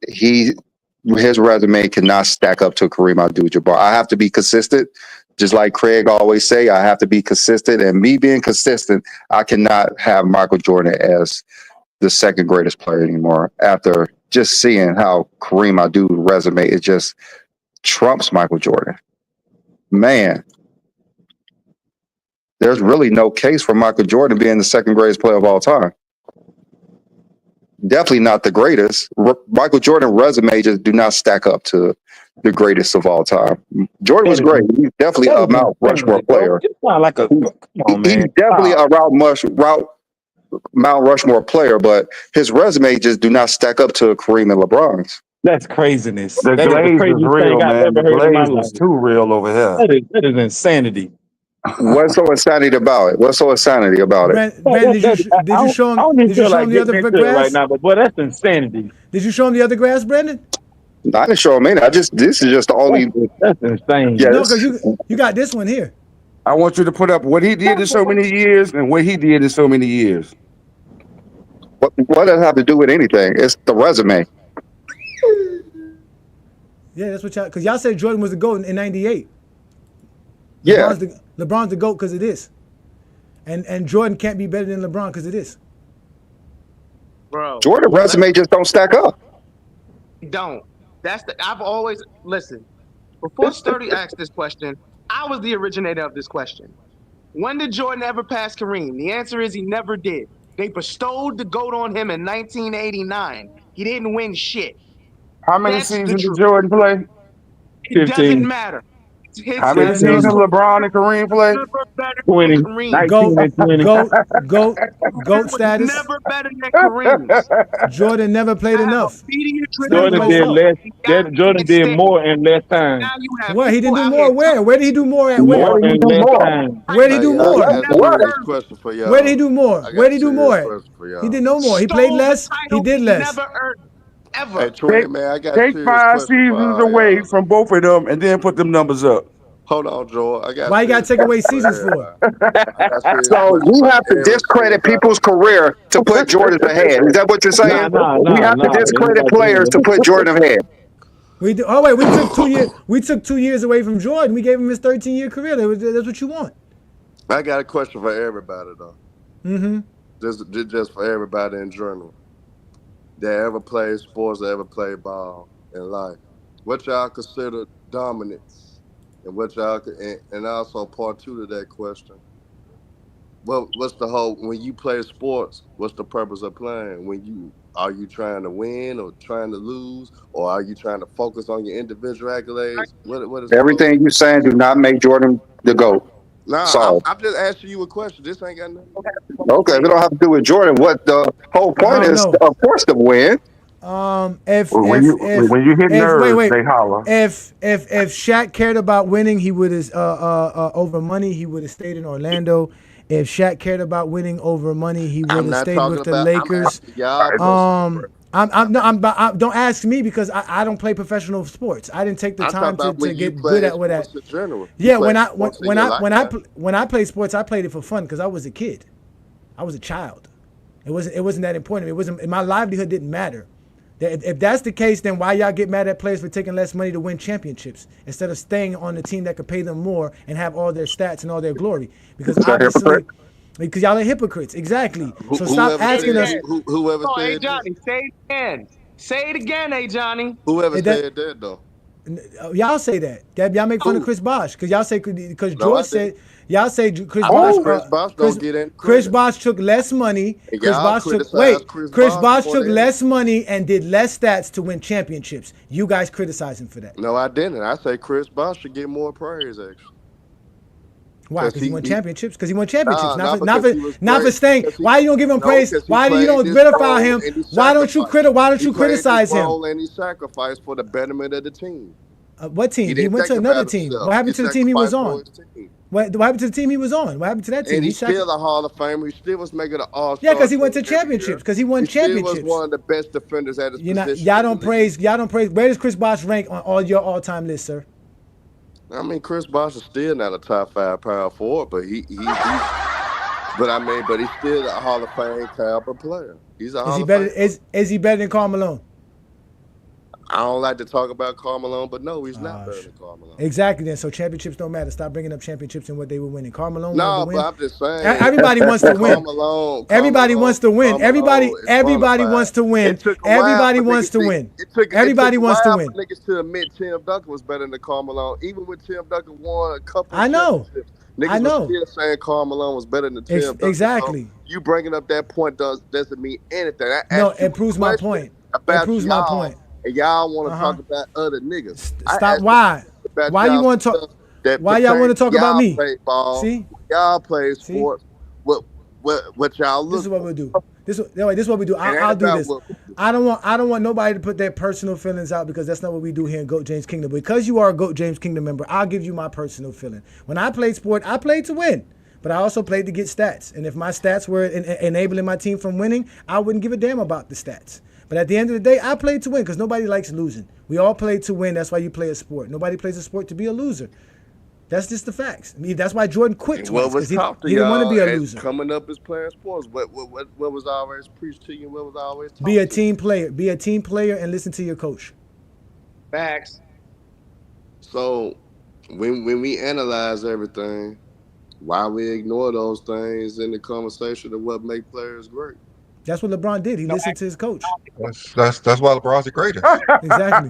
His resume cannot stack up to Kareem Abdul-Jabbar. I have to be consistent. Just like Craig always say, I have to be consistent. And me being consistent, I cannot have Michael Jordan as the 2nd greatest player anymore. After just seeing how Kareem Abdul's resume, it just trumps Michael Jordan. Man, there's really no case for Michael Jordan being the 2nd greatest player of all time. Definitely not the greatest. Michael Jordan's resume just do not stack up to the greatest of all time. Jordan was great. He's definitely a Mount Rushmore player. He's definitely a Mount Rushmore player, but his resume just do not stack up to Kareem and LeBron's. That's craziness. The glaze is real, man. The glaze is too real over here. That is insanity. What's so insanity about it? What's so insanity about it? Brandon, did you show him the other grass right now? But boy, that's insanity. Did you show him the other grass, Brandon? I didn't show him any. This is just the only. That's insane. Yeah, no, because you got this one here. I want you to put up what he did in so many years and what he did in so many years. What does it have to do with anything? It's the resume. Yeah, that's what y'all, because y'all said Jordan was the GOAT in '98. Yeah. LeBron's the GOAT because of this. And Jordan can't be better than LeBron because of this. Bro. Jordan's resume just don't stack up. Don't. I've always listen. Before Sturdy asked this question, I was the originator of this question. When did Jordan ever pass Kareem? The answer is he never did. They bestowed the GOAT on him in 1989. He didn't win shit. How many That's the seasons did truth. Jordan play? It 15. doesn't matter. How many seasons LeBron and Kareem play? Never better 20. than Kareem. 19 and 20. GOAT status. Never better than Kareem's. Jordan never played enough. Jordan did less. Jordan did more in less time. What? He didn't do more where? Where did he do more at More where? in less time. Where did he do more? Question for y'all. Where did he do more? Where did he do more at? He did no more. He played less. He did less. Never earned. Ever. Hey, Troy, man, I got Take 5 seasons away from both of them and then put them numbers up. Hold on, Joel. Why you got to take away seasons for? So we have to discredit people's career to put Jordan ahead. Is that what you're saying? We have to discredit players to put Jordan ahead. We do. Oh wait, we took 2 years. We took 2 years away from Jordan. We gave him his 13-year career. That's what you want. I got a question for everybody though. Mm-hmm. Just for everybody in general that ever played sports, that ever played ball in life. What y'all consider dominance, and what y'all and also part 2 to that question. What's the whole when you play sports? What's the purpose of playing? Are you trying to win or trying to lose, or are you trying to focus on your individual accolades? What is Everything you're saying do not make Jordan the GOAT. Nah, I'm just asking you a question. This ain't got nothing. Okay, we don't have to do with Jordan. What the whole point is, of course, to win. When you hit nerves, they holler. If Shaq cared about winning, he would have over money. He would have stayed in Orlando. If Shaq cared about winning over money, he would have stayed with the Lakers. Don't ask me because I don't play professional sports. I didn't take the time to get good at what that. Yeah, when I played sports, I played it for fun because I was a kid. I was a child. It wasn't that important. It wasn't. My livelihood didn't matter. If that's the case, then why y'all get mad at players for taking less money to win championships instead of staying on the team that could pay them more and have all their stats and all their glory? Because obviously, because y'all are hypocrites. Exactly. So stop asking us. Whoever said hey Johnny, say it again. Say it again, hey Johnny. Whoever said that though. Y'all say that. Y'all make fun of Chris Bosh because y'all say because George said. Y'all say Chris Bosh. Chris Bosh took less money. Chris Bosh took less money and did less stats to win championships. You guys criticize him for that. No, I didn't. I say Chris Bosh should get more praise actually. Why? Because he won championships. Because he won championships. Not for staying. Why you don't give him praise? Why you don't vilify him? Why don't you criticize him? And he sacrificed for the betterment of the team. What team? He went to another team. What happened to the team he was on? What happened to the team he was on? What happened to that team? And he's still a Hall of Famer. He still was making an All-Star. Yeah, because he went to championships. Because he won championships. He was one of the best defenders at his position. Y'all don't praise. Where does Chris Bosh rank on all your all-time lists, sir? I mean, Chris Bosh is still not a top 5 power forward, but he's still a Hall of Fame caliber player. He's a Hall of Fame. Is he better than Karl Malone? I don't like to talk about Karl Malone, but no, he's not better than Karl Malone. Exactly. Then, so championships don't matter. Stop bringing up championships and what they were winning. Karl Malone. No, but I'm just saying. Everybody wants to win. Everybody wants to win. Everybody wants to win. Everybody wants to win. Everybody wants to win. Niggas to admit Tim Duncan was better than Karl Malone, even when Tim Duncan won a couple. I know. Niggas was still saying Karl Malone was better than Tim Duncan. Exactly. So you bringing up that point doesn't mean anything. No, it proves my point. It proves my point. And y'all want to talk about other niggas. Stop. Why? Why you want to talk? Why y'all want to talk about me? See, y'all play sports. What y'all look? This is what we'll do. This is what we do. I'll do this. I don't want nobody to put their personal feelings out because that's not what we do here in GOAT James Kingdom. Because you are a GOAT James Kingdom member, I'll give you my personal feeling. When I played sport, I played to win. But I also played to get stats. And if my stats were enabling my team from winning, I wouldn't give a damn about the stats. But at the end of the day, I played to win because nobody likes losing. We all play to win. That's why you play a sport. Nobody plays a sport to be a loser. That's just the facts. I mean, that's why Jordan quit twice because he didn't want to be a loser. Coming up as playing sports, what was always preached to you? What was always taught be a team player. Be a team player and listen to your coach. Facts. So when we analyze everything, why we ignore those things in the conversation of what make players great? That's what LeBron did. He listened to his coach. That's why LeBron's the greatest. Exactly.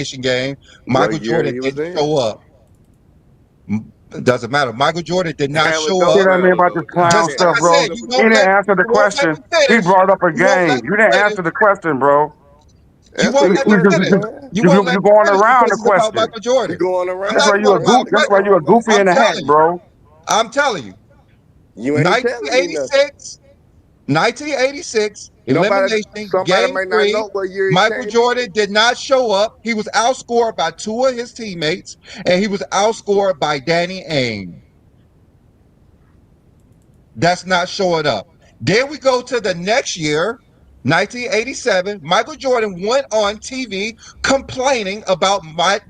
elimination game. What Michael year Jordan he was didn't in? show up. It doesn't matter. Michael Jordan did not Damn, it show don't You up. know what I mean matter about this though. clown Just like stuff, I bro? said, Goddamn. He didn't answer the you won't let question. me He finish. brought up a You won't let game. me You didn't finish. answer the question, bro. You Answer won't the let me finish. question, man. You won't let You're me going finish around because the it's about question. Michael You Jordan. going I'm That's around not why it, you going a man. around goof. the That's why question. you a goofy I'm in the hat, telling you. bro. I'm telling you. You ain't telling me nothing. 1986, 1986 Nobody, elimination somebody game may not 3. know what year he Michael came Jordan in. did not show up. He was outscored by 2 of his teammates, and he was outscored by Danny Ainge. That's not showing up. Then we go to the next year, 1987. Michael Jordan went on TV complaining about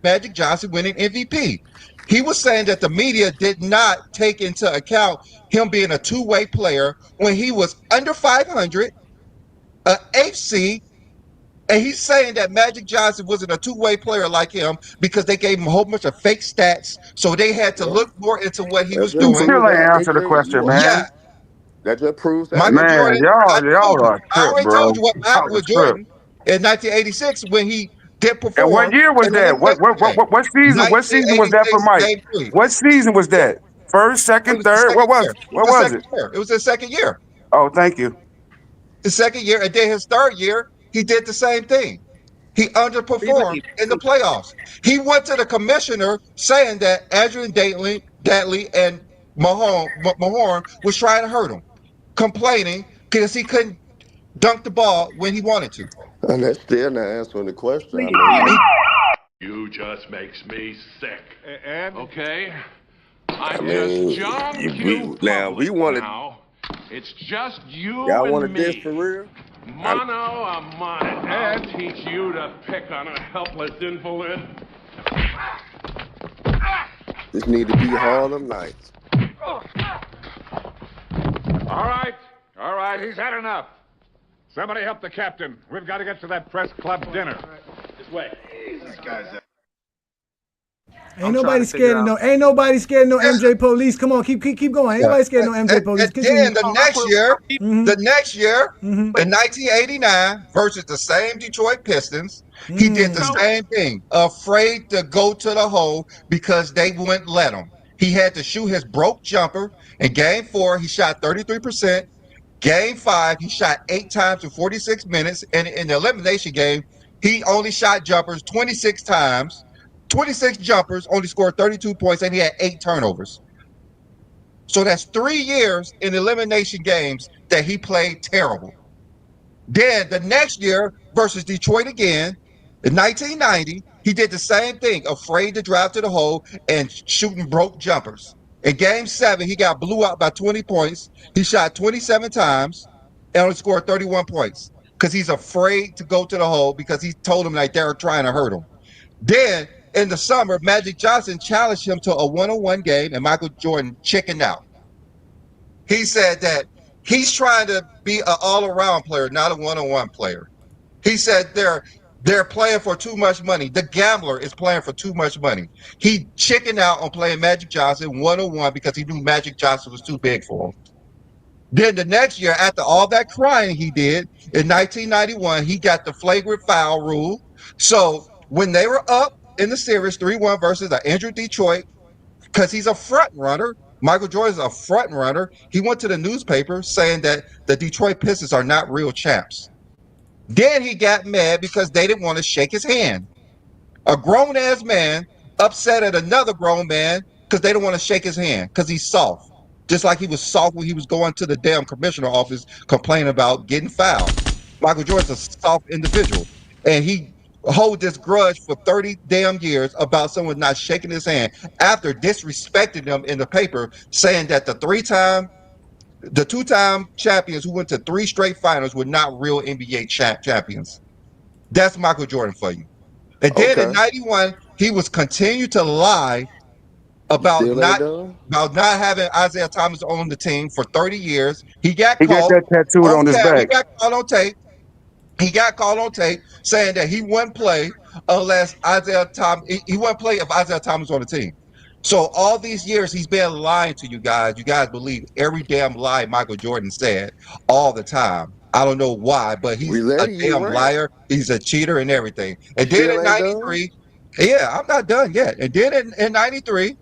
Magic Johnson winning MVP. He was saying that the media did not take into account him being a two-way player when he was under 500, an HC, and he's saying that Magic Johnson wasn't a two-way player like him because they gave him a whole bunch of fake stats, so they had to look more into what he That was just doing. Still proves ain't that answer the ignorant question, you are. Yeah, man. That just proves that Michael ignorant. Man, Jordan, I told y'all you, are a I trip, already told bro. you what happened Y'all a with trip. Jordan in 1986 when he did And what perform year was in the that? elimination game. What season? What season was that for 1986 Mike? game 3. What season was that? First, It second, was the third? second year. It was What the was second it? year. It was the second year. Oh, thank you. The second year, and then his third year, he did the same thing. He underperformed in the playoffs. He went to the commissioner saying that Adrian Dantley and Mahorn was trying to hurt him, complaining because he couldn't dunk the ball when he wanted to. And that's still not answering the question. I mean, You just makes me sick. And Okay? I I'm mean, just young we now we public want to. now. It's just you Y'all want and to diss me. for real? Mano a mano. I'll teach you to pick on a helpless invalid. This need to be Harlem Nights. all right, he's had enough. Somebody help the captain. We've got to get to that press club dinner. This way. These guys are... Ain't nobody scared of no MJ police. Come on, keep going. Ain't nobody scared of no MJ police. And then the next year, Mm-hmm. in 1989, versus the same Detroit Pistons, he did the same thing. Afraid to go to the hole because they wouldn't let him. He had to shoot his broke jumper. In game 4, he shot 33%. Game 5, he shot 8 times in 46 minutes. And in the elimination game, he only shot jumpers 26 times. 26 jumpers, only scored 32 points, and he had 8 turnovers. So that's 3 years in elimination games that he played terrible. Then the next year versus Detroit again, in 1990, he did the same thing, afraid to drive to the hole and shooting broke jumpers. In game 7, he got blew out by 20 points. He shot 27 times and only scored 31 points because he's afraid to go to the hole because he told him like they were trying to hurt him. Then in the summer, Magic Johnson challenged him to a one-on-one game, and Michael Jordan chickened out. He said that he's trying to be an all-around player, not a one-on-one player. He said they're playing for too much money. The gambler is playing for too much money. He chickened out on playing Magic Johnson one-on-one because he knew Magic Johnson was too big for him. Then the next year, after all that crying he did, in 1991, he got the flagrant foul rule. So when they were up in the series 3-1 versus an injured Detroit, because he's a front runner, Michael Jordan's a front runner, he went to the newspaper saying that the Detroit Pistons are not real champs. Then he got mad because they didn't want to shake his hand. A grown-ass man upset at another grown man because they don't want to shake his hand because he's soft. Just like he was soft when he was going to the damn commissioner office complaining about getting fouled. Michael Jordan's a soft individual. And he hold this grudge for 30 damn years about someone not shaking his hand after disrespecting them in the paper, saying that the two-time champions who went to 3 straight finals were not real NBA champions. That's Michael Jordan for you. And then in 91, he was continued to lie about not having Isaiah Thomas on the team for 30 years. He got caught that tattooed on his back. He got caught on tape. He got called on tape saying that he wouldn't play unless Isaiah Thomas. He wouldn't play if Isaiah Thomas was on the team. So all these years he's been lying to you guys. You guys believe every damn lie Michael Jordan said all the time. I don't know why, but he's a damn liar. He's a cheater and everything. And then in 93, yeah, I'm not done yet. And then in 93,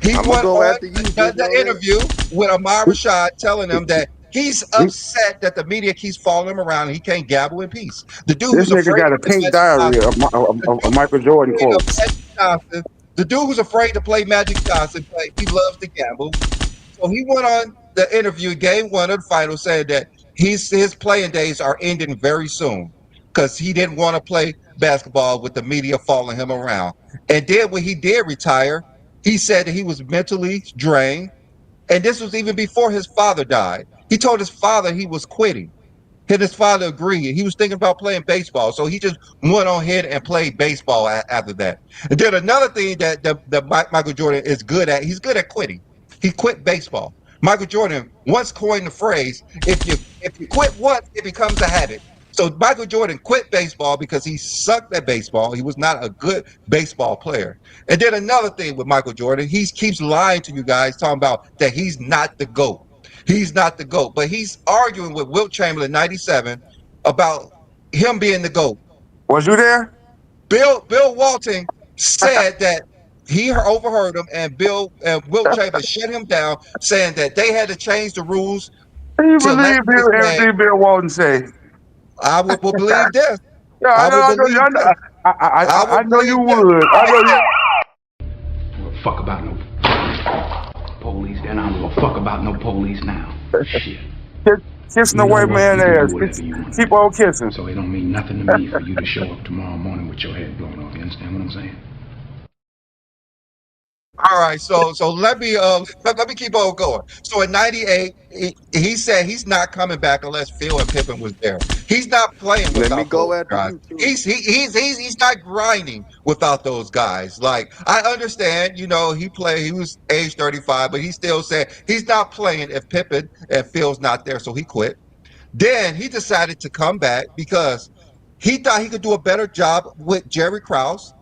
he went on the interview with Amar Rashad telling him that he's upset that the media keeps following him around and he can't gabble in peace. The dude This who's nigga afraid got a pink diary of Michael Jordan quotes. The dude who's afraid to play Magic Johnson, he loves to gamble. So he went on the interview, game one of the final, saying that his playing days are ending very soon because he didn't want to play basketball with the media following him around. And then when he did retire, he said that he was mentally drained. And this was even before his father died. He told his father he was quitting. And his father agreed. He was thinking about playing baseball. So he just went on ahead and played baseball after that. And then another thing that Michael Jordan is good at, he's good at quitting. He quit baseball. Michael Jordan once coined the phrase, if you quit once, it becomes a habit. So Michael Jordan quit baseball because he sucked at baseball. He was not a good baseball player. And then another thing with Michael Jordan, he keeps lying to you guys, talking about that he's not the GOAT. He's not the GOAT, but he's arguing with Wilt Chamberlain, 97, about him being the GOAT. Was you there? Bill Walton said that he overheard him, and Wilt Chamberlain shut him down, saying that they had to change the rules You to let believe everything Bill Walton say? I will believe this. Yeah, I know you would. I know you. Fuck about no police then. I don't give a fuck about no police now. Shit. Kissing the white man ass. Keep on kissing. So it don't mean nothing to me for you to show up tomorrow morning with your head blown off. You understand what I'm saying? All right, so let me keep on going. So in '98, he said he's not coming back unless Phil and Pippen was there. He's not playing without Let me go those after guys. you too. He's not grinding without those guys. Like, I understand, he was age 35, but he still said he's not playing if Pippen and Phil's not there, so he quit. Then he decided to come back because he thought he could do a better job with Jerry Krause,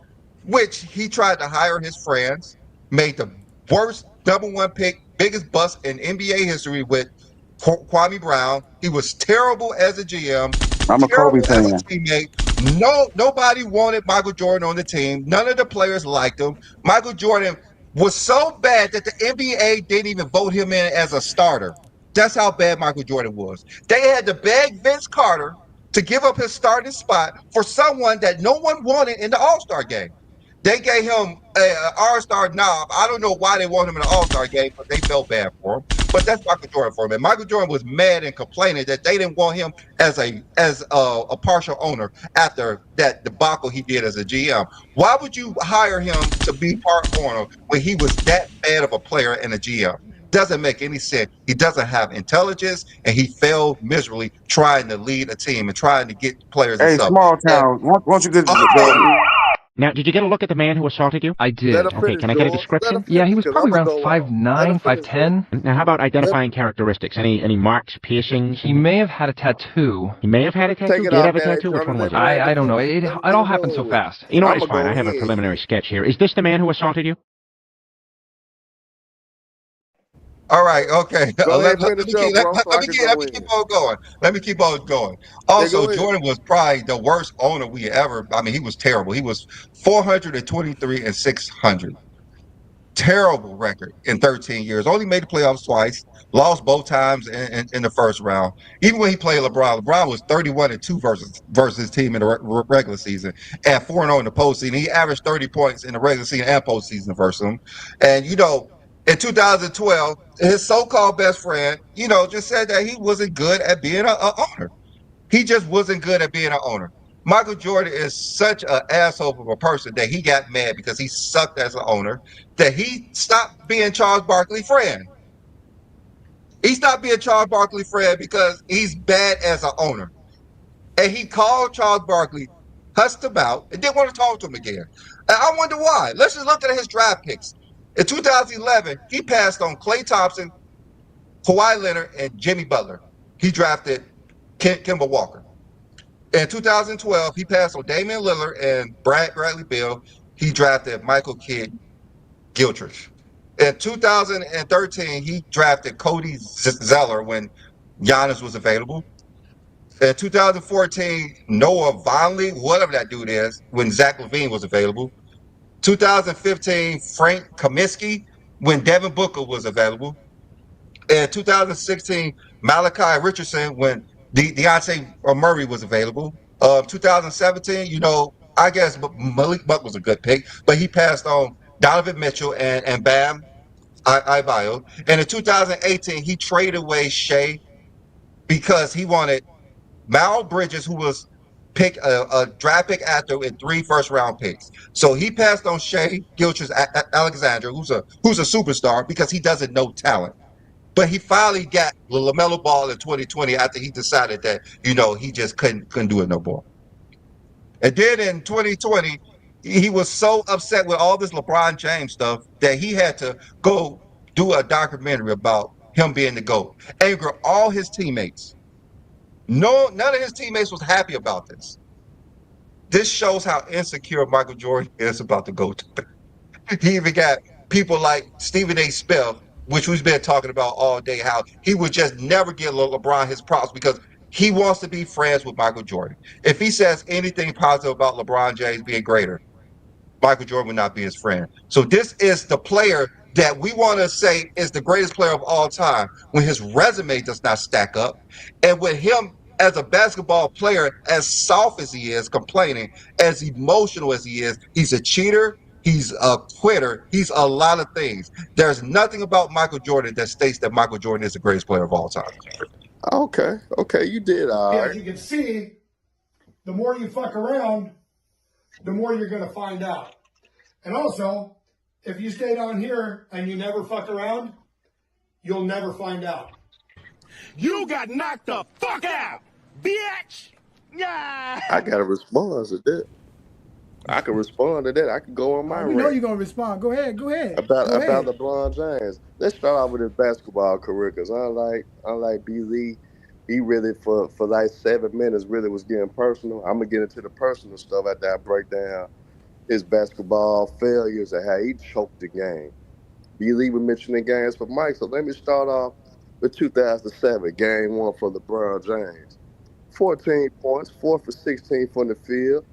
which he tried to hire his friends, made the worst #1 pick, biggest bust in NBA history with Kwame Brown. He was terrible as a GM, I'm a Kobe terrible as a fan. teammate. Nobody wanted Michael Jordan on the team. None of the players liked him. Michael Jordan was so bad that the NBA didn't even vote him in as a starter. That's how bad Michael Jordan was. They had to beg Vince Carter to give up his starting spot for someone that no one wanted in the All-Star game. They gave him an All-Star knob. I don't know why they want him in the All-Star game, but they felt bad for him. But that's Michael Jordan for him. And Michael Jordan was mad and complaining that they didn't want him as a partial owner after that debacle he did as a GM. Why would you hire him to be part owner when he was that bad of a player and a GM? Doesn't make any sense. He doesn't have intelligence, and he failed miserably trying to lead a team and trying to get players and Hey, stuff. small town. Once you get Now, did you get a look at the man who assaulted you? I did. Let him Okay, finish, can I get a George. description? Let him Yeah, he finish, was 'cause probably I'ma around go on. 5'9", Let him finish, 5'10". Now, how about identifying characteristics? Any marks, piercings? He may have had a tattoo. He may have had a tattoo. Take it Did out, have a man. tattoo? Which one was it? I don't know. It all happened so fast. You know what? It's I'ma fine. go I have a ahead. preliminary sketch here. Is this the man who assaulted you? All right, okay. Go ahead, Let me finish up, keep bro, so I can go in. on going. Let me keep on going. Yeah, Also, go ahead. Jordan was probably the worst owner we ever. I mean, he was terrible. He was 423 and 600. Terrible record in 13 years. Only made the playoffs twice. Lost both times in the first round. Even when he played LeBron was 31 and 2 versus his team in the regular season and 4-0 in the postseason. He averaged 30 points in the regular season and postseason versus him. And in 2012, his so-called best friend, just said that he wasn't good at being an owner. He just wasn't good at being an owner. Michael Jordan is such an asshole of a person that he got mad because he sucked as an owner that he stopped being Charles Barkley's friend. He stopped being Charles Barkley's friend because he's bad as an owner. And he called Charles Barkley, cussed him out, and didn't want to talk to him again. And I wonder why. Let's just look at his draft picks. In 2011, he passed on Klay Thompson, Kawhi Leonard, and Jimmy Butler. He drafted Kemba Walker. In 2012, he passed on Damian Lillard and Bradley Beal. He drafted Michael Kidd Gilchrist. In 2013, he drafted Cody Zeller when Giannis was available. In 2014, Noah Vonleh, whatever that dude is, when Zach LaVine was available. 2015, Frank Kaminsky, when Devin Booker was available. In 2016, Malachi Richardson, when Deontay Murray was available. 2017, I guess Malik Monk was a good pick, but he passed on Donovan Mitchell and Bam I bio. And in 2018, he traded away Shea because he wanted Mal Bridges, who was a draft pick after with 3 first-round picks. So he passed on Shea Gilchrist Alexander, who's a superstar, because he doesn't know talent. But he finally got LaMelo Ball in 2020 after he decided that, he just couldn't do it no more. And then in 2020, he was so upset with all this LeBron James stuff that he had to go do a documentary about him being the GOAT. Anger all his teammates. No, none of his teammates was happy about this. This shows how insecure Michael Jordan is about the GOAT. He even got people like Stephen A. Smith, which we've been talking about all day, how he would just never give LeBron his props because he wants to be friends with Michael Jordan. If he says anything positive about LeBron James being greater, Michael Jordan would not be his friend. So this is the player that we want to say is the greatest player of all time when his resume does not stack up. And with him as a basketball player, as soft as he is, complaining, as emotional as he is, he's a cheater. He's a quitter. He's a lot of things. There's nothing about Michael Jordan that states that Michael Jordan is the greatest player of all time. Okay, you did all right. As you can see, the more you fuck around, the more you're going to find out. And also, if you stay down here and you never fuck around, you'll never find out. You got knocked the fuck out, bitch! Yeah. I got a response to that. I can respond to that. I can go on my We know you're going to respond. Go ahead. About LeBron James. Let's start off with his basketball career, because unlike B. Lee, he really for like 7 minutes really was getting personal. I'm gonna get into the personal stuff after I break down his basketball failures and how he choked the game. B. Lee was mentioning games for Mike, so let me start off with 2007, game 1 for LeBron James. 14 points, 4 for 16 from the field.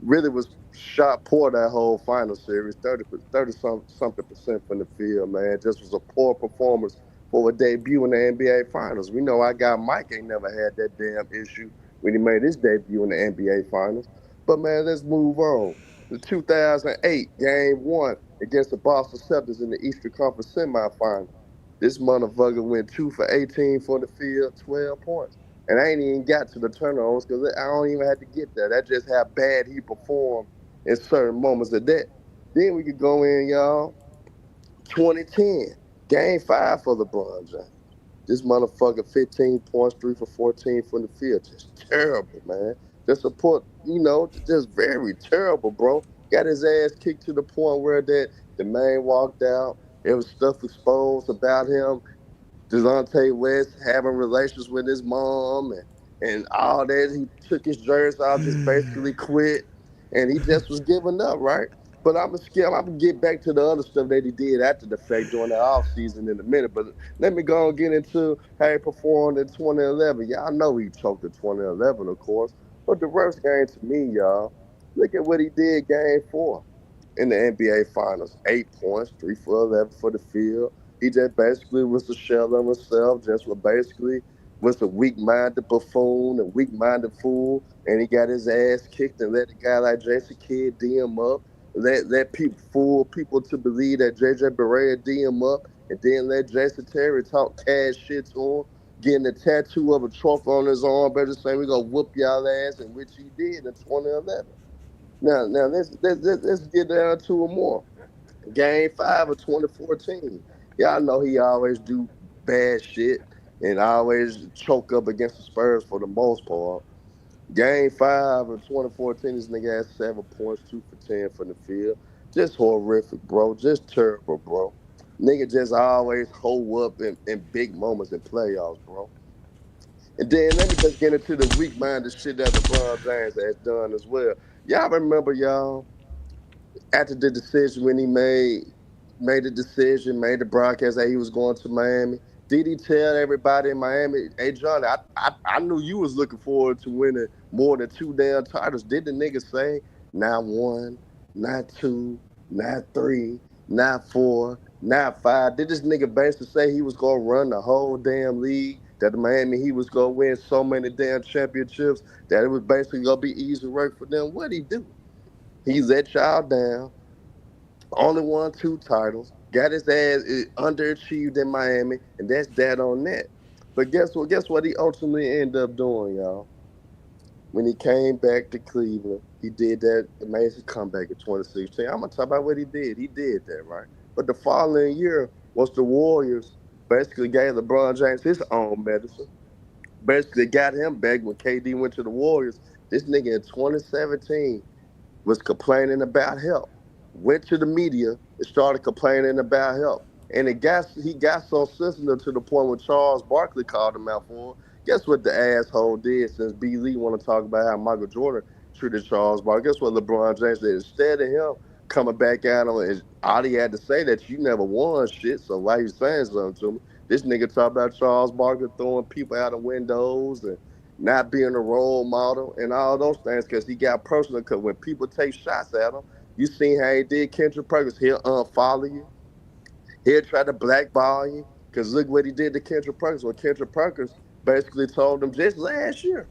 Really was shot poor that whole final series, 30-something percent from the field, man. Just was a poor performance for a debut in the NBA Finals. We know our guy Mike ain't never had that damn issue when he made his debut in the NBA Finals. But, man, let's move on. The 2008 Game 1 against the Boston Celtics in the Eastern Conference semifinal. This motherfucker went 2 for 18 from the field, 12 points. And I ain't even got to the turnovers because I don't even have to get there. That's just how bad he performed in certain moments of that. Then we could go in, y'all. 2010, Game 5 for LeBron James. This motherfucker 15 points, 3 for 14 from the field. Just terrible, man. Just just very terrible, bro. Got his ass kicked to the point where the man walked out. There was stuff exposed about him. DeJounte West having relations with his mom and all that. He took his jersey off, just basically quit. And he just was giving up, right? But I'm gonna get back to the other stuff that he did after the fact during the offseason in a minute. But let me go and get into how he performed in 2011. Y'all know he choked in 2011, of course. But the worst game to me, y'all, look at what he did game 4 in the NBA Finals. 8 points, 3 for 11 for the field. He just basically was a shell of himself, was a weak-minded buffoon, a weak-minded fool, and he got his ass kicked and let a guy like Jason Kidd D him up, let people fool people to believe that JJ Barea D him up, and then let Jason Terry talk cash shit to him, getting a tattoo of a trophy on his arm, better saying we gonna whoop y'all ass, and which he did in 2011. Now let's get down to it more. Game 5 of 2014. Y'all know he always do bad shit and always choke up against the Spurs for the most part. Game 5 of 2014, this nigga had 7 points, 2 for 10 from the field. Just horrific, bro. Just terrible, bro. Nigga just always hold up in big moments in playoffs, bro. And then let me just get into the weak-minded shit that LeBron James has done as well. Y'all remember, y'all, after the decision when he made the decision, made the broadcast that he was going to Miami. Did he tell everybody in Miami, hey Johnny, I knew you was looking forward to winning more than 2 damn titles. Did the nigga say not 1, not 2, not 3, not 4, not 5? Did this nigga basically say he was gonna run the whole damn league? That the Miami he was gonna win so many damn championships that it was basically gonna be easy work for them? What'd he do? He let y'all down. Only won 2 titles. got his ass underachieved in Miami, and that's that on that. But guess what? Guess what he ultimately ended up doing, y'all? When he came back to Cleveland, he did that amazing comeback in 2016. I'm gonna talk about what he did. He did that, right? But the following year, once the Warriors basically gave LeBron James his own medicine, basically got him back when KD went to the Warriors. This nigga in 2017 was complaining about help, went to the media and started complaining about help. And he got so sensitive to the point when Charles Barkley called him out for him. Guess what the asshole did since B. Lee want to talk about how Michael Jordan treated Charles Barkley? Guess what LeBron James did? Instead of him coming back at him, and all he had to say that you never won shit, so why you saying something to me? This nigga talk about Charles Barkley throwing people out of windows and not being a role model and all those things because he got personal. Because when people take shots at him, you seen how he did Kendrick Perkins. He'll unfollow you. He'll try to blackball you. Because look what he did to Kendrick Perkins. When Kendrick Perkins basically told him just last year,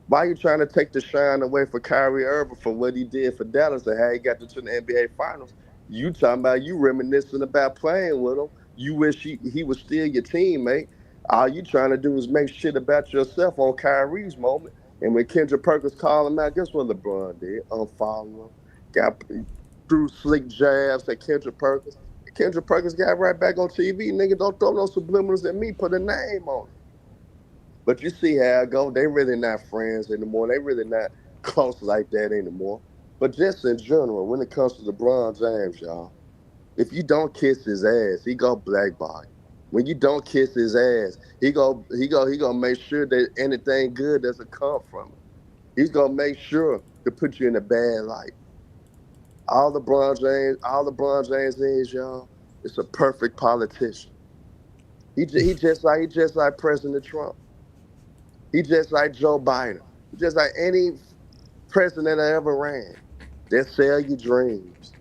why you trying to take the shine away for Kyrie Irving from what he did for Dallas and how he got to the NBA Finals? You talking about you reminiscing about playing with him. You wish he was still your teammate. All you trying to do is make shit about yourself on Kyrie's moment. And when Kendrick Perkins called him out, guess what LeBron did? Unfollow him. Got threw slick jabs at Kendrick Perkins. Kendrick Perkins got right back on TV. Nigga, don't throw no subliminals at me. Put a name on it. But you see how it go. They really not friends anymore. They really not close like that anymore. But just in general, when it comes to LeBron James, y'all, if you don't kiss his ass, he go blackball you. When you don't kiss his ass, he gonna make sure that anything good doesn't come from it. He's gonna make sure to put you in a bad light. All LeBron James is, y'all, is a perfect politician. He just like President Trump. He just like Joe Biden. He just like any president that ever ran. They sell you dreams.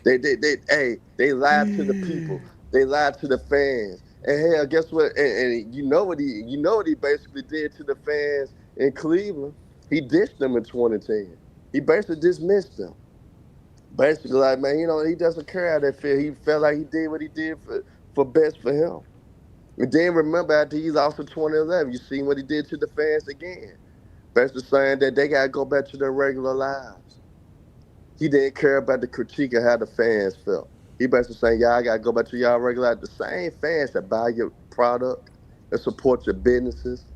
They lied to the people. They lied to the fans. And hell, guess what? And you know what he basically did to the fans in Cleveland. He ditched them in 2010. He basically dismissed them. Basically, like, man, he doesn't care how they feel. He felt like he did what he did for best for him. And then remember after he lost in 2011, you seen what he did to the fans again. Basically saying that they gotta go back to their regular lives. He didn't care about the critique of how the fans felt. He basically saying, y'all gotta go back to y'all regular life. The same fans that buy your product and support your businesses,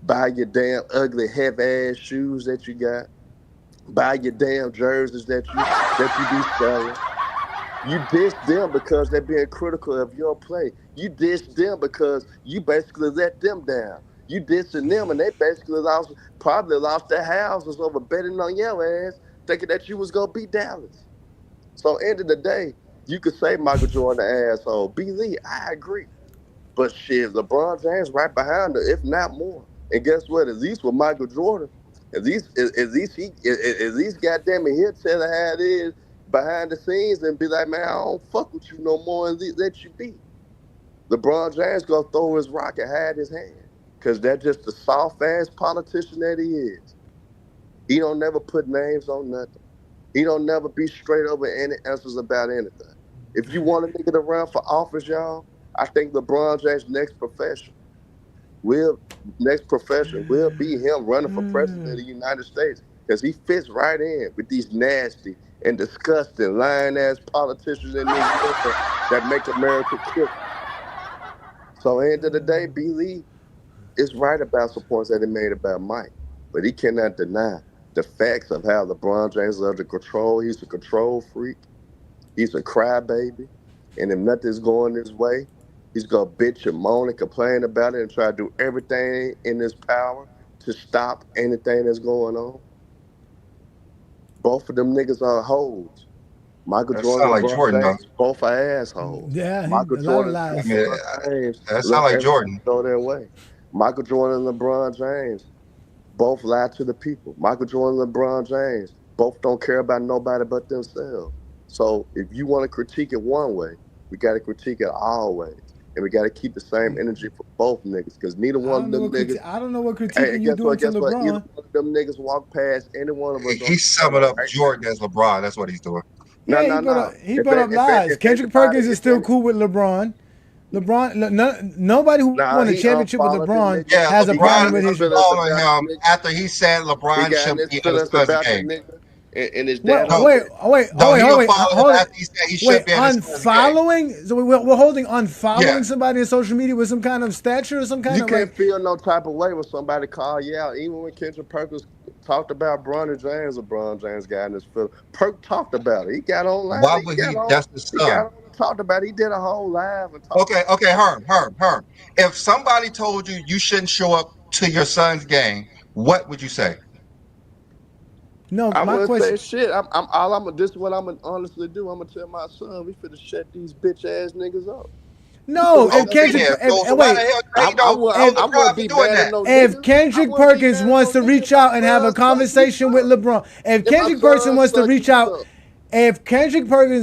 buy your damn ugly heavy-ass shoes that you got, buy your damn jerseys that you be selling. You diss them because they're being critical of your play. You diss them because you basically let them down. You dissing them and they basically probably lost their houses over betting on your ass, thinking that you was gonna beat Dallas. So end of the day, you could say Michael Jordan the asshole. B. Lee, I agree. But shit, LeBron James right behind her, if not more. And guess what? At least with Michael Jordan, at least goddamn it, he'll tell her how it is behind the scenes and be like, man, I don't fuck with you no more and let you be. LeBron James gonna throw his rock and hide his hand. Cause that's just the soft ass politician that he is. He don't never put names on nothing. He don't never be straight over any answers about anything. If you want a nigga to run for office, y'all, I think LeBron James' next profession will be him running for president of the United States because he fits right in with these nasty and disgusting lying ass politicians in New York that make America kill. So end of the day, B. Lee is right about some points that he made about Mike, but he cannot deny the facts of how LeBron James loves to control. He's a control freak. He's a crybaby, and if nothing's going his way, he's gonna bitch and moan and complain about it and try to do everything in his power to stop anything that's going on. Both of them niggas are hoes. Michael That Jordan sound and like LeBron Jordan, though. James both are assholes. Yeah, Michael a lot of Jordan I and lies. mean, LeBron James that sound let like everybody Jordan. go their way. Michael Jordan and LeBron James both lie to the people. Michael Jordan and LeBron James both don't care about nobody but themselves. So if you want to critique it one way, we got to critique it all ways. And we got to keep the same energy for both niggas because neither I one of don't know them what niggas, I don't know what hey, critiquing and you guess what? doing to Guess what? Either LeBron. one of them niggas walk past any one of us on He's the planet summing up right now. Jordan as LeBron. That's what he's doing. No. He brought up lies. Kendrick Perkins is still cool with LeBron. Nobody who won a championship with LeBron has a problem with his. Following him after he said LeBron shouldn't be in his son's game. And his Wait, dad. hold on. After he said he should be in his son's game. Unfollowing? So we're holding unfollowing somebody in social media with some kind of stature or some kind of. You can't feel no type of way when somebody call you out. Even when Kendrick Perkins talked about LeBron James got in his feelings. Perk talked about it. He got on live. Why would he? That's the son. He got on and talked about it. He did a whole live. And Okay, Herm. If somebody told you shouldn't show up to your son's game, what would you say? No, I my wouldn't question. say shit. This is what I'm gonna honestly do. I'm gonna tell my son we finna shut these bitch ass niggas up. No, if Kendrick Perkins wants to reach out and have a conversation with LeBron, if Kendrick Perkins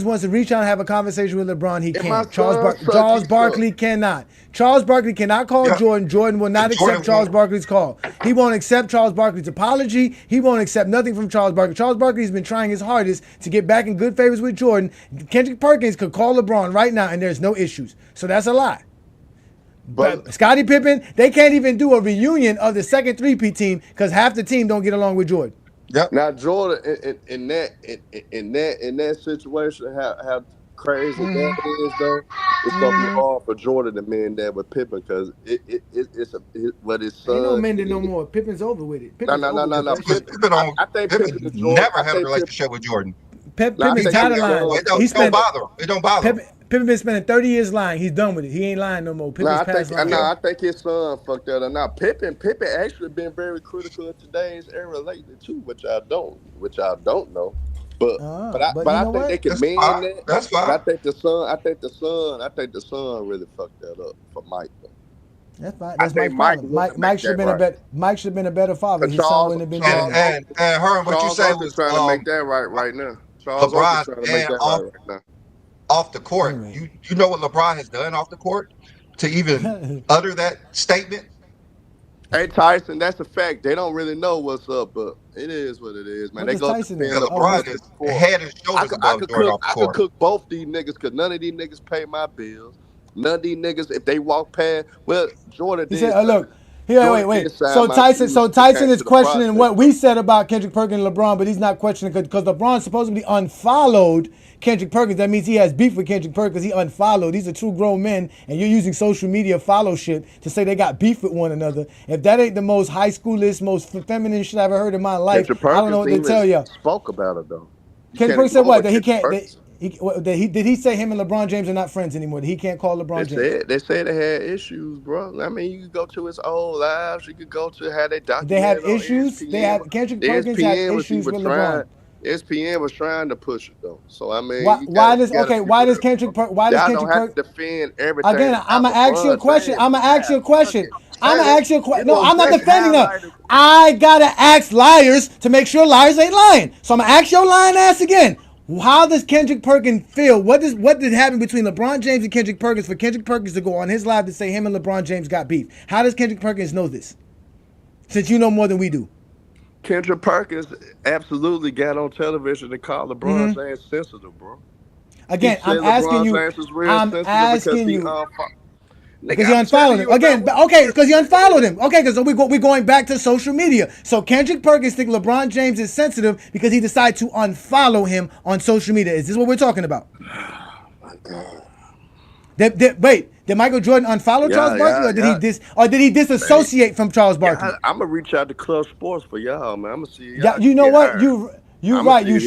wants to reach out and have a conversation with LeBron, he can. Charles Barkley cannot. Charles Barkley cannot call Jordan. Jordan will not accept Charles Barkley's call. He won't accept Charles Barkley's apology. He won't accept nothing from Charles Barkley. Charles Barkley's been trying his hardest to get back in good favors with Jordan. Kendrick Perkins could call LeBron right now and there's no issues. So that's a lie. But Scottie Pippen, they can't even do a reunion of the second 3P team because half the team don't get along with Jordan. Yep. Now Jordan in that situation, how crazy that is though, it's gonna be hard for Jordan to mend that with Pippen because it's what his son. Ain't no mending no more. Pippen's over with it. No. I think Pippen never had a relationship with Jordan. Pippen's tired of lying. It don't bother. Pippen been spending 30 years lying. He's done with it. He ain't lying no more. I think his son fucked that up. Now Pippen actually been very critical of today's era lately too, which I don't know. But I think they can mend that. That's fine. I think the son really fucked that up for Mike. That's fine. That's Mike's problem. Mike should have been a better father. His son wouldn't have been better. And Herm, what you say was trying to make that right now. Charles LeBron trying to make that right now. Off the court. You know what LeBron has done off the court to even utter that statement? Hey Tyson, that's a fact. They don't really know what's up, but it is what it is, man. They go Tyson LeBron is head and shoulders above Jordan off the court. I could cook both these niggas because none of these niggas pay my bills. None of these niggas, if they walk past, Jordan did. He said, look. Here, wait. So Tyson is questioning what we said about Kendrick Perkins and LeBron, but he's not questioning because LeBron supposedly unfollowed Kendrick Perkins. That means he has beef with Kendrick Perkins. He unfollowed. These are two grown men, and you're using social media follow shit to say they got beef with one another. If that ain't the most high schoolist, most feminine shit I've ever heard in my life, I don't know what to tell you. Spoke about it though. Kendrick Perkins said what? That he can't. Did he say him and LeBron James are not friends anymore? That he can't call LeBron James? They said they had issues, bro. I mean, you could go to his old lives. You could go to how they documented. They have issues. Kendrick Perkins had issues with LeBron. ESPN was trying to push it though. So I mean, why does Kendrick Perkins defend everything? Again, I'm gonna ask you a question. No, I'm not defending them. I gotta ask liars to make sure liars ain't lying. So I'm gonna ask your lying ass again. How does Kendrick Perkins feel? What did happen between LeBron James and Kendrick Perkins for Kendrick Perkins to go on his live to say him and LeBron James got beef? How does Kendrick Perkins know this? Since you know more than we do. Kendrick Perkins absolutely got on television to call LeBron James sensitive, bro. Again, I'm asking you. Because he unfollowed him. Again, okay, because he unfollowed him. Okay, because we're going back to social media. So Kendrick Perkins think LeBron James is sensitive because he decided to unfollow him on social media. Is this what we're talking about? Oh my God. Did Michael Jordan unfollow Charles Barkley, or did he disassociate from Charles Barkley? I'm gonna reach out to Club Sports for y'all, man. I'm gonna see y'all. You know what? You're right. You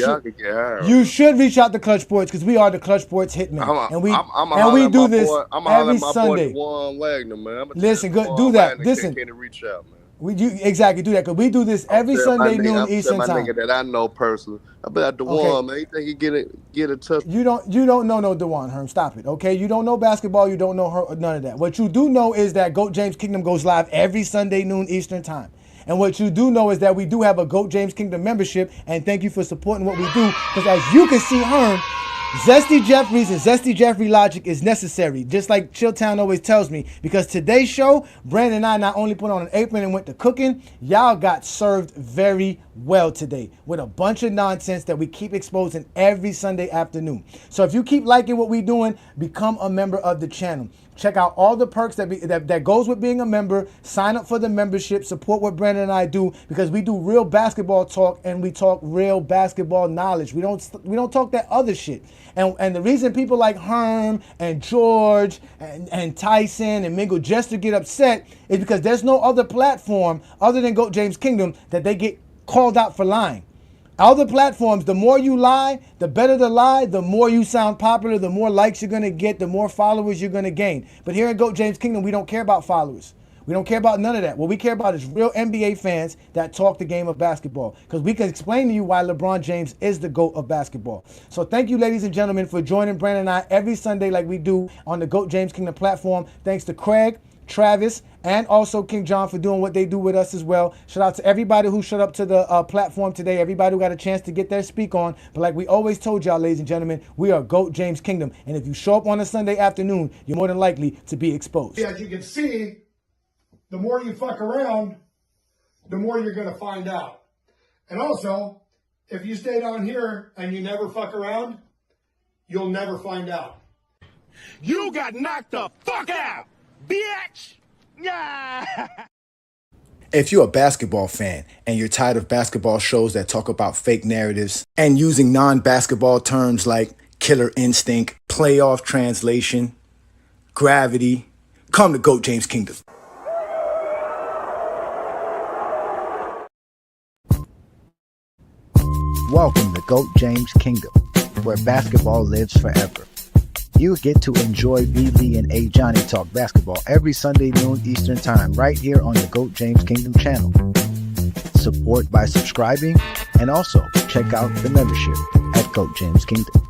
should reach out to Clutch Sports because we are the Clutch Sports hitmen, and we do this every Sunday. Wagner, man. Listen, do that. Listen, can reach out, man. Exactly do that because we do this every Sunday noon Eastern time. Nigga that I know personally. I bet DeJuan, man. You think he get a touch? You don't know no DeJuan, Herm. Stop it, okay? You don't know basketball. You don't know none of that. What you do know is that GOAT James Kingdom goes live every Sunday noon Eastern time. And what you do know is that we do have a GOAT James Kingdom membership, and thank you for supporting what we do. Because as you can see, Herm, Zesty Jeffries and Zesty Jeffrey logic is necessary, just like Chilltown always tells me, because today's show, Brandon and I not only put on an apron and went to cooking, y'all got served very well today with a bunch of nonsense that we keep exposing every Sunday afternoon. So if you keep liking what we're doing, become a member of the channel. Check out all the perks that goes with being a member. Sign up for the membership. Support what Brandon and I do, because we do real basketball talk and we talk real basketball knowledge. We don't talk that other shit. And the reason people like Herm and George and Tyson and Mingo Jester get upset is because there's no other platform other than GOAT James Kingdom that they get called out for lying. Other platforms, the more you lie, the better the lie, the more you sound popular, the more likes you're going to get, the more followers you're going to gain. But here at GOAT James Kingdom, we don't care about followers. We don't care about none of that. What we care about is real NBA fans that talk the game of basketball, because we can explain to you why LeBron James is the GOAT of basketball. So thank you, ladies and gentlemen, for joining Brandon and I every Sunday like we do on the GOAT James Kingdom platform. Thanks to Craig, Travis, and also King John for doing what they do with us as well. Shout out to everybody who showed up to the platform today, everybody who got a chance to get their speak on. But like we always told y'all, ladies and gentlemen, we are GOAT James Kingdom. And if you show up on a Sunday afternoon, you're more than likely to be exposed. As you can see, the more you fuck around, the more you're going to find out. And also, if you stay down here and you never fuck around, you'll never find out. You got knocked the fuck out, bitch! Yeah. If you're a basketball fan and you're tired of basketball shows that talk about fake narratives and using non-basketball terms like killer instinct, playoff translation, gravity, come to GOAT James Kingdom. Welcome to GOAT James Kingdom, where basketball lives forever. You get to enjoy BB and A Johnny talk basketball every Sunday noon Eastern Time right here on the GOAT James Kingdom channel. Support by subscribing, and also check out the membership at GOAT James Kingdom.